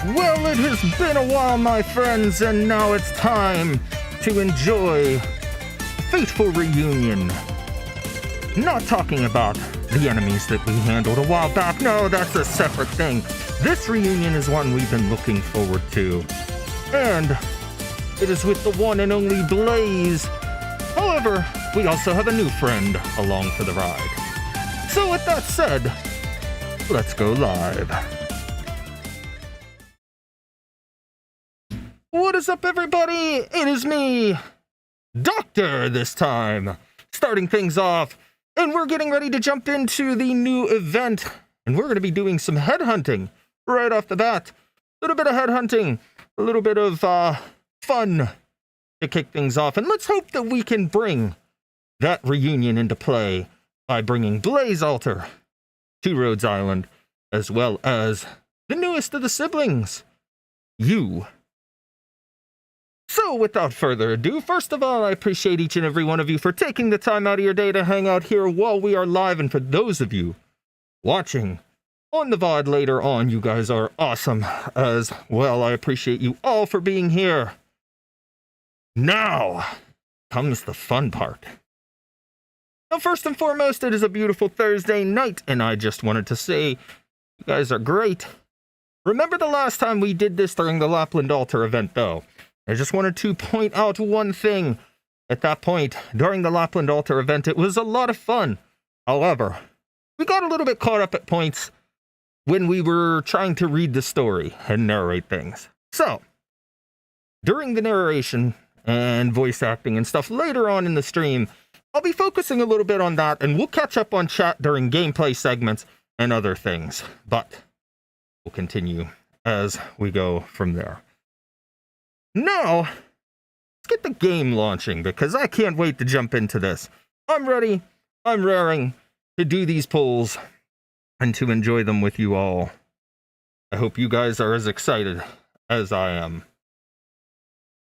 Well, it has been a while, my friends, and now it's time to enjoy fateful reunion. Not talking about the enemies that we handled a while back. No, that's a separate thing. This reunion is one we've been looking forward to. And it is with the one and only Blaze. However, we also have a new friend along for the ride. So with that said, let's go live. What is up, everybody? It is me, Doctor, this time, starting things off, and we're getting ready to jump into the new event, and we're going to be doing some headhunting right off the bat. A little bit of headhunting, a little bit of fun to kick things off, and let's hope that we can bring that reunion into play by bringing Blaze Alter to Rhodes Island, as well as the newest of the siblings, you. So, without further ado, first of all, I appreciate each and every one of you for taking the time out of your day to hang out here while we are live, and for those of you watching on the VOD later on, you guys are awesome as well. I appreciate you all for being here. Now comes the fun part. Now, first and foremost, it is a beautiful Thursday night, and I just wanted to say, you guys are great. Remember the last time we did this during the Lapland Altar event, though? I just wanted to point out one thing. At that point, during the Lapland Altar event, it was a lot of fun. However, we got a little bit caught up at points when we were trying to read the story and narrate things. So, during the narration and voice acting and stuff later on in the stream, I'll be focusing a little bit on that, and we'll catch up on chat during gameplay segments and other things. But we'll continue as we go from there. Now, let's get the game launching, because I can't wait to jump into this. I'm ready, I'm raring to do these polls and to enjoy them with you all. I hope you guys are as excited as I am.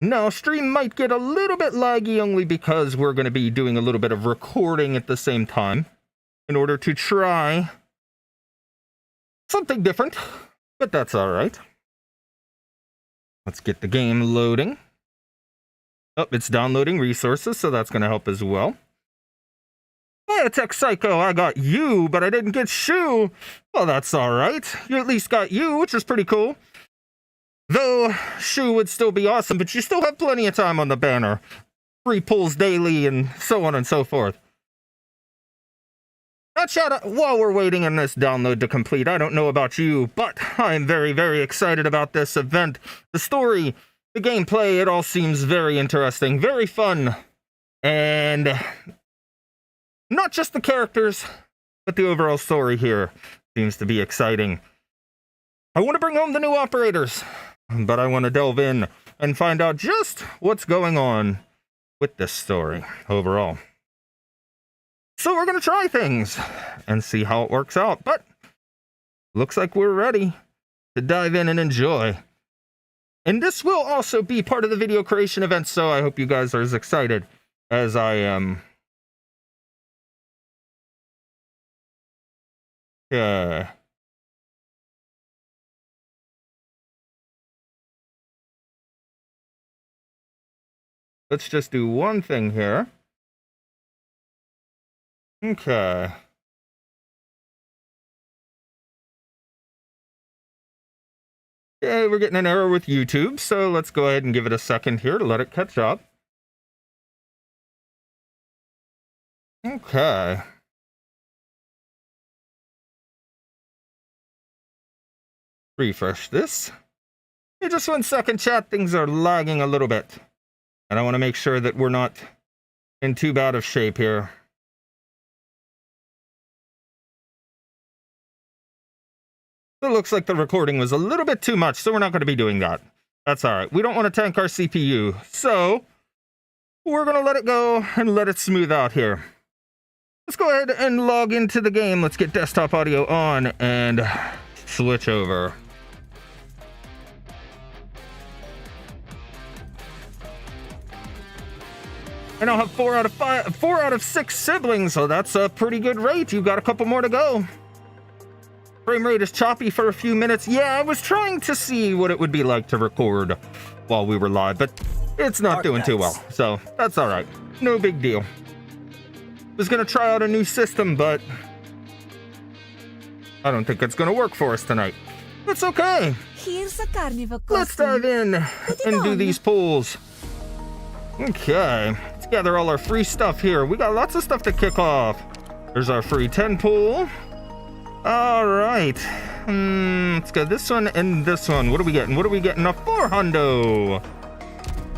Now, stream might get a little bit laggy only because we're going to be doing a little bit of recording at the same time in order to try something different, but that's alright. Let's get the game loading. Oh, it's downloading resources, so that's going to help as well. Biotech Psycho, I got you, but I didn't get Shu. Well, that's alright. You at least got you, which is pretty cool. Though, Shu would still be awesome, but you still have plenty of time on the banner. Free pulls daily, and so on and so forth. Now, chat, while we're waiting on this download to complete, I don't know about you, but I'm very, very excited about this event. The story, the gameplay, it all seems very interesting, very fun. And not just the characters, but the overall story here seems to be exciting. I want to bring home the new operators, but I want to delve in and find out just what's going on with this story overall. So we're going to try things and see how it works out, but looks like we're ready to dive in and enjoy. And this will also be part of the video creation event, so I hope you guys are as excited as I am. Yeah. Let's just do one thing here. Okay. Okay, we're getting an error with YouTube, so let's go ahead and give it a second here to let it catch up. Okay. Refresh this. Hey, just 1 second, chat. Things are lagging a little bit. And I want to make sure that we're not in too bad of shape here. It looks like the recording was a little bit too much, so we're not going to be doing that. That's alright. We don't want to tank our CPU, so we're going to let it go and let it smooth out here. Let's go ahead and log into the game. Let's get desktop audio on and switch over. I now have 4 out of 6 siblings, so that's a pretty good rate. You've got a couple more to go. Frame rate is choppy for a few minutes. Yeah, I was trying to see what it would be like to record while we were live, but it's not doing too well, so that's all right. No big deal. Was gonna try out a new system, but I don't think it's gonna work for us tonight. It's okay. Here's a carnival costume. Let's dive in and do these pulls. Okay, let's gather all our free stuff here. We got lots of stuff to kick off. There's our free 10 pool. All right. Let's go this one and this one. What are we getting? What are we getting? A 400.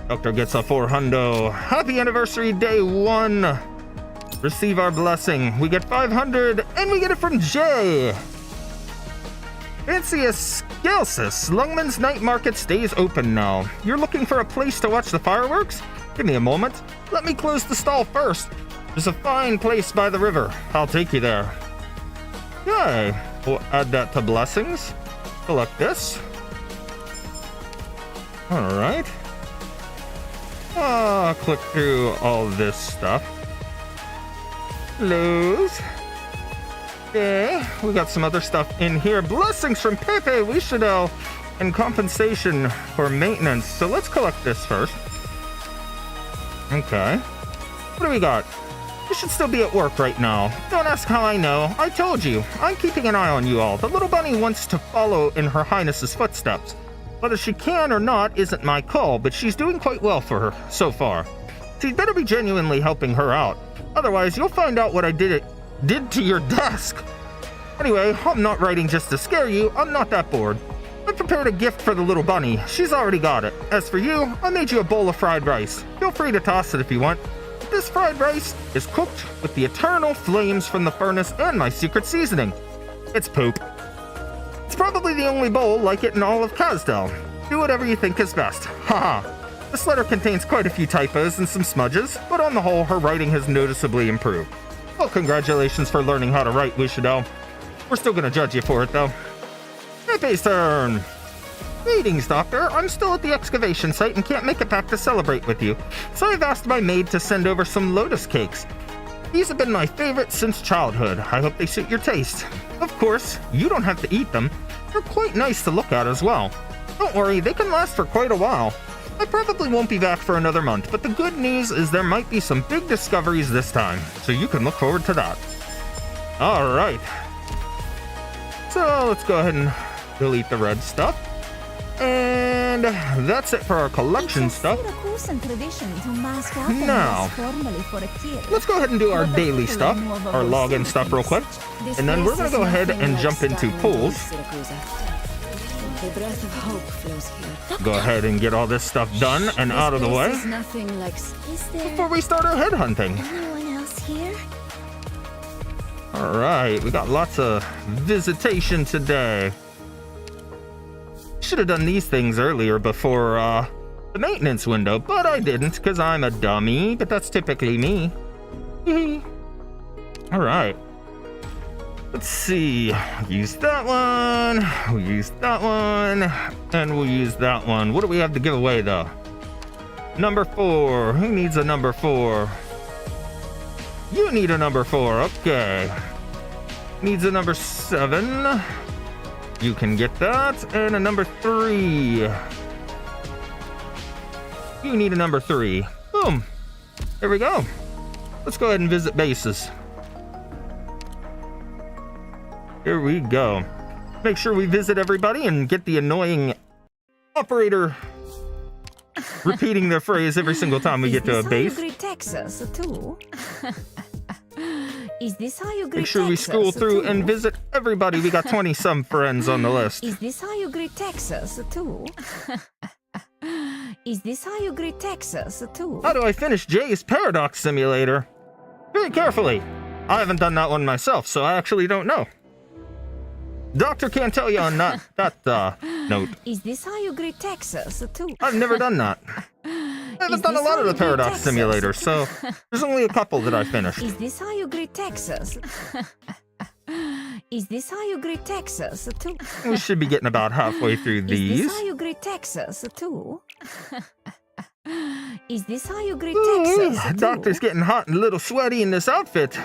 Doctor gets a 400. Happy anniversary day 1. Receive our blessing. We get 500 and we get it from Jay. Fancy a Skelsis. Lungman's night market stays open now. You're looking for a place to watch the fireworks? Give me a moment. Let me close the stall first. There's a fine place by the river. I'll take you there. Okay. We'll add that to blessings. Collect this. Alright. Click through all this stuff. Close. Okay, we got some other stuff in here. Blessings from Pepe Wishadel and compensation for maintenance. So let's collect this first. Okay. What do we got? You should still be at work right now. Don't ask how I know. I told you. I'm keeping an eye on you all. The little bunny wants to follow in her highness's footsteps. Whether she can or not isn't my call, but she's doing quite well for her so far. She'd better be genuinely helping her out. Otherwise, you'll find out what I did to your desk. Anyway, I'm not writing just to scare you. I'm not that bored. I prepared a gift for the little bunny. She's already got it. As for you, I made you a bowl of fried rice. Feel free to toss it if you want. This fried rice is cooked with the eternal flames from the furnace and my secret seasoning. It's poop. It's probably the only bowl like it in all of Kazdel. Do whatever you think is best. Haha. This letter contains quite a few typos and some smudges, but on the whole, her writing has noticeably improved. Well, congratulations for learning how to write, Wishadel. We're still gonna judge you for it, though. Pepe's turn. Greetings, Doctor. I'm still at the excavation site and can't make it back to celebrate with you, so I've asked my maid to send over some lotus cakes. These have been my favorite since childhood. I hope they suit your taste. Of course, you don't have to eat them. They're quite nice to look at as well. Don't worry, they can last for quite a while. I probably won't be back for another month, but the good news is there might be some big discoveries this time, so you can look forward to that. All right. So let's go ahead and delete the red stuff. And that's it for our collection stuff. Now, let's go ahead and do our daily stuff, our login stuff real quick. And then we're going to go ahead and jump into pools. Go ahead and get all this stuff done and out of the way before we start our headhunting. All right, we got lots of visitation today. Should have done these things earlier before the maintenance window, but I didn't because I'm a dummy, but that's typically me. All right. Let's see. Use that one. We'll use that one. And we'll use that one. What do we have to give away, though? Number 4. Who needs a number 4? You need a number 4. Okay. Needs a number 7. You can get that. And a number 3. You need a number 3. Boom. There we go. Let's go ahead and visit bases. Here we go. Make sure we visit everybody and get the annoying operator repeating the phrase every single time we get to a base. Texas too? Is this how you greet Make sure we scroll through and visit everybody. We got 20-some friends on the list. Is this how you greet Texas too? Is this how you greet Texas too? How do I finish Jay's Paradox Simulator? Very carefully. I haven't done that one myself, so I actually don't know. Doctor can't tell you on that note. Is this how you greet Texas too? I've never done that. I haven't done a lot of the Paradox Simulators, so there's only a couple that I finished. Is this how you greet Texas? Is this how you greet Texas too? We should be getting about halfway through these. Is this how you greet Texas too? Is this how you greet Texas too? Doctor's getting hot and a little sweaty in this outfit.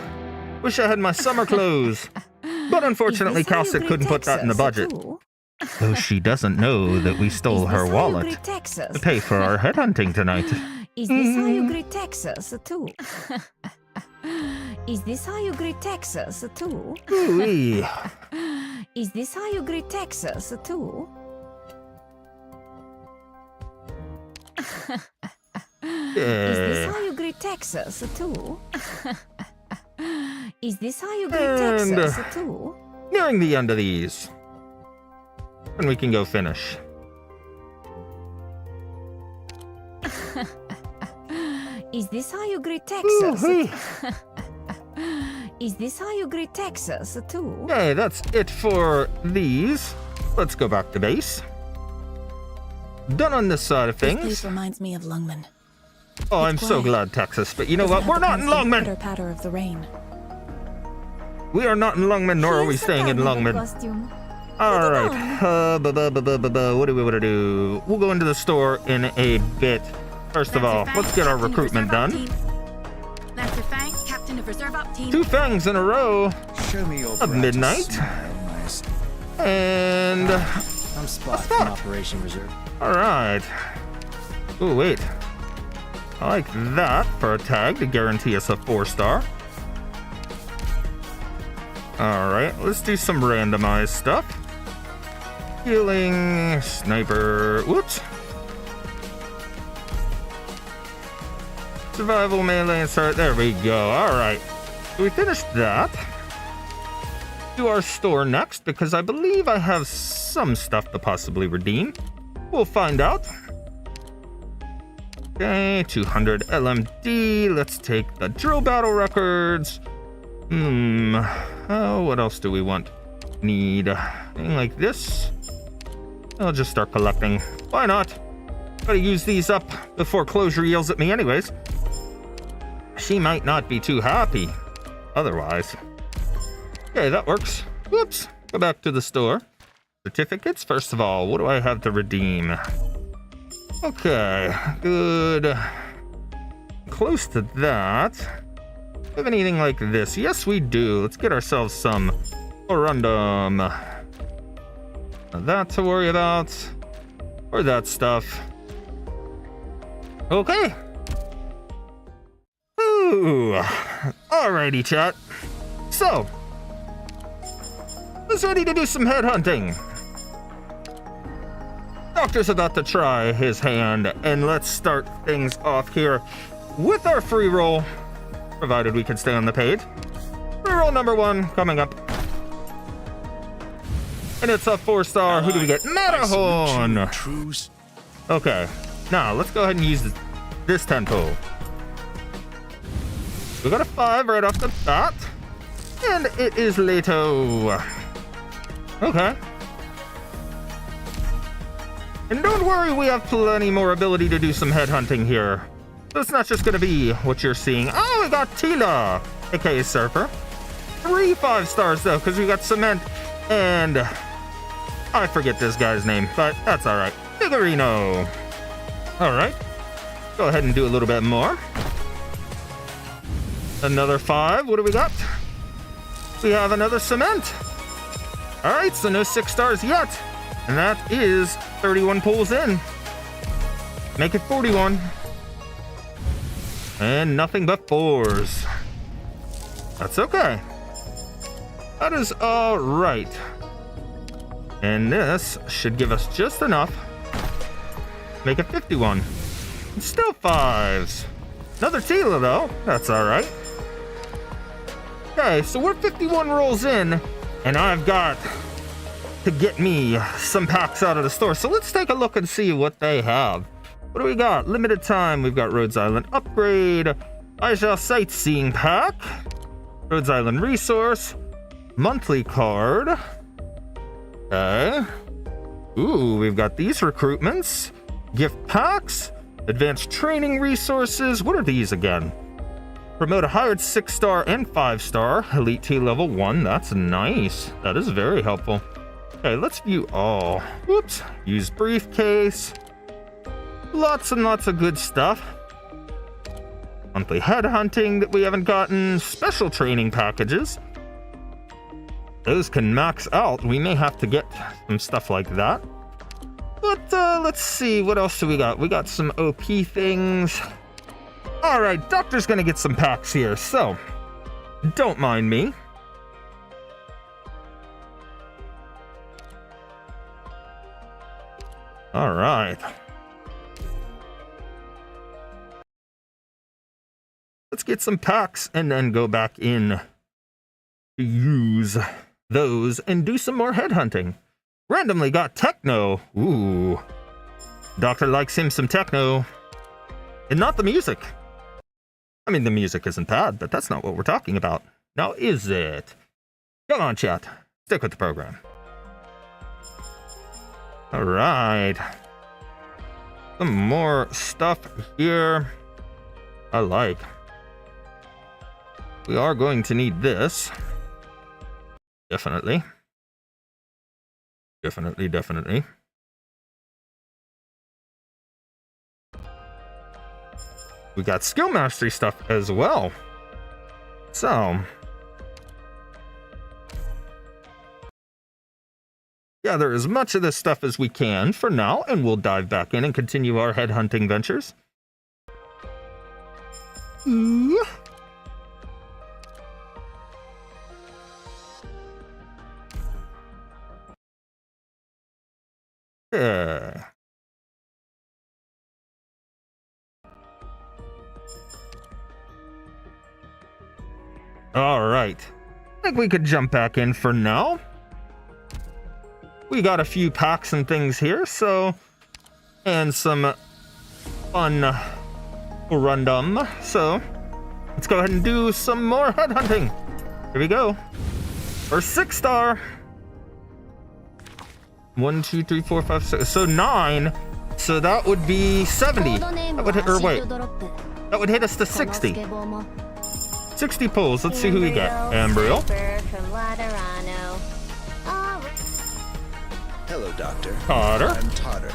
Wish I had my summer clothes. But unfortunately, Calcit couldn't put that in the budget. Though she doesn't know that we stole her wallet to pay for our headhunting tonight. Is this how you greet Texas too? Is this how you greet Texas too? Ooh-wee. Is this how you greet Texas too? Is this how you greet Texas too? Is this how you greet Texas too? Nearing the end of these. And we can go finish. Is this how you greet Texas? Ooh-wee. Is this how you greet Texas too? Okay, that's it for these. Let's go back to base. Done on this side of This things. place reminds me of Lungmen. Oh, I'm It's so quiet. glad, Texas. But you know Doesn't what? have We're the not in constant Longman. pitter-patter of the rain. We are not in Longman, nor are we Here's the staying in carnival Longman. costume. All right. What do we want to do? We'll go into the store in a bit. First of all, let's get our recruitment done. Lancer Fang, Captain of Reserve Op Team. 2 fangs in a row. Show me your Of midnight. smile, nice. And I'm Spot Spot. from Operation Reserve. all right. Oh, wait. I like that for a tag to guarantee us a 4-star. All right, let's do some randomized stuff. Healing, sniper, whoops. Survival, melee, and start. There we go. All right. So we finished that. Do our store next because I believe I have some stuff to possibly redeem. We'll find out. Okay, 200 LMD. Let's take the drill battle records. Oh, what else do we want? Need anything like this? I'll just start collecting. Why not? Gotta use these up before Closure yells at me anyways. She might not be too happy otherwise. Okay, that works. Whoops. Go back to the store. Certificates. First of all, what do I have to redeem? Okay, good. Close to that. Have anything like this? Yes, we do. Let's get ourselves some Orundum. That to worry about. Or that stuff. Okay. Ooh. Alrighty, chat. So, who's ready to do some headhunting? Doctor's about to try his hand, and let's start things off here with our free roll, provided we can stay on the page. Free roll number 1 coming up. And it's a 4-star. Who do we get? Matterhorn! Truce. Okay, now let's go ahead and use this tempo. We got a 5 right off the bat, and it is Leto. Okay. And don't worry, we have plenty more ability to do some headhunting here. So it's not just gonna be what you're seeing. Oh, we got Tila, aka Surfer. 3 5-stars though, because we got Cement and I forget this guy's name, but that's all right. Figurino. All right. Go ahead and do a little bit more. Another 5. What do we got? We have another Cement. All right, so no 6 stars yet. And that is 31 pulls in. Make it 41. And nothing but 4s. That's okay. That is all right. And this should give us just enough. Make it 51. And still 5s. Another Tila though. That's all right. Okay, so we're 51 rolls in, and I've got to get me some packs out of the store. So let's take a look and see what they have. What do we got? Limited time. We've got Rhodes Island Upgrade, Aisha Sightseeing Pack, Rhodes Island Resource, Monthly Card. Okay. Ooh, we've got these recruitments, Gift Packs, Advanced Training Resources. What are these again? Promote a hired 6-star and 5-star. Elite T level 1. That's nice. That is very helpful. Okay, let's view all. Whoops. Use briefcase. Lots and lots of good stuff. Monthly headhunting that we haven't gotten. Special training packages. those can max out. We may have to get some stuff like that. But let's see, what else do we got? We got some OP things. Alright, Doctor's gonna get some packs here, so don't mind me. Alright. Let's get some packs and then go back in to use those and do some more headhunting. Randomly got techno. Ooh. Doctor likes him some techno. And not the music. I mean, the music isn't bad, but that's not what we're talking about. Now, is it? Come on, chat. Stick with the program. Alright. Some more stuff here. I like. We are going to need this. Definitely. Definitely. We got skill mastery stuff as well. So, gather as much of this stuff as we can for now, and we'll dive back in and continue our headhunting ventures. Ooh. Yeah. All right. I think we could jump back in for now. We got a few packs and things here, so, and some fun random. So let's go ahead and do some more headhunting. Here we go. First 6-star. 1, 2, 3, 4, 5, 6. So 9. So that would be 70. That would hit, or wait, that would hit us to 60. 60 pulls. Let's see who we get. Embryo. Hello, Doctor. Totter. I'm Totter.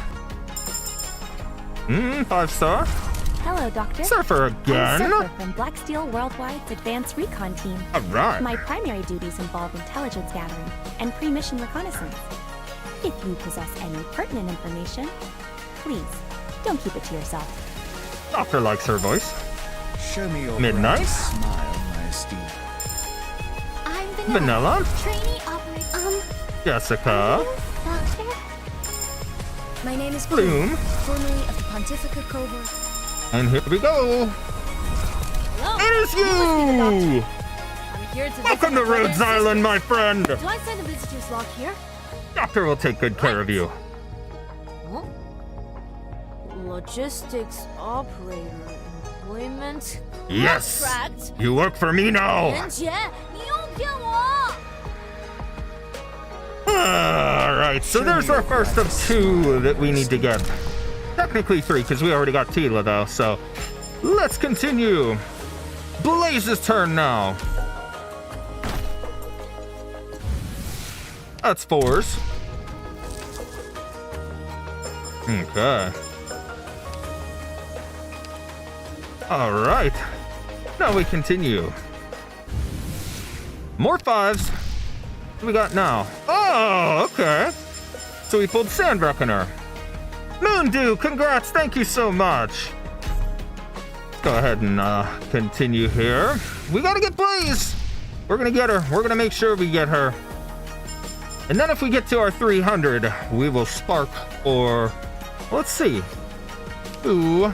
5-star. Hello, Doctor. Surfer again. I'm Surfer from Black Steel Worldwide's Advanced Recon Team. All right. My primary duties involve intelligence gathering and pre-mission reconnaissance. If you possess any pertinent information, please don't keep it to yourself. Doctor likes her voice. Show me your Midnight. bright smile, my esteemed. I'm Vanilla. Trainee operator. Jessica. Doctor? My name is Bloom. formerly of the Pontifica Cohort. And here we go. Hello. It is you! I'm here to Welcome to Rhodes Island, my friend. Do I sign the visitor's log here? Doctor will take good care of you. Huh? Logistics operator. Employment. Yes. Contract. You work for me now. 年前你又骗我。 Alright, so there's our first of 2 that we need to get. Technically 3, because we already got Tila, though, so let's continue. Blaze's turn now. That's 4s. Okay. Alright. Now we continue. More 5s. What do we got now? Oh, okay. So we pulled Sandreckoner. Moondew, congrats. Thank you so much. Let's go ahead and continue here. We gotta get Blaze. We're gonna get her. We're gonna make sure we get her. And then if we get to our 300, we will spark for... Let's see. Who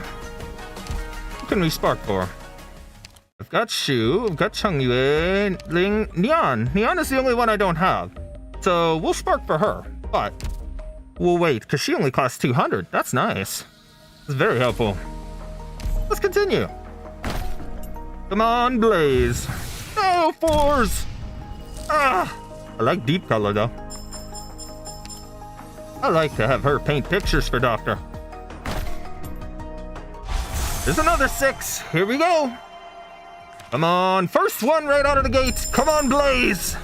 can we spark for? I've got Shu, I've got Chongyue, Ling, Nian. Nian is the only one I don't have. So we'll spark for her, but we'll wait, because she only costs 200. That's nice. It's very helpful. Let's continue. Come on, Blaze. No, 4s. Ah, I like deep color, though. I like to have her paint pictures for Doctor. There's another 6. Here we go. Come on. First one right out of the gate. Come on, Blaze.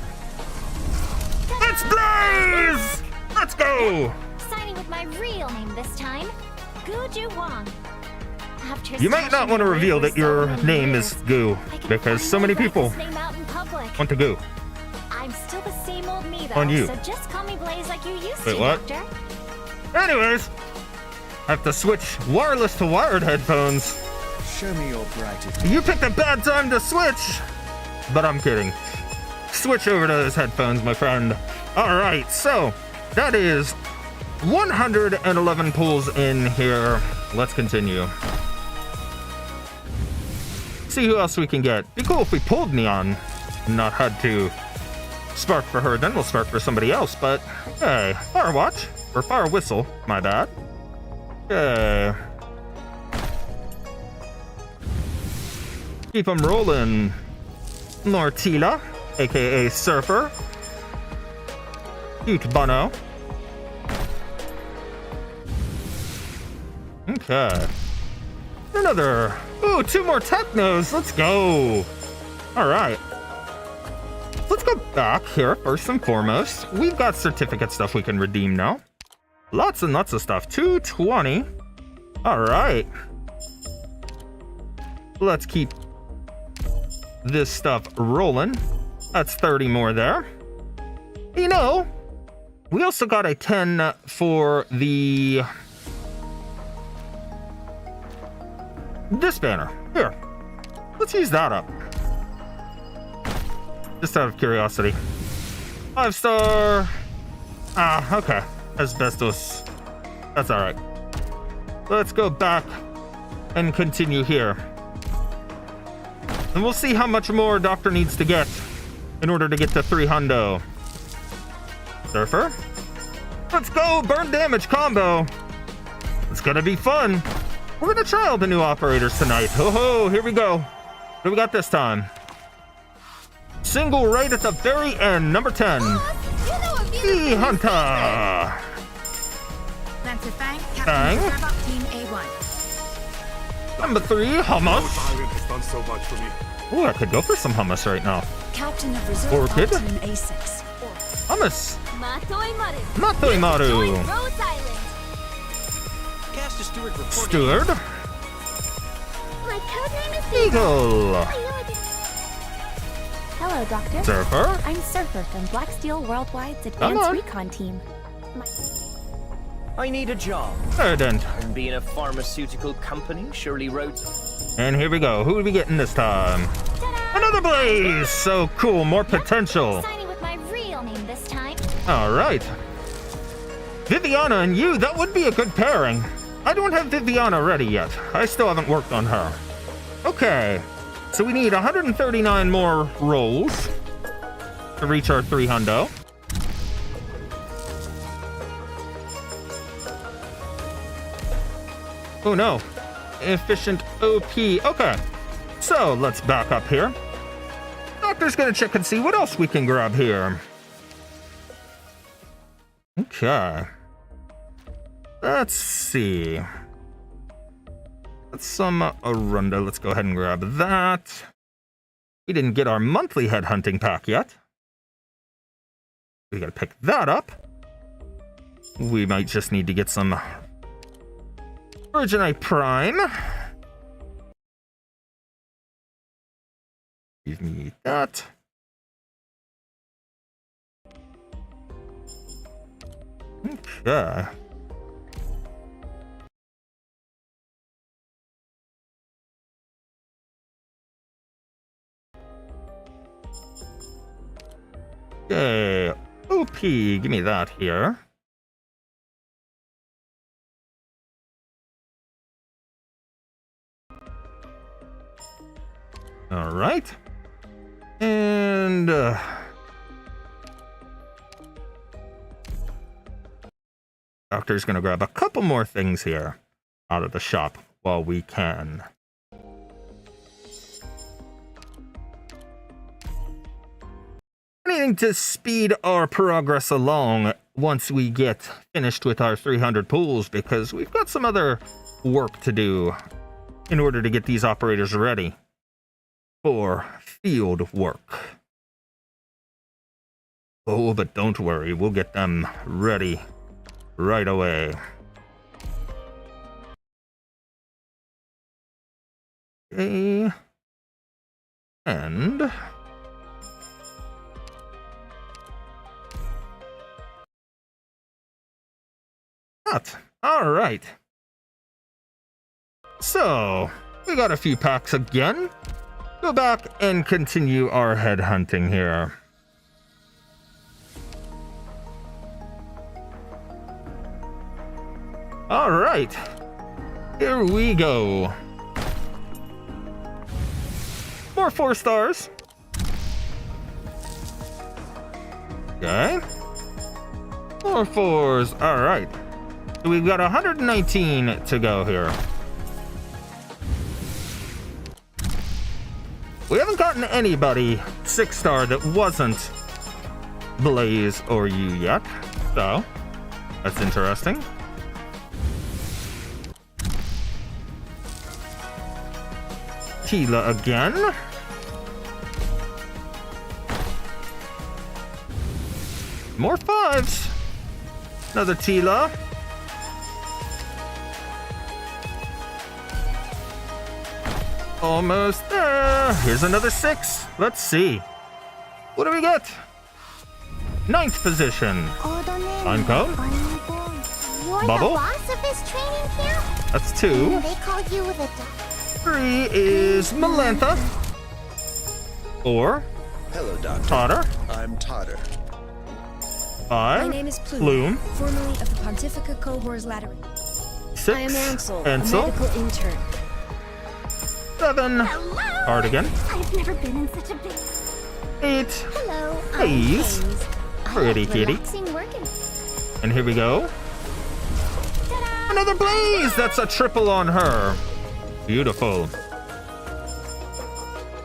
It's Blaze. Let's go. Signing with my real name this time. Guju Wang. After You might not want to reveal that your name is Goo, because so many people want to Goo. I'm still the same On you. So just call me Blaze like you used Wait, to, what? Doctor. Anyways, I have to switch wireless to wired headphones. Show me your gratitude. You picked a bad time to switch! But I'm kidding. Switch over to those headphones, my friend. Alright, so that is 111 pulls in here. Let's continue. See who else we can get. Be cool if we pulled Nian and not had to spark for her, then we'll spark for somebody else, but hey, fire watch or fire whistle, my bad. Okay. Keep them rolling. Nortila, aka Surfer. Cute Bono. Okay. Another. Ooh, 2 more technos. Let's go. All right. Let's go back here first and foremost. We've got certificate stuff we can redeem now. Lots and lots of stuff. 220. All right. Let's keep this stuff rolling. That's 30 more there. You know, we also got a 10 for the this banner. Here, let's use that up. Just out of curiosity. 5-star. Ah, okay. Asbestos. That's all right. Let's go back and continue here. And we'll see how much more Doctor needs to get in order to get to 300. Surfer. Let's go! Burn damage combo. It's gonna be fun. We're gonna try all the new operators tonight. Ho ho, here we go. What do we got this time? Single right at the very end, number 10. The Hunter. That's a Fang. Fang. Captain Reserve Team A1. Number 3, Hummus. Island has done so much for me. Ooh, I could go for some hummus right now. Captain of Reserve Orchid. Team A6. Hummus. Matoi Maru. Matoi Maru. Join Rose Island. Cast a steward reporting. Steward. My codename is Eagle. I know I did. Hello, Doctor. Surfer. I'm Surfer from Black Steel Worldwide's Come Advanced on. Recon Team. I need a job. Ardent. And being a pharmaceutical company surely wrote. And here we go. Who are we getting this time? Another Blaze! So cool. More potential. Signing with my real name this time. All right. Viviana and you, that would be a good pairing. I don't have Viviana ready yet. I still haven't worked on her. Okay. So we need 139 more rolls to reach our 300. Oh no. Efficient OP. Okay. So let's back up here. Doctor's gonna check and see what else we can grab here. Okay. Let's see. That's some Arunda. Let's go ahead and grab that. We didn't get our monthly headhunting pack yet. We gotta pick that up. We might just need to get some Virginite Prime. Give me that. Okay. Okay. OP, give me that here. All right. And Doctor's gonna grab a couple more things here out of the shop while we can. Anything to speed our progress along once we get finished with our 300 pools, because we've got some other work to do in order to get these operators ready for field work. Oh, but don't worry, we'll get them ready right away. Okay. And That. All right. So, we got a few packs again. Go back and continue our headhunting here. All right. Here we go. More 4 stars. Okay. More 4s. All right. So we've got 119 to go here. We haven't gotten anybody 6-star that wasn't Blaze or you yet. So, that's interesting. Tila again. More 5s. Another Tila. Almost there. Here's another 6. Let's see. What do we get? 9th position. Line code. You're Bubble? the boss of this training camp? That's 2. They call you the 3 is Melantha. 4. Hello, Doctor. Totter. I'm Totter. 5. My name is Plume. formerly of the Pontifica Cohors Lateran. 6. I am Ansel, a Ansel. medical intern. 7. Hello! Cardigan. I've never been in such a big... 8. Hello, Haze. I Pretty like kitty. relaxing working. And here we go. Ta-da! Another Blaze. That's a triple on her. Beautiful.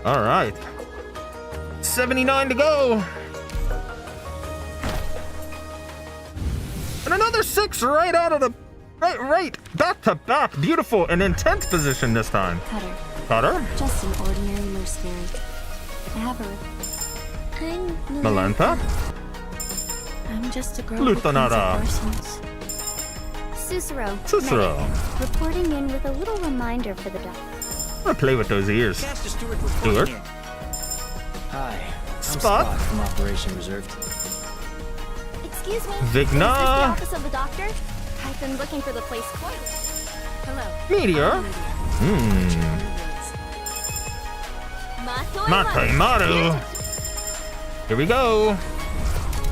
All right. 79 to go. And another 6 right out of the... Right. Back to back. Beautiful. And in 10th position this time. Cutter, Cutter. just an ordinary mercenary. I have a... I'm Melantha. I'm just a girl who cleans Lutonara. up arsenals. Cicero. Cicero. medic, reporting in with a little reminder for the doctor. I'm gonna play with those ears. Cast a Steward reporting Stewart. in. Hi, I'm Spot. from Operation Reserve Team. Excuse me. Vigna. Is this the office of the doctor? I've been looking for the place quite. Hello. Meteor. Matai Maru. Here we go.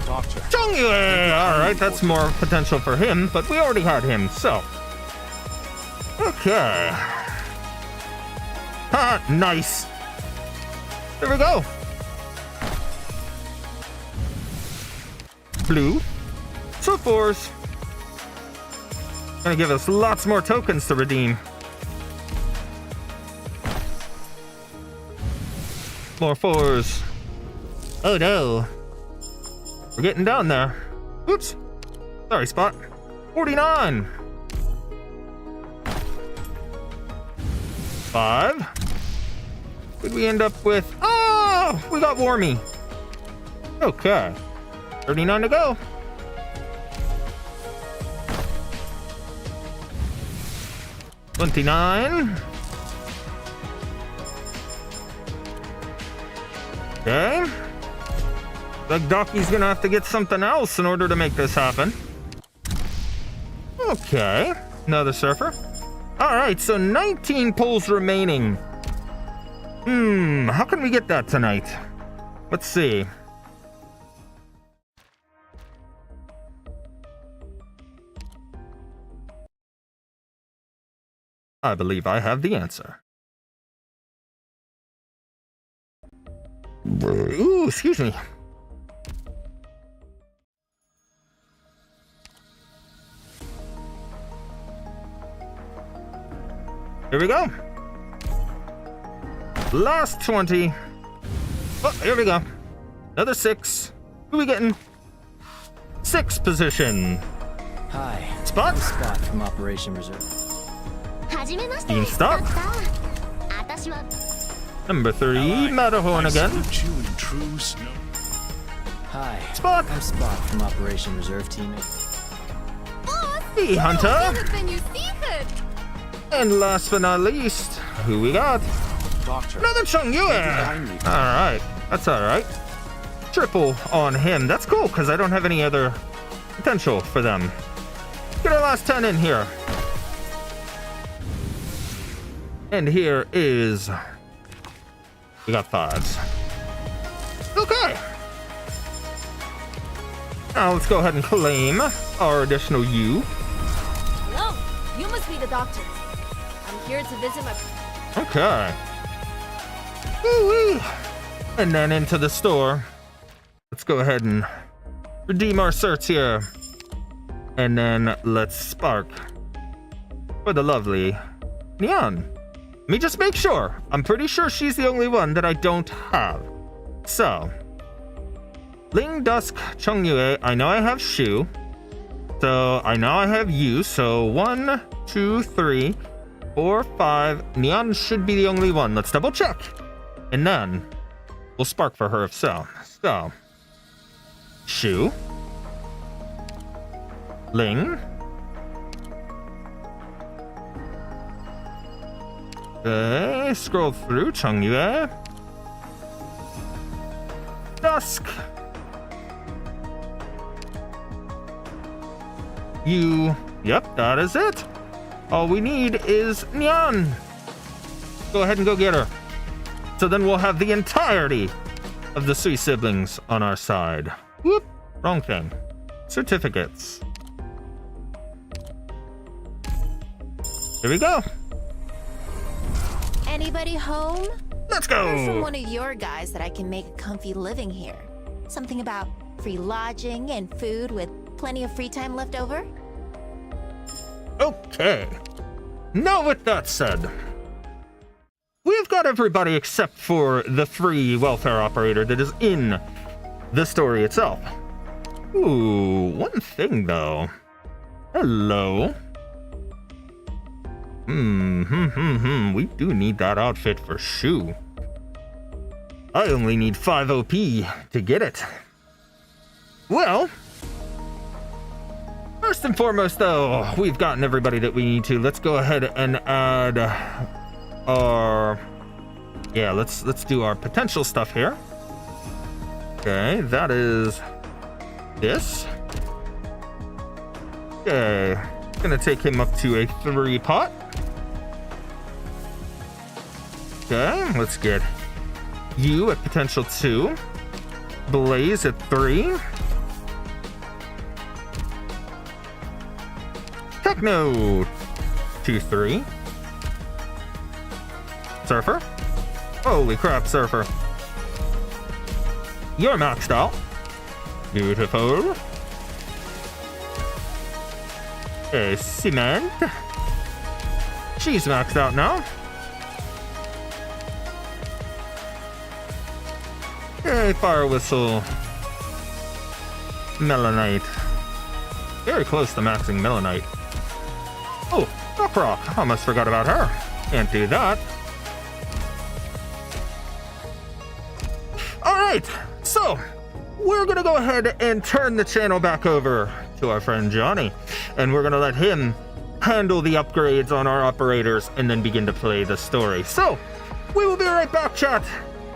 Doctor. Chongyue. All right, that's more potential for him, but we already had him, so. Okay. Ah, nice. There we go. Blue. So 4s. Gonna give us lots more tokens to redeem. More 4s. Oh no. We're getting down there. Oops. Sorry, Spot. 49. 5. Did we end up with... Oh! We got Wormy. Okay. 39 to go. $29. Okay. Like Docky's gonna have to get something else in order to make this happen. Okay. Another surfer. Alright, so 19 pulls remaining. How can we get that tonight? Let's see. I believe I have the answer. Ooh, excuse me. Here we go. Last 20. Oh, here we go. Another 6. Who are we getting? 6th position. Hi, Spot. I'm Spot from Operation Reserve. はじめまして。 Team Stop. ドクター。私は Number 3, Matterhorn again. Hi, Spot. I'm Spot from Operation Reserve Team. The Hunter. haven't you seen it? And last but not least, who we got? Doctor. Another Chongyue. Alright, that's alright. Triple on him. That's cool, because I don't have any other potential for them. Get our last 10 in here. And here is... We got 5s. Okay. Now let's go ahead and claim our additional U. Hello, you must be the doctor. I'm here to visit my... Okay. Woo-wee. And then into the store. Let's go ahead and redeem our certs here. And then let's spark for the lovely Nian. Let me just make sure. I'm pretty sure she's the only one that I don't have. So, Ling, Dusk, Chongyue. I know I have Shu. So, I know I have you. So, 1, 2, 3, 4, 5. Nian should be the only one. Let's double check. And then we'll spark for her if so. So, Shu, Ling, okay, scroll through Chongyue, Dusk, you, yep, that is it. All we need is Nian. Go ahead and go get her. So then we'll have the entirety of the Sui siblings on our side. Whoop, wrong thing. Certificates. Here we go. Anybody home? Let's Heard from go. one of your guys that I can make a comfy living here. Something about free lodging and food with plenty of free time left over? Okay. Now with that said, we've got everybody except for the free welfare operator that is in the story itself. Ooh, one thing though. Hello. We do need that outfit for Shu. I only need 5 OP to get it. Well, first and foremost though, we've gotten everybody that we need to. Let's go ahead and add our... Yeah, let's do our potential stuff here. Okay, that is this. Okay, gonna take him up to a 3 pot. Okay, let's get you at potential 2. Blaze at 3. Techno 2-3. Surfer. Holy crap, Surfer. You're maxed out. Beautiful. Okay, Cement. She's maxed out now. Okay, Fire Whistle. Melanite. Very close to maxing Melanite. Oh, Rock. I almost forgot about her. Can't do that. Alright, so we're gonna go ahead and turn the channel back over to our friend Johnny, and we're gonna let him handle the upgrades on our operators and then begin to play the story. So we will be right back, chat.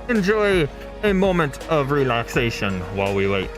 Enjoy a moment of relaxation while we wait.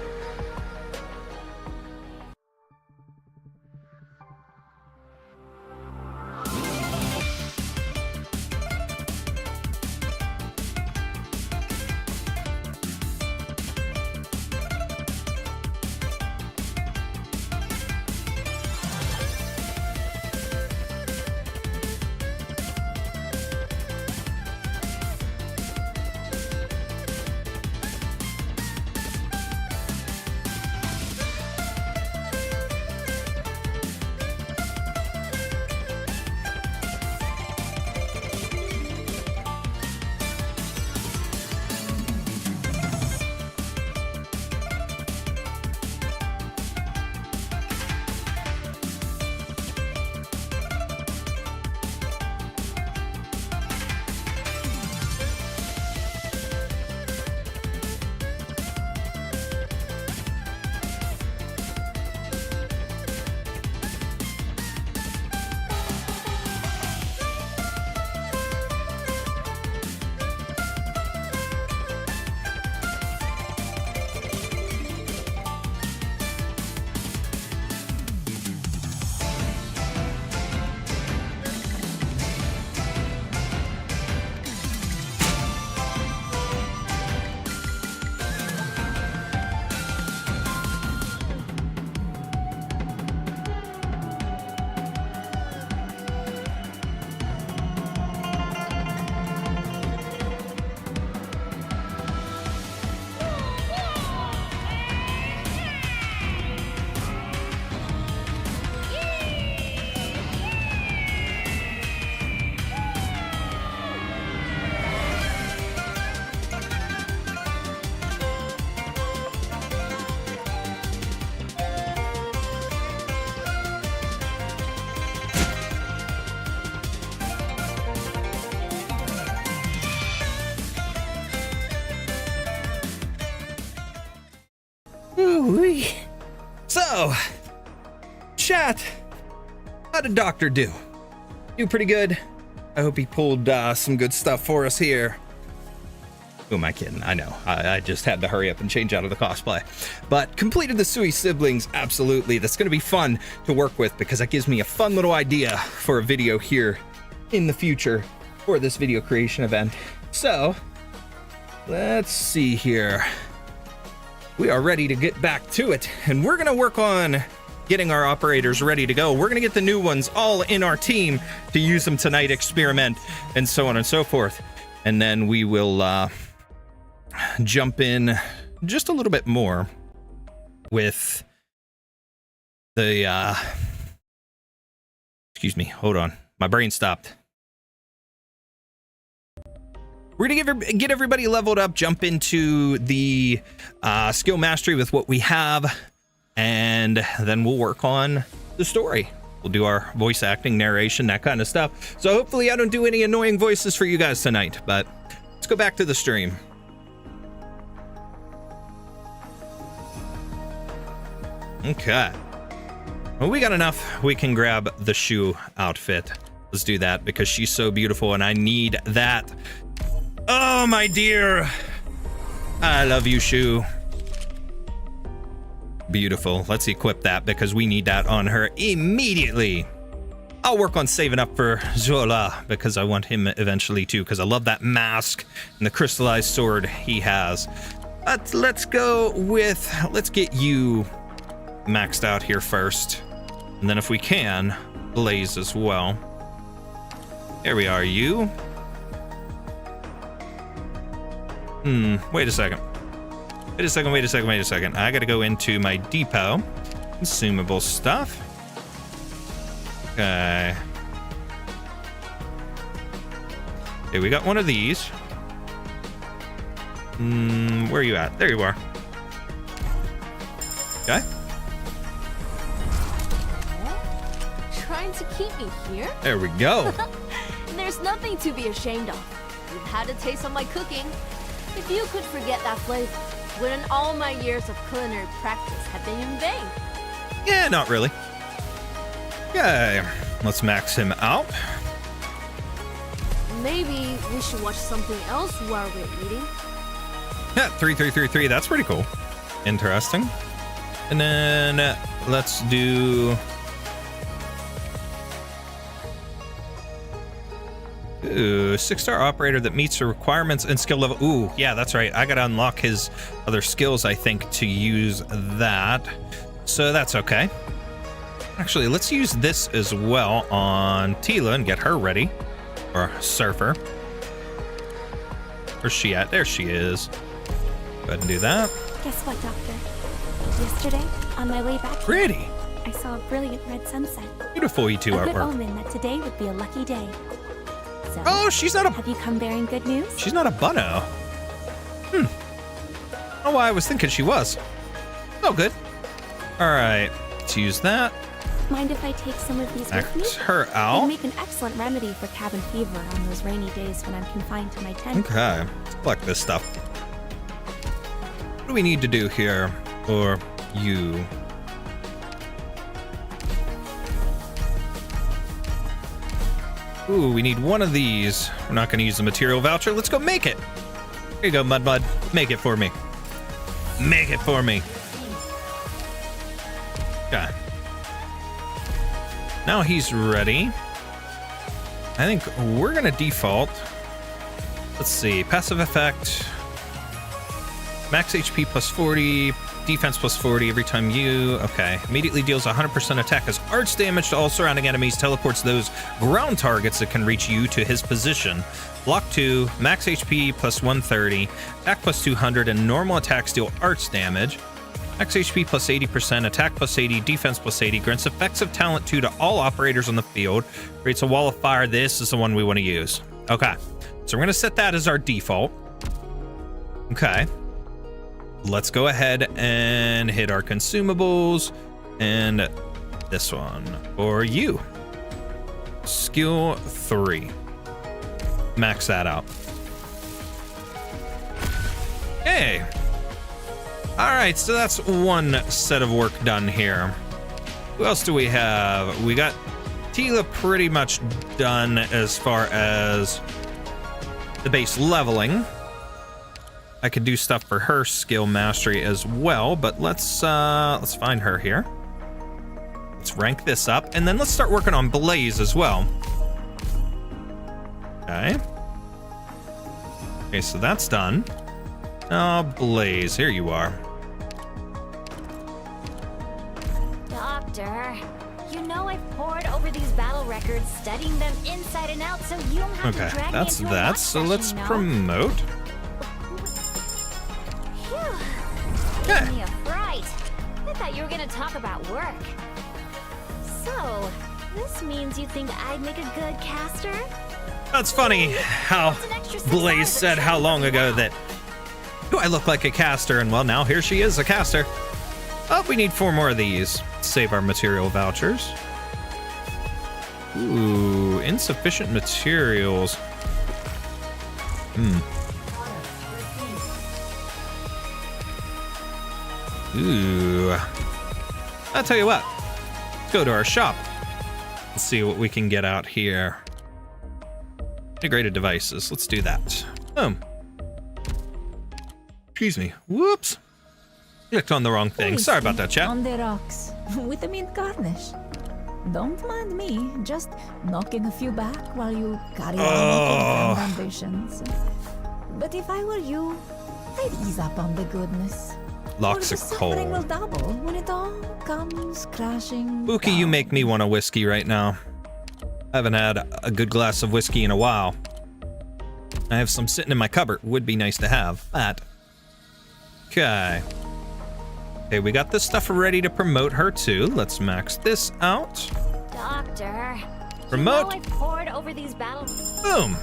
Ooh-wee. So, chat, how did Doctor do? Do pretty good. I hope he pulled some good stuff for us here. Who am I kidding? I know. I just had to hurry up and change out of the cosplay. But completed the Sui siblings, absolutely. That's going to be fun to work with because that gives me a fun little idea for a video here in the future for this video creation event. So, let's see here. We are ready to get back to it, and we're going to work on getting our operators ready to go. We're going to get the new ones all in our team to use them tonight, experiment, and so on and so forth. And then we will jump in just a little bit more with the... excuse me, hold on. My brain stopped. We're going to get everybody leveled up, jump into the skill mastery with what we have, and then we'll work on the story. We'll do our voice acting, narration, that kind of stuff. So hopefully I don't do any annoying voices for you guys tonight, but let's go back to the stream. Okay. Well, we got enough. We can grab the shoe outfit. Let's do that because she's so beautiful and I need that. Oh, my dear. I love you, Shu. Beautiful. Let's equip that because we need that on her immediately. I'll work on saving up for Zola because I want him eventually too because I love that mask and the crystallized sword he has. But let's go with, let's get you maxed out here first. And then if we can, Blaze as well. There we are, you. Wait a second. Wait a second. I gotta go into my depot. Consumable stuff. Okay. Okay, we got one of these. Where are you at? There you are. Okay. Trying to keep me here? There we go. There's nothing to be ashamed of. You've had a taste of my cooking. If you could forget that flavor, wouldn't all my years of culinary practice have been in vain? Yeah, not really. Okay, let's max him out. Maybe we should watch something else while we're eating. Yeah, 3333, that's pretty cool. Interesting. And then let's do... Ooh, 6-star operator that meets the requirements and skill level. Ooh, yeah, that's right. I gotta unlock his other skills, I think, to use that. So that's okay. Actually, let's use this as well on Tila and get her ready. Or Surfer. Where's she at? There she is. Go ahead and do that. Guess what, Doctor? Yesterday, on my way back here, Pretty. I saw a brilliant red sunset. Beautiful E2 A good artwork. omen that today would be a lucky day. So, Oh, she's not a... have you come bearing good news? She's not a bunno. Oh, well, I was thinking she was. Oh, good. All right, let's use that. Mind if I take some of these with me? Max her They out. make an excellent remedy for cabin fever on those rainy days when I'm confined to my tent. Okay, let's collect this stuff. What do we need to do here for you? Ooh, we need one of these. We're not going to use the material voucher. Let's go make it. Here you go, Mud. Make it for me. Make it for me. Okay. Now he's ready. I think we're going to default. Let's see. Passive effect. Max HP plus 40. Defense plus 40 every time you... Okay. Immediately deals 100% attack as arts damage to all surrounding enemies. Teleports those ground targets that can reach you to his position. Block 2. Max HP plus 130. Attack plus 200. And normal attacks deal arts damage. Max HP plus 80%. Attack plus 80. Defense plus 80. Grants effects of talent 2 to all operators on the field. Creates a wall of fire. This is the one we want to use. Okay. So we're going to set that as our default. Okay. Let's go ahead and hit our consumables and this one for you. Skill 3. Max that out. Hey. All right, so that's one set of work done here. Who else do we have? We got Tila pretty much done as far as the base leveling. I could do stuff for her skill mastery as well, but let's find her here. Let's rank this up, and then let's start working on Blaze as well. Okay. Okay, so that's done. Oh, Blaze, here you are. Doctor, you know I've pored over these battle records, studying them inside and out, so you don't have to drag me into a watch So session, let's you know? promote. Phew. Gave me a fright. I thought you were gonna talk about work. So, this means you think I'd make a good caster? That's funny how That's an extra 6 Blaze hours of said how training long for ago now. that, do I look like a caster? And well, now here she is, a caster. Oh, we need 4 more of these. Save our material vouchers. Ooh, insufficient materials. Ooh. I'll tell you what. Let's go to our shop. Let's see what we can get out here. Integrated devices. Let's do that. Boom. Excuse me. Whoops. Clicked on the wrong thing. Sorry about that, chat. On the rocks with a mint garnish. Don't mind me, just knocking a few back while you carry on making ambitions. But if I were you, I'd ease up on the goodness. Locks Or are the suffering will cold. double when it all comes crashing Pookie, you down. make me want a whiskey right now. I haven't had a good glass of whiskey in a while. I have some sitting in my cupboard. Would be nice to have that. Okay. Okay, we got this stuff ready to promote her to. Let's max this out. Doctor, Promote. you know I've pored over these battle... Boom.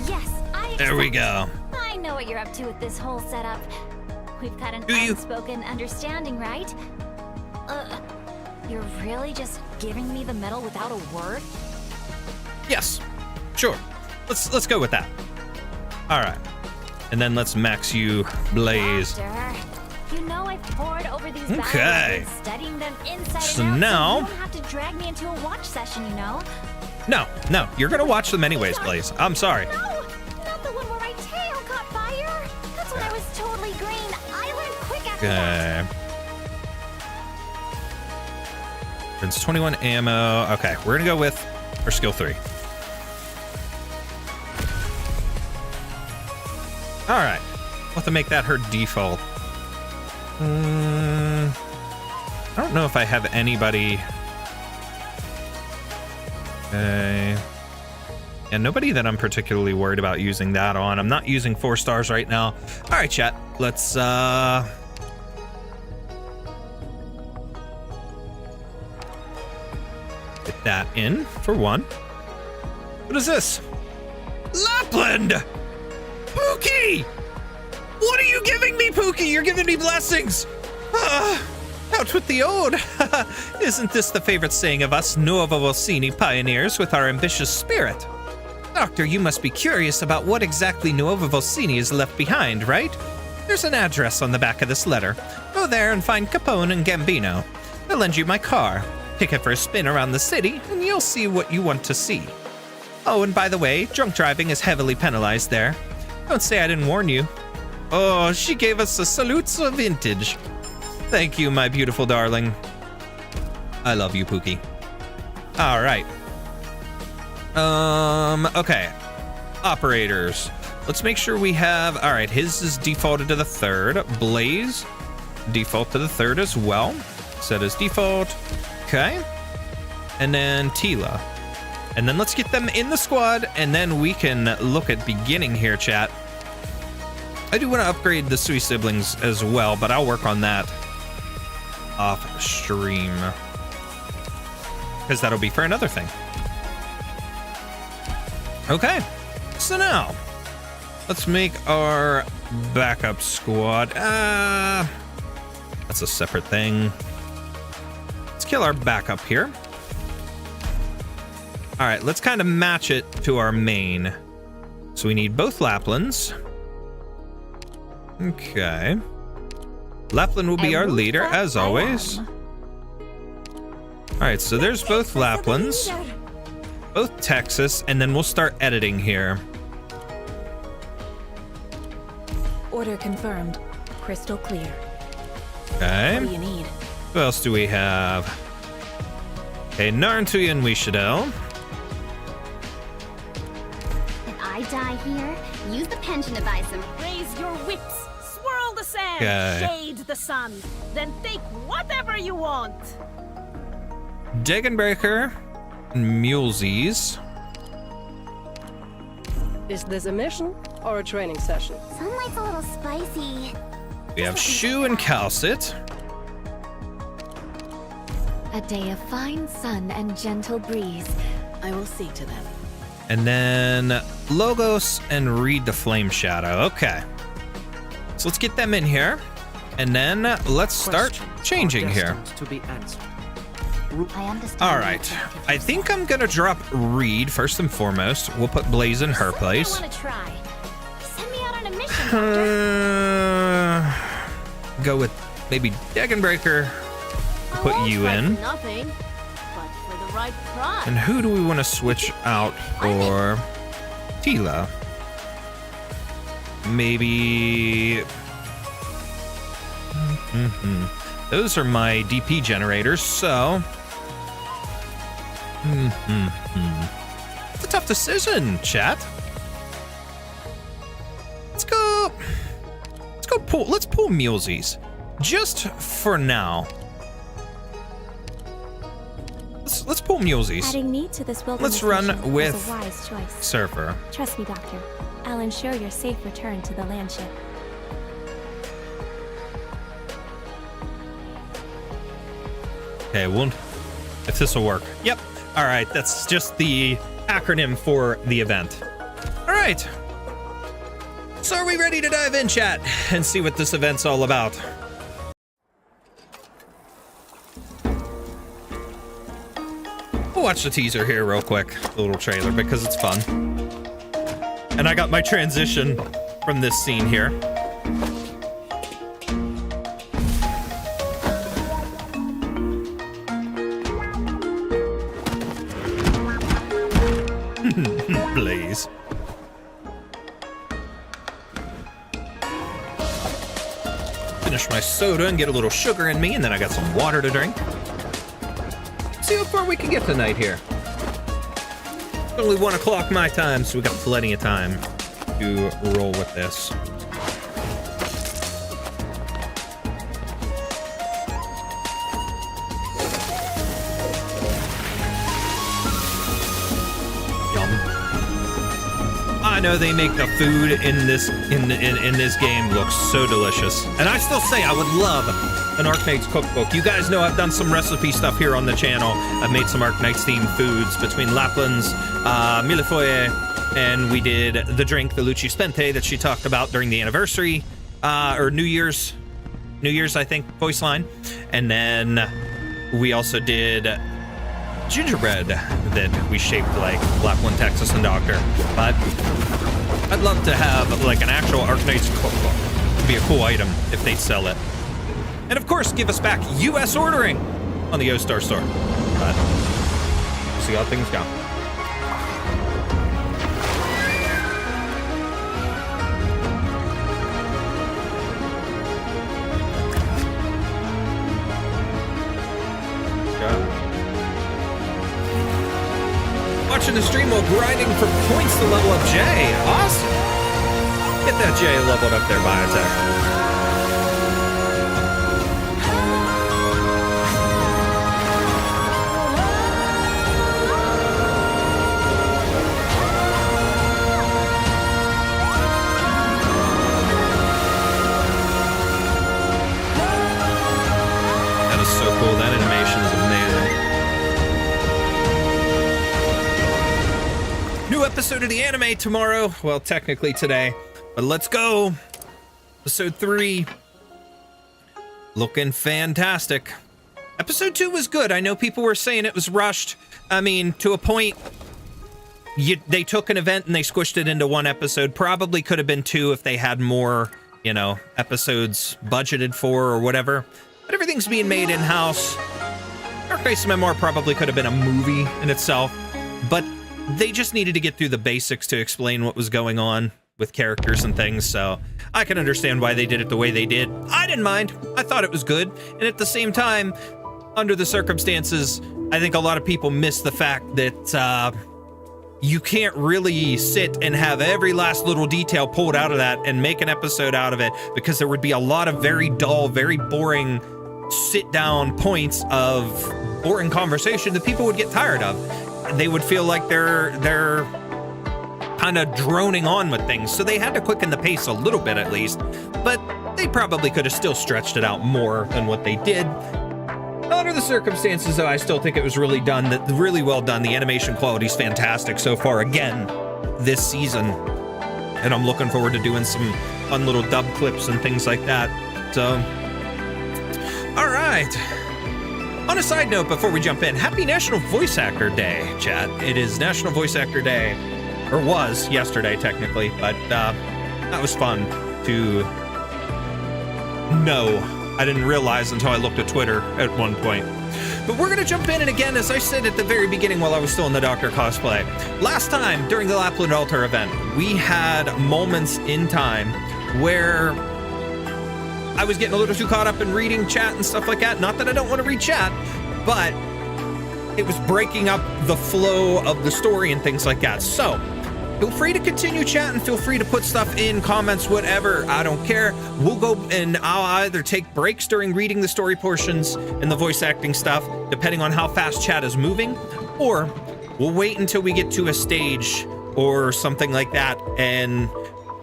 Yes, I There we accept. go. I know what you're up to with this whole setup. We've got an Do you? unspoken understanding, right? You're really just giving me the medal without a word? Yes. Sure. Let's go with that. All right. And then let's max you, Blaze. Doctor, you know I've pored over these Okay. battle records, studying them inside So and out, now- so you don't have to drag me into a watch session, you know? No, you're gonna watch them anyways, Blaze. I'm sorry. No, not the one where my tail caught fire. That's when I was totally green. I learned quick after that. Okay. It's 21 ammo. Okay, we're gonna go with our skill 3. All right, we'll have to make that her default. I don't know if I have anybody. Okay. Yeah, nobody that I'm particularly worried about using that on. I'm not using 4 stars right now. All right, chat. Let's get that in for one. What is this? Lapland! Pookie! What are you giving me, Pookie? You're giving me blessings! Out with the old! Isn't this the favorite saying of us Nuova Volsini pioneers with our ambitious spirit? Doctor, you must be curious about what exactly Nuova Volsini is left behind, right? There's an address on the back of this letter. Go there and find Capone and Gambino. I'll lend you my car. Take it for a spin around the city, and you'll see what you want to see. Oh, and by the way, drunk driving is heavily penalized there. Don't say I didn't warn you. Oh, she gave us a salute of vintage. Thank you, my beautiful darling. I love you, Pookie. All right. Okay. Operators. Let's make sure we have... All right, his is defaulted to the 3rd. Blaze, default to the 3rd as well. Set as default. Okay. And then Tila. And then let's get them in the squad, and then we can look at beginning here, chat. I do want to upgrade the Sui siblings as well, but I'll work on that off stream, because that'll be for another thing. Okay, so now let's make our backup squad. That's a separate thing. Let's kill our backup here. All right, let's kind of match it to our main. So we need both Laplands. Okay. Lapland will be our leader, as always. Alright, so there's both Laplands, both Texas, and then we'll start editing here. Order confirmed. Crystal clear. Okay. What do you need? Who else do we have? Okay, Narantuya and Wishadel. If I die here, use the pension to buy some. Raise your whips, swirl the sand, Okay. shade the sun, then take whatever you want. Dagenbreaker and Mulesies. Is this a mission or a training session? Sunlight's a little spicy. We have Shu and Calcit. A day of fine sun and gentle breeze. I will see to them. And then Logos and Reed the Flame Shadow. Okay. So let's get them in here. And then let's start changing here. To be answered. I understand. All right. I think I'm going to drop Reed first and foremost. We'll put Blaze in her place. I want to try. Send me out on a mission, Doctor. Go with maybe Dagenbreaker. Put you in. Nothing, but for the right price. And who do we want to switch out for Tila? Maybe... Those are my DP generators, so... It's a tough decision, chat. Let's go pull... Let's pull Mulesies. Just for now. Let's pull Mulesies. Adding me to this wilderness Let's run mission with was a wise choice. Surfer. Trust me, Doctor. I'll ensure your safe return to the land ship. Okay, well, if this will work. Yep. All right, that's just the acronym for the event. All right. So are we ready to dive in, chat, and see what this event's all about? We'll watch the teaser here real quick, the little trailer, because it's fun. And I got my transition from this scene here. Blaze. Finish my soda and get a little sugar in me, and then I got some water to drink. See how far we can get tonight here. It's only 1 o'clock my time, so we got plenty of time to roll with this. I know they make the food in this game look so delicious, and I still say I would love an Arknights cookbook. You guys know I've done some recipe stuff here on the channel. I've made some Arknights themed foods between Lapland's Millefoye, and we did the drink, the Luci Spente, that she talked about during the anniversary or New Year's I think voice line, and then we also did gingerbread that we shaped like Lapland, Texas, and Doctor. But I'd love to have like an actual Arknights cookbook. It'd be a cool item if they sell it. And of course, give us back US ordering on the Yostar store. But we'll see how things go. Watching the stream while grinding for points to level up Jay. Awesome. Get that Jay leveled up there, Biotech. That is so cool. That animation is amazing. New episode of the anime tomorrow. Well, technically today, but let's go. Episode 3. Looking fantastic. Episode 2 was good. I know people were saying it was rushed. I mean, to a point, they took an event and they squished it into one episode. Probably could have been 2 if they had more you know, episodes budgeted for or whatever. But everything's being made in-house. Dark Memoir probably could have been a movie in itself, but they just needed to get through the basics to explain what was going on with characters and things, so I can understand why they did it the way they did. I didn't mind. I thought it was good. And at the same time, under the circumstances, I think a lot of people miss the fact that you can't really sit and have every last little detail pulled out of that and make an episode out of it, because there would be a lot of very dull, very boring sit-down points of boring conversation that people would get tired of. They would feel like they're kind of droning on with things, so they had to quicken the pace a little bit at least, but they probably could have still stretched it out more than what they did. Under the circumstances, though, I still think it was really well done. The animation quality is fantastic so far, again, this season, and I'm looking forward to doing some fun little dub clips and things like that. So, all right. On a side note, before we jump in, happy National Voice Actor Day, chat. It is National Voice Actor Day, or was yesterday, technically, but that was fun to know. I didn't realize until I looked at Twitter at one point. But we're going to jump in, and again, as I said at the very beginning while I was still in the Doctor cosplay, last time during the Lapland Altar event, we had moments in time where I was getting a little too caught up in reading chat and stuff like that. Not that I don't want to read chat, but it was breaking up the flow of the story and things like that. So feel free to continue chatting. Feel free to put stuff in comments, whatever. I don't care. We'll go and I'll either take breaks during reading the story portions and the voice acting stuff, depending on how fast chat is moving, or we'll wait until we get to a stage or something like that, and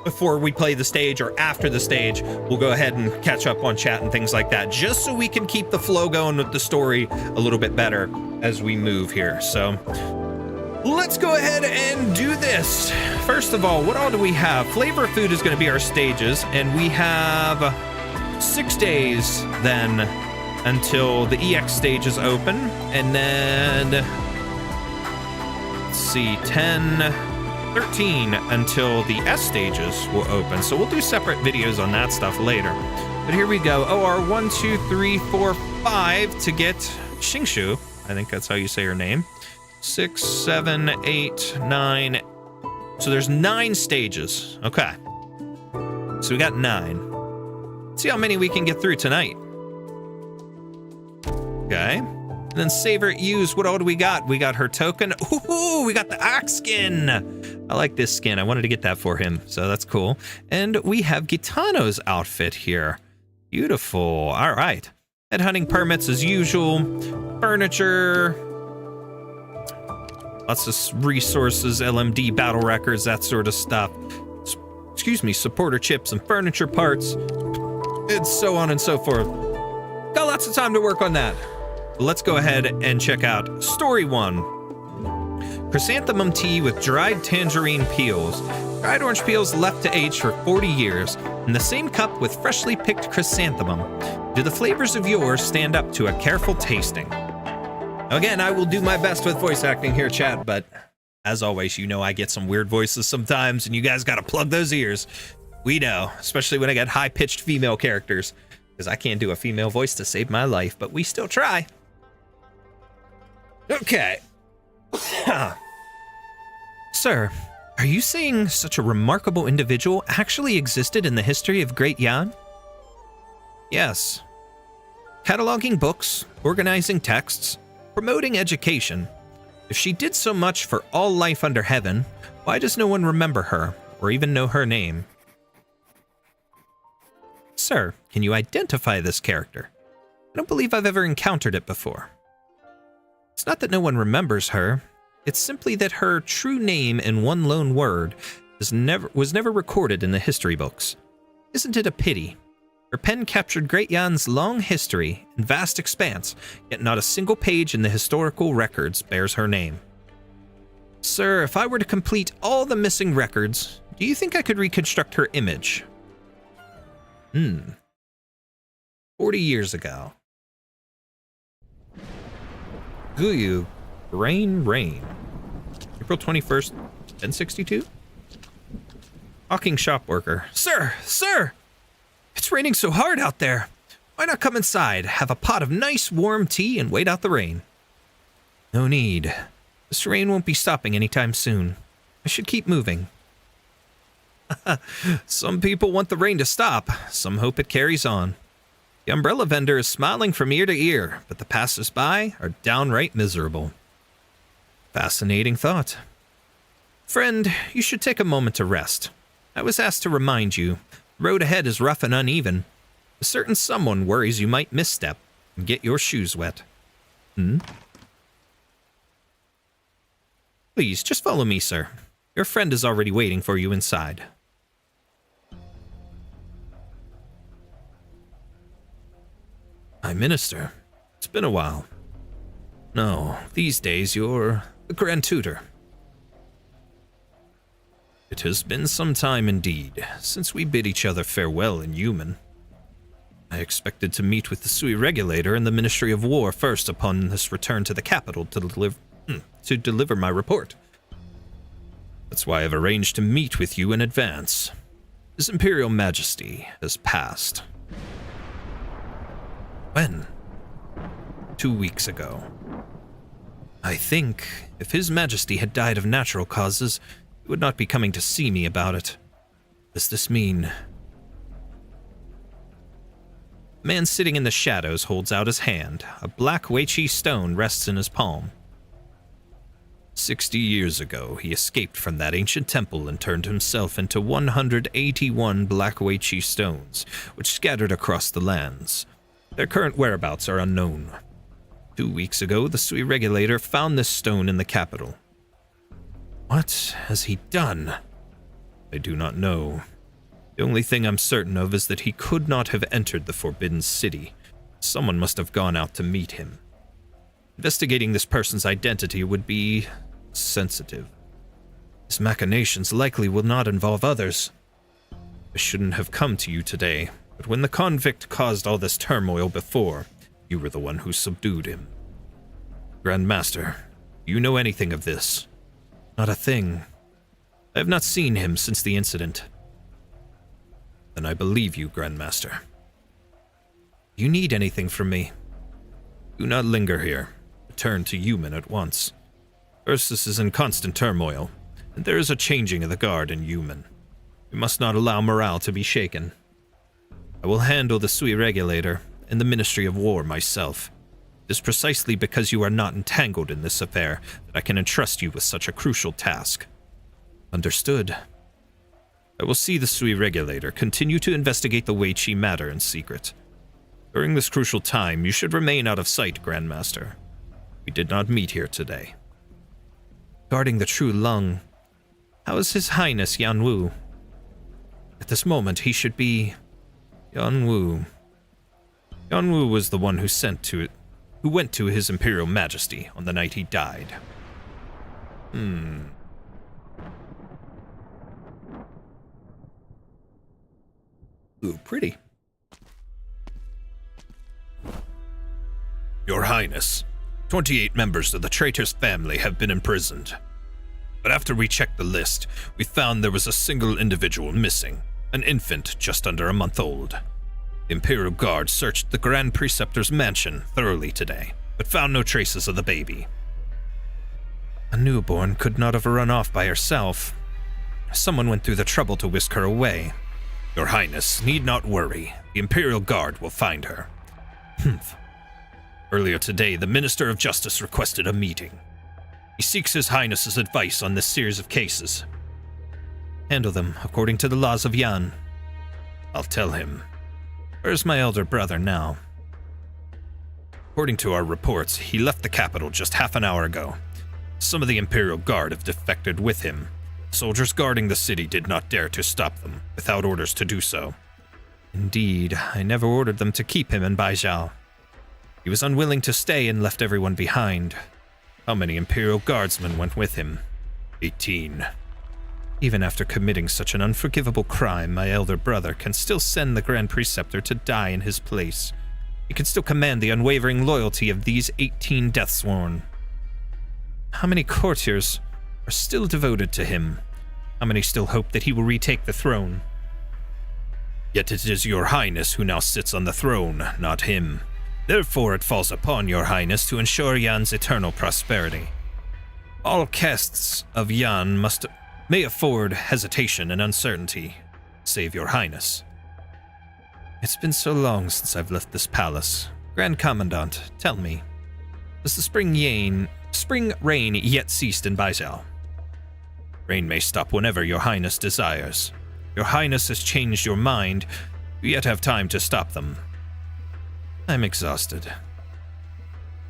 before we play the stage or after the stage, we'll go ahead and catch up on chat and things like that, just so we can keep the flow going with the story a little bit better as we move here. So let's go ahead and do this. First of all, what all do we have? Flavor of Food is going to be our stages, and we have 6 days then until the EX stage is open, and then let's see, 13 until the S stages will open. So we'll do separate videos on that stuff later. But here we go. OR 1, 2, 3, 4, 5 to get Xingshu. I think that's how you say her name. 6, 7, 8, 9. So there's 9 stages. Okay. So we got 9. Let's see how many we can get through tonight. Okay. And then Favorite Use. What all do we got? We got her token. Ooh, we got the axe skin. I like this skin. I wanted to get that for him, so that's cool. And we have Gitano's outfit here. Beautiful. All right. Headhunting permits as usual. Furniture. Lots of resources, LMD, battle records, that sort of stuff. Excuse me, supporter chips and furniture parts. And so on and so forth. Got lots of time to work on that. Let's go ahead and check out Story 1. Chrysanthemum tea with dried tangerine peels. Dried orange peels left to age for 40 years in the same cup with freshly picked chrysanthemum. Do the flavors of yours stand up to a careful tasting? Again, I will do my best with voice acting here, chat, but as always, you know I get some weird voices sometimes, and you guys gotta plug those ears. We know, especially when I get high-pitched female characters, because I can't do a female voice to save my life, but we still try. Okay. Sir, are you saying such a remarkable individual actually existed in the history of Great Yan? Yes. Cataloging books, organizing texts, promoting education. If she did so much for all life under heaven, why does no one remember her, or even know her name? Sir, can you identify this character? I don't believe I've ever encountered it before. It's not that no one remembers her. It's simply that her true name in one lone word was never recorded in the history books. Isn't it a pity? Her pen captured Great Yan's long history and vast expanse, yet not a single page in the historical records bears her name. Sir, if I were to complete all the missing records, do you think I could reconstruct her image? 40 years ago. Guyu, Rain. April 21st, 1062? Hawking shop worker. Sir! It's raining so hard out there. Why not come inside, have a pot of nice warm tea, and wait out the rain? No need. This rain won't be stopping anytime soon. I should keep moving. Some people want the rain to stop. Some hope it carries on. The umbrella vendor is smiling from ear to ear, but the passers-by are downright miserable. Fascinating thought. Friend, you should take a moment to rest. I was asked to remind you, the road ahead is rough and uneven. A certain someone worries you might misstep and get your shoes wet. Please, just follow me, sir. Your friend is already waiting for you inside. Hi, Minister. It's been a while. No, these days you're the Grand Tutor. It has been some time indeed, since we bid each other farewell in human. I expected to meet with the Sui Regulator and the Ministry of War first upon this return to the capital to deliver my report. That's why I've arranged to meet with you in advance. His Imperial Majesty has passed. When? 2 weeks ago. I think if His Majesty had died of natural causes, he would not be coming to see me about it. Does this mean... The man sitting in the shadows holds out his hand. A black Weiqi stone rests in his palm. 60 years ago, he escaped from that ancient temple and turned himself into 181 black Weiqi stones, which scattered across the lands. Their current whereabouts are unknown. 2 weeks ago, the Sui Regulator found this stone in the capital. What has he done? I do not know. The only thing I'm certain of is that he could not have entered the Forbidden City. Someone must have gone out to meet him. Investigating this person's identity would be sensitive. His machinations likely will not involve others. I shouldn't have come to you today, but when the convict caused all this turmoil before, you were the one who subdued him. Grand Master, do you know anything of this? Not a thing. I have not seen him since the incident. Then I believe you, Grand Master. You need anything from me? Do not linger here. Return to human at once. Ursus is in constant turmoil, and there is a changing of the guard in human. We must not allow morale to be shaken. I will handle the Sui Regulator and the Ministry of War myself. It is precisely because you are not entangled in this affair that I can entrust you with such a crucial task. Understood. I will see the Sui Regulator continue to investigate the Weiqi matter in secret. During this crucial time, you should remain out of sight, Grandmaster. We did not meet here today. Regarding the true Lung, how is His Highness Yan Wu? At this moment, he should be... Yan Wu. Yan Wu was the one who went to His Imperial Majesty on the night he died. Ooh, pretty. Your Highness, 28 members of the traitor's family have been imprisoned. But after we checked the list, we found there was a single individual missing, an infant just under a month old. The Imperial Guard searched the Grand Preceptor's mansion thoroughly today, but found no traces of the baby. A newborn could not have run off by herself. Someone went through the trouble to whisk her away. Your Highness need not worry. The Imperial Guard will find her. Earlier today, the Minister of Justice requested a meeting. He seeks His Highness's advice on this series of cases. Handle them according to the laws of Yan. I'll tell him. Where's my elder brother now? According to our reports, he left the capital just half an hour ago. Some of the Imperial Guard have defected with him. Soldiers guarding the city did not dare to stop them, without orders to do so. Indeed, I never ordered them to keep him in Baijiao. He was unwilling to stay and left everyone behind. How many Imperial Guardsmen went with him? 18. Even after committing such an unforgivable crime, my elder brother can still send the Grand Preceptor to die in his place. He can still command the unwavering loyalty of these 18 Deathsworn. How many courtiers are still devoted to him? How many still hope that he will retake the throne? Yet it is your highness who now sits on the throne, not him. Therefore it falls upon your highness to ensure Yan's eternal prosperity. All castes of Yan may afford hesitation and uncertainty, save your highness. It's been so long since I've left this palace. Grand Commandant, tell me, has the spring rain yet ceased in Baizhou? Rain may stop whenever your highness desires. Your highness has changed your mind, you yet have time to stop them. I'm exhausted. The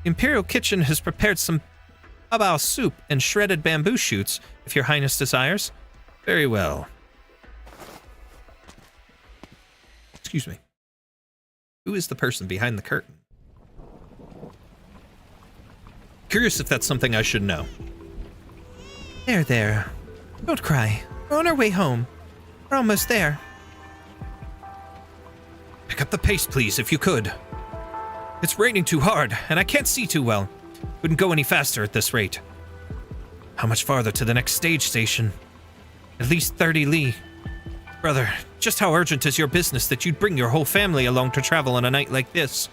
Imperial Kitchen has prepared some bao soup and shredded bamboo shoots, if your highness desires. Very well. Excuse me. Who is the person behind the curtain? Curious if that's something I should know. There. Don't cry. We're on our way home. We're almost there. Pick up the pace, please, if you could. It's raining too hard, and I can't see too well. Couldn't go any faster at this rate. How much farther to the next stage station? At least 30 li. Brother, just how urgent is your business that you'd bring your whole family along to travel on a night like this?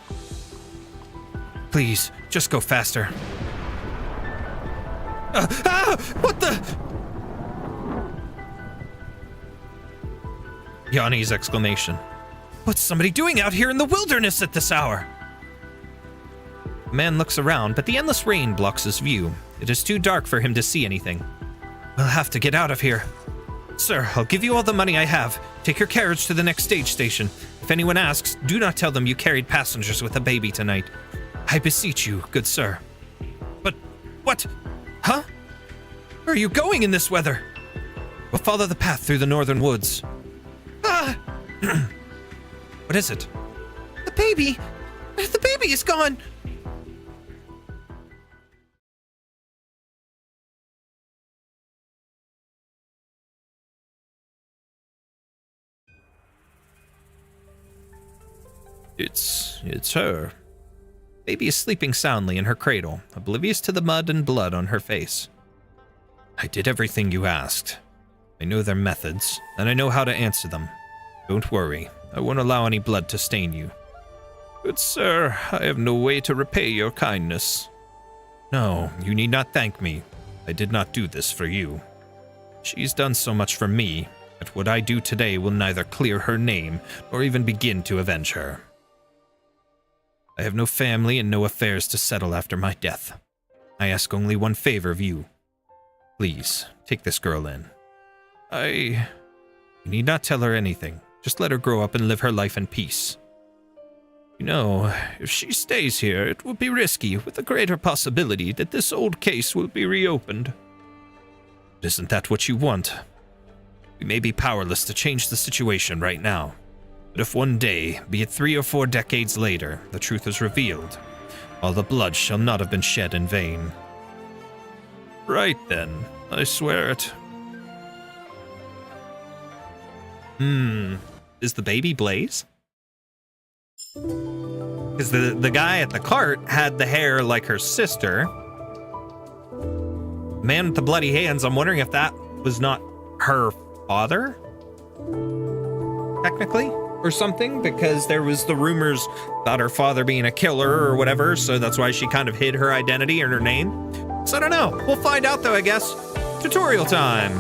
Please, just go faster. What the? Yanni's exclamation. What's somebody doing out here in the wilderness at this hour? The man looks around, but the endless rain blocks his view. It is too dark for him to see anything. We'll have to get out of here. Sir, I'll give you all the money I have. Take your carriage to the next stage station. If anyone asks, do not tell them you carried passengers with a baby tonight. I beseech you, good sir. But, what? Huh? Where are you going in this weather? We'll follow the path through the northern woods. Ah! What is it? The baby! The baby is gone! It's her. Baby is sleeping soundly in her cradle, oblivious to the mud and blood on her face. I did everything you asked. I know their methods, and I know how to answer them. Don't worry, I won't allow any blood to stain you. Good sir, I have no way to repay your kindness. No, you need not thank me. I did not do this for you. She's done so much for me, that what I do today will neither clear her name, nor even begin to avenge her. I have no family and no affairs to settle after my death. I ask only one favor of you. Please, take this girl in. You need not tell her anything. Just let her grow up and live her life in peace. You know, if she stays here, it will be risky, with a greater possibility that this old case will be reopened. But isn't that what you want? We may be powerless to change the situation right now. But if one day, be it 3 or 4 decades later, the truth is revealed, all the blood shall not have been shed in vain. Right then, I swear it. Is the baby Blaze? Because the guy at the cart had the hair like her sister. Man with the bloody hands, I'm wondering if that was not her father? Technically? Or something? Because there was the rumors about her father being a killer or whatever, so that's why she kind of hid her identity and her name. So I don't know. We'll find out though, I guess. Tutorial time!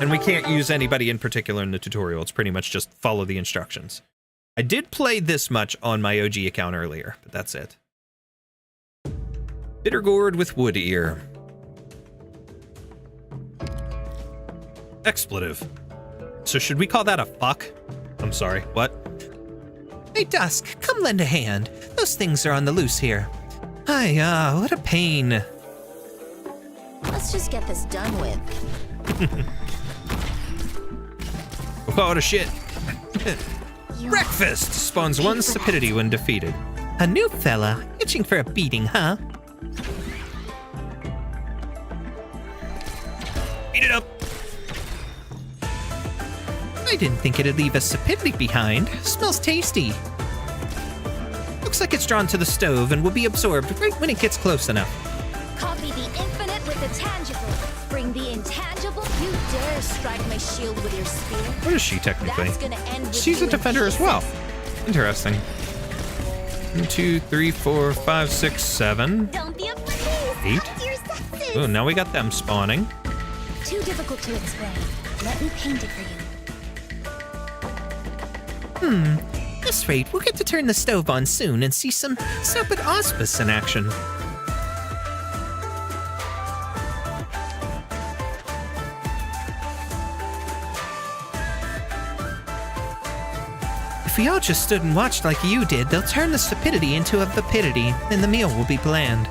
And we can't use anybody in particular in the tutorial. It's pretty much just follow the instructions. I did play this much on my OG account earlier, but that's it. Bitter gourd with wood ear. Expletive. So should we call that a fuck? I'm sorry, what? Hey Dusk, come lend a hand. Those things are on the loose here. Hi, what a pain. Let's just get this done with. What a shit. Breakfast spawns 1 stupidity when defeated. A new fella, itching for a beating, huh? Eat it up. I didn't think it'd leave a stupidity behind. Smells tasty. Looks like it's drawn to the stove and will be absorbed right when it gets close enough. Copy the infinite with the tangible. Bring the intangible. You dare strike my shield with your spear? What is she technically? That's gonna end with She's you a defender in as well. pieces. Interesting. 1, 2, 3, 4, 5, 6, 7, Don't be afraid. 8. Oh, now we got them spawning. Too difficult to explain. Let me paint it for you. At this rate, we'll get to turn the stove on soon and see some Serpent Auspice in action. If we all just stood and watched like you did, they'll turn the stupidity into a vapidity, and the meal will be bland.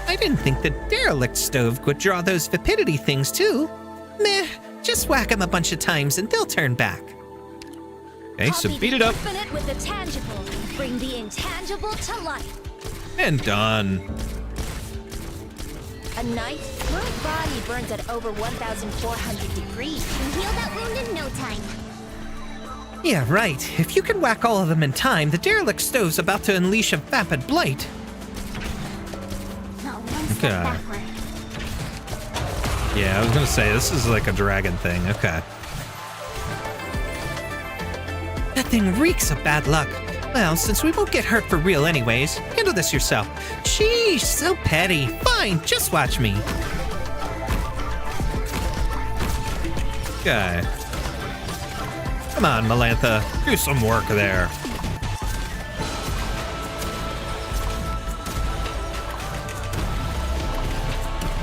I didn't think the derelict stove would draw those vapidity things too. Meh, just whack them a bunch of times and they'll turn back. Okay, so Copy beat the it up. infinite with the tangible. Bring the intangible to life. And done. A knight? My body burns at over 1,400 degrees. And heal that wound in no time. Yeah, right. If you can whack all of them in time, the derelict stove's about to unleash a vapid blight. Not one step Okay. backward. Yeah, I was gonna say, this is like a dragon thing. Okay. That thing reeks of bad luck. Well, since we won't get hurt for real anyways, handle this yourself. Sheesh, so petty. Fine, just watch me. Okay. Come on, Melantha. Do some work there.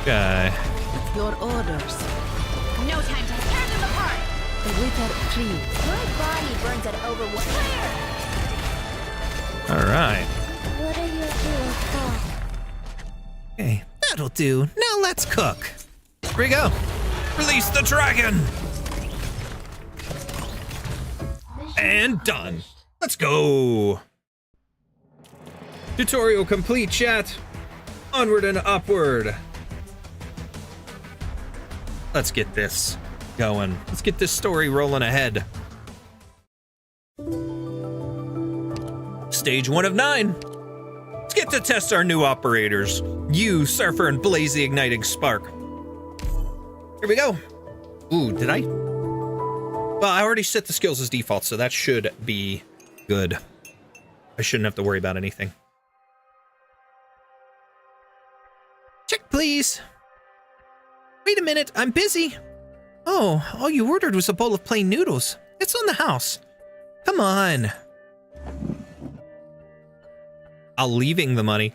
Okay. Your orders. No time to tear them apart. The withered tree. My body burns at over 1. All right. What are you doing? Okay, that'll do. Now let's cook. Here we go. Release the dragon. And done. Let's go. Tutorial complete, chat. Onward and upward. Let's get this going. Let's get this story rolling ahead. Stage 1 of 9. Let's get to test our new operators. You, Surfer, and Blaze the Igniting Spark. Here we go. Ooh, did I? Well, I already set the skills as default, so that should be good. I shouldn't have to worry about anything. Check, please. Wait a minute, I'm busy. Oh, all you ordered was a bowl of plain noodles. It's on the house. Come on. I'm leaving the money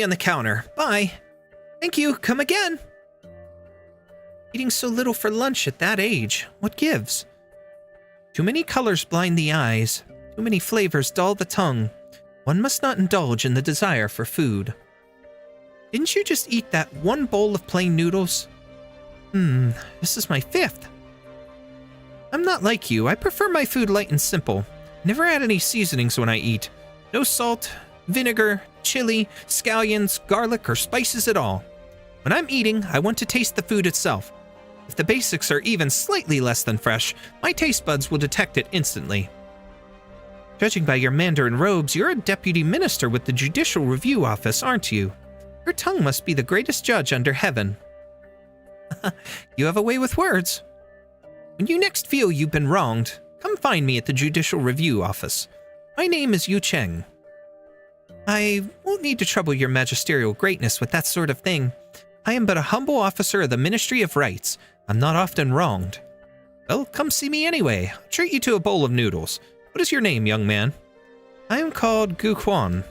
on the counter. Bye. Thank you. Come again. Eating so little for lunch at that age. What gives? Too many colors blind the eyes. Too many flavors dull the tongue. One must not indulge in the desire for food. Didn't you just eat that one bowl of plain noodles? This is my 5th. I'm not like you. I prefer my food light and simple. Never add any seasonings when I eat. No salt, vinegar, chili, scallions, garlic, or spices at all. When I'm eating, I want to taste the food itself. If the basics are even slightly less than fresh, my taste buds will detect it instantly. Judging by your Mandarin robes, you're a deputy minister with the Judicial Review Office, aren't you? Your tongue must be the greatest judge under heaven. You have a way with words. When you next feel you've been wronged, come find me at the Judicial Review Office. My name is Yu Cheng. I won't need to trouble your magisterial greatness with that sort of thing. I am but a humble officer of the Ministry of Rights. I'm not often wronged. Well, come see me anyway. I'll treat you to a bowl of noodles. What is your name, young man? I am called Gu Quan.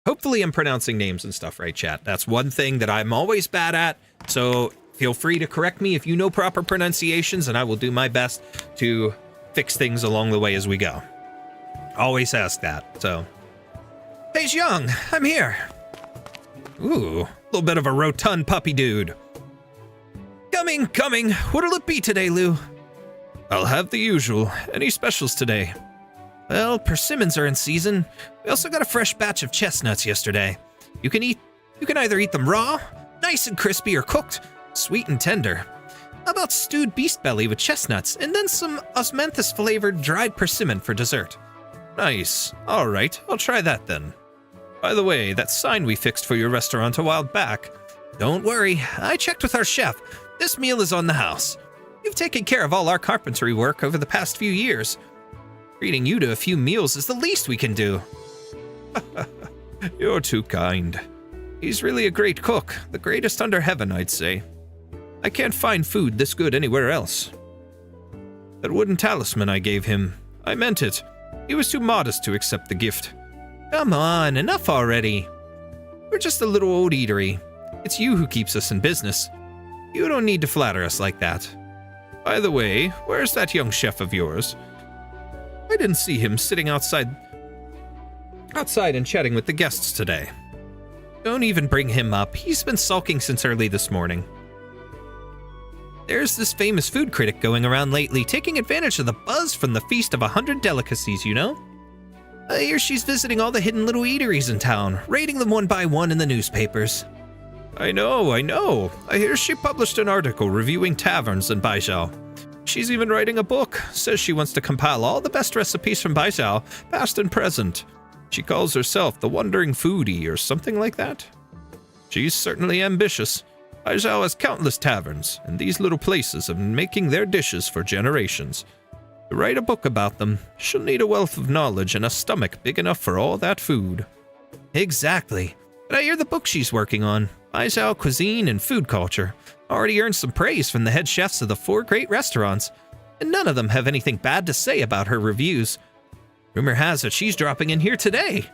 Hopefully I'm pronouncing names and stuff right, chat. That's one thing that I'm always bad at, so feel free to correct me if you know proper pronunciations, and I will do my best to fix things along the way as we go. Always ask that, so. Hey, Young, I'm here. Ooh, a little bit of a rotund puppy dude. Coming. What'll it be today, Lou? I'll have the usual. Any specials today? Well, persimmons are in season. We also got a fresh batch of chestnuts yesterday. You can either eat them raw, nice and crispy, or cooked, sweet and tender. How about stewed beast belly with chestnuts, and then some osmanthus-flavored dried persimmon for dessert? Nice. All right, I'll try that then. By the way, that sign we fixed for your restaurant a while back. Don't worry, I checked with our chef. This meal is on the house. You've taken care of all our carpentry work over the past few years. Treating you to a few meals is the least we can do. You're too kind. He's really a great cook, the greatest under heaven, I'd say. I can't find food this good anywhere else. That wooden talisman I gave him, I meant it. He was too modest to accept the gift. Come on, enough already. We're just a little old eatery. It's you who keeps us in business. You don't need to flatter us like that. By the way, where's that young chef of yours? I didn't see him sitting outside and chatting with the guests today. Don't even bring him up. He's been sulking since early this morning. There's this famous food critic going around lately, taking advantage of the buzz from the Feast of 100 Delicacies, you know? I hear she's visiting all the hidden little eateries in town, rating them one by one in the newspapers. I know. I hear she published an article reviewing taverns in Baijiao. She's even writing a book. Says she wants to compile all the best recipes from Baijiao, past and present. She calls herself the Wandering Foodie or something like that. She's certainly ambitious. Baijiao has countless taverns, and these little places have been making their dishes for generations. To write a book about them, she'll need a wealth of knowledge and a stomach big enough for all that food. Exactly. But I hear the book she's working on, Baijiao Cuisine and Food Culture, already earned some praise from the head chefs of the 4 great restaurants, and none of them have anything bad to say about her reviews. Rumor has it she's dropping in here today.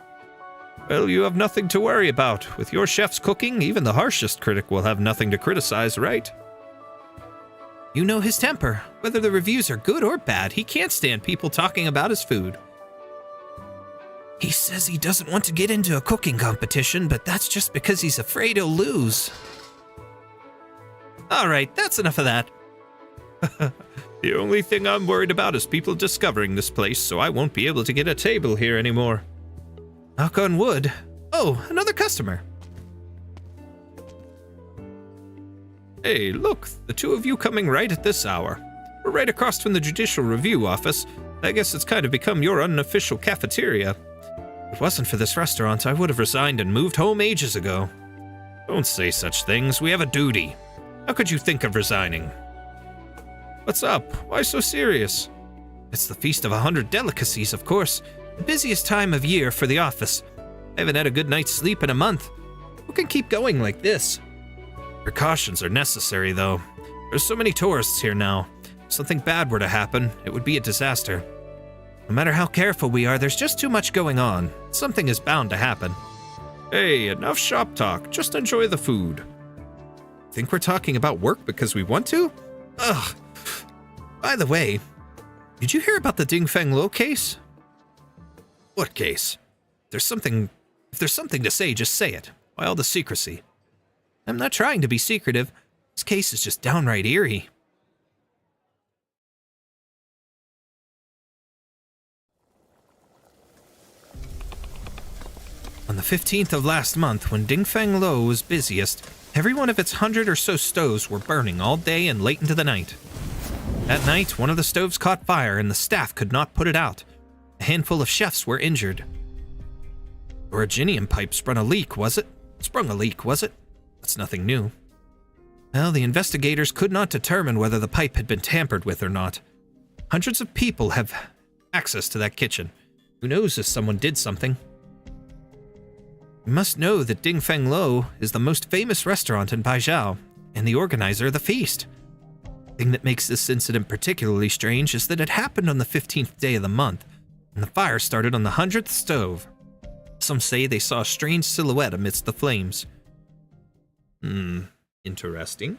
Well, you have nothing to worry about. With your chef's cooking, even the harshest critic will have nothing to criticize, right? You know his temper. Whether the reviews are good or bad, he can't stand people talking about his food. He says he doesn't want to get into a cooking competition, but that's just because he's afraid he'll lose. Alright, that's enough of that. The only thing I'm worried about is people discovering this place, so I won't be able to get a table here anymore. Knock on wood. Oh, another customer. Hey, look, the two of you coming right at this hour. We're right across from the Judicial Review office. I guess it's kind of become your unofficial cafeteria. If it wasn't for this restaurant, I would have resigned and moved home ages ago. Don't say such things. We have a duty. How could you think of resigning? What's up? Why so serious? It's the Feast of 100 Delicacies, of course. The busiest time of year for the office. I haven't had a good night's sleep in a month. Who can keep going like this? Precautions are necessary, though. There's so many tourists here now. If something bad were to happen, it would be a disaster. No matter how careful we are, there's just too much going on. Something is bound to happen. Hey, enough shop talk. Just enjoy the food. Think we're talking about work because we want to? Ugh. By the way, did you hear about the Dingfeng Lo case? What case? If there's something to say, just say it. Why all the secrecy? I'm not trying to be secretive. This case is just downright eerie. On the 15th of last month, when Dingfeng Lo was busiest, every one of its 100 or so stoves were burning all day and late into the night. That night, one of the stoves caught fire and the staff could not put it out. A handful of chefs were injured. The originium pipe sprung a leak, was it? That's nothing new. Well, the investigators could not determine whether the pipe had been tampered with or not. Hundreds of people have access to that kitchen. Who knows if someone did something? You must know that Dingfeng Lo is the most famous restaurant in Baijiao, and the organizer of the feast. The thing that makes this incident particularly strange is that it happened on the 15th day of the month, and the fire started on the 100th stove. Some say they saw a strange silhouette amidst the flames. Interesting.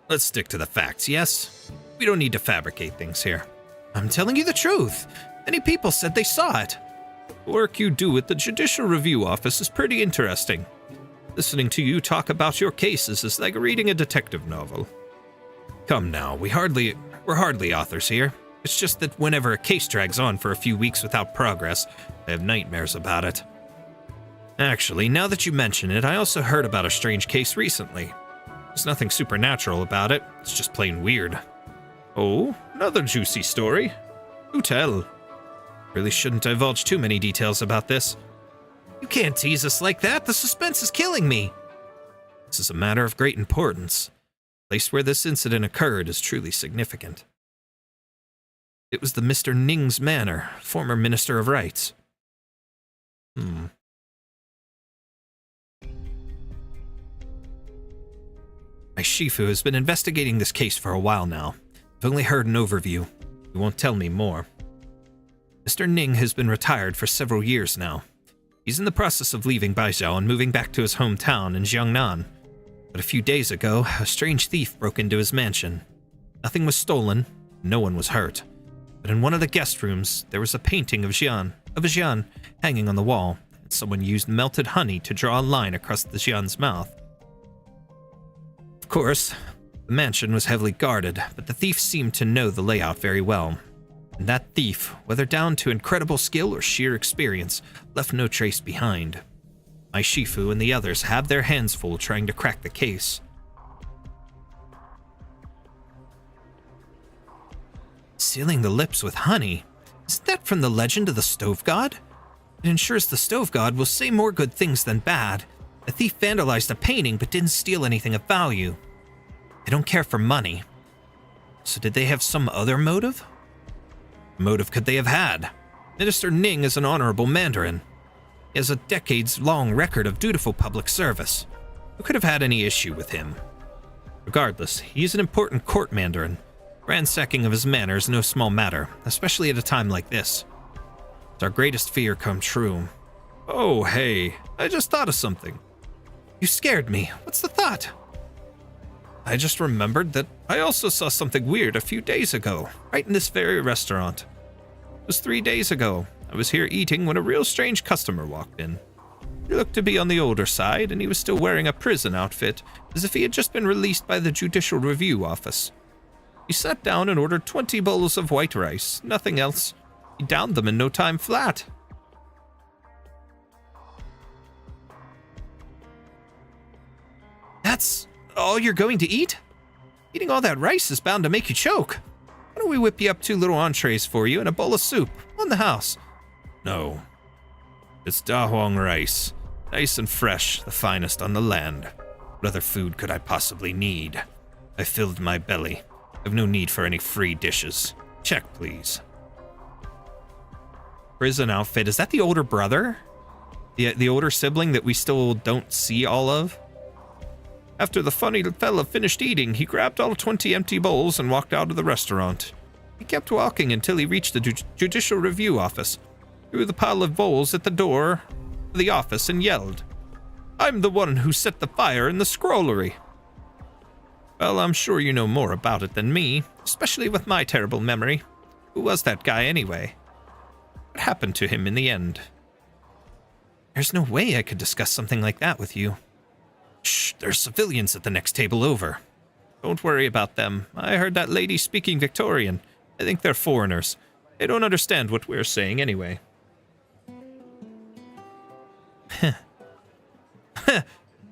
Let's stick to the facts, yes? We don't need to fabricate things here. I'm telling you the truth. Many people said they saw it. The work you do at the Judicial Review office is pretty interesting. Listening to you talk about your cases is like reading a detective novel. Come now, we're hardly authors here. It's just that whenever a case drags on for a few weeks without progress, I have nightmares about it. Actually, now that you mention it, I also heard about a strange case recently. There's nothing supernatural about it, it's just plain weird. Oh, another juicy story. Do tell. Really shouldn't divulge too many details about this. You can't tease us like that. The suspense is killing me. This is a matter of great importance. The place where this incident occurred is truly significant. It was the Mr. Ning's manor, former Minister of Rights. My Shifu has been investigating this case for a while now. I've only heard an overview. He won't tell me more. Mr. Ning has been retired for several years now. He's in the process of leaving Baizhou and moving back to his hometown in Jiangnan. But a few days ago, a strange thief broke into his mansion. Nothing was stolen, no one was hurt. But in one of the guest rooms, there was a painting of a Xian, hanging on the wall, and someone used melted honey to draw a line across the Xian's mouth. Of course, the mansion was heavily guarded, but the thief seemed to know the layout very well. And that thief, whether down to incredible skill or sheer experience, left no trace behind. My Shifu and the others have their hands full trying to crack the case. Sealing the lips with honey? Isn't that from the legend of the Stove God? It ensures the Stove God will say more good things than bad. The thief vandalized a painting but didn't steal anything of value. They don't care for money. So did they have some other motive? What motive could they have had? Minister Ning is an honorable mandarin. He has a decades-long record of dutiful public service. Who could have had any issue with him? Regardless, he is an important court mandarin. Ransacking of his manor is no small matter, especially at a time like this. It's our greatest fear come true. Oh, hey, I just thought of something. You scared me. What's the thought? I just remembered that I also saw something weird a few days ago, right in this very restaurant. It was 3 days ago. I was here eating when a real strange customer walked in. He looked to be on the older side, and he was still wearing a prison outfit, as if he had just been released by the Judicial Review Office. He sat down and ordered 20 bowls of white rice, nothing else. He downed them in no time flat. That's all you're going to eat? Eating all that rice is bound to make you choke. Why don't we whip you up 2 little entrees for you and a bowl of soup on the house? No. It's Da Huang rice. Nice and fresh, the finest on the land. What other food could I possibly need? I filled my belly. I've no need for any free dishes. Check, please. Prison outfit. Is that the older brother? The older sibling that we still don't see all of? After the funny fella finished eating, he grabbed all 20 empty bowls and walked out of the restaurant. He kept walking until he reached the Judicial Review Office, threw the pile of bowls at the door of the office and yelled, "I'm the one who set the fire in the scrollery." Well, I'm sure you know more about it than me, especially with my terrible memory. Who was that guy anyway? What happened to him in the end? There's no way I could discuss something like that with you. Shh, there's civilians at the next table over. Don't worry about them. I heard that lady speaking Victorian. I think they're foreigners. They don't understand what we're saying anyway.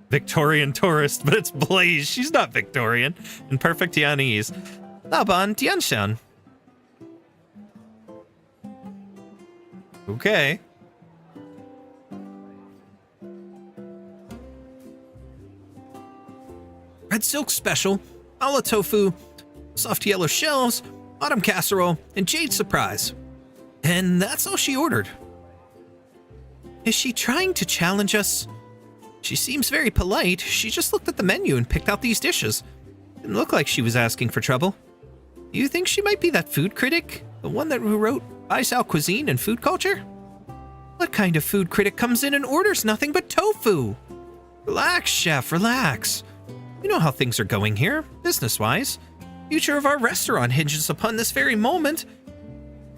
Victorian tourist, but it's Blaze. She's not Victorian. In perfect Tianese. Laban Tianshan. Okay. Red silk special, ala tofu, soft yellow shells, autumn casserole, and jade surprise. And that's all she ordered. Is she trying to challenge us? She seems very polite. She just looked at the menu and picked out these dishes. Didn't look like she was asking for trouble. Do you think she might be that food critic? The one that wrote Baizhou Cuisine and Food Culture? What kind of food critic comes in and orders nothing but tofu? Relax, chef, relax. You know how things are going here, business-wise. The future of our restaurant hinges upon this very moment.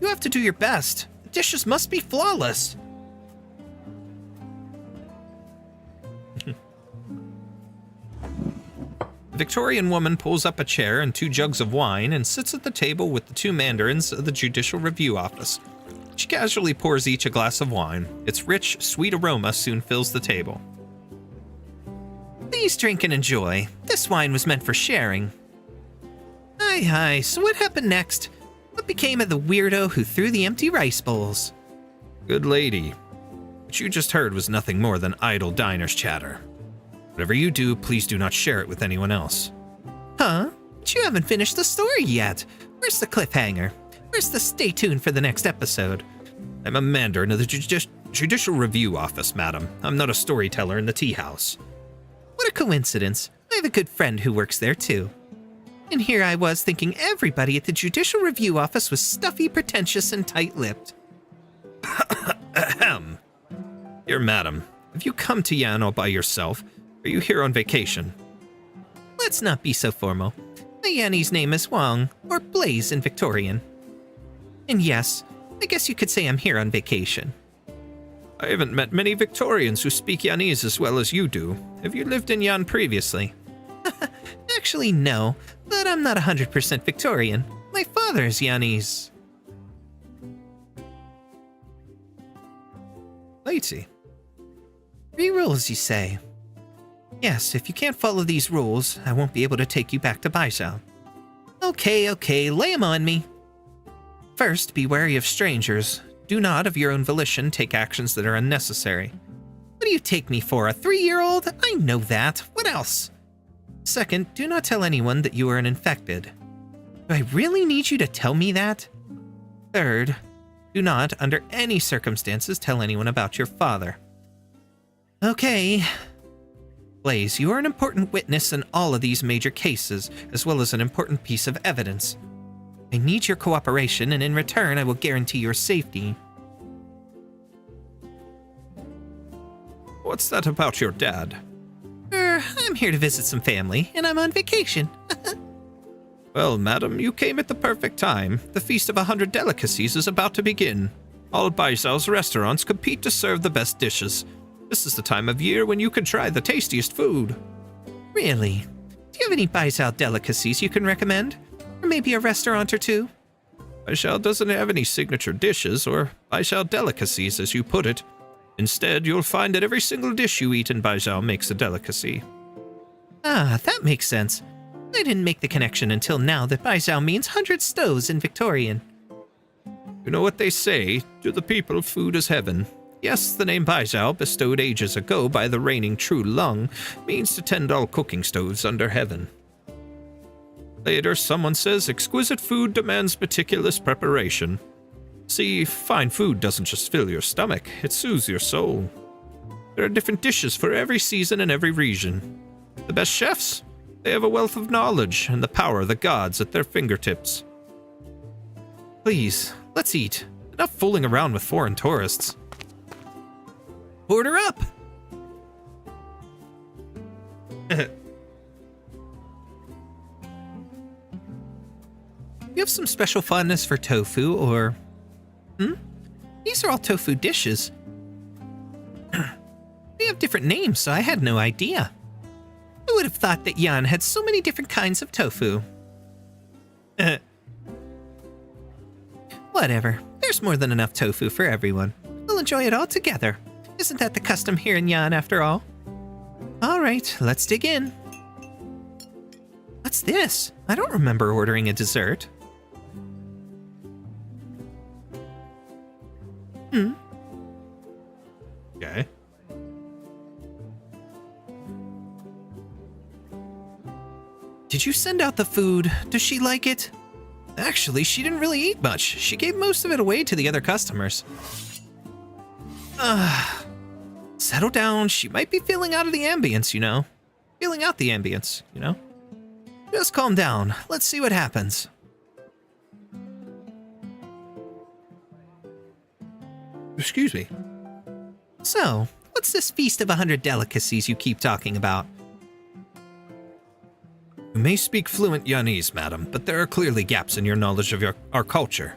You have to do your best. The dishes must be flawless. The Victorian woman pulls up a chair and 2 jugs of wine and sits at the table with the 2 mandarins of the Judicial Review Office. She casually pours each a glass of wine. Its rich, sweet aroma soon fills the table. Please drink and enjoy. This wine was meant for sharing. Hi, so what happened next? What became of the weirdo who threw the empty rice bowls? Good lady, what you just heard was nothing more than idle diner's chatter. Whatever you do, please do not share it with anyone else. Huh? But you haven't finished the story yet. Where's the cliffhanger? Where's the stay tuned for the next episode? I'm a mandarin of the Judicial Review Office, madam. I'm not a storyteller in the tea house. What a coincidence. I have a good friend who works there too. And here I was thinking everybody at the Judicial Review Office was stuffy, pretentious, and tight-lipped. Ahem. Dear madam, have you come to Yan all by yourself? Are you here on vacation? Let's not be so formal. My Yanni's name is Wang, or Blaze in Victorian. And yes, I guess you could say I'm here on vacation. I haven't met many Victorians who speak Yanese as well as you do. Have you lived in Yan previously? Actually, no, but I'm not 100% Victorian. My father's Yanese. Lady. 3 rules, you say? Yes, if you can't follow these rules, I won't be able to take you back to Baizhou. Okay, lay 'em on me. First, be wary of strangers. Do not, of your own volition, take actions that are unnecessary. What do you take me for, a 3-year-old? I know that. What else? Second, do not tell anyone that you are an infected. Do I really need you to tell me that? Third, do not, under any circumstances, tell anyone about your father. Okay. Blaze, you are an important witness in all of these major cases, as well as an important piece of evidence. I need your cooperation, and in return, I will guarantee your safety. What's that about your dad? I'm here to visit some family, and I'm on vacation. Well, madam, you came at the perfect time. The Feast of 100 Delicacies is about to begin. All Baizhou's restaurants compete to serve the best dishes. This is the time of year when you can try the tastiest food. Really? Do you have any Baizhou delicacies you can recommend? Or maybe a restaurant or two? Baizhou doesn't have any signature dishes or Baizhou delicacies, as you put it. Instead, you'll find that every single dish you eat in Baizhou makes a delicacy. Ah, that makes sense. I didn't make the connection until now that Baizhou means 100 stoves in Victorian. You know what they say, to the people food is heaven. Yes, the name Baizhou, bestowed ages ago by the reigning True Lung, means to tend all cooking stoves under heaven. Later, someone says exquisite food demands meticulous preparation. See, fine food doesn't just fill your stomach, it soothes your soul. There are different dishes for every season and every region. The best chefs? They have a wealth of knowledge and the power of the gods at their fingertips. Please, let's eat. Enough fooling around with foreign tourists. Order up! You have some special fondness for tofu, or... These are all tofu dishes. They have different names, so I had no idea. Who would have thought that Yan had so many different kinds of tofu? Whatever. There's more than enough tofu for everyone. We'll enjoy it all together. Isn't that the custom here in Yan, after all? All right, let's dig in. What's this? I don't remember ordering a dessert. Okay. Did you send out the food? Does she like it? Actually, she didn't really eat much. She gave most of it away to the other customers. Settle down. She might be feeling out of the ambience, you know. Feeling out the ambience, you know. Just calm down. Let's see what happens. Excuse me. So, what's this Feast of 100 Delicacies you keep talking about? You may speak fluent Yanese, madam, but there are clearly gaps in your knowledge of our culture.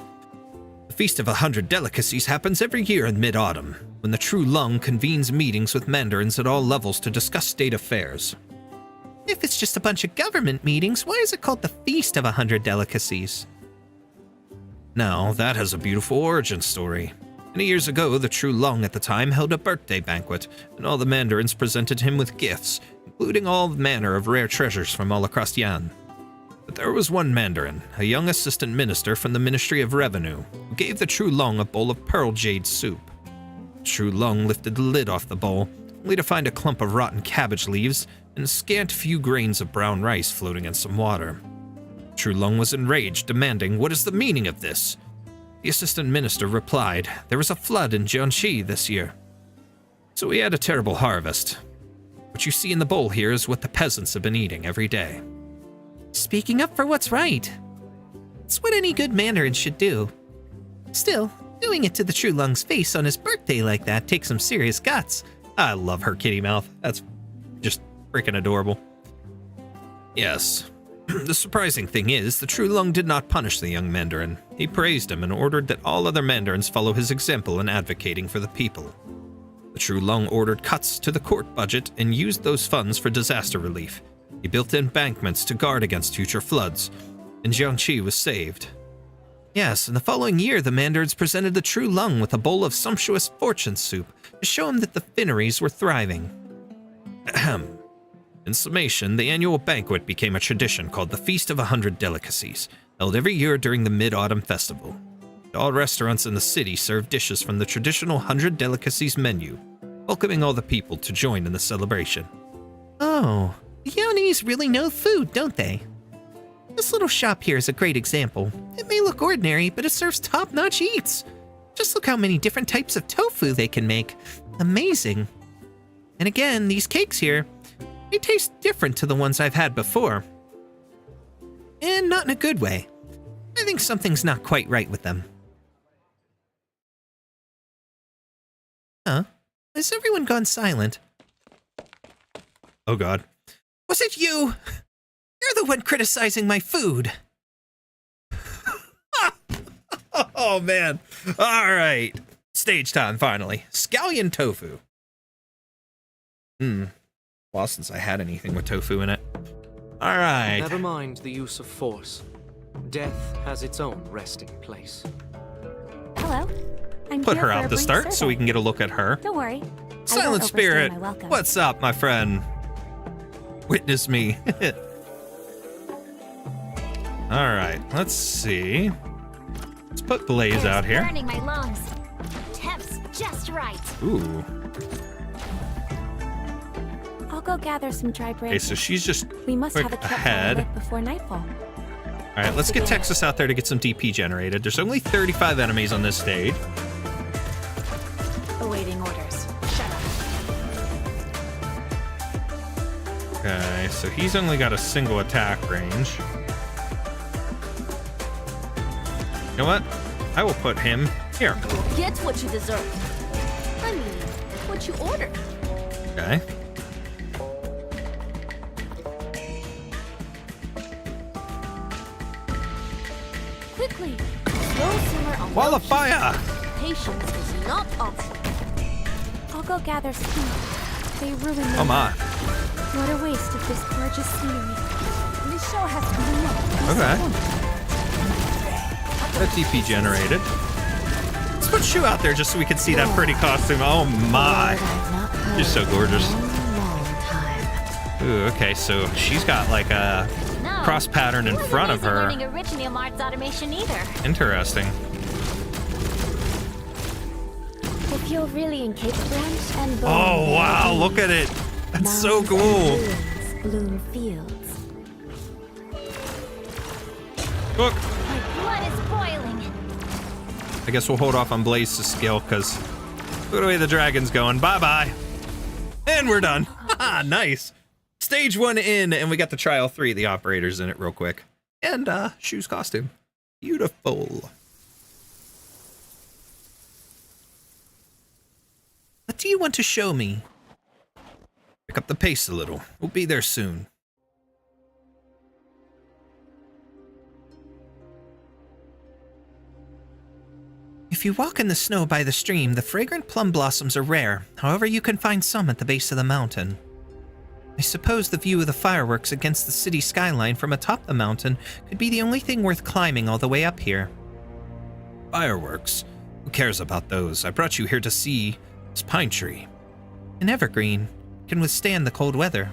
The Feast of 100 Delicacies happens every year in mid-autumn, when the True Lung convenes meetings with mandarins at all levels to discuss state affairs. If it's just a bunch of government meetings, why is it called the Feast of 100 Delicacies? Now, that has a beautiful origin story. Many years ago, the True Lung at the time held a birthday banquet, and all the mandarins presented him with gifts, including all manner of rare treasures from all across Yan. But there was one Mandarin, a young assistant minister from the Ministry of Revenue, who gave the True Lung a bowl of pearl jade soup. True Lung lifted the lid off the bowl, only to find a clump of rotten cabbage leaves and a scant few grains of brown rice floating in some water. True Lung was enraged, demanding, "What is the meaning of this?" The assistant minister replied, "There was a flood in Jiangxi this year, so we had a terrible harvest. What you see in the bowl here is what the peasants have been eating every day." Speaking up for what's right. It's what any good Mandarin should do. Still, doing it to the True Lung's face on his birthday like that takes some serious guts. I love her kitty mouth. That's just freaking adorable. Yes. The surprising thing is, the True Lung did not punish the young Mandarin. He praised him and ordered that all other Mandarins follow his example in advocating for the people. The True Lung ordered cuts to the court budget and used those funds for disaster relief. He built embankments to guard against future floods, and Jiangxi was saved. Yes, and the following year the Mandarins presented the True Lung with a bowl of sumptuous fortune soup to show him that the Finneries were thriving. Ahem. In summation, the annual banquet became a tradition called the Feast of 100 Delicacies, held every year during the Mid-Autumn Festival. All restaurants in the city served dishes from the traditional 100 Delicacies menu, welcoming all the people to join in the celebration. Oh, the Yaonese really know food, don't they? This little shop here is a great example. It may look ordinary, but it serves top-notch eats. Just look how many different types of tofu they can make. Amazing. And again, these cakes here, they taste different to the ones I've had before. And not in a good way. I think something's not quite right with them. Huh? Has everyone gone silent? Oh god. Was it you? You're the one criticizing my food. Oh man. Alright. Stage time finally. Scallion tofu. Well, since I had anything with tofu in it. Alright. Never mind the use of force. Death has its own resting place. Hello. I'm Put here her for out a to brief start survey. so we can get a look at her. Don't worry. Silent Spirit, what's up, my friend? Witness me. Alright, let's see. Let's put Blaze out here. Burning my lungs. Temp's just right. Ooh. I'll go gather some dry Okay, branches. so she's just We must quick have a ahead. campfire lit before nightfall. Alright, let's get Texas out there to get some DP generated. There's only 35 enemies on this stage. Awaiting orders. Shut up. Okay, so he's only got a single attack range. You know what? I will put him here. Get what you deserve. I mean, what you ordered. Okay. Quickly. Slow simmer on Wall low of fire! heat. Patience is not optional. I'll go gather some. They ruined me. Oh my. What a waste of this gorgeous scenery. This show has to be Okay. That DP generated. Let's put Shu out there just so we can see that pretty costume. Oh my. You're so gorgeous. Ooh, okay, so she's got like a cross pattern in front of her. Learning original Mars automation either. Interesting. If you're really in Cape Branch and Oh wow, look at it. That's so cool. Bloom fields. Look. My blood is boiling. I guess we'll hold off on Blaze's skill because look at the way the dragon's going. Bye-bye. And we're done. Nice. Stage 1 in, and we got to try all 3 of the operators in it real quick. And Shu's costume. Beautiful. What do you want to show me? Pick up the pace a little. We'll be there soon. If you walk in the snow by the stream, the fragrant plum blossoms are rare. However, you can find some at the base of the mountain. I suppose the view of the fireworks against the city skyline from atop the mountain could be the only thing worth climbing all the way up here. Fireworks? Who cares about those? I brought you here to see this pine tree. An evergreen. Can withstand the cold weather.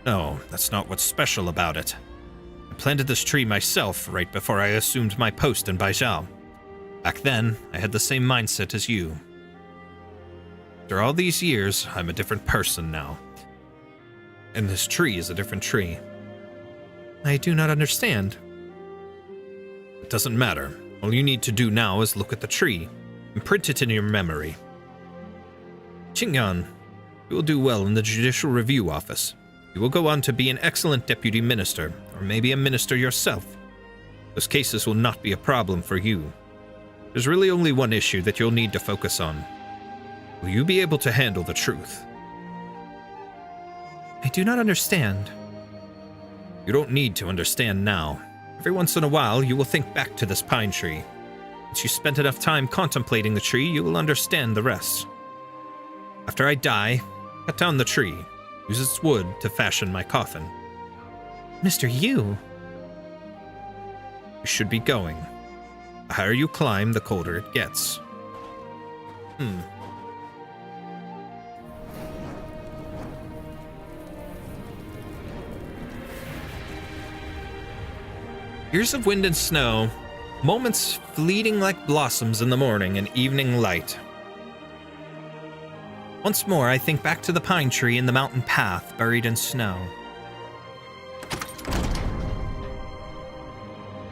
No, that's not what's special about it. I planted this tree myself right before I assumed my post in Baizhou. Back then, I had the same mindset as you. After all these years, I'm a different person now. And this tree is a different tree. I do not understand. It doesn't matter. All you need to do now is look at the tree and print it in your memory. Qingyan, you will do well in the Judicial Review Office. You will go on to be an excellent deputy minister, or maybe a minister yourself. Those cases will not be a problem for you. There's really only one issue that you'll need to focus on. Will you be able to handle the truth? I do not understand. You don't need to understand now. Every once in a while, you will think back to this pine tree. Once you spent enough time contemplating the tree, you will understand the rest. After I die, cut down the tree. Use its wood to fashion my coffin. Mr. Yu? You should be going. The higher you climb, the colder it gets. Years of wind and snow, moments fleeting like blossoms in the morning and evening light. Once more, I think back to the pine tree and the mountain path buried in snow.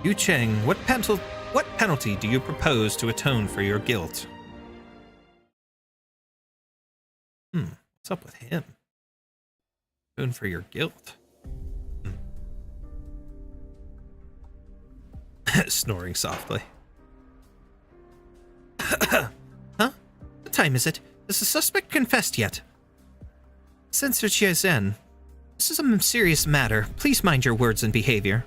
Yu Cheng, what penalty do you propose to atone for your guilt? What's up with him? Atone for your guilt? Snoring softly. Huh? What time is it? Has the suspect confessed yet? Censor Chiazen, this is a serious matter. Please mind your words and behavior.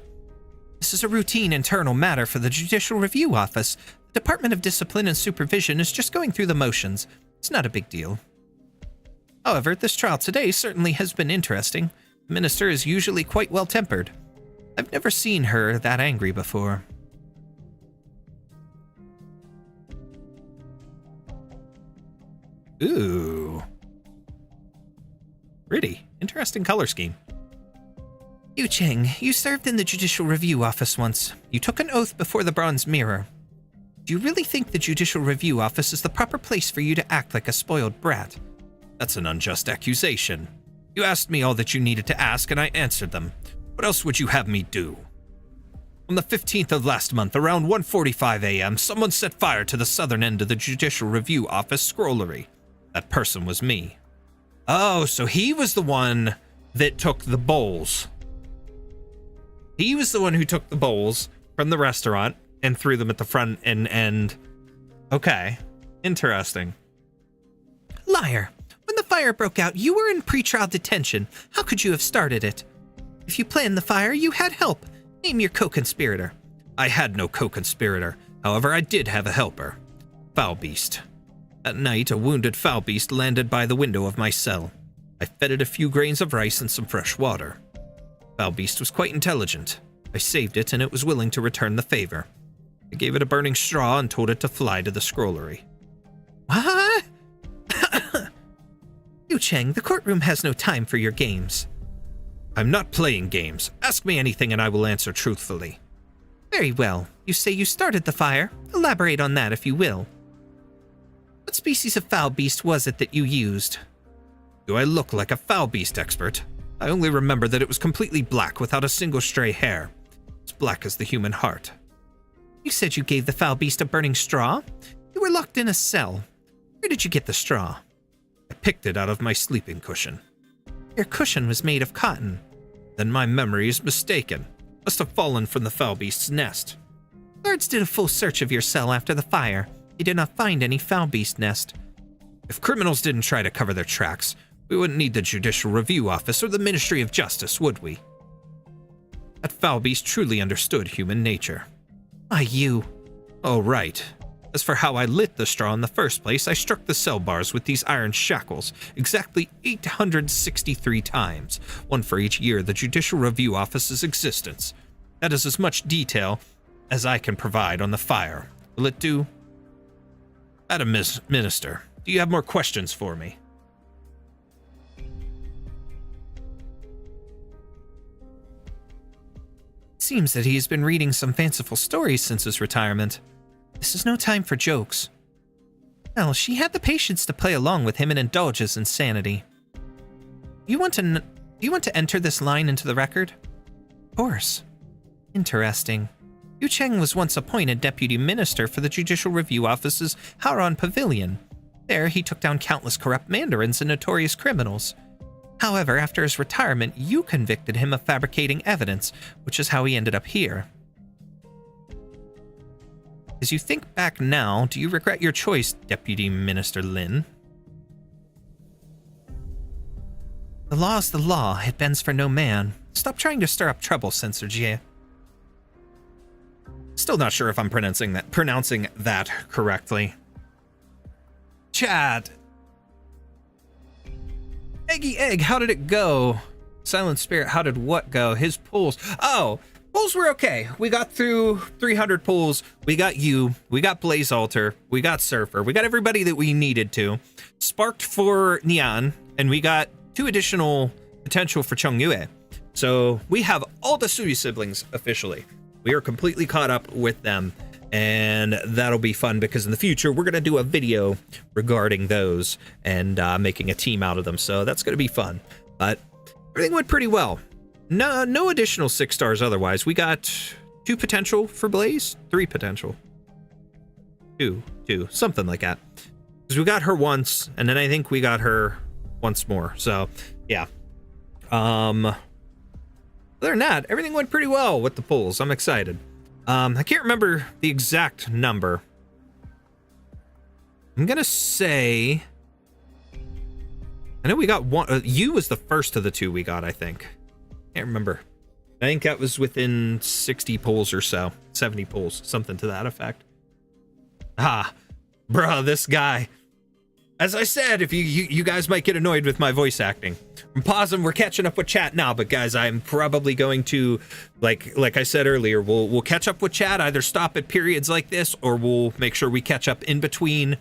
This is a routine internal matter for the Judicial Review Office. The Department of Discipline and Supervision is just going through the motions. It's not a big deal. However, this trial today certainly has been interesting. The minister is usually quite well-tempered. I've never seen her that angry before. Ooh. Pretty. Interesting color scheme. Yu Cheng, you served in the Judicial Review Office once. You took an oath before the Bronze Mirror. Do you really think the Judicial Review Office is the proper place for you to act like a spoiled brat? That's an unjust accusation. You asked me all that you needed to ask, and I answered them. What else would you have me do? On the 15th of last month, around 1:45 a.m., someone set fire to the southern end of the Judicial Review Office scrollery. That person was me. Oh, so he was the one that took the bowls. He was the one who took the bowls from the restaurant and threw them at the front end. Okay, interesting. Liar! When the fire broke out, you were in pretrial detention. How could you have started it? If you planned the fire, you had help. Name your co-conspirator. I had no co-conspirator. However, I did have a helper. Foul Beast. At night, a wounded foul beast landed by the window of my cell. I fed it a few grains of rice and some fresh water. Foul Beast was quite intelligent. I saved it, and it was willing to return the favor. I gave it a burning straw and told it to fly to the scrollery. What? Yu Cheng, the courtroom has no time for your games. I'm not playing games. Ask me anything and I will answer truthfully. Very well. You say you started the fire. Elaborate on that if you will. What species of foul beast was it that you used? Do I look like a foul beast expert? I only remember that it was completely black without a single stray hair. As black as the human heart. You said you gave the foul beast a burning straw? You were locked in a cell. Where did you get the straw? I picked it out of my sleeping cushion. Your cushion was made of cotton. Then my memory is mistaken. Must have fallen from the foul beast's nest. Guards did a full search of your cell after the fire. They did not find any foul beast nest. If criminals didn't try to cover their tracks, we wouldn't need the Judicial Review Office or the Ministry of Justice, would we? That foul beast truly understood human nature. Why, you... Oh, right. As for how I lit the straw in the first place, I struck the cell bars with these iron shackles exactly 863 times, one for each year the Judicial Review Office's existence. That is as much detail as I can provide on the fire. Will it do? Madam Minister, do you have more questions for me? Seems that he's been reading some fanciful stories since his retirement. This is no time for jokes. Well, she had the patience to play along with him and indulge his insanity. Do you want to enter this line into the record? Of course. Interesting. Yu Cheng was once appointed deputy minister for the Judicial Review Office's Haoran Pavilion. There, he took down countless corrupt mandarins and notorious criminals. However, after his retirement, you convicted him of fabricating evidence, which is how he ended up here. As you think back now, do you regret your choice, Deputy Minister Lin? The law's the law. It bends for no man. Stop trying to stir up trouble, Censor Jie. Still not sure if I'm pronouncing that correctly. Chat. Eggy Egg, how did it go? Silent Spirit, how did what go? His pulls. Oh, pulls were okay. We got through 300 pulls. We got you. We got Blaze Altar. We got Surfer. We got everybody that we needed to. Sparked for Nian, and we got 2 additional potential for Chongyue. So we have all the Sui siblings officially. We are completely caught up with them, and that'll be fun because in the future we're going to do a video regarding those and making a team out of them. So that's going to be fun. But everything went pretty well. No additional 6 stars otherwise. We got 2 potential for Blaze, 3 potential. 2, something like that. Because we got her once, and then I think we got her once more. So yeah. Other than that, everything went pretty well with the pulls. I'm excited. I can't remember the exact number. I'm gonna say, I know we got one. You was the first of the 2 we got, I think. Can't remember. I think that was within 60 pulls or so, 70 pulls, something to that effect. Bruh, this guy. As I said, if you guys might get annoyed with my voice acting. I'm pausing, we're catching up with chat now, but guys, I'm probably going to, like I said earlier, we'll catch up with chat, either stop at periods like this, or we'll make sure we catch up in between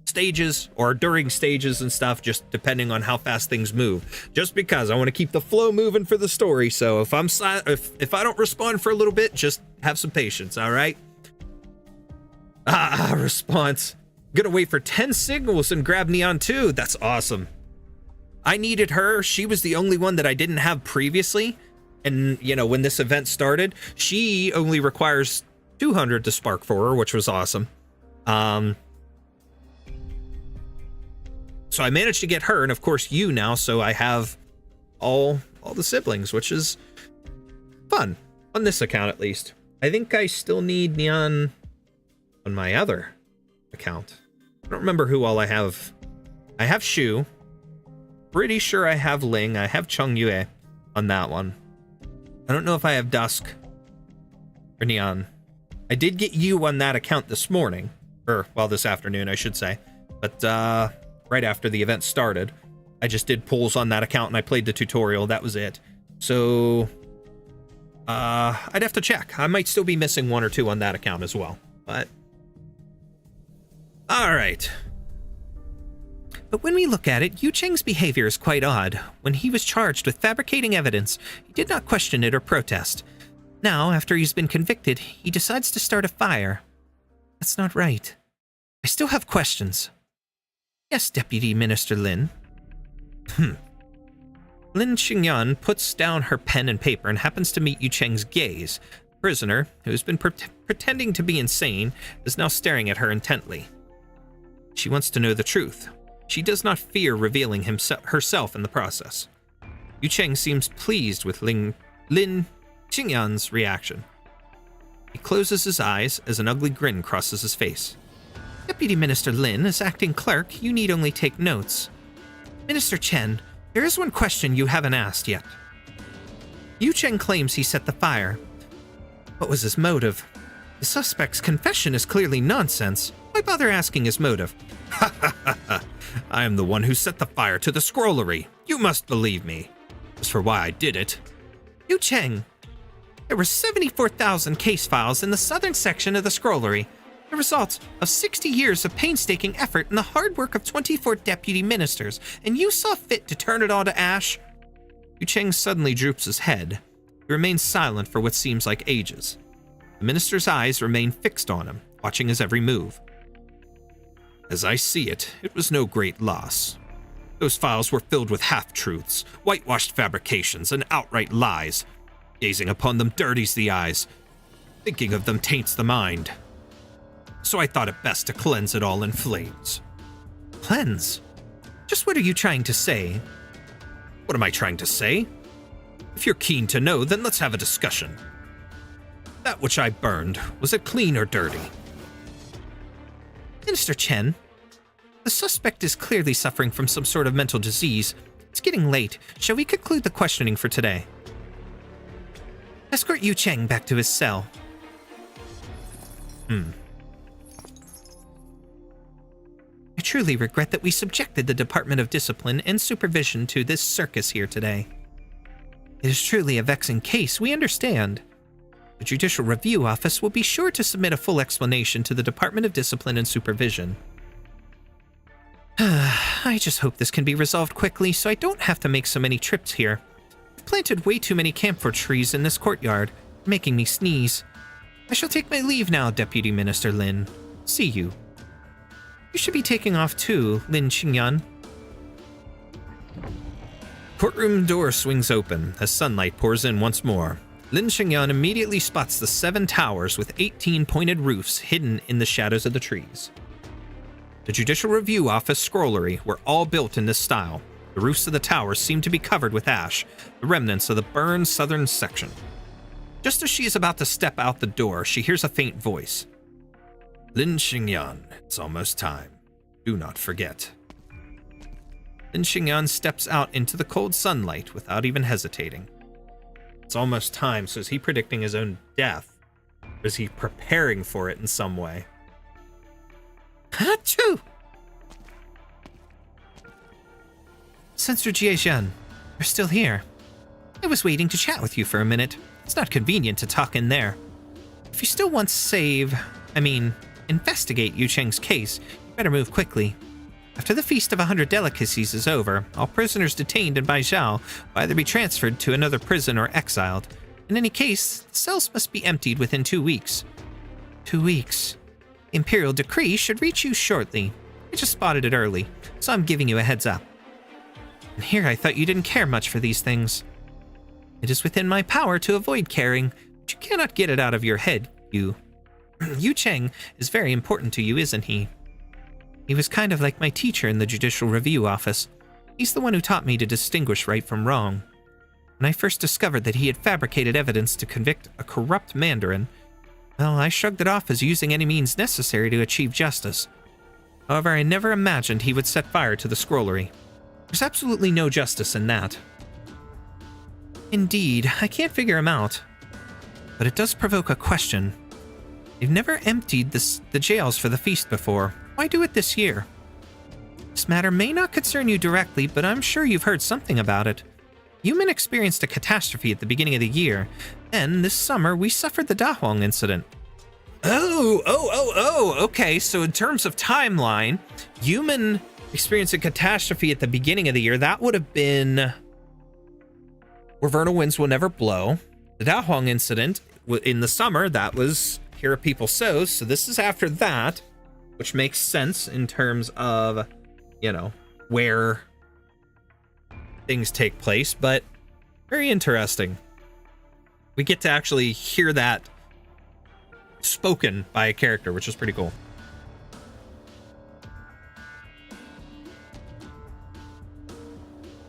stages or during stages and stuff, just depending on how fast things move. Just because I want to keep the flow moving for the story, so if I don't respond for a little bit, just have some patience, all right? Response. Gonna wait for 10 signals and grab Nian too. That's awesome. I needed her. She was the only one that I didn't have previously. And, you know, when this event started, she only requires 200 to spark for her, which was awesome. So I managed to get her, and of course you now, so I have all the siblings, which is fun. On this account, at least. I think I still need Nian on my other account. I don't remember who all I have. I have Shu. Pretty sure I have Ling. I have Chongyue on that one. I don't know if I have Dusk or Nian. I did get you on that account this morning. Or, well, this afternoon, I should say. But, right after the event started, I just did pulls on that account and I played the tutorial. That was it. So, I'd have to check. I might still be missing 1 or 2 on that account as well. But, all right. But when we look at it, Yu Cheng's behavior is quite odd. When he was charged with fabricating evidence, he did not question it or protest. Now, after he's been convicted, he decides to start a fire. That's not right. I still have questions. Yes, Deputy Minister Lin. Lin Xingyan puts down her pen and paper and happens to meet Yu Cheng's gaze. The prisoner, who's been pretending to be insane, is now staring at her intently. She wants to know the truth. She does not fear revealing herself in the process. Yu Cheng seems pleased with Lin Xingyan's reaction. He closes his eyes as an ugly grin crosses his face. Deputy Minister Lin, as acting clerk, you need only take notes. Minister Chen, there is one question you haven't asked yet. Yu Cheng claims he set the fire. What was his motive? The suspect's confession is clearly nonsense. Why bother asking his motive? I am the one who set the fire to the scrollery. You must believe me. As for why I did it... Yu Cheng, there were 74,000 case files in the southern section of the scrollery, the result of 60 years of painstaking effort and the hard work of 24 deputy ministers, and you saw fit to turn it all to ash? Yu Cheng suddenly droops his head. He He remains silent for what seems like ages. The minister's eyes remain fixed on him, watching his every move. As I see it, it was no great loss. Those files were filled with half-truths, whitewashed fabrications, and outright lies. Gazing upon them dirties the eyes. Thinking of them taints the mind. So I thought it best to cleanse it all in flames. Cleanse? Just what are you trying to say? What am I trying to say? If you're keen to know, then let's have a discussion. That which I burned, was it clean or dirty? Minister Chen, the suspect is clearly suffering from some sort of mental disease. It's getting late. Shall we conclude the questioning for today? Escort Yu Cheng back to his cell. I truly regret that we subjected the Department of Discipline and Supervision to this circus here today. It is truly a vexing case, we understand. The Judicial Review Office will be sure to submit a full explanation to the Department of Discipline and Supervision. I just hope this can be resolved quickly so I don't have to make so many trips here. I've planted way too many camphor trees in this courtyard, making me sneeze. I shall take my leave now, Deputy Minister Lin. See you. You should be taking off too, Lin Xingyan. Courtroom door swings open as sunlight pours in once more. Lin Xingyan immediately spots the 7 towers with 18 pointed roofs hidden in the shadows of the trees. The Judicial Review Office scrollery were all built in this style. The roofs of the towers seem to be covered with ash, the remnants of the burned southern section. Just as she is about to step out the door, she hears a faint voice. Lin Xingyan, it's almost time. Do not forget. Lin Xingyan steps out into the cold sunlight without even hesitating. It's almost time, so is he predicting his own death? Or is he preparing for it in some way? Achoo! Censor Jiezhen, you're still here. I was waiting to chat with you for a minute. It's not convenient to talk in there. If you still want to investigate Yu Cheng's case, you better move quickly. After the Feast of 100 Delicacies is over, all prisoners detained in Baijiao will either be transferred to another prison or exiled. In any case, the cells must be emptied within 2 weeks. 2 weeks. The Imperial decree should reach you shortly. I just spotted it early, so I'm giving you a heads up. And here I thought you didn't care much for these things. It is within my power to avoid caring, but you cannot get it out of your head, Yu. Yu Cheng is very important to you, isn't he? He was kind of like my teacher in the Judicial Review Office. He's the one who taught me to distinguish right from wrong. When I first discovered that he had fabricated evidence to convict a corrupt Mandarin, well, I shrugged it off as using any means necessary to achieve justice. However, I never imagined he would set fire to the scrollery. There's absolutely no justice in that. Indeed, I can't figure him out. But it does provoke a question. You've never emptied the jails for the feast before. Why do it this year? This matter may not concern you directly, but I'm sure you've heard something about it. Human experienced a catastrophe at the beginning of the year. Then, this summer, we suffered the Da Huang incident. Okay, so in terms of timeline, human experienced a catastrophe at the beginning of the year. That would have been Where Vernal Winds Will Never Blow. The Da Huang incident in the summer, that was Here Are People So this is after that, which makes sense in terms of, where things take place, but very interesting. We get to actually hear that spoken by a character, which is pretty cool.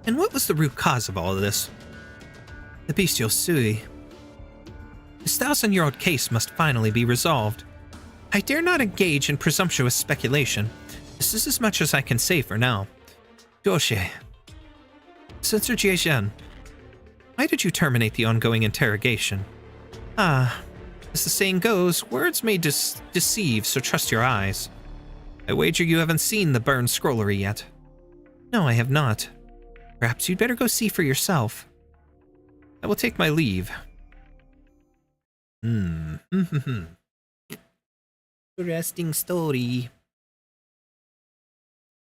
And what was the root cause of all of this? The bestial Sui. This 1,000-year-old case must finally be resolved. I dare not engage in presumptuous speculation. This is as much as I can say for now. Doshi. Censor Jiezhen, why did you terminate the ongoing interrogation? As the saying goes, words may deceive, so trust your eyes. I wager you haven't seen the burned scrollery yet. No, I have not. Perhaps you'd better go see for yourself. I will take my leave. Interesting story.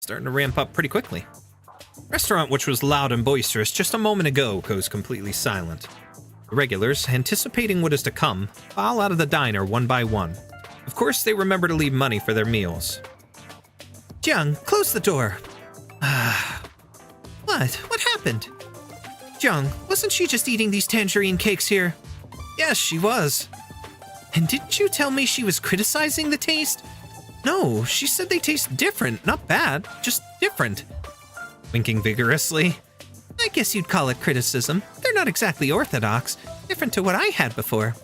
Starting to ramp up pretty quickly. Restaurant, which was loud and boisterous just a moment ago, goes completely silent. The regulars, anticipating what is to come, file out of the diner one by one. Of course, they remember to leave money for their meals. Jung, close the door. What? What happened? Jung, wasn't she just eating these tangerine cakes here? Yes, she was. And didn't you tell me she was criticizing the taste? No, she said they taste different. Not bad, just different. Winking vigorously. I guess you'd call it criticism. They're not exactly orthodox. Different to what I had before.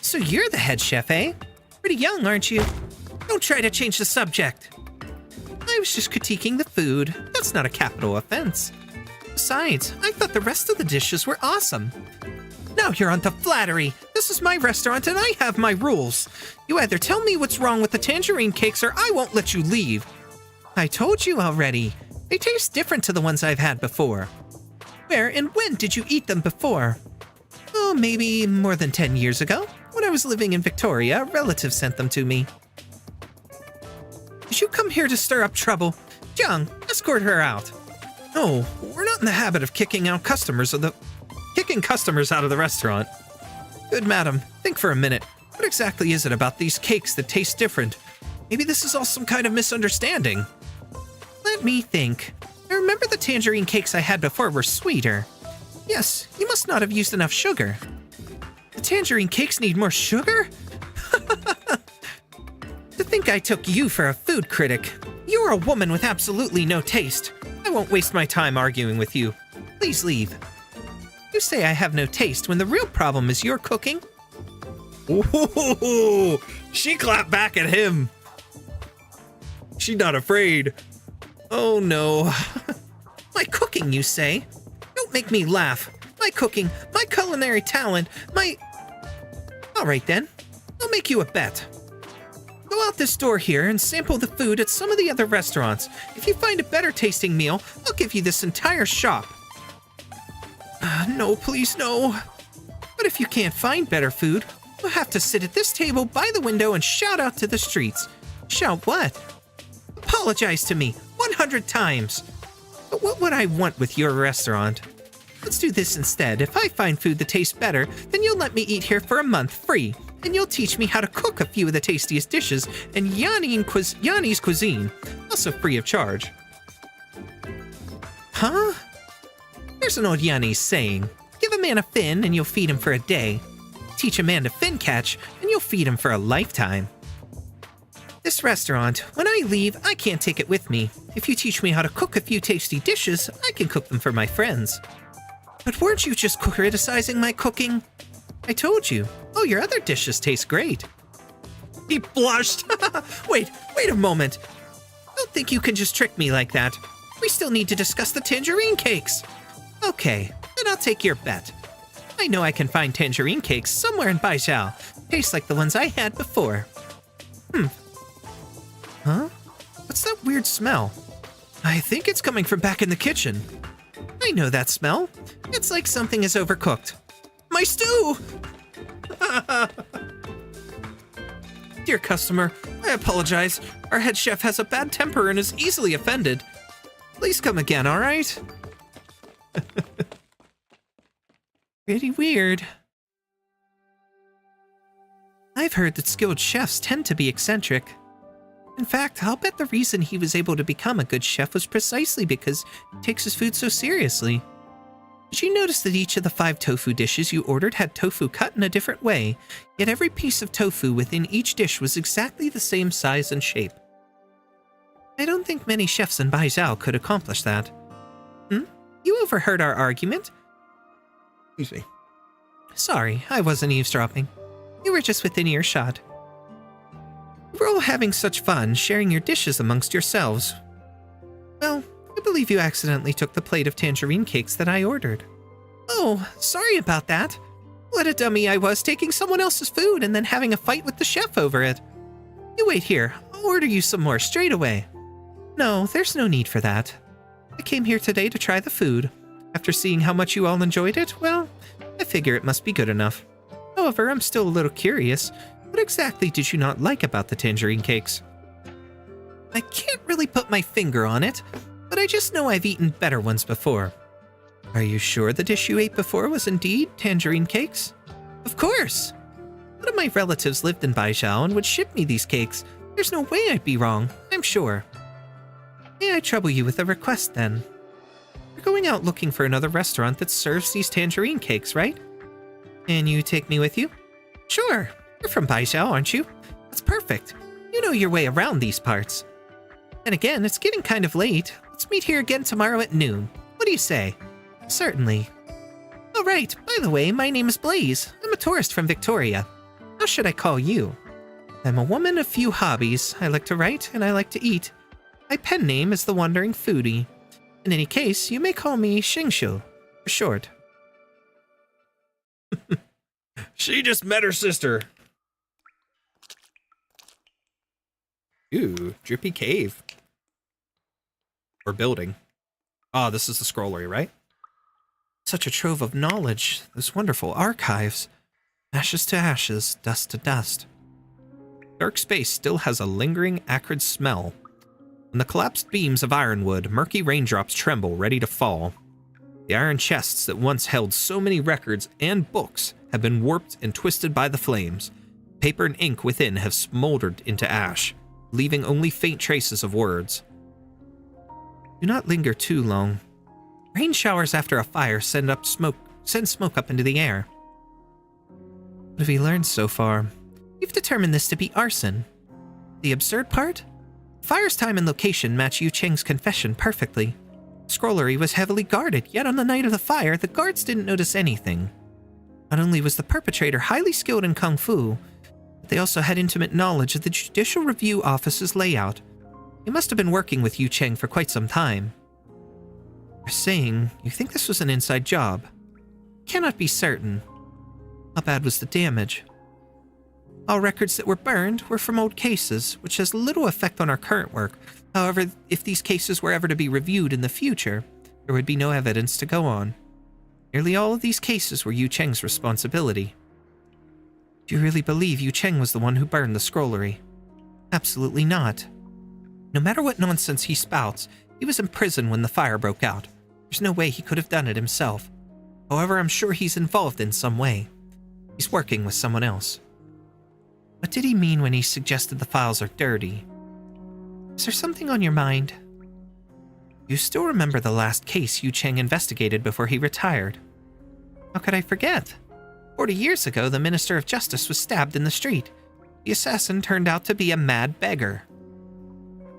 So you're the head chef, eh? Pretty young, aren't you? Don't try to change the subject. I was just critiquing the food. That's not a capital offense. Besides, I thought the rest of the dishes were awesome. Now you're onto flattery. This is my restaurant and I have my rules. You either tell me what's wrong with the tangerine cakes or I won't let you leave. I told you already. They taste different to the ones I've had before. Where and when did you eat them before? Oh, maybe more than 10 years ago. When I was living in Victoria, a relative sent them to me. Did you come here to stir up trouble? Jung, escort her out. No, we're not in the habit of kicking customers out of the restaurant. Good madam, think for a minute. What exactly is it about these cakes that taste different? Maybe this is all some kind of misunderstanding. Let me think. I remember the tangerine cakes I had before were sweeter. Yes, you must not have used enough sugar. The tangerine cakes need more sugar? To think I took you for a food critic. You're a woman with absolutely no taste. I won't waste my time arguing with you. Please leave. You say I have no taste when the real problem is your cooking? Ooh, she clapped back at him. She's not afraid. Oh no. My cooking, you say? Don't make me laugh. My cooking, my culinary talent, my... All right then, I'll make you a bet. Go out this door here and sample the food at some of the other restaurants. If you find a better tasting meal, I'll give you this entire shop. No, please, no. But if you can't find better food, you'll have to sit at this table by the window and shout out to the streets. Shout what? Apologize to me 100 times. But what would I want with your restaurant? Let's do this instead. If I find food that tastes better, then you'll let me eat here for a month free. And you'll teach me how to cook a few of the tastiest dishes in Yanni's cuisine, also free of charge. Huh? There's an old Yanni's saying, give a man a fin and you'll feed him for a day. Teach a man to fin catch and you'll feed him for a lifetime. This restaurant, when I leave, I can't take it with me. If you teach me how to cook a few tasty dishes, I can cook them for my friends. But weren't you just criticizing my cooking? I told you. Oh, your other dishes taste great. He blushed. Wait a moment. Don't think you can just trick me like that. We still need to discuss the tangerine cakes. Okay, then I'll take your bet. I know I can find tangerine cakes somewhere in Baijiao. Taste like the ones I had before. Huh? What's that weird smell? I think it's coming from back in the kitchen. I know that smell. It's like something is overcooked. My stew! Dear customer, I apologize. Our head chef has a bad temper and is easily offended. Please come again, all right? Pretty weird. I've heard that skilled chefs tend to be eccentric. In fact, I'll bet the reason he was able to become a good chef was precisely because he takes his food so seriously. Did you notice that each of the 5 tofu dishes you ordered had tofu cut in a different way, yet every piece of tofu within each dish was exactly the same size and shape? I don't think many chefs in Baijiao could accomplish that. You overheard our argument? Excuse me. Sorry, I wasn't eavesdropping. You were just within earshot. We're all having such fun sharing your dishes amongst yourselves. Well, I believe you accidentally took the plate of tangerine cakes that I ordered. Oh, sorry about that. What a dummy I was taking someone else's food and then having a fight with the chef over it. You wait here, I'll order you some more straight away. No, there's no need for that. I came here today to try the food. After seeing how much you all enjoyed it, well, I figure it must be good enough. However, I'm still a little curious. What exactly did you not like about the tangerine cakes? I can't really put my finger on it, but I just know I've eaten better ones before. Are you sure the dish you ate before was indeed tangerine cakes? Of course! One of my relatives lived in Baijiao and would ship me these cakes. There's no way I'd be wrong, I'm sure. May I trouble you with a request then? We're going out looking for another restaurant that serves these tangerine cakes, right? Can you take me with you? Sure. You're from Baijiao, aren't you? That's perfect. You know your way around these parts. And again, it's getting kind of late. Let's meet here again tomorrow at noon. What do you say? Certainly. Oh, right. By the way, my name is Blaze. I'm a tourist from Victoria. How should I call you? I'm a woman of few hobbies. I like to write and I like to eat. My pen name is the Wandering Foodie. In any case, you may call me Xingshu, for short. She just met her sister. Ooh, drippy cave. Or building. Ah, this is the scrollery, right? Such a trove of knowledge, those wonderful archives. Ashes to ashes, dust to dust. Dark space still has a lingering, acrid smell. On the collapsed beams of ironwood, murky raindrops tremble, ready to fall. The iron chests that once held so many records and books have been warped and twisted by the flames. Paper and ink within have smoldered into ash, leaving only faint traces of words. Do not linger too long. Rain showers after a fire send smoke up into the air. What have we learned so far? We've determined this to be arson. The absurd part? Fire's time and location match Yu Cheng's confession perfectly. Scrollery was heavily guarded, yet on the night of the fire, the guards didn't notice anything. Not only was the perpetrator highly skilled in kung fu, but they also had intimate knowledge of the Judicial Review Office's layout. He must have been working with Yu Cheng for quite some time. You're saying you think this was an inside job? Cannot be certain. How bad was the damage? All records that were burned were from old cases, which has little effect on our current work. However, if these cases were ever to be reviewed in the future, there would be no evidence to go on. Nearly all of these cases were Yu Cheng's responsibility. Do you really believe Yu Cheng was the one who burned the scrollery? Absolutely not. No matter what nonsense he spouts, he was in prison when the fire broke out. There's no way he could have done it himself. However, I'm sure he's involved in some way. He's working with someone else. What did he mean when he suggested the files are dirty? Is there something on your mind? You still remember the last case Yu Cheng investigated before he retired? How could I forget? 40 years ago, the Minister of Justice was stabbed in the street. The assassin turned out to be a mad beggar.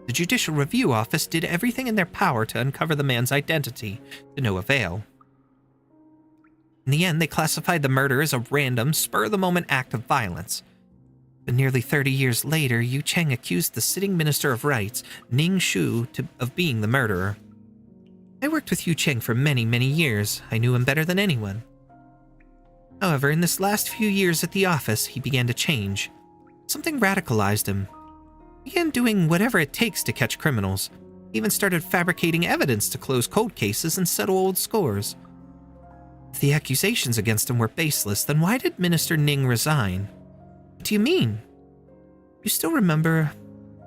The Judicial Review Office did everything in their power to uncover the man's identity, to no avail. In the end, they classified the murder as a random, spur-of-the-moment act of violence. But nearly 30 years later, Yu Cheng accused the sitting Minister of Rights, Ning Shu, of being the murderer. I worked with Yu Cheng for many, many years. I knew him better than anyone. However, in this last few years at the office, he began to change. Something radicalized him. He began doing whatever it takes to catch criminals. He even started fabricating evidence to close cold cases and settle old scores. If the accusations against him were baseless, then why did Minister Ning resign? What do you mean? You still remember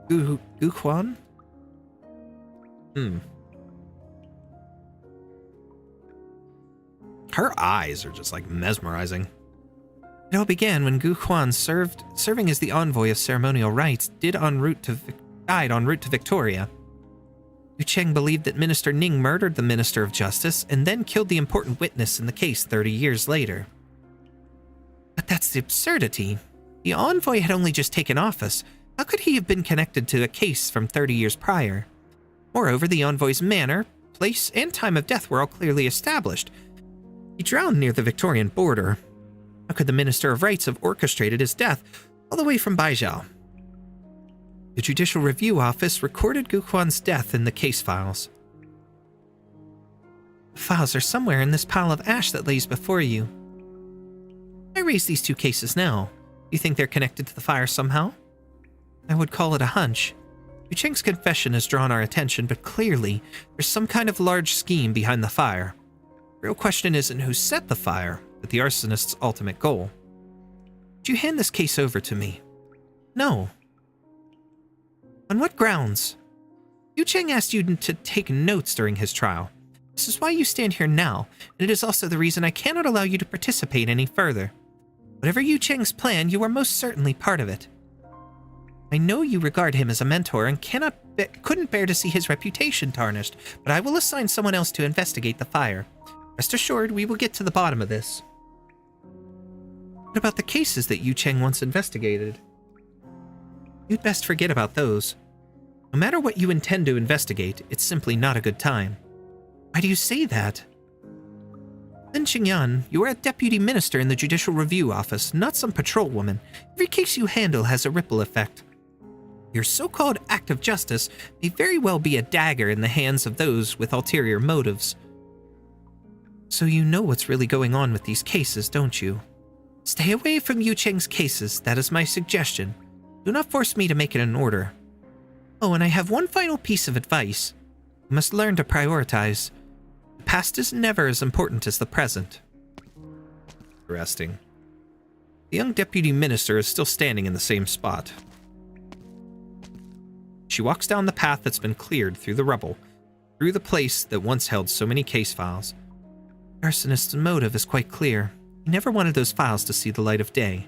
Gu Huan? Her eyes are just like mesmerizing. It all began when Gu Huan, serving as the envoy of ceremonial rites, died en route to Victoria. Yu Cheng believed that Minister Ning murdered the Minister of Justice and then killed the important witness in the case 30 years later. But that's the absurdity. The envoy had only just taken office. How could he have been connected to a case from 30 years prior? Moreover, the envoy's manner, place, and time of death were all clearly established. He drowned near the Victorian border. How could the Minister of Rights have orchestrated his death all the way from Baijiao? The Judicial Review Office recorded Gu Huan's death in the case files. The files are somewhere in this pile of ash that lays before you. I raise these two cases now. Do you think they're connected to the fire somehow? I would call it a hunch. Yu Cheng's confession has drawn our attention, but clearly there's some kind of large scheme behind the fire. The real question isn't who set the fire, but the arsonist's ultimate goal. Would you hand this case over to me? No. On what grounds? Yu Cheng asked you to take notes during his trial. This is why you stand here now, and it is also the reason I cannot allow you to participate any further. Whatever Yu Cheng's plan, you are most certainly part of it. I know you regard him as a mentor and couldn't bear to see his reputation tarnished, but I will assign someone else to investigate the fire. Rest assured, we will get to the bottom of this. What about the cases that Yu Cheng once investigated? You'd best forget about those. No matter what you intend to investigate, it's simply not a good time. Why do you say that? Lin Qingyan, you are a deputy minister in the Judicial Review Office, not some patrolwoman. Every case you handle has a ripple effect. Your so-called act of justice may very well be a dagger in the hands of those with ulterior motives. So you know what's really going on with these cases, don't you? Stay away from Yu Cheng's cases, that is my suggestion. Do not force me to make it an order. Oh, and I have one final piece of advice. You must learn to prioritize. The past is never as important as the present. Interesting. The young deputy minister is still standing in the same spot. She walks down the path that's been cleared through the rubble, through the place that once held so many case files. The arsonist's motive is quite clear. He never wanted those files to see the light of day.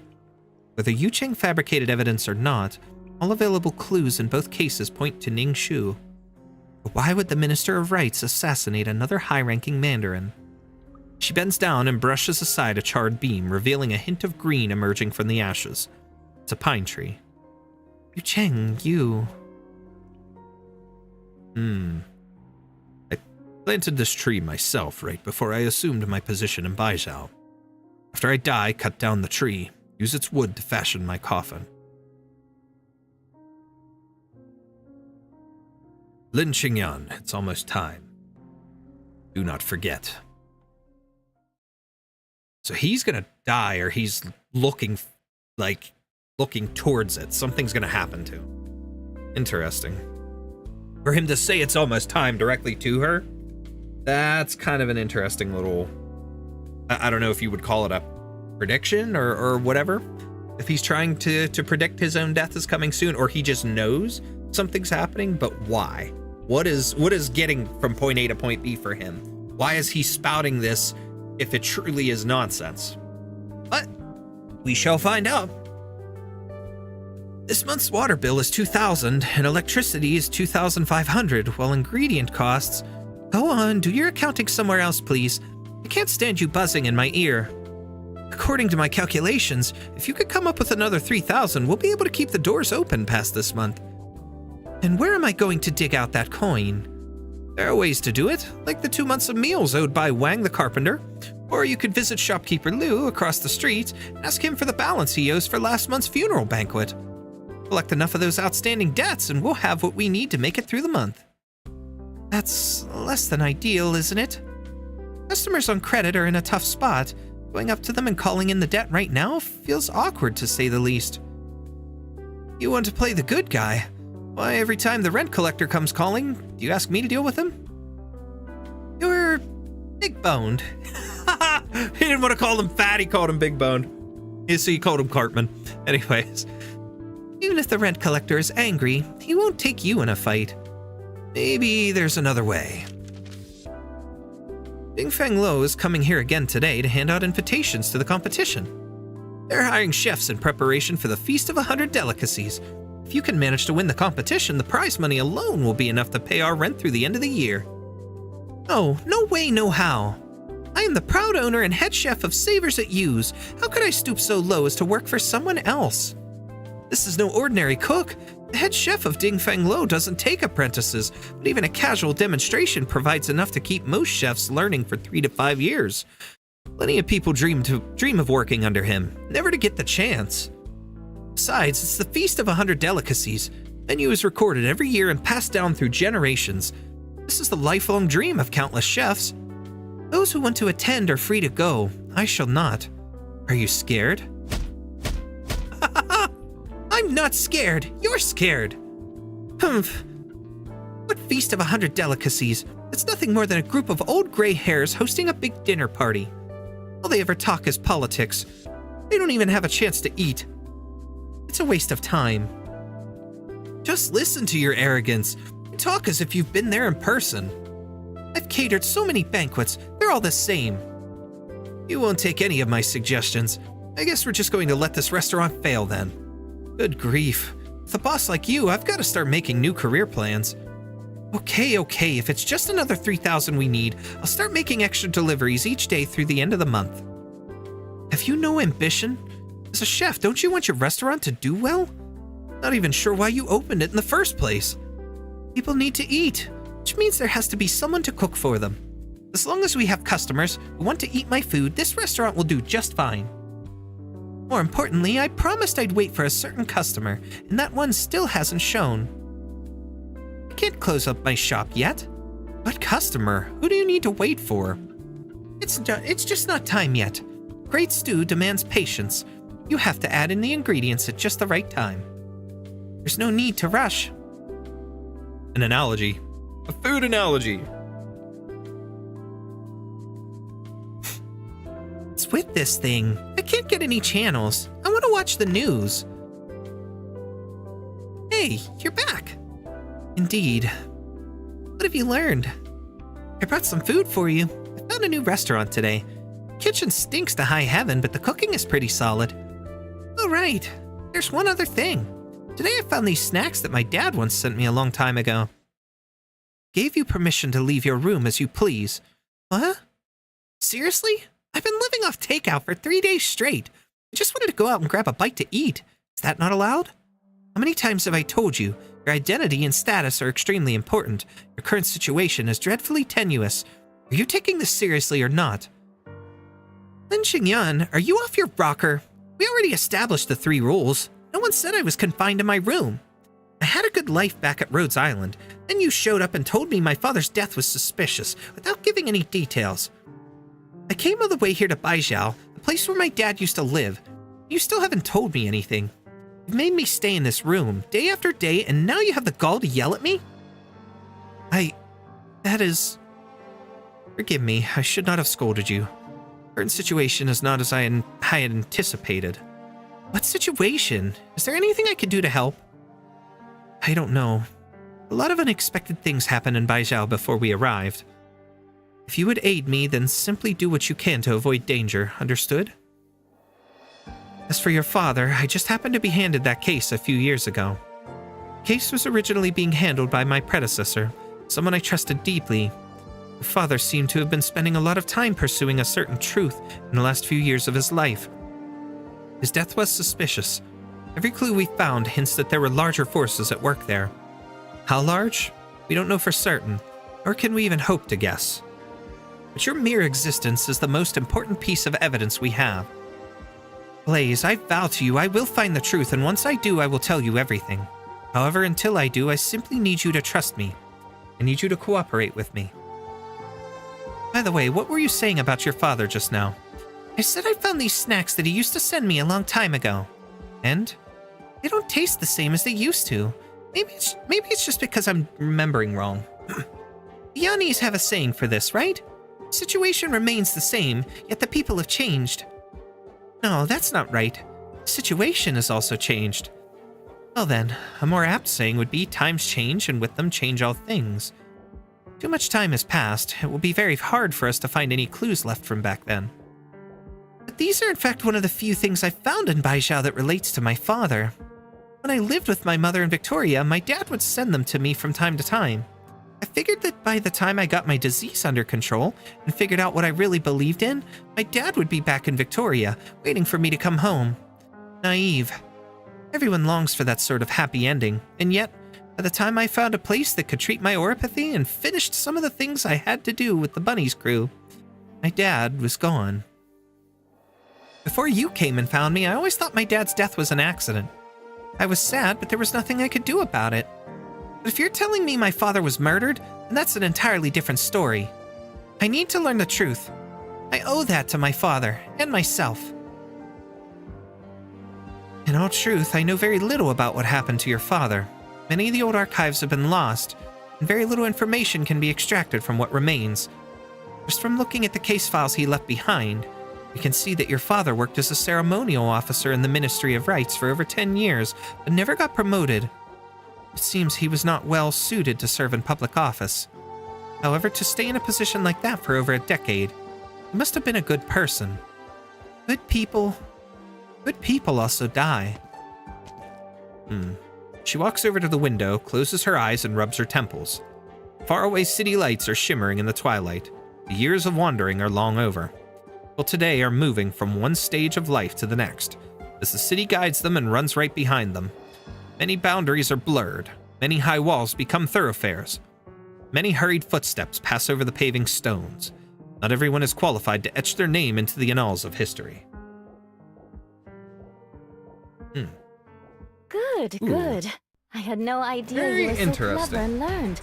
Whether Yu Cheng fabricated evidence or not, all available clues in both cases point to Ning Shu. But why would the Minister of Rights assassinate another high-ranking Mandarin? She bends down and brushes aside a charred beam, revealing a hint of green emerging from the ashes. It's a pine tree. Yu Cheng, you... I planted this tree myself right before I assumed my position in Baizhou. After I die, cut down the tree, use its wood to fashion my coffin. Lin Qingyan, it's almost time. Do not forget. So he's gonna die, or he's looking towards it. Something's gonna happen to him. Interesting. For him to say it's almost time directly to her, that's kind of an interesting little... I don't know if you would call it a prediction or whatever. If he's trying to predict his own death is coming soon, or he just knows something's happening, but why? What is getting from point A to point B for him? Why is he spouting this if it truly is nonsense? But we shall find out. This month's water bill is 2,000 and electricity is 2,500, while ingredient costs... Go on, do your accounting somewhere else, please. I can't stand you buzzing in my ear. According to my calculations, if you could come up with another 3,000, we'll be able to keep the doors open past this month. And where am I going to dig out that coin? There are ways to do it, like the 2 months of meals owed by Wang the carpenter. Or you could visit shopkeeper Liu across the street and ask him for the balance he owes for last month's funeral banquet. Collect enough of those outstanding debts and we'll have what we need to make it through the month. That's less than ideal, isn't it? Customers on credit are in a tough spot. Going up to them and calling in the debt right now feels awkward, to say the least. You want to play the good guy? Why, every time the rent collector comes calling, do you ask me to deal with him? You're big-boned. He didn't want to call him fat, he called him big-boned. So he called him Cartman. Anyways, even if the rent collector is angry, he won't take you in a fight. Maybe there's another way. Dingfeng Lo is coming here again today to hand out invitations to the competition. They're hiring chefs in preparation for the Feast of 100 Delicacies. If you can manage to win the competition, the prize money alone will be enough to pay our rent through the end of the year. Oh, no way, no how. I am the proud owner and head chef of Savors at Yu's. How could I stoop so low as to work for someone else? This is no ordinary cook. The head chef of Dingfeng Lo doesn't take apprentices, but even a casual demonstration provides enough to keep most chefs learning for 3 to 5 years. Plenty of people dream of working under him, never to get the chance. Besides, it's the Feast of 100 Delicacies. Menu is recorded every year and passed down through generations. This is the lifelong dream of countless chefs. Those who want to attend are free to go. I shall not. Are you scared? I'm not scared. You're scared. Humph. What Feast of 100 Delicacies? It's nothing more than a group of old gray hairs hosting a big dinner party. All they ever talk is politics. They don't even have a chance to eat. It's a waste of time. Just listen to your arrogance. You talk as if you've been there in person. I've catered so many banquets, they're all the same. You won't take any of my suggestions. I guess we're just going to let this restaurant fail then. Good grief. With a boss like you, I've got to start making new career plans. Okay, if it's just another 3,000 we need, I'll start making extra deliveries each day through the end of the month. Have you no ambition? As a chef, don't you want your restaurant to do well? Not even sure why you opened it in the first place. People need to eat, which means there has to be someone to cook for them. As long as we have customers who want to eat my food, this restaurant will do just fine. More importantly, I promised I'd wait for a certain customer, and that one still hasn't shown. I can't close up my shop yet. What customer? Who do you need to wait for? It's just not time yet. Great stew demands patience. You have to add in the ingredients at just the right time. There's no need to rush. An analogy. A food analogy. What's with this thing? I can't get any channels. I want to watch the news. Hey, you're back. Indeed. What have you learned? I brought some food for you. I found a new restaurant today. The kitchen stinks to high heaven, but the cooking is pretty solid. Oh, right. There's one other thing. Today I found these snacks that my dad once sent me a long time ago. Gave you permission to leave your room as you please. What? Seriously? I've been living off takeout for 3 days straight. I just wanted to go out and grab a bite to eat. Is that not allowed? How many times have I told you? Your identity and status are extremely important. Your current situation is dreadfully tenuous. Are you taking this seriously or not? Lin Xingyuan, are you off your rocker? We already established the 3 rules. No one said I was confined to my room. I had a good life back at Rhodes Island. Then you showed up and told me my father's death was suspicious, without giving any details. I came all the way here to Baijiao, the place where my dad used to live. You still haven't told me anything. You've made me stay in this room, day after day, and now you have the gall to yell at me? Forgive me, I should not have scolded you. Current situation is not as I had anticipated. What situation? Is there anything I can do to help? I don't know. A lot of unexpected things happened in Baijiao before we arrived. If you would aid me, then simply do what you can to avoid danger, understood? As for your father, I just happened to be handed that case a few years ago. The case was originally being handled by my predecessor, someone I trusted deeply. Your father seemed to have been spending a lot of time pursuing a certain truth in the last few years of his life. His death was suspicious. Every clue we found hints that there were larger forces at work there. How large? We don't know for certain, nor can we even hope to guess. But your mere existence is the most important piece of evidence we have. Blaze, I vow to you I will find the truth, and once I do, I will tell you everything. However, until I do, I simply need you to trust me. I need you to cooperate with me. By the way, what were you saying about your father just now? I said I found these snacks that he used to send me a long time ago. And? They don't taste the same as they used to. Maybe it's just because I'm remembering wrong. The Yannis have a saying for this, right? The situation remains the same, yet the people have changed. No, that's not right. The situation has also changed. Well then, a more apt saying would be times change and with them change all things. Too much time has passed. It will be very hard for us to find any clues left from back then. But these are in fact one of the few things I've found in Baijiao that relates to my father. When I lived with my mother in Victoria, my dad would send them to me from time to time. I figured that by the time I got my disease under control and figured out what I really believed in, my dad would be back in Victoria, waiting for me to come home. Naive. Everyone longs for that sort of happy ending, and yet, by the time I found a place that could treat my oropathy and finished some of the things I had to do with the Bunny's crew, my dad was gone. Before you came and found me, I always thought my dad's death was an accident. I was sad, but there was nothing I could do about it. But if you're telling me my father was murdered, then that's an entirely different story. I need to learn the truth. I owe that to my father and myself. In all truth, I know very little about what happened to your father. Many of the old archives have been lost, and very little information can be extracted from what remains. Just from looking at the case files he left behind, we can see that your father worked as a ceremonial officer in the Ministry of Rites for over 10 years, but never got promoted. It seems he was not well suited to serve in public office. However, to stay in a position like that for over a decade, you must have been a good person. Good people also die. She walks over to the window, closes her eyes, and rubs her temples. Faraway city lights are shimmering in the twilight. The years of wandering are long over. People today are moving from one stage of life to the next, as the city guides them and runs right behind them. Many boundaries are blurred. Many high walls become thoroughfares. Many hurried footsteps pass over the paving stones. Not everyone is qualified to etch their name into the annals of history. Good. I had no idea Very you were so interesting. clever and learned.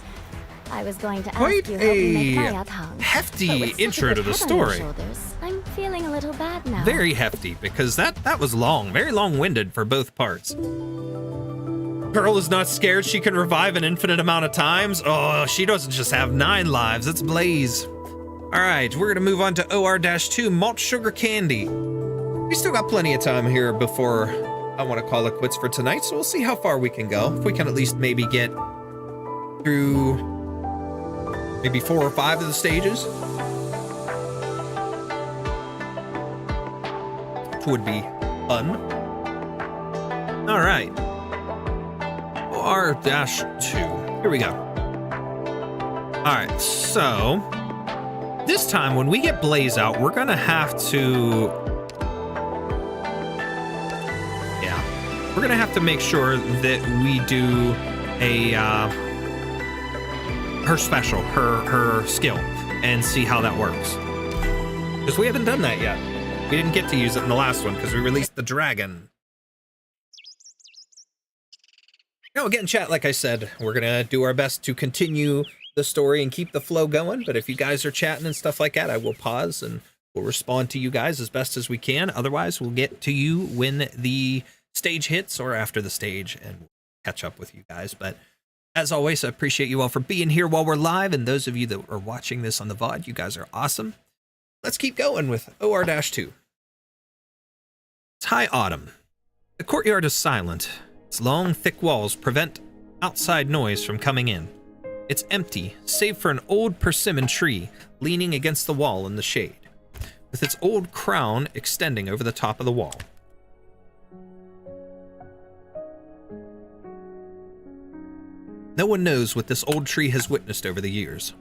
I was going to Quite ask you how you make a mayatang. hefty But with such a intro to good the head on your story. shoulders, I'm feeling a little bad now. Very hefty, because that was long, very long-winded for both parts. Girl is not scared she can revive an infinite amount of times. Oh, she doesn't just have 9 lives, it's Blaze. All right, we're gonna move on to OR-2, Malt Sugar Candy. We still got plenty of time here before I want to call it quits for tonight, so we'll see how far we can go. If we can at least maybe get through maybe 4 or 5 of the stages, which would be fun. All right. OR-2. Here we go. All right, so this time when we get Blaze out, we're gonna have to... We're gonna have to make sure that we do a her special, her skill, and see how that works. Because we haven't done that yet. We didn't get to use it in the last one because we released the dragon. Now again, chat, like I said, we're gonna do our best to continue the story and keep the flow going. But if you guys are chatting and stuff like that, I will pause and we'll respond to you guys as best as we can. Otherwise, we'll get to you when the stage hits or after the stage and catch up with you guys. But as always, I appreciate you all for being here while we're live, and those of you that are watching this on the VOD, you guys are awesome. Let's keep going with OR-2. It's high autumn. The courtyard is silent. Its long, thick walls prevent outside noise from coming in. It's empty, save for an old persimmon tree leaning against the wall in the shade, with its old crown extending over the top of the wall. No one knows what this old tree has witnessed over the years.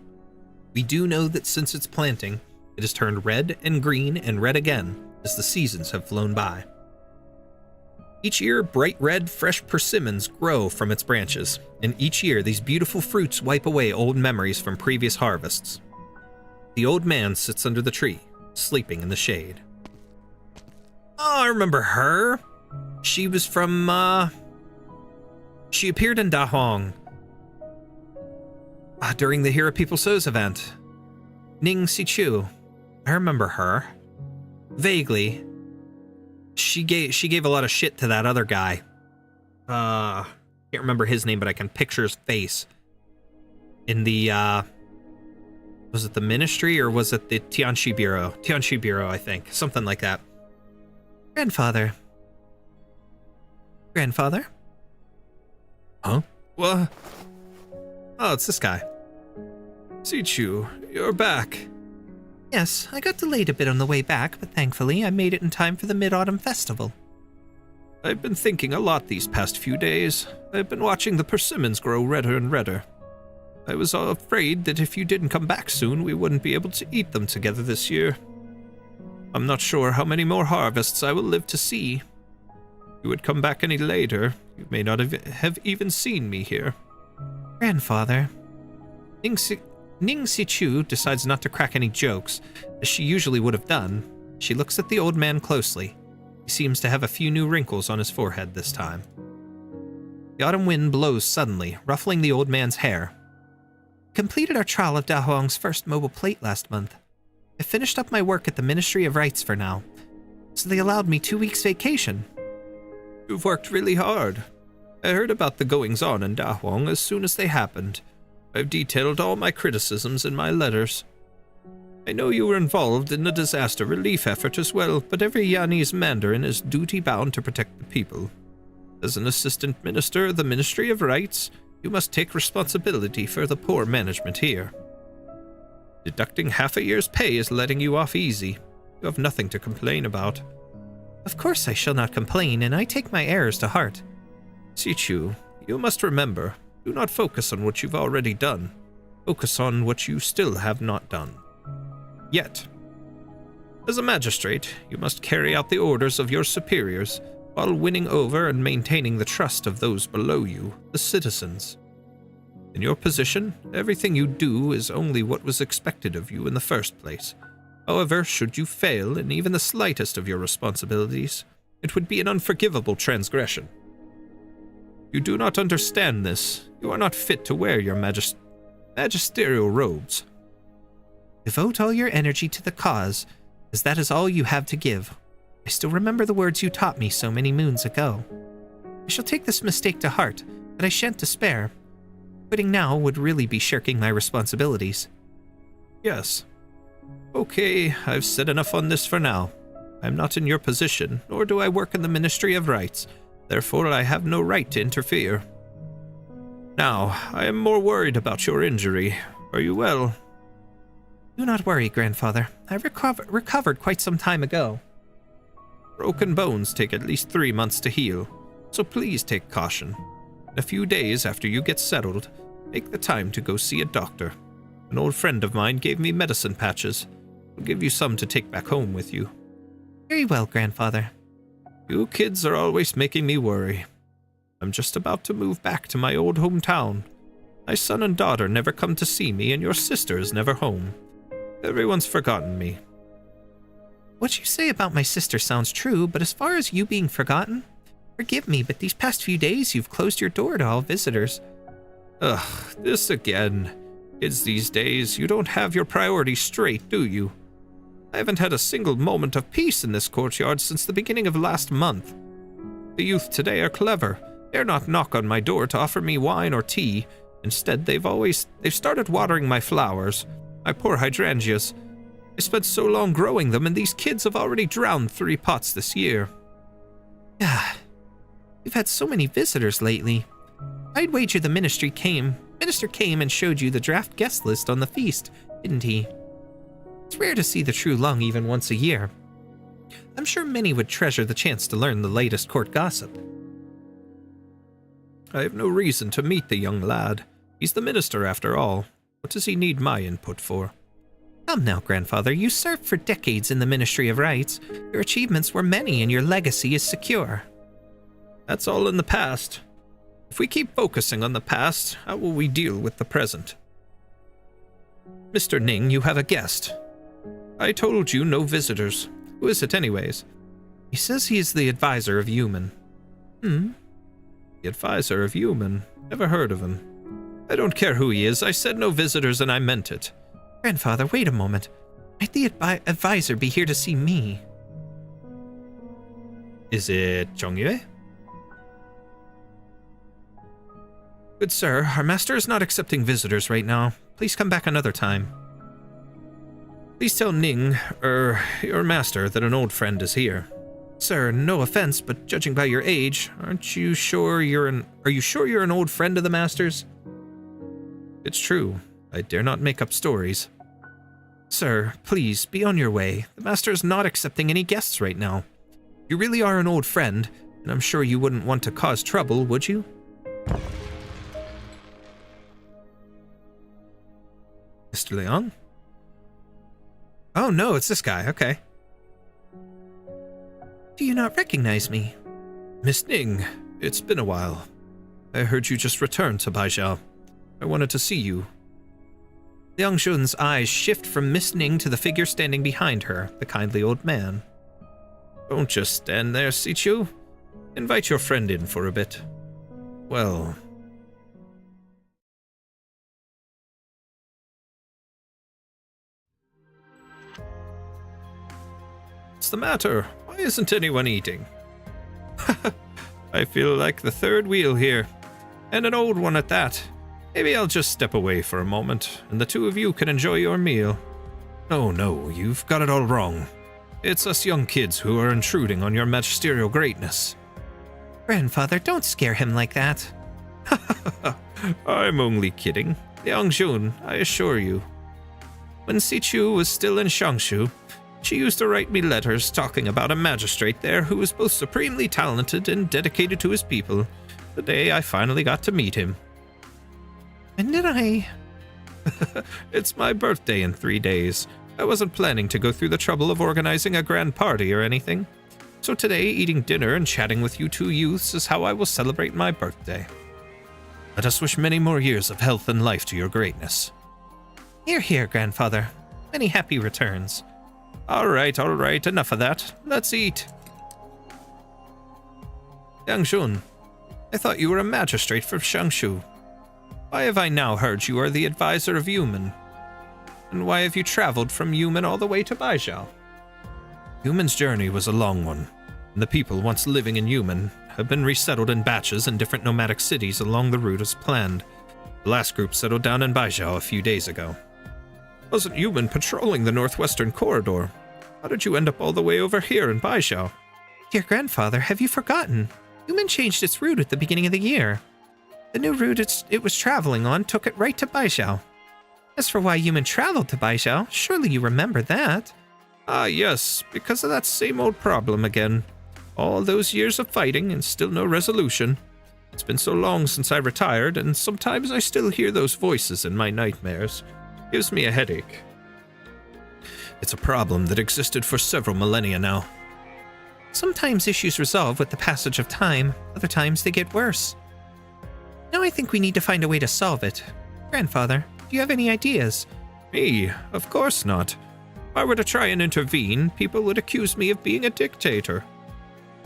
We do know that since its planting, it has turned red and green and red again as the seasons have flown by. Each year, bright red, fresh persimmons grow from its branches, and each year these beautiful fruits wipe away old memories from previous harvests. The old man sits under the tree, sleeping in the shade. Oh, I remember her. She was from, she appeared in Da Hong during the Hero People So's event. Ning Sichu. I remember her. Vaguely. She gave a lot of shit to that other guy. Can't remember his name, but I can picture his face. In the, was it the Ministry or was it the Tianxi Bureau? Tianxi Bureau, I think. Something like that. Grandfather. Grandfather? Huh? What? Oh, it's this guy. Sichu, you're back. Yes, I got delayed a bit on the way back, but thankfully I made it in time for the Mid-Autumn Festival. I've been thinking a lot these past few days. I've been watching the persimmons grow redder and redder. I was afraid that if you didn't come back soon, we wouldn't be able to eat them together this year. I'm not sure how many more harvests I will live to see. If you would come back any later, you may not have even seen me here. Grandfather. Ning Sichu decides not to crack any jokes, as she usually would have done. She looks at the old man closely. He seems to have a few new wrinkles on his forehead this time. The autumn wind blows suddenly, ruffling the old man's hair. Completed our trial of Da Huang's first mobile plate last month. I finished up my work at the Ministry of Rights for now, so they allowed me 2 weeks vacation. You've worked really hard. I heard about the goings-on in Da Huang as soon as they happened. I've detailed all my criticisms in my letters. I know you were involved in the disaster relief effort as well, but every Yanese mandarin is duty-bound to protect the people. As an assistant minister of the Ministry of Rights, you must take responsibility for the poor management here. Deducting half a year's pay is letting you off easy. You have nothing to complain about. Of course I shall not complain, and I take my errors to heart. Sichu, you must remember, do not focus on what you've already done. Focus on what you still have not done. Yet. As a magistrate, you must carry out the orders of your superiors, while winning over and maintaining the trust of those below you, the citizens. In your position, everything you do is only what was expected of you in the first place. However, should you fail in even the slightest of your responsibilities, it would be an unforgivable transgression. You do not understand this. You are not fit to wear your magisterial robes. Devote all your energy to the cause, as that is all you have to give. I still remember the words you taught me so many moons ago. I shall take this mistake to heart, but I shan't despair. Quitting now would really be shirking my responsibilities. Yes. Okay, I've said enough on this for now. I'm not in your position, nor do I work in the Ministry of Rights. Therefore, I have no right to interfere. Now, I am more worried about your injury. Are you well? Do not worry, grandfather. I recovered quite some time ago. Broken bones take at least 3 months to heal, so please take caution. In a few days after you get settled, take the time to go see a doctor. An old friend of mine gave me medicine patches. I'll give you some to take back home with you. Very well, grandfather. You kids are always making me worry. I'm just about to move back to my old hometown. My son and daughter never come to see me, and your sister is never home. Everyone's forgotten me. What you say about my sister sounds true, but as far as you being forgotten, forgive me, but these past few days you've closed your door to all visitors. Ugh, this again. Kids these days, you don't have your priorities straight, do you? I haven't had a single moment of peace in this courtyard since the beginning of last month. The youth today are clever. Dare not knock on my door to offer me wine or tea. Instead, they've started watering my flowers, my poor hydrangeas. I spent so long growing them, and these kids have already drowned 3 pots this year. Yeah, we've had so many visitors lately. I'd wager the minister came and showed you the draft guest list on the feast, didn't he? It's rare to see the true Lung even once a year. I'm sure many would treasure the chance to learn the latest court gossip. I have no reason to meet the young lad. He's the minister after all. What does he need my input for? Come now, grandfather, you served for decades in the Ministry of Rights. Your achievements were many and your legacy is secure. That's all in the past. If we keep focusing on the past, how will we deal with the present? Mr. Ning, you have a guest. I told you no visitors. Who is it anyways? He says he is the advisor of Yuman. The advisor of Yuman? Never heard of him. I don't care who he is. I said no visitors and I meant it. Grandfather, wait a moment. Might the advisor be here to see me? Is it Chongyue? Good sir, our master is not accepting visitors right now. Please come back another time. Please tell Ning, your master, that an old friend is here. Sir, no offense, but judging by your age, are you sure you're an old friend of the master's? It's true. I dare not make up stories. Sir, please, be on your way. The master is not accepting any guests right now. You really are an old friend, and I'm sure you wouldn't want to cause trouble, would you? Mr. Liang? Oh no, it's this guy, okay. Do you not recognize me? Miss Ning, it's been a while. I heard you just returned to Baijiao. I wanted to see you. Liang Jun's eyes shift from Miss Ning to the figure standing behind her, the kindly old man. Don't just stand there, Sichu. Invite your friend in for a bit. Well... What's the matter? Why isn't anyone eating? I feel like the third wheel here. And an old one at that. Maybe I'll just step away for a moment, and the two of you can enjoy your meal. Oh no, you've got it all wrong. It's us young kids who are intruding on your magisterial greatness. Grandfather, don't scare him like that. I'm only kidding. Liang Jun, I assure you. When Sichu was still in Shangshu, she used to write me letters talking about a magistrate there who was both supremely talented and dedicated to his people. The day I finally got to meet him. And did I? It's my birthday in 3 days. I wasn't planning to go through the trouble of organizing a grand party or anything. So today, eating dinner and chatting with you two youths is how I will celebrate my birthday. Let us wish many more years of health and life to your greatness. Hear, hear, grandfather. Many happy returns. All right, enough of that. Let's eat. Yang Shun, I thought you were a magistrate from Shangshu. Why have I now heard you are the advisor of Yumen? And why have you traveled from Yumen all the way to Baijiao? Yumen's journey was a long one, and the people once living in Yumen have been resettled in batches in different nomadic cities along the route as planned. The last group settled down in Baijiao a few days ago. Wasn't Yumen patrolling the northwestern corridor? How did you end up all the way over here in Baijiao? Dear grandfather, have you forgotten? Yumen changed its route at the beginning of the year. The new route it was traveling on took it right to Baijiao. As for why Yumen traveled to Baijiao, surely you remember that. Ah, yes, because of that same old problem again. All those years of fighting and still no resolution. It's been so long since I retired, and sometimes I still hear those voices in my nightmares. Gives me a headache. It's a problem that existed for several millennia now. Sometimes issues resolve with the passage of time, other times they get worse. Now I think we need to find a way to solve it. Grandfather, do you have any ideas? Me? Of course not. If I were to try and intervene, people would accuse me of being a dictator.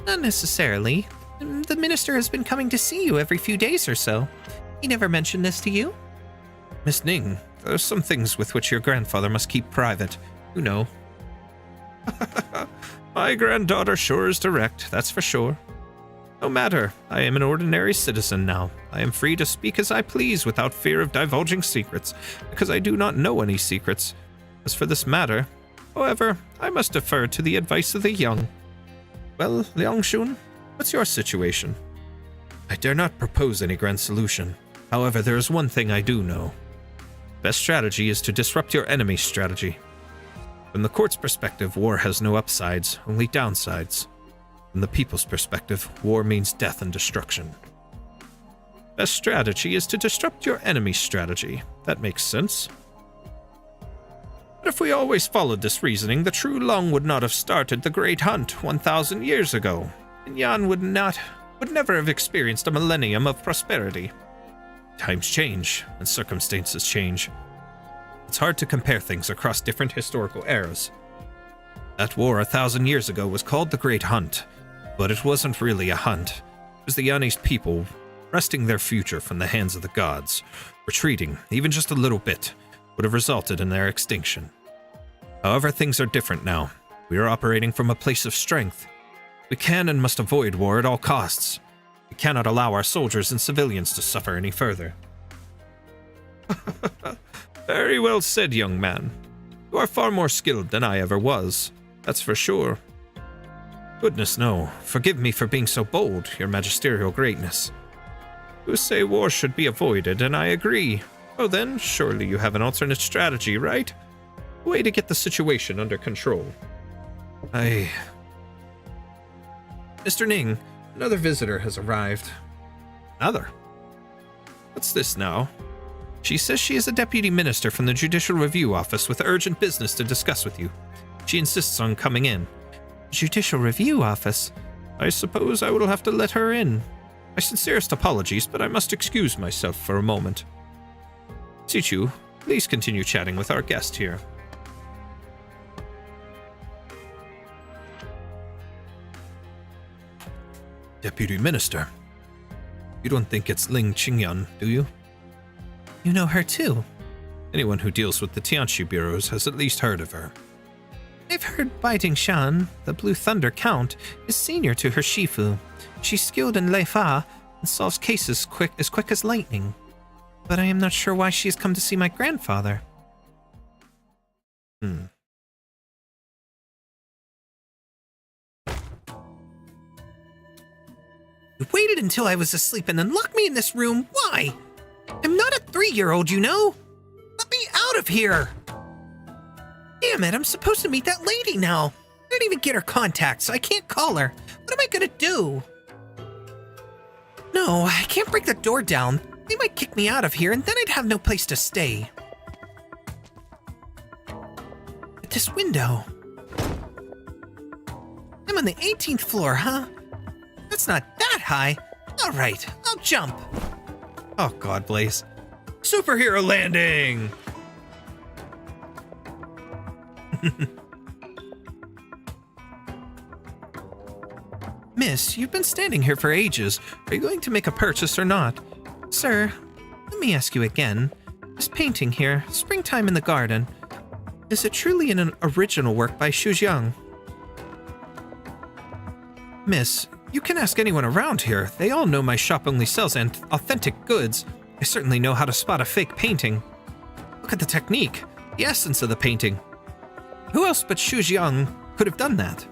Not necessarily. The minister has been coming to see you every few days or so. He never mentioned this to you? Miss Ning, there are some things with which your grandfather must keep private. You know. My granddaughter sure is direct, that's for sure. No matter, I am an ordinary citizen now. I am free to speak as I please without fear of divulging secrets, because I do not know any secrets. As for this matter, however, I must defer to the advice of the young. Well, Liang Shun, what's your situation? I dare not propose any grand solution. However, there is one thing I do know. Best strategy is to disrupt your enemy's strategy. From the court's perspective, war has no upsides, only downsides. From the people's perspective, war means death and destruction. Best strategy is to disrupt your enemy's strategy. That makes sense. But if we always followed this reasoning, the true Long would not have started the Great Hunt 1,000 years ago, and Nian would never have experienced a millennium of prosperity. Times change, and circumstances change. It's hard to compare things across different historical eras. That war 1,000 years ago was called the Great Hunt, but it wasn't really a hunt. It was the Yanis people wresting their future from the hands of the gods. Retreating, even just a little bit, would have resulted in their extinction. However, things are different now. We are operating from a place of strength. We can and must avoid war at all costs. We cannot allow our soldiers and civilians to suffer any further. Very well said, young man. You are far more skilled than I ever was. That's for sure. Goodness no. Forgive me for being so bold, your magisterial greatness. You say war should be avoided, and I agree. Oh then, surely you have an alternate strategy, right? A way to get the situation under control. Mr. Ning, another visitor has arrived. Another? What's this now? She says she is a deputy minister from the Judicial Review Office with urgent business to discuss with you. She insists on coming in. Judicial Review Office? I suppose I will have to let her in. My sincerest apologies, but I must excuse myself for a moment. Sichu, please continue chatting with our guest here. Deputy Minister. You don't think it's Ling Qingyan, do you? You know her too. Anyone who deals with the Tianqi bureaus has at least heard of her. I've heard Bai Dingshan, the Blue Thunder Count, is senior to her Shifu. She's skilled in Lei Fa and solves cases quick as lightning. But I am not sure why she has come to see my grandfather. You waited until I was asleep and then locked me in this room. Why? I'm not a 3-year-old, you know. Let me out of here. Damn it, I'm supposed to meet that lady now. I don't even get her contact, so I can't call her. What am I gonna do? No, I can't break the door down. They might kick me out of here, and then I'd have no place to stay. At this window. I'm on the 18th floor, huh? That's not that high. All right, I'll jump. Oh, God, Blaze. Superhero landing! Miss, you've been standing here for ages. Are you going to make a purchase or not? Sir, let me ask you again. This painting here, Springtime in the Garden, is it truly an original work by Xu? Miss, you can ask anyone around here. They all know my shop only sells authentic goods. I certainly know how to spot a fake painting. Look at the technique, the essence of the painting. Who else but Xu could have done that?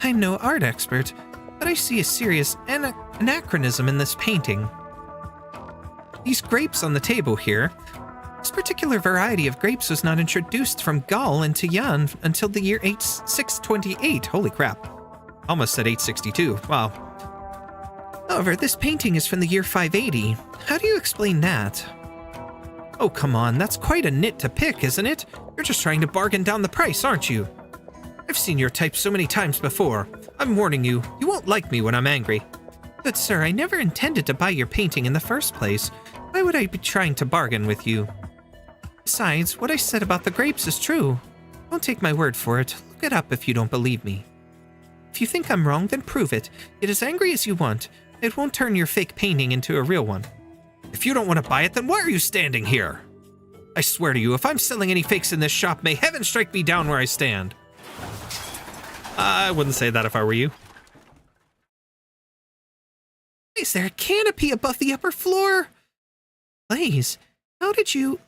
I'm no art expert, but I see a serious anachronism in this painting. These grapes on the table here, this particular variety of grapes was not introduced from Gaul into Yan until the year 628. Holy crap. Almost said 862. Wow. However, this painting is from the year 580. How do you explain that? Oh, come on, that's quite a nit to pick, isn't it? You're just trying to bargain down the price, aren't you? I've seen your type so many times before. I'm warning you, you won't like me when I'm angry. But sir, I never intended to buy your painting in the first place. Why would I be trying to bargain with you? Besides, what I said about the grapes is true. Don't take my word for it. Look it up if you don't believe me. If you think I'm wrong, then prove it. Get as angry as you want. It won't turn your fake painting into a real one. If you don't want to buy it, then why are you standing here? I swear to you, if I'm selling any fakes in this shop, may heaven strike me down where I stand. I wouldn't say that if I were you. Is there a canopy above the upper floor? Blaze, how did you...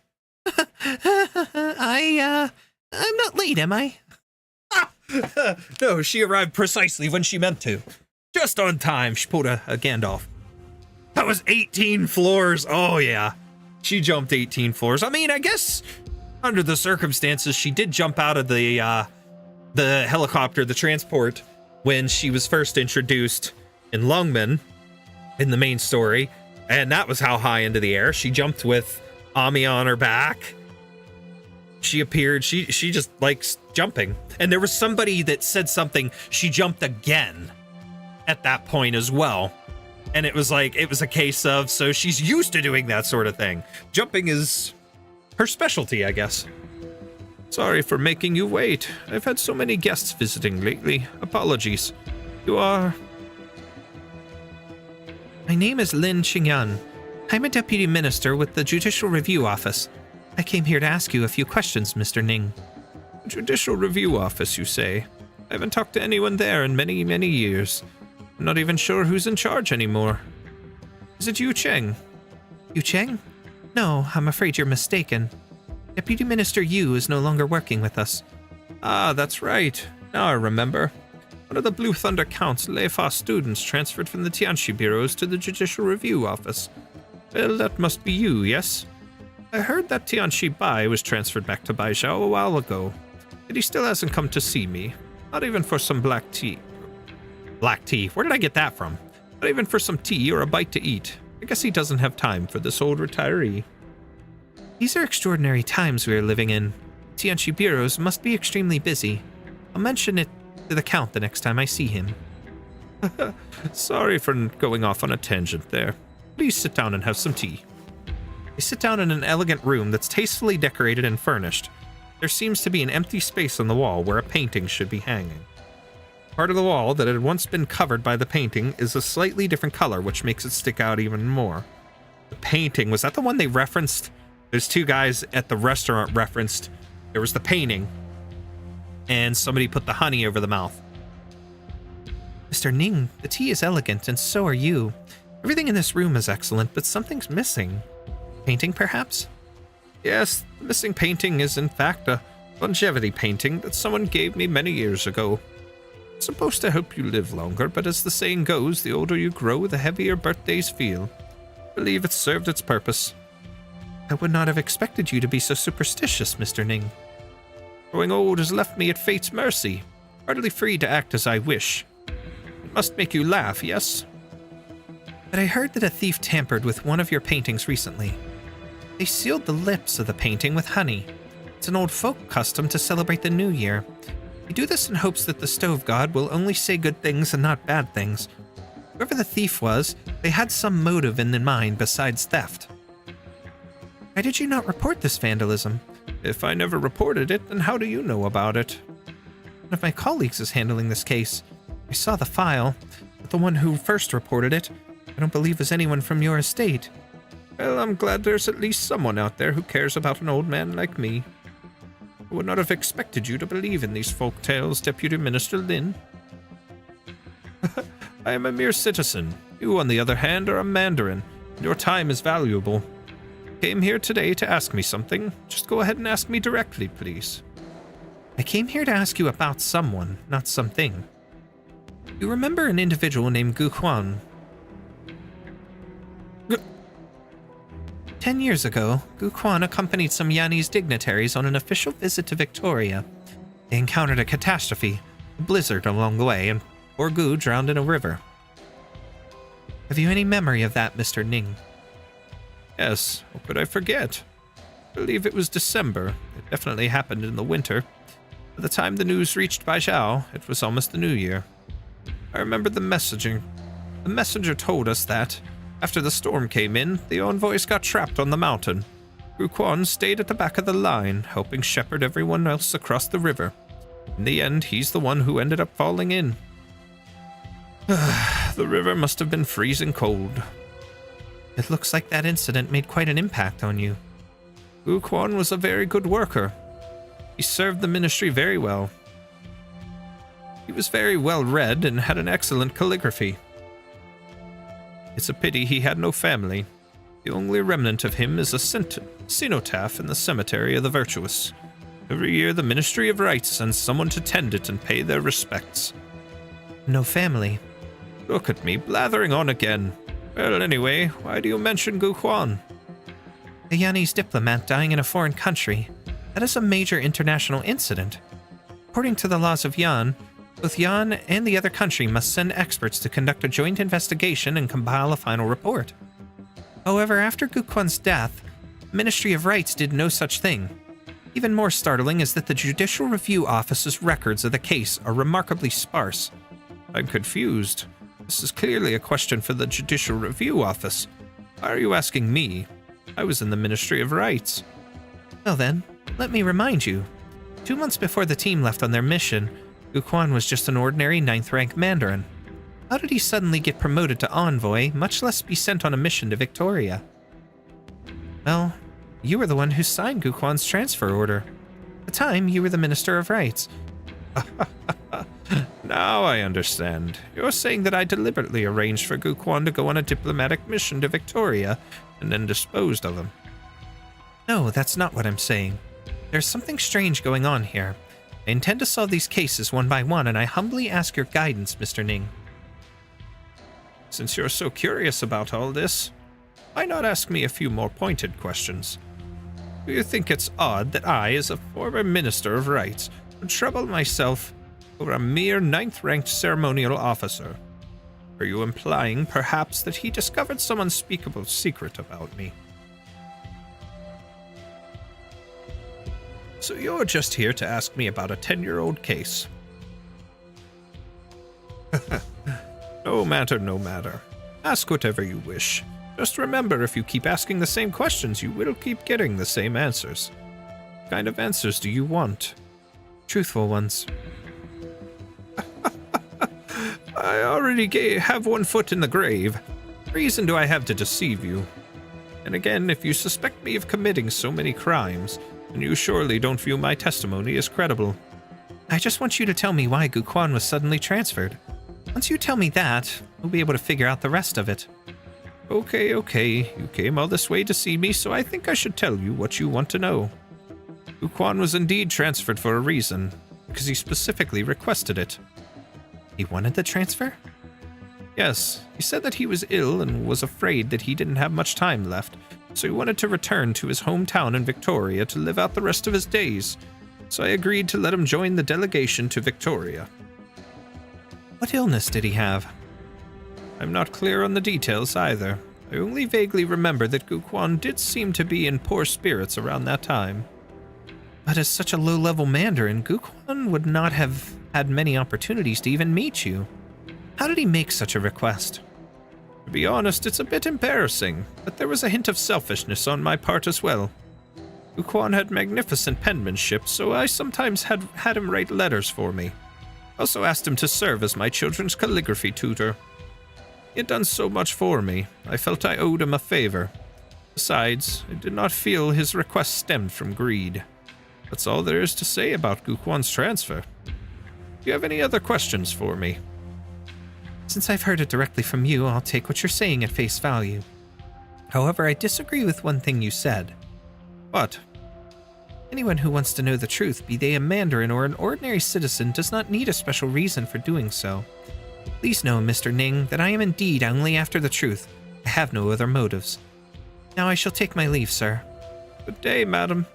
I'm not late, am I? No, she arrived precisely when she meant to. Just on time. She pulled a Gandalf. That was 18 floors. Oh, yeah. She jumped 18 floors. I mean, I guess under the circumstances, she did jump out of the helicopter, the transport, when she was first introduced in Lungmen in the main story. And that was how high into the air. She jumped with Ami on her back. She appeared. She just likes jumping. And there was somebody that said something. She jumped again at that point as well. And it was like, it was a case of, so she's used to doing that sort of thing. Jumping is her specialty, I guess. Sorry for making you wait. I've had so many guests visiting lately. Apologies. You are... My name is Lin Qingyan. I'm a deputy minister with the Judicial Review Office. I came here to ask you a few questions, Mr. Ning. Judicial Review Office, you say? I haven't talked to anyone there in many, many years. I'm not even sure who's in charge anymore. Is it Yu Cheng? Yu Cheng? No, I'm afraid you're mistaken. Deputy Minister Yu is no longer working with us. Ah, that's right. Now I remember. One of the Blue Thunder Count's Leifa students transferred from the Tianxi bureaus to the Judicial Review Office. Well, that must be you, yes? I heard that Tianxi Bai was transferred back to Baizhou a while ago, but he still hasn't come to see me. Not even for some black tea. Black tea? Where did I get that from? Not even for some tea or a bite to eat. I guess he doesn't have time for this old retiree. These are extraordinary times we are living in. Tianxi bureaus must be extremely busy. I'll mention it to the Count the next time I see him. Sorry for going off on a tangent there. Please sit down and have some tea. They sit down in an elegant room that's tastefully decorated and furnished. There seems to be an empty space on the wall where a painting should be hanging. Part of the wall that had once been covered by the painting is a slightly different color, which makes it stick out even more. The painting, was that the one they referenced? There's two guys at the restaurant referenced. There was the painting, and somebody put the honey over the mouth. Mr. Ning, the tea is elegant, and so are you. Everything in this room is excellent, but something's missing. Painting, perhaps? Yes, the missing painting is in fact a longevity painting that someone gave me many years ago. It's supposed to help you live longer, but as the saying goes, the older you grow, the heavier birthdays feel. I believe it served its purpose. I would not have expected you to be so superstitious, Mr. Ning. Growing old has left me at fate's mercy, hardly free to act as I wish. It must make you laugh, yes? But I heard that a thief tampered with one of your paintings recently. They sealed the lips of the painting with honey. It's an old folk custom to celebrate the new year. We do this in hopes that the stove god will only say good things and not bad things. Whoever the thief was, they had some motive in mind besides theft. Why did you not report this vandalism? If I never reported it, then how do you know about it? One of my colleagues is handling this case. I saw the file, but the one who first reported it, I don't believe is anyone from your estate. Well, I'm glad there's at least someone out there who cares about an old man like me. I would not have expected you to believe in these folk tales, Deputy Minister Lin. I am a mere citizen. You, on the other hand, are a mandarin, and your time is valuable. Came here today to ask me something. Just go ahead and ask me directly, please. I came here to ask you about someone, not something. You remember an individual named Gu Quan? 10 years ago, Gu Quan accompanied some Yanese dignitaries on an official visit to Victoria. They encountered a catastrophe, a blizzard along the way, and poor Gu drowned in a river. Have you any memory of that, Mr. Ning? Yes, how could I forget? I believe it was December. It definitely happened in the winter. By the time the news reached Baizhou, it was almost the new year. I remember the messaging. The messenger told us that, after the storm came in, the envoys got trapped on the mountain. Gu Quan stayed at the back of the line, helping shepherd everyone else across the river. In the end, he's the one who ended up falling in. The river must have been freezing cold. It looks like that incident made quite an impact on you. Gu Quan was a very good worker. He served the ministry very well. He was very well read and had an excellent calligraphy. It's a pity he had no family. The only remnant of him is a cenotaph in the cemetery of the virtuous. Every year the Ministry of Rites sends someone to tend it and pay their respects. No family. Look at me, blathering on again. Well, anyway, why do you mention Gu Quan? A Yanese diplomat dying in a foreign country. That is a major international incident. According to the laws of Yan, both Yan and the other country must send experts to conduct a joint investigation and compile a final report. However, after Gu Quan's death, the Ministry of Rites did no such thing. Even more startling is that the Judicial Review Office's records of the case are remarkably sparse. I'm confused. This is clearly a question for the Judicial Review Office. Why are you asking me? I was in the Ministry of Rites. Well then, let me remind you. 2 months before the team left on their mission, Gu Quan was just an ordinary 9th-rank Mandarin. How did he suddenly get promoted to envoy, much less be sent on a mission to Victoria? Well, you were the one who signed Gu Quan's transfer order. At the time, you were the Minister of Rites. Now I understand. You're saying that I deliberately arranged for Gu Quan to go on a diplomatic mission to Victoria and then disposed of him. No, that's not what I'm saying. There's something strange going on here. I intend to solve these cases one by one, and I humbly ask your guidance, Mr. Ning. Since you're so curious about all this, why not ask me a few more pointed questions? Do you think it's odd that I, as a former Minister of Rites, would trouble myself over a mere 9th-ranked ceremonial officer? Are you implying, perhaps, that he discovered some unspeakable secret about me? So you're just here to ask me about a 10-year-old case. No matter, no matter. Ask whatever you wish. Just remember, if you keep asking the same questions, you will keep getting the same answers. What kind of answers do you want? Truthful ones. I already have one foot in the grave. What reason do I have to deceive you? And again, if you suspect me of committing so many crimes, then you surely don't view my testimony as credible. I just want you to tell me why Gu Quan was suddenly transferred. Once you tell me that, we'll be able to figure out the rest of it. Okay. You came all this way to see me, so I think I should tell you what you want to know. Gu Quan was indeed transferred for a reason, because he specifically requested it. He wanted the transfer? Yes, he said that he was ill and was afraid that he didn't have much time left, so he wanted to return to his hometown in Victoria to live out the rest of his days. so I agreed to let him join the delegation to Victoria. What illness did he have? I'm not clear on the details either. I only vaguely remember that Guquan did seem to be in poor spirits around that time. But as such a low-level Mandarin, Guquan would not have had many opportunities to even meet you. How did he make such a request? To be honest, it's a bit embarrassing, but there was a hint of selfishness on my part as well. Guquan had magnificent penmanship, so I sometimes had him write letters for me. Also asked him to serve as my children's calligraphy tutor. He had done so much for me, I felt I owed him a favor. Besides, I did not feel his request stemmed from greed. That's all there is to say about Guquan's transfer. Do you have any other questions for me? Since I've heard it directly from you, I'll take what you're saying at face value. However, I disagree with one thing you said. What? Anyone who wants to know the truth, be they a Mandarin or an ordinary citizen, does not need a special reason for doing so. Please know, Mr. Ning, that I am indeed only after the truth. I have no other motives. Now I shall take my leave, sir. Good day, madam.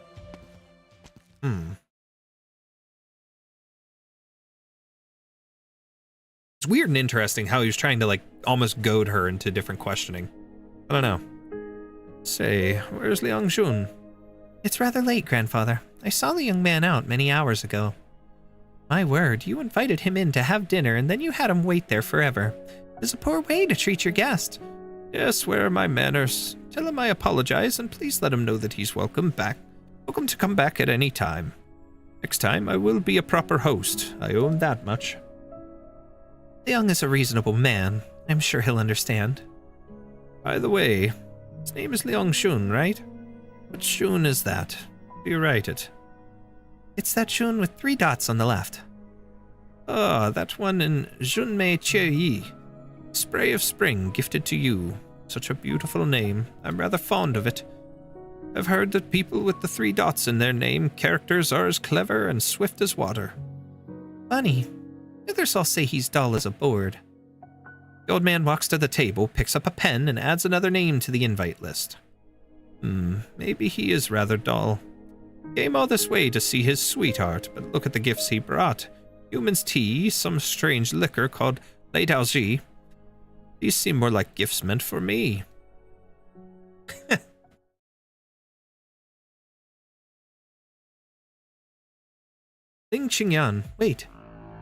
It's weird and interesting how he was trying to, like, almost goad her into different questioning. I don't know. Say, where's Liang Jun? It's rather late, grandfather. I saw the young man out many hours ago. My word, you invited him in to have dinner and then you had him wait there forever. It's a poor way to treat your guest. Yes, where are my manners? Tell him I apologize and please let him know that he's welcome back. Welcome to come back at any time. Next time I will be a proper host. I owe him that much. Liang is a reasonable man. I'm sure he'll understand. By the way, his name is Liang Shun, right? What Shun is that? Do you write it? It's that Shun with 3 dots on the left. Ah, that one in Junmei Chieyi. Spray of Spring gifted to you. Such a beautiful name. I'm rather fond of it. I've heard that people with the 3 dots in their name characters are as clever and swift as water. Funny. Others all say he's dull as a board. The old man walks to the table, picks up a pen, and adds another name to the invite list. Maybe he is rather dull. Came all this way to see his sweetheart, but look at the gifts he brought. Human's tea, some strange liquor called Lei Daoji. These seem more like gifts meant for me. Ling Qingyan, wait.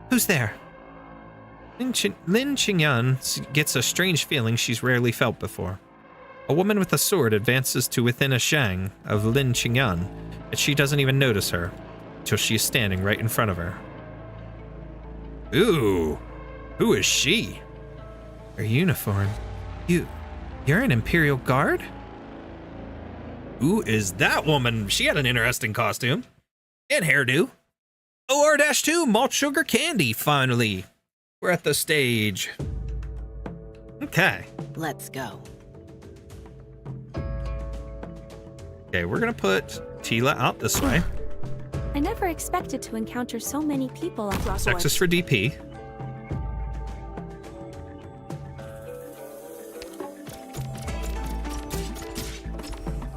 Who's there? Lin Qingyan gets a strange feeling she's rarely felt before. A woman with a sword advances to within a shang of Lin Qingyan, and she doesn't even notice her, till she is standing right in front of her. Ooh, who is she? Her uniform. You're an Imperial Guard? Who is that woman? She had an interesting costume. And hairdo. OR-2 malt sugar candy, finally. We're at the stage. Okay. Let's go. Okay, we're gonna put Tila out this way. I never expected to encounter so many people across X is for DP.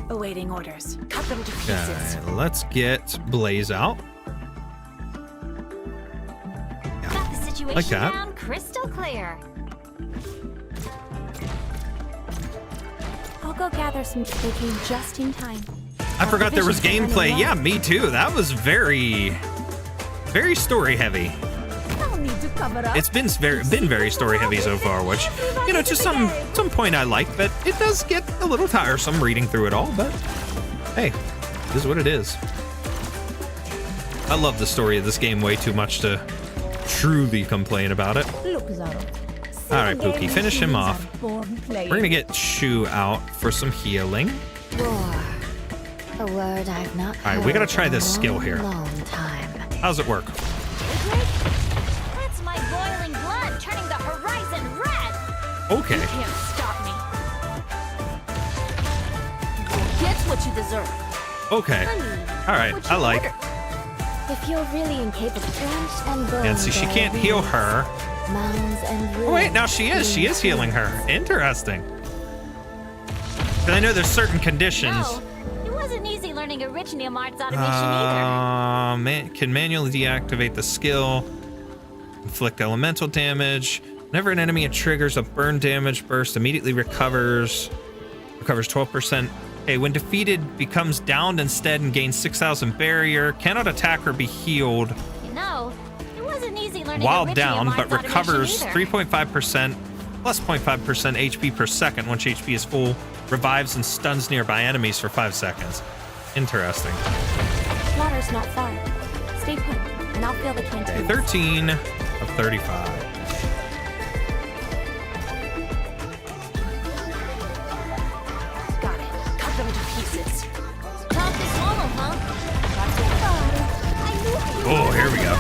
Awaiting orders. Cut them to pieces. Okay, let's get Blaze out. Yeah. Got the situation like that. Down crystal clear. I'll go gather some. They came just in time. I forgot there was gameplay. Yeah, me too. That was very story heavy. It's been very story heavy so far, which, you know, to some point I like, but it does get a little tiresome reading through it all, but hey, it is what it is. I love the story of this game way too much to truly complain about it. Alright, Pookie, finish him off. We're gonna get Shu out for some healing. Roar. A word I've not heard. Alright, we gotta try this skill here. Long time. How's it work? That's my boiling blood turning the horizon red. Okay. You can't stop me. Get what you deserve. Okay. Alright, I like. If you're really incapable, And see, she can't heal her. Oh wait, now she is healing her. Interesting. But I know there's certain conditions wasn't easy learning a rich Nian automation either. Can manually deactivate the skill. Inflict elemental damage. Whenever an enemy triggers a burn damage burst, immediately recovers 12%. Okay, when defeated, becomes downed instead and gains 6,000 barrier. Cannot attack or be healed You know, it wasn't easy learning while a rich down, Nian but recovers automation either. 3.5% plus 0.5% HP per second once HP is full. Revives and stuns nearby enemies for 5 seconds. Interesting. Water's not far. Stay put, and I'll fill the canteen. Okay, 13 of 35. Got it. Cut them to pieces. Tough to swallow, huh? Oh, here we go.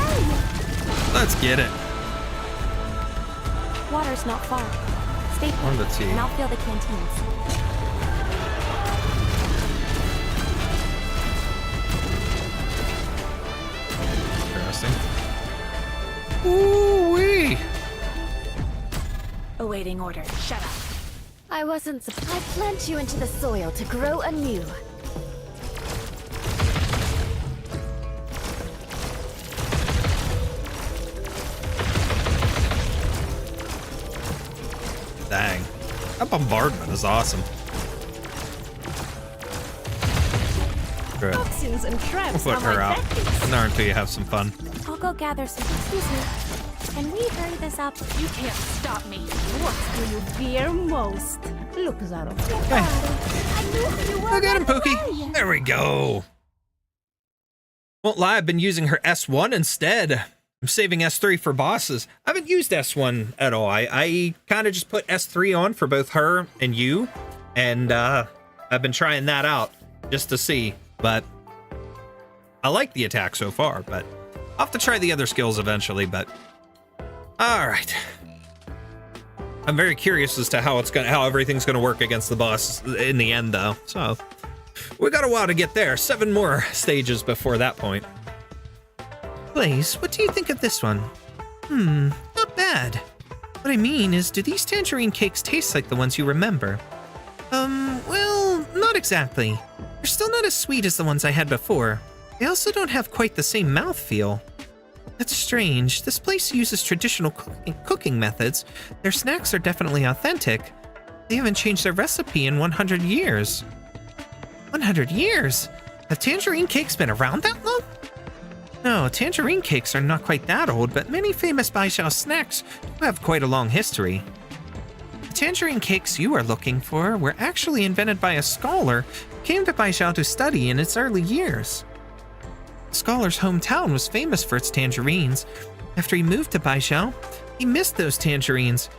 Let's get it. Water's not far. Stay put, On the tee. and I'll fill the canteens. Interesting. Ooh-wee. Awaiting order. Shut up. I wasn't surprised. I plant you into the soil to grow anew. Dang. That bombardment is awesome. Good. Toxins and traps We'll are put her my out. tactics. In there until you have some fun. I'll go gather some. Excuse me. Can we hurry this up? You can't stop me. What do you fear most? Look, Zaro. Look at him, Pookie. There we go. Won't lie, I've been using her S1 instead. I'm saving S3 for bosses. I haven't used S1 at all. I kind of just put S3 on for both her and you. And I've been trying that out just to see. But I like the attack so far. But I'll have to try the other skills eventually. But all right. I'm very curious as to how everything's gonna work against the boss in the end, though. So we got a while to get there. 7 more stages before that point. Blaze, what do you think of this one? Not bad. What I mean is, do these tangerine cakes taste like the ones you remember? Well, not exactly. They're still not as sweet as the ones I had before. They also don't have quite the same mouthfeel. That's strange. This place uses traditional cooking methods. Their snacks are definitely authentic. They haven't changed their recipe in 100 years. 100 years? Have tangerine cakes been around that long? No, tangerine cakes are not quite that old, but many famous Baijiao snacks do have quite a long history. The tangerine cakes you are looking for were actually invented by a scholar who came to Baijiao to study in its early years. The scholar's hometown was famous for its tangerines. After he moved to Baijiao, he missed those tangerines.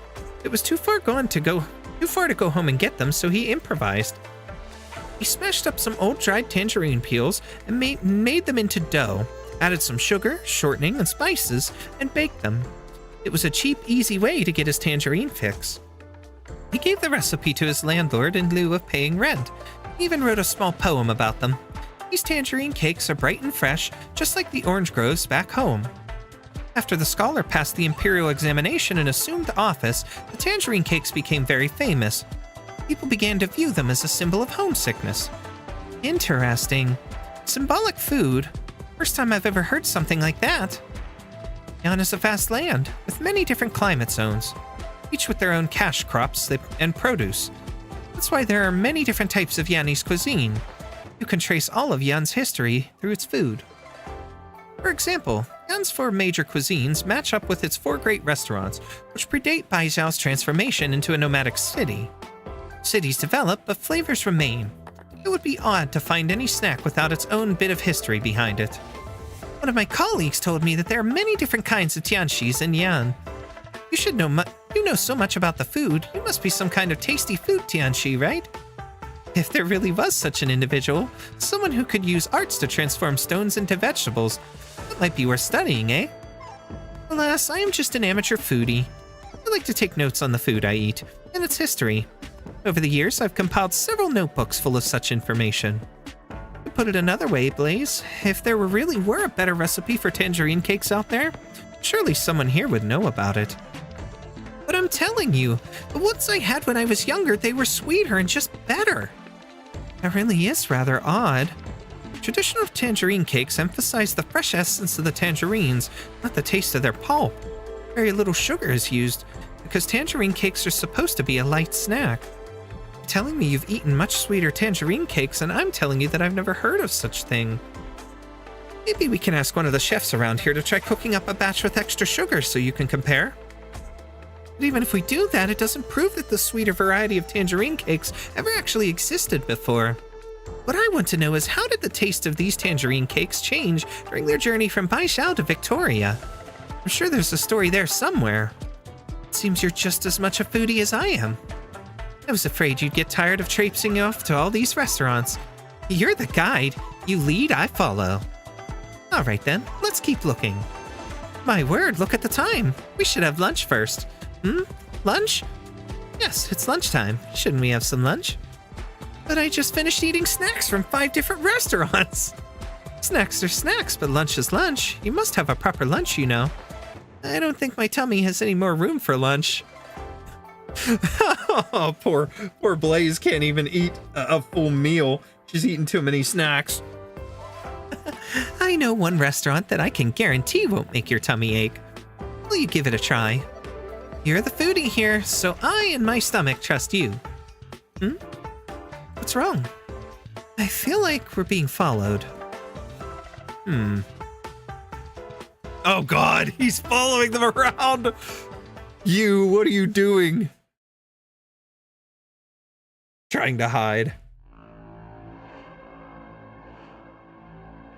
It was too far to go home and get them, so he improvised. He smashed up some old dried tangerine peels and made them into dough, added some sugar, shortening, and spices, and baked them. It was a cheap, easy way to get his tangerine fix. He gave the recipe to his landlord in lieu of paying rent. He even wrote a small poem about them. These tangerine cakes are bright and fresh, just like the orange groves back home. After the scholar passed the imperial examination and assumed office, the tangerine cakes became very famous. People began to view them as a symbol of homesickness. Interesting. Symbolic food. First time I've ever heard something like that. Yan is a vast land, with many different climate zones, each with their own cash crops and produce. That's why there are many different types of Yanese cuisine. You can trace all of Yan's history through its food. For example, Yan's 4 major cuisines match up with its 4 great restaurants, which predate Baijiao's transformation into a nomadic city. Cities develop, but flavors remain. It would be odd to find any snack without its own bit of history behind it. One of my colleagues told me that there are many different kinds of tianxis in Yan. You know so much about the food, you must be some kind of tasty food tianxi, right? If there really was such an individual, someone who could use arts to transform stones into vegetables, that might be worth studying, eh? Alas, I am just an amateur foodie. I like to take notes on the food I eat, and its history. Over the years, I've compiled several notebooks full of such information. To put it another way, Blaze, if there really were a better recipe for tangerine cakes out there, surely someone here would know about it. But I'm telling you, the ones I had when I was younger, they were sweeter and just better. That really is rather odd. Traditional tangerine cakes emphasize the fresh essence of the tangerines, not the taste of their pulp. Very little sugar is used, because tangerine cakes are supposed to be a light snack. You're telling me you've eaten much sweeter tangerine cakes, and I'm telling you that I've never heard of such thing. Maybe we can ask one of the chefs around here to try cooking up a batch with extra sugar so you can compare. But even if we do that, it doesn't prove that the sweeter variety of tangerine cakes ever actually existed before. What I want to know is, how did the taste of these tangerine cakes change during their journey from Baishao to Victoria? I'm sure there's a story there somewhere. It seems you're just as much a foodie as I am. I was afraid you'd get tired of traipsing off to all these restaurants. You're the guide. You lead, I follow. All right then, let's keep looking. My word, look at the time. We should have lunch first. Lunch? Yes, it's lunchtime. Shouldn't we have some lunch? But I just finished eating snacks from 5 different restaurants. Snacks are snacks, but lunch is lunch. You must have a proper lunch, you know. I don't think my tummy has any more room for lunch. Oh, poor Blaze can't even eat a full meal. She's eating too many snacks. I know one restaurant that I can guarantee won't make your tummy ache. Will you give it a try? You're the foodie here, so I and my stomach trust you. What's wrong? I feel like we're being followed. Oh God, he's following them around. What are you doing? Trying to hide.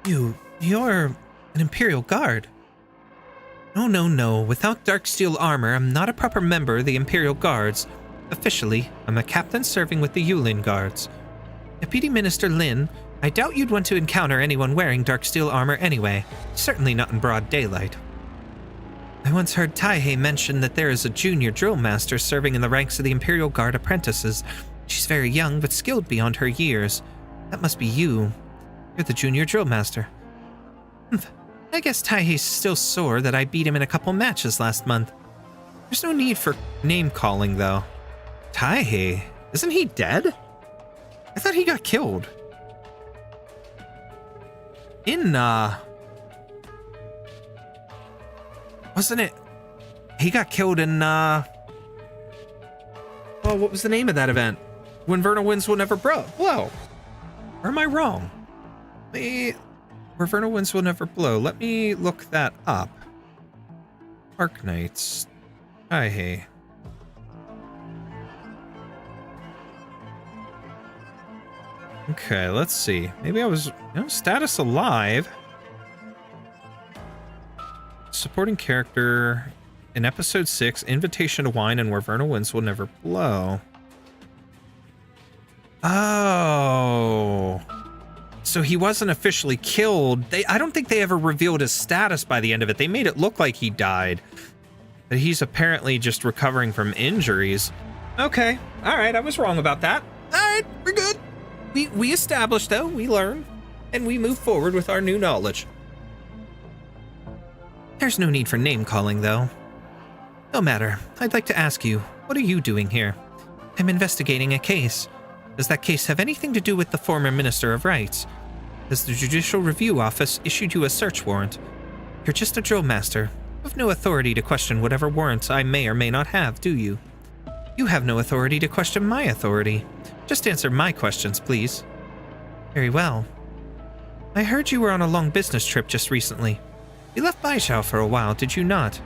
You're an Imperial Guard. No. Without dark steel armor, I'm not a proper member of the Imperial Guards. Officially, I'm a captain serving with the Yulin Guards. Deputy Minister Lin, I doubt you'd want to encounter anyone wearing dark steel armor anyway. Certainly not in broad daylight. I once heard Taihei mention that there is a junior drill master serving in the ranks of the Imperial Guard apprentices. She's very young, but skilled beyond her years. That must be you. You're the junior drill master. I guess Taihei's still sore that I beat him in a couple matches last month. There's no need for name-calling, though. Taihei? Isn't he dead? I thought he got killed. Wasn't it? He got killed in, Oh, what was the name of that event? When Vernal Winds Will Never Blow. Or am I wrong? Where Vernal Winds Will Never Blow. Let me look that up. Arknights. Taihei. Okay, let's see. Maybe I was... No, status alive. Supporting character in episode 6, Invitation to Wine and Where Vernal Winds Will Never Blow. Oh. So he wasn't officially killed. I don't think they ever revealed his status by the end of it. They made it look like he died. But he's apparently just recovering from injuries. Okay. All right. I was wrong about that. All right. We're good. We established, though. We learned. And we move forward with our new knowledge. There's no need for name-calling, though. No matter. I'd like to ask you, what are you doing here? I'm investigating a case. Does that case have anything to do with the former Minister of Rights? Has the Judicial Review Office issued you a search warrant? You're just a drill master. You have no authority to question whatever warrants I may or may not have, do you? You have no authority to question my authority. Just answer my questions, please. Very well. I heard you were on a long business trip just recently. You left Baishao for a while, did you not?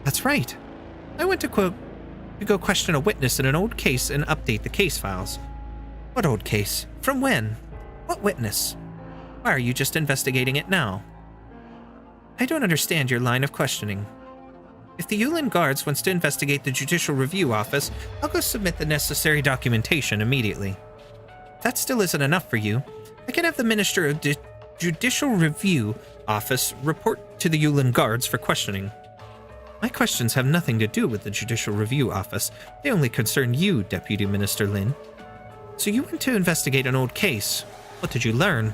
That's right. I went to go question a witness in an old case and update the case files. What old case? From when? What witness? Why are you just investigating it now? I don't understand your line of questioning. If the Yulin Guards wants to investigate the Judicial Review Office, I'll go submit the necessary documentation immediately. If that still isn't enough for you, I can have the Minister of the Judicial Review Office report to the Yulin Guards for questioning. My questions have nothing to do with the Judicial Review Office. They only concern you, Deputy Minister Lin. So you went to investigate an old case. What did you learn?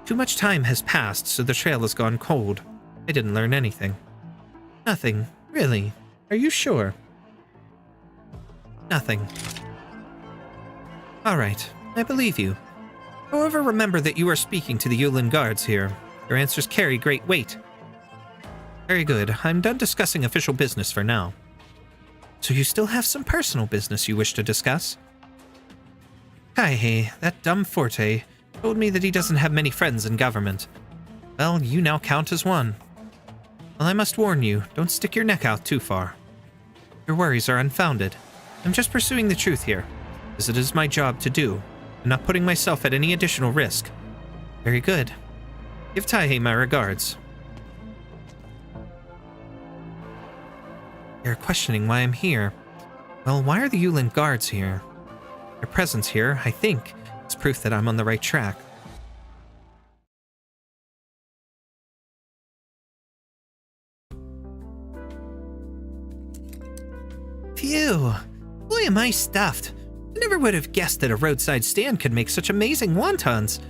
Too much time has passed, so the trail has gone cold. I didn't learn anything. Nothing, really. Are you sure? Nothing. All right. I believe you. However, remember that you are speaking to the Yulin guards here. Your answers carry great weight. Very good. I'm done discussing official business for now. So you still have some personal business you wish to discuss? Kaihei, that dumb Forte, told me that he doesn't have many friends in government. Well, you now count as one. Well, I must warn you, don't stick your neck out too far. Your worries are unfounded. I'm just pursuing the truth here, as it is my job to do. I'm not putting myself at any additional risk. Very good. Give Taihei my regards. You're questioning why I'm here. Well, why are the Yulin guards here? Their presence here, I think, is proof that I'm on the right track. Phew! Boy, am I stuffed. I never would have guessed that a roadside stand could make such amazing wontons.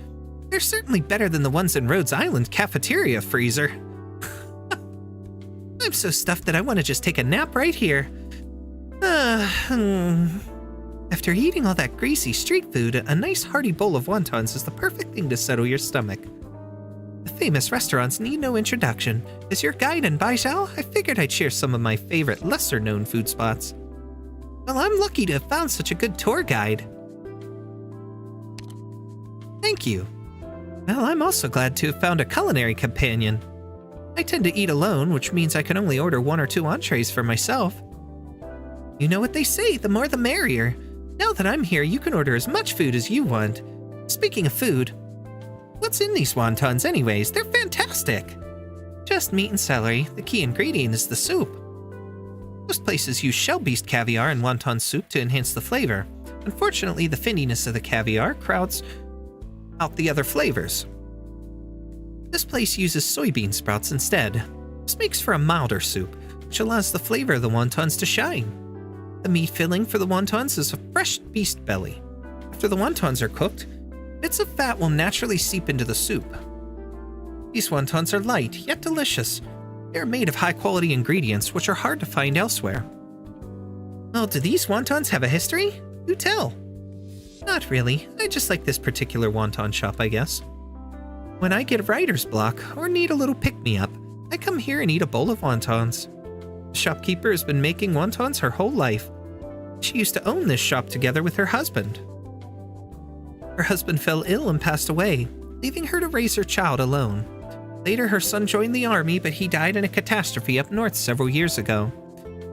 They're certainly better than the ones in Rhodes Island cafeteria freezer. I'm so stuffed that I want to just take a nap right here. After eating all that greasy street food, a nice hearty bowl of wontons is the perfect thing to settle your stomach. The famous restaurants need no introduction. As your guide in Baijiao, I figured I'd share some of my favorite lesser-known food spots. Well, I'm lucky to have found such a good tour guide. Thank you. Well, I'm also glad to have found a culinary companion. I tend to eat alone, which means I can only order 1 or 2 entrees for myself. You know what they say, the more the merrier. Now that I'm here, you can order as much food as you want. Speaking of food, what's in these wontons anyways? They're fantastic! Just meat and celery. The key ingredient is the soup. Most places use shell beast caviar in wonton soup to enhance the flavor. Unfortunately, the fininess of the caviar crowds out the other flavors. This place uses soybean sprouts instead. This makes for a milder soup, which allows the flavor of the wontons to shine. The meat filling for the wontons is a fresh beast belly. After the wontons are cooked, bits of fat will naturally seep into the soup. These wontons are light, yet delicious. They are made of high-quality ingredients, which are hard to find elsewhere. Well, do these wontons have a history? Do tell. Not really. I just like this particular wonton shop, I guess. When I get writer's block or need a little pick-me-up, I come here and eat a bowl of wontons. The shopkeeper has been making wontons her whole life. She used to own this shop together with her husband. Her husband fell ill and passed away, leaving her to raise her child alone. Later, her son joined the army, but he died in a catastrophe up north several years ago.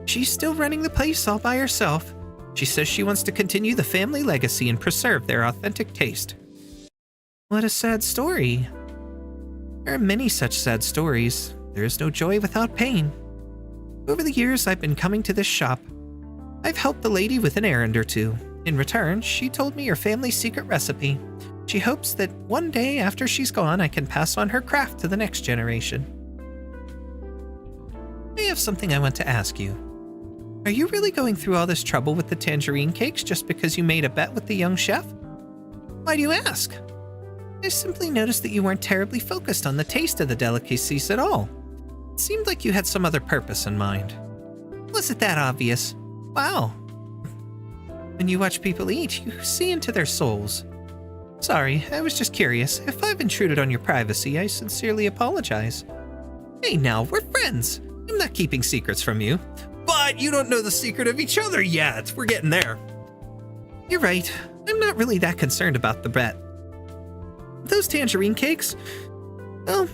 She's still running the place all by herself. She says she wants to continue the family legacy and preserve their authentic taste. What a sad story. There are many such sad stories. There is no joy without pain. Over the years I've been coming to this shop, I've helped the lady with an errand or two. In return, she told me her family's secret recipe. She hopes that one day after she's gone, I can pass on her craft to the next generation. I have something I want to ask you. Are you really going through all this trouble with the tangerine cakes just because you made a bet with the young chef? Why do you ask? I simply noticed that you weren't terribly focused on the taste of the delicacies at all. It seemed like you had some other purpose in mind. Was it that obvious? Wow. When you watch people eat, you see into their souls. Sorry, I was just curious. If I've intruded on your privacy, I sincerely apologize. Hey now, we're friends. I'm not keeping secrets from you. But you don't know the secret of each other yet. We're getting there. You're right. I'm not really that concerned about the bet. Those tangerine cakes? Well,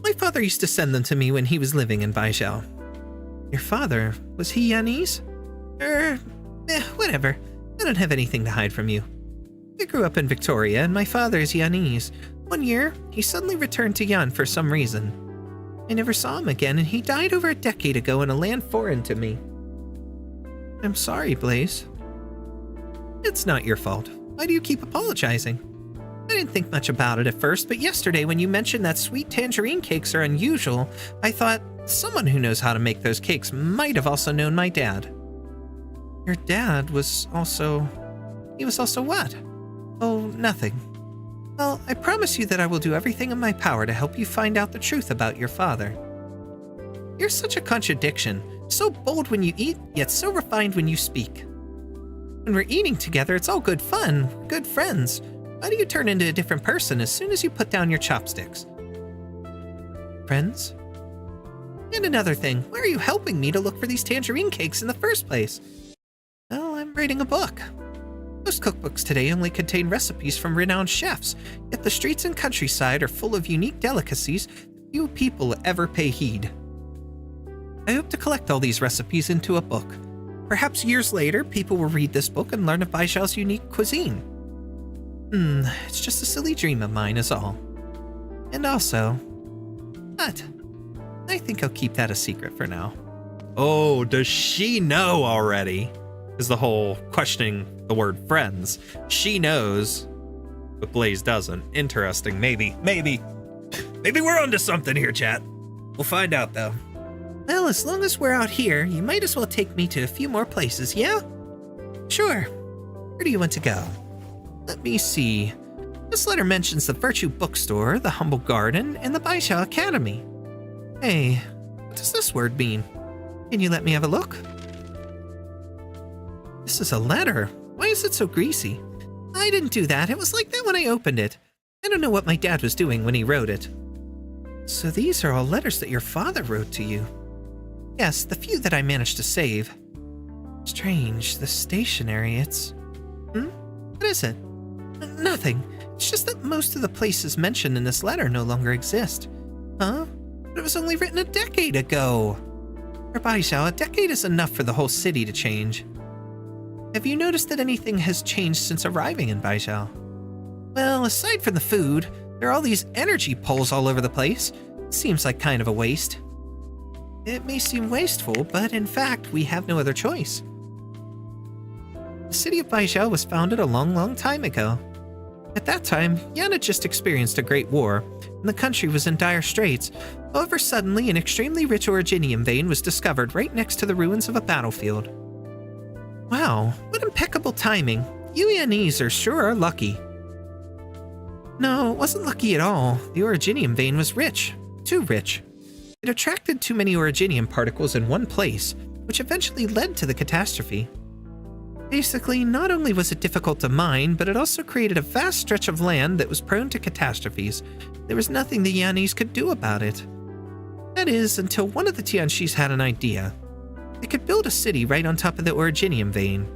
my father used to send them to me when he was living in Baijiao. Your father, was he Yanese? Whatever. I don't have anything to hide from you. I grew up in Victoria, and my father is Yanese. One year, he suddenly returned to Yan for some reason. I never saw him again, and he died over a decade ago in a land foreign to me. I'm sorry, Blaze. It's not your fault. Why do you keep apologizing? I didn't think much about it at first, but yesterday when you mentioned that sweet tangerine cakes are unusual, I thought someone who knows how to make those cakes might have also known my dad. Your dad was also... He was also what? Oh, nothing. Well, I promise you that I will do everything in my power to help you find out the truth about your father. You're such a contradiction. So bold when you eat, yet so refined when you speak. When we're eating together, it's all good fun, good friends. Why do you turn into a different person as soon as you put down your chopsticks? Friends? And another thing, why are you helping me to look for these tangerine cakes in the first place? Well, I'm writing a book. Most cookbooks today only contain recipes from renowned chefs, yet the streets and countryside are full of unique delicacies that few people ever pay heed. I hope to collect all these recipes into a book. Perhaps years later, people will read this book and learn of Baixiao's unique cuisine. It's just a silly dream of mine is all. And also, but I think I'll keep that a secret for now. Oh, does she know already? Is the whole questioning the word friends. She knows, but Blaze doesn't. Interesting. Maybe we're onto something here, chat. We'll find out, though. Well, as long as we're out here, you might as well take me to a few more places, yeah? Sure. Where do you want to go? Let me see. This letter mentions the Virtue Bookstore, the Humble Garden, and the Baixiao Academy. Hey, what does this word mean? Can you let me have a look? This is a letter. Why is it so greasy? I didn't do that. It was like that when I opened it. I don't know what my dad was doing when he wrote it. So these are all letters that your father wrote to you. Yes, the few that I managed to save. Strange, the stationery, it's... What is it? Nothing. It's just that most of the places mentioned in this letter no longer exist. Huh? But it was only written a decade ago. For Baixiao, a decade is enough for the whole city to change. Have you noticed that anything has changed since arriving in Baixiao? Well, aside from the food, there are all these energy poles all over the place. It seems like kind of a waste. It may seem wasteful, but in fact, we have no other choice. The city of Baixiao was founded a long time ago. At that time, Yan had just experienced a great war, and the country was in dire straits. However, suddenly an extremely rich originium vein was discovered right next to the ruins of a battlefield. Wow, what impeccable timing. You Yanese are lucky. No, it wasn't lucky at all. The originium vein was rich. Too rich. It attracted too many originium particles in one place, which eventually led to the catastrophe. Basically, not only was it difficult to mine, but it also created a vast stretch of land that was prone to catastrophes. There was nothing the Yanese could do about it. That is, until one of the Tianxis had an idea. They could build a city right on top of the originium vein.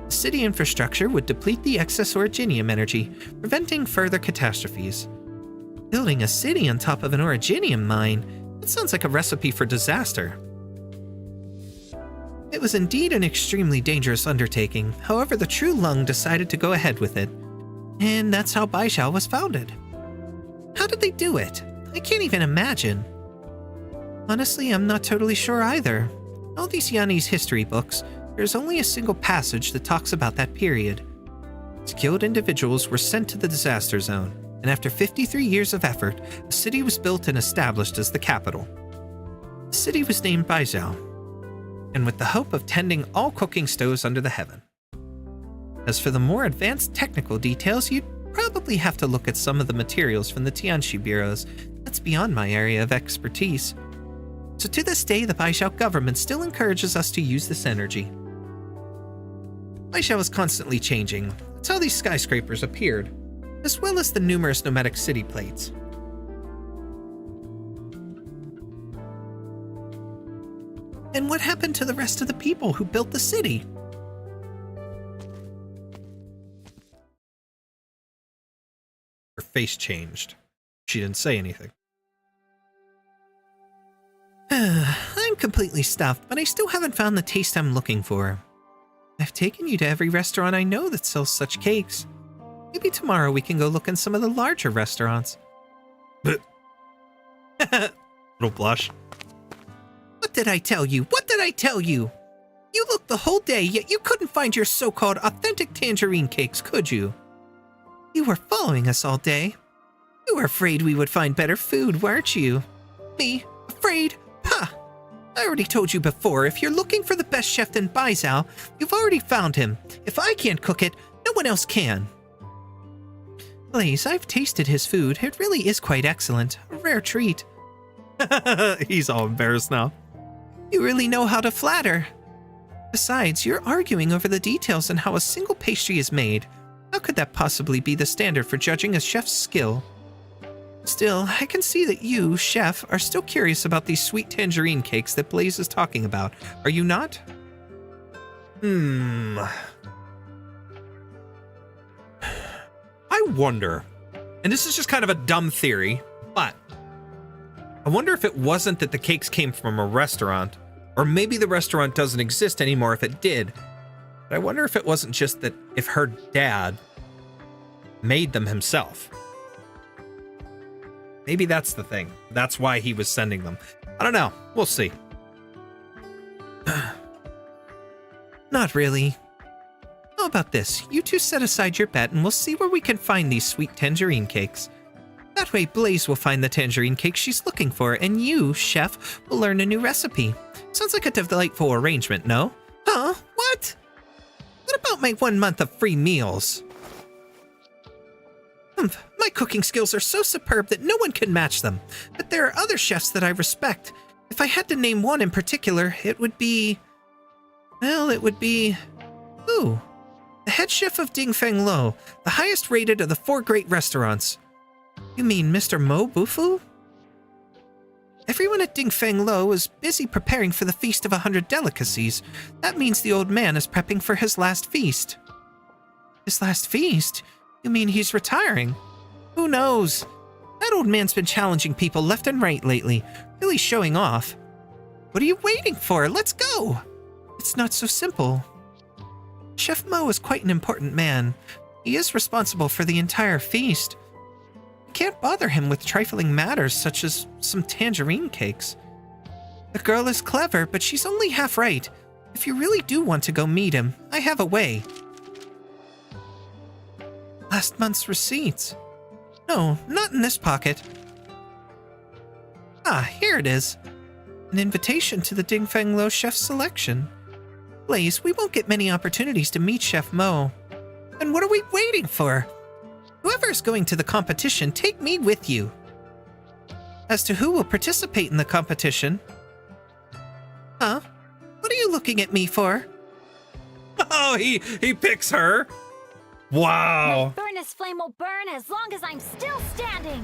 The city infrastructure would deplete the excess originium energy, preventing further catastrophes. Building a city on top of an originium mine? That sounds like a recipe for disaster. It was indeed an extremely dangerous undertaking. However, the true Lung decided to go ahead with it. And that's how Baixiao was founded. How did they do it? I can't even imagine. Honestly, I'm not totally sure either. All these Yanese history books, there's only a single passage that talks about that period. Skilled individuals were sent to the disaster zone, and after 53 years of effort, a city was built and established as the capital. The city was named Baixiao, and with the hope of tending all cooking stoves under the heaven. As for the more advanced technical details, you'd probably have to look at some of the materials from the Tianxi bureaus. That's beyond my area of expertise. So to this day, the Baixiao government still encourages us to use this energy. Baixiao is constantly changing. That's how these skyscrapers appeared, as well as the numerous nomadic city plates. And what happened to the rest of the people who built the city? Her face changed. She didn't say anything. I'm completely stuffed, but I still haven't found the taste I'm looking for. I've taken you to every restaurant I know that sells such cakes. Maybe tomorrow we can go look in some of the larger restaurants. Little blush. What did I tell you? What did I tell you? You looked the whole day, yet you couldn't find your so-called authentic tangerine cakes, could you? You were following us all day. You were afraid we would find better food, weren't you? Me? Afraid? Ha! I already told you before, if you're looking for the best chef in Baixiao, you've already found him. If I can't cook it, no one else can. Blaze, I've tasted his food. It really is quite excellent. A rare treat. He's all embarrassed now. You really know how to flatter. Besides, you're arguing over the details on how a single pastry is made. How could that possibly be the standard for judging a chef's skill? Still, I can see that you, chef, are still curious about these sweet tangerine cakes that Blaze is talking about. Are you not? I wonder, and this is just kind of a dumb theory, but I wonder if it wasn't that the cakes came from a restaurant, or maybe the restaurant doesn't exist anymore if it did. But I wonder if it wasn't just that if her dad made them himself. Maybe that's the thing. That's why he was sending them. I don't know. We'll see. Not really. How about this? You two set aside your bet and we'll see where we can find these sweet tangerine cakes. That way Blaze will find the tangerine cake she's looking for, and you, chef, will learn a new recipe. Sounds like a delightful arrangement, no? Huh? What? What about my 1 month of free meals? My cooking skills are so superb that no one can match them, but there are other chefs that I respect. If I had to name one in particular, it would be... Well, it would be... Ooh, the head chef of Dingfeng Lo, the highest rated of the 4 great restaurants. You mean Mr. Mo Bufu? Everyone at Dingfeng Lo is busy preparing for the Feast of 100 Delicacies. That means the old man is prepping for his last feast. His last feast? You mean he's retiring? Who knows? That old man's been challenging people left and right lately, really showing off. What are you waiting for? Let's go! It's not so simple. Chef Mo is quite an important man. He is responsible for the entire feast. You can't bother him with trifling matters such as some tangerine cakes. The girl is clever, but she's only half right. If you really do want to go meet him, I have a way. Last month's receipts. No, not in this pocket. Ah, here it is. An invitation to the Dingfeng Lo chef selection. Blaze, we won't get many opportunities to meet Chef Mo. And what are we waiting for? Whoever is going to the competition, take me with you. As to who will participate in the competition... Huh? What are you looking at me for? Oh, he picks her. Wow. My furnace flame will burn as long as I'm still standing.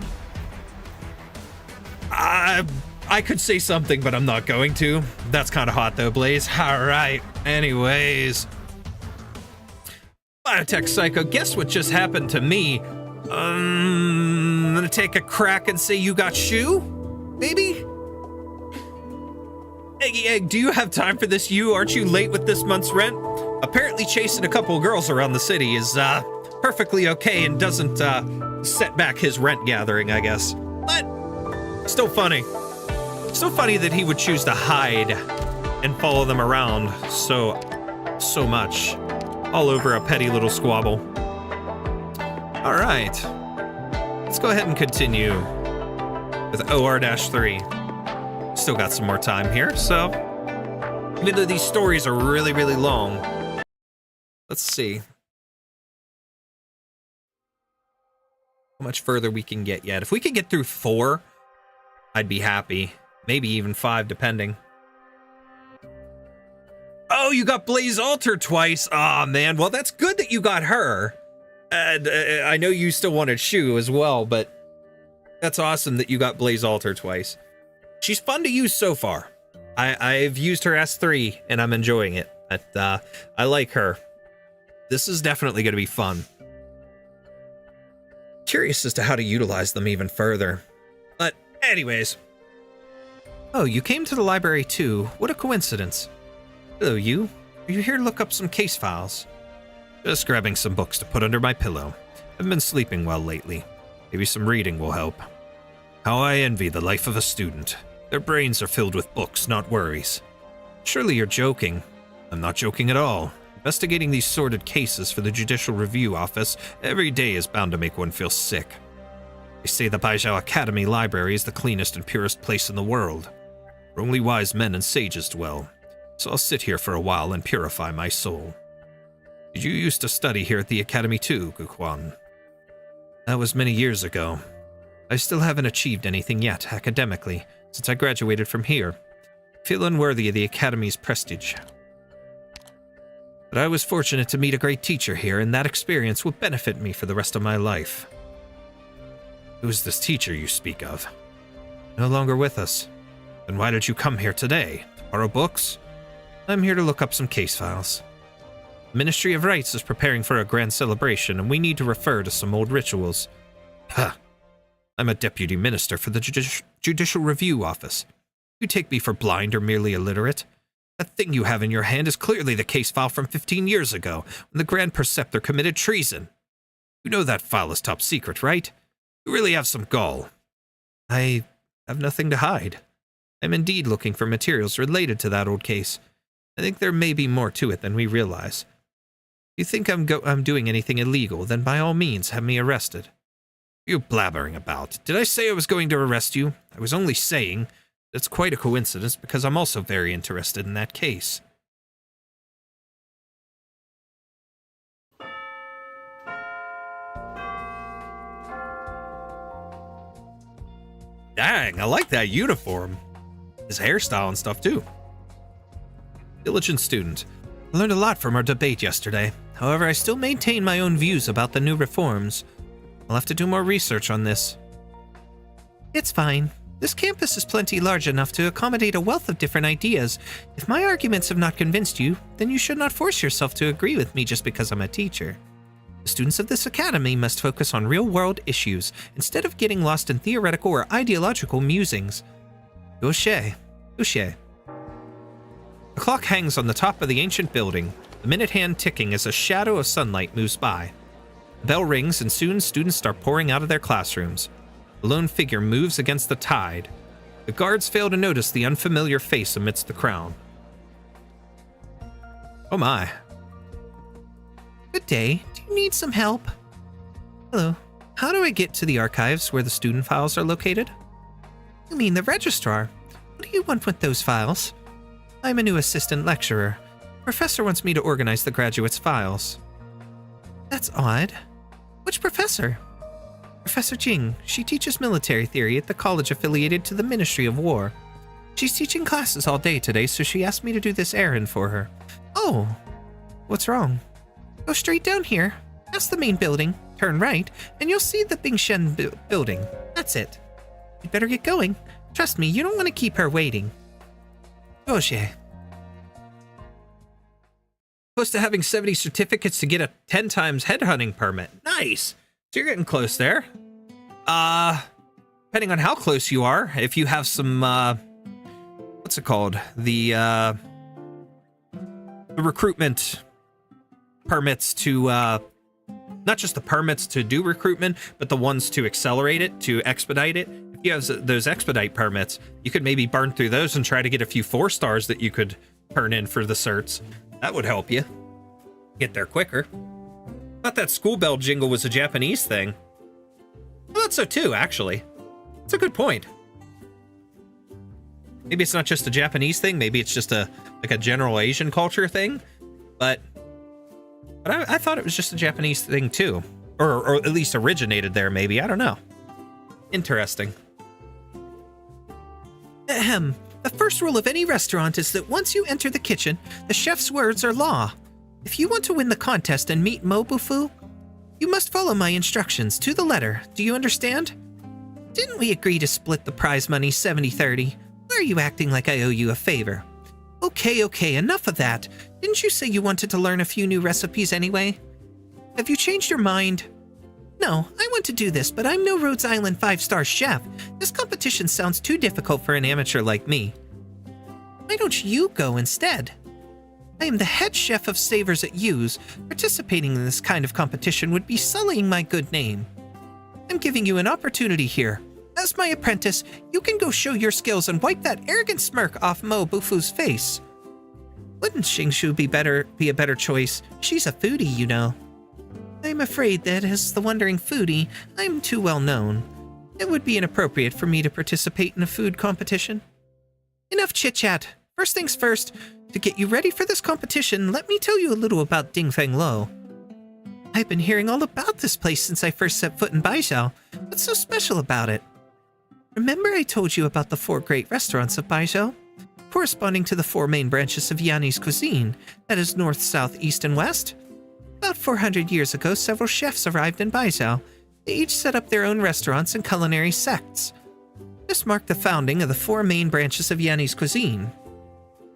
I could say something, but I'm not going to. That's kind of hot though, Blaze. All right. Anyways. Biotech Psycho, guess what just happened to me? I'm gonna take a crack and say you got shoe? Maybe? Eggy Egg, do you have time for this? Aren't you late with this month's rent? Apparently chasing a couple of girls around the city is perfectly okay and doesn't set back his rent gathering, I guess. But still funny. Still funny that he would choose to hide and follow them around so much, all over a petty little squabble. All right, let's go ahead and continue with OR-3. Still got some more time here, so even though these stories are really, really long, let's see how much further we can get yet. If we could get through 4, I'd be happy. Maybe even 5, depending. Oh, you got Blaze Alter twice. Aw, man. Well, that's good that you got her. And I know you still wanted Shu as well, but that's awesome that you got Blaze Alter twice. She's fun to use so far. I've used her S3, and I'm enjoying it. I like her. This is definitely going to be fun. Curious as to how to utilize them even further. But anyways. Oh, you came to the library too. What a coincidence. Hello, you. Are you here to look up some case files? Just grabbing some books to put under my pillow. I've been sleeping well lately. Maybe some reading will help. How I envy the life of a student. Their brains are filled with books, not worries. Surely you're joking. I'm not joking at all. Investigating these sordid cases for the Judicial Review Office every day is bound to make one feel sick. They say the Baijiao Academy Library is the cleanest and purest place in the world, where only wise men and sages dwell. So I'll sit here for a while and purify my soul. Did you used to study here at the Academy too, Guquan? That was many years ago. I still haven't achieved anything yet, academically, since I graduated from here. I feel unworthy of the Academy's prestige. But I was fortunate to meet a great teacher here, and that experience will benefit me for the rest of my life. Who is this teacher you speak of? No longer with us. Then why did you come here today? To borrow books? I'm here to look up some case files. The Ministry of Rights is preparing for a grand celebration, and we need to refer to some old rituals. Huh. I'm a deputy minister for the Judicial Review Office. You take me for blind or merely illiterate? That thing you have in your hand is clearly the case file from 15 years ago, when the Grand Preceptor committed treason. You know that file is top secret, right? You really have some gall. I have nothing to hide. I'm indeed looking for materials related to that old case. I think there may be more to it than we realize. If you think I'm doing anything illegal, then by all means have me arrested. What are you blabbering about? Did I say I was going to arrest you? I was only saying. It's quite a coincidence because I'm also very interested in that case. Dang, I like that uniform. His hairstyle and stuff too. Diligent student. I learned a lot from our debate yesterday. However, I still maintain my own views about the new reforms. I'll have to do more research on this. It's fine. This campus is plenty large enough to accommodate a wealth of different ideas. If my arguments have not convinced you, then you should not force yourself to agree with me just because I'm a teacher. The students of this academy must focus on real-world issues instead of getting lost in theoretical or ideological musings. Gaucher. The clock hangs on the top of the ancient building, the minute hand ticking as a shadow of sunlight moves by. The bell rings and soon students start pouring out of their classrooms. A lone figure moves against the tide. The guards fail to notice the unfamiliar face amidst the crowd. Oh my. Good day. Do you need some help? Hello. How do I get to the archives where the student files are located? You mean the registrar? What do you want with those files? I'm a new assistant lecturer. Professor wants me to organize the graduates' files. That's odd. Which professor? Professor Jing. She teaches military theory at the college affiliated to the Ministry of War. She's teaching classes all day today, so she asked me to do this errand for her. Oh, what's wrong? Go straight down here, past the main building, turn right, and you'll see the Bingshen building. That's it. You'd better get going. Trust me, you don't want to keep her waiting. Gaucher. Close to having 70 certificates to get a 10 times headhunting permit. Nice. So you're getting close there. Depending on how close you are, if you have some, what's it called? The recruitment permits to, not just the permits to do recruitment, but the ones to accelerate it, to expedite it. If you have those expedite permits, you could maybe burn through those and try to get a few 4 stars that you could turn in for the certs. That would help you get there quicker. Thought that school bell jingle was a Japanese thing. I thought so too, actually. It's a good point. Maybe it's not just a Japanese thing. Maybe it's just a general Asian culture thing. But I thought it was just a Japanese thing too, or at least originated there. Maybe, I don't know. Interesting. Ahem. The first rule of any restaurant is that once you enter the kitchen, the chef's words are law. If you want to win the contest and meet Mo Bufu, you must follow my instructions to the letter. Do you understand? Didn't we agree to split the prize money 70-30? Why are you acting like I owe you a favor? Okay, enough of that. Didn't you say you wanted to learn a few new recipes anyway? Have you changed your mind? No, I want to do this, but I'm no Rhodes Island 5-star chef. This competition sounds too difficult for an amateur like me. Why don't you go instead? I am the head chef of Savers at Yu's. Participating in this kind of competition would be sullying my good name. I'm giving you an opportunity here. As my apprentice, you can go show your skills and wipe that arrogant smirk off Mo Bufu's face. Wouldn't Xingshu be a better choice? She's a foodie, you know. I'm afraid that as the wandering foodie, I'm too well known. It would be inappropriate for me to participate in a food competition. Enough chit-chat. First things first, to get you ready for this competition, let me tell you a little about Dingfeng Lo. I've been hearing all about this place since I first set foot in Baijiao. What's so special about it? Remember I told you about the 4 great restaurants of Baijiao? corresponding to the 4 main branches of Yanni's cuisine, that is north, south, east, and west. About 400 years ago, several chefs arrived in Baizhou. They each set up their own restaurants and culinary sects. This marked the founding of the 4 main branches of Yanni's cuisine.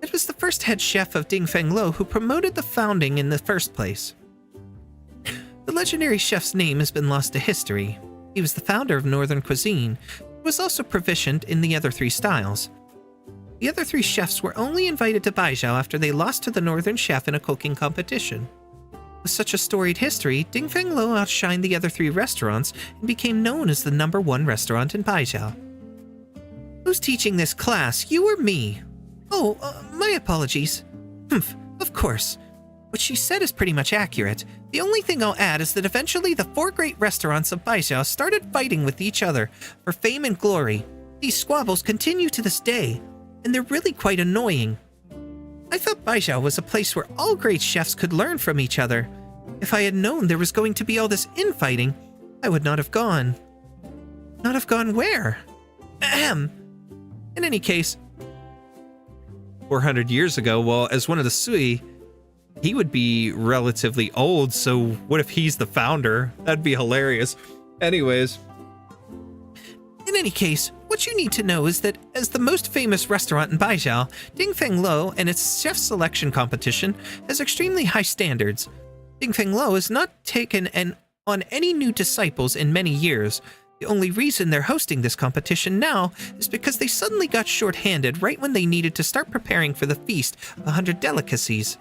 It was the first head chef of Dingfeng Lo who promoted the founding in the first place. The legendary chef's name has been lost to history. He was the founder of Northern cuisine, but was also proficient in the other 3 styles. The other 3 chefs were only invited to Baizhou after they lost to the Northern chef in a cooking competition. With such a storied history, Dingfeng Lo outshined the other 3 restaurants and became known as the #1 restaurant in Baizhou. Who's teaching this class, you or me? Oh, my apologies. Humph, of course. What she said is pretty much accurate. The only thing I'll add is that eventually the 4 great restaurants of Baizhou started fighting with each other for fame and glory. These squabbles continue to this day, and they're really quite annoying. I thought Baizhou was a place where all great chefs could learn from each other. If I had known there was going to be all this infighting, I would not have gone. Not have gone where? Ahem. In any case, 400 years ago, well, as one of the Sui, he would be relatively old, so what if he's the founder? That'd be hilarious. Anyways. In any case, what you need to know is that as the most famous restaurant in Baizhou, Dingfeng Lo and its chef selection competition has extremely high standards. Dingfeng Lo has not taken on any new disciples in many years. The only reason they're hosting this competition now is because they suddenly got short-handed right when they needed to start preparing for the feast of 100 delicacies.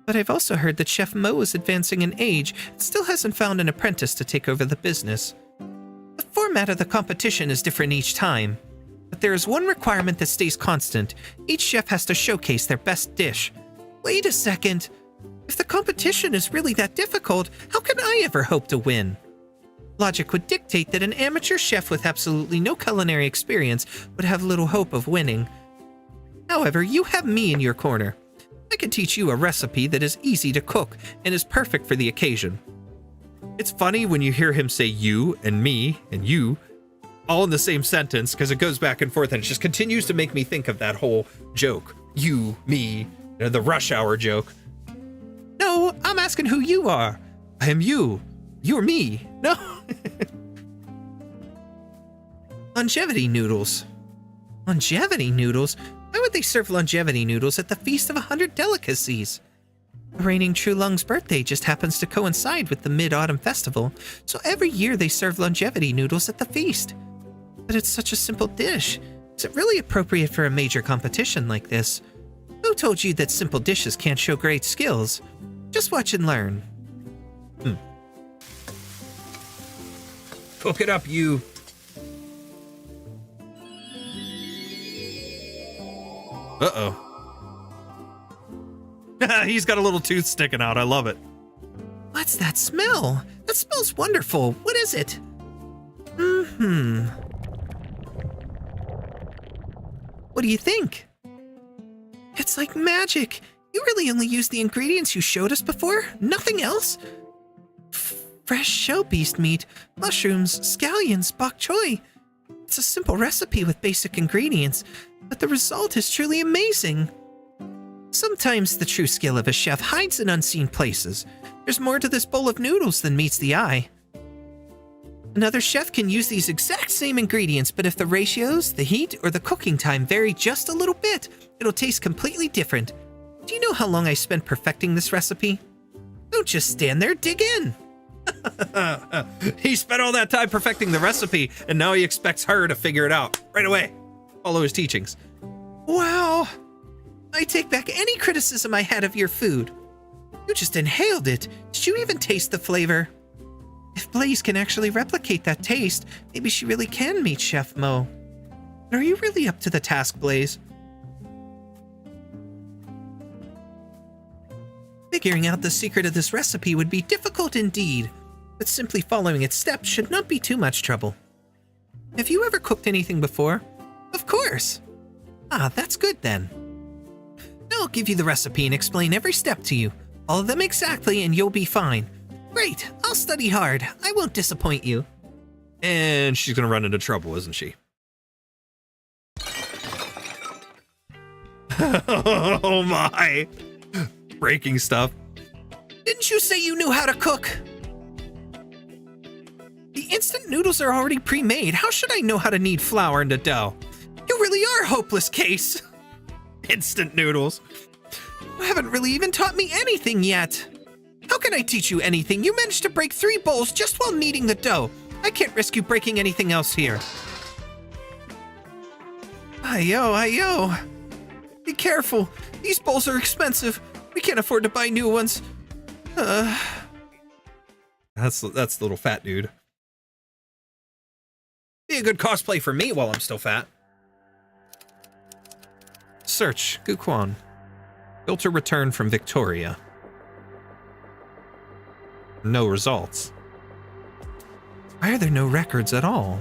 But I've also heard that Chef Mo is advancing in age and still hasn't found an apprentice to take over the business. The format of the competition is different each time, but there is one requirement that stays constant. Each chef has to showcase their best dish. Wait a second. If the competition is really that difficult, how can I ever hope to win? Logic would dictate that an amateur chef with absolutely no culinary experience would have little hope of winning. However, you have me in your corner. I can teach you a recipe that is easy to cook and is perfect for the occasion. It's funny when you hear him say you and me and you all in the same sentence, because it goes back and forth and it just continues to make me think of that whole joke. You, me, the rush hour joke. No, I'm asking who you are. I am you. You're me. No. Longevity noodles. Longevity noodles? Why would they serve longevity noodles at the Feast of 100 Delicacies? The reigning Trulung's birthday just happens to coincide with the Mid-Autumn Festival, so every year they serve longevity noodles at the feast. But it's such a simple dish. Is it really appropriate for a major competition like this? Who told you that simple dishes can't show great skills? Just watch and learn. Cook it up, you. Uh-oh. He's got a little tooth sticking out. I love it. What's that smell? That smells wonderful. What is it? What do you think? It's like magic. You really only used the ingredients you showed us before? Nothing else? Fresh shell beast meat, mushrooms, scallions, bok choy. It's a simple recipe with basic ingredients, but the result is truly amazing. Sometimes the true skill of a chef hides in unseen places. There's more to this bowl of noodles than meets the eye. Another chef can use these exact same ingredients, but if the ratios, the heat, or the cooking time vary just a little bit, it'll taste completely different. Do you know how long I spent perfecting this recipe? Don't just stand there, dig in! He spent all that time perfecting the recipe, and now he expects her to figure it out right away. Follow his teachings. Wow! I take back any criticism I had of your food. You just inhaled it. Did you even taste the flavor? If Blaze can actually replicate that taste, maybe she really can meet Chef Mo. But are you really up to the task, Blaze? Figuring out the secret of this recipe would be difficult indeed, but simply following its steps should not be too much trouble. Have you ever cooked anything before? Of course! Ah, that's good then. Now I'll give you the recipe and explain every step to you. Follow them exactly and you'll be fine. Great, I'll study hard. I won't disappoint you. And she's gonna run into trouble, isn't she? Oh my. Breaking stuff. Didn't you say you knew how to cook? The instant noodles are already pre-made. How should I know how to knead flour into dough? You really are a hopeless case. Instant noodles. You haven't really even taught me anything yet. How can I teach you anything? You managed to break 3 bowls just while kneading the dough. I can't risk you breaking anything else here. Ayo. Be careful. These bowls are expensive. We can't afford to buy new ones. That's the little fat dude. Be a good cosplay for me while I'm still fat. Search, Guquan. Filter return from Victoria. No results. Why are there no records at all?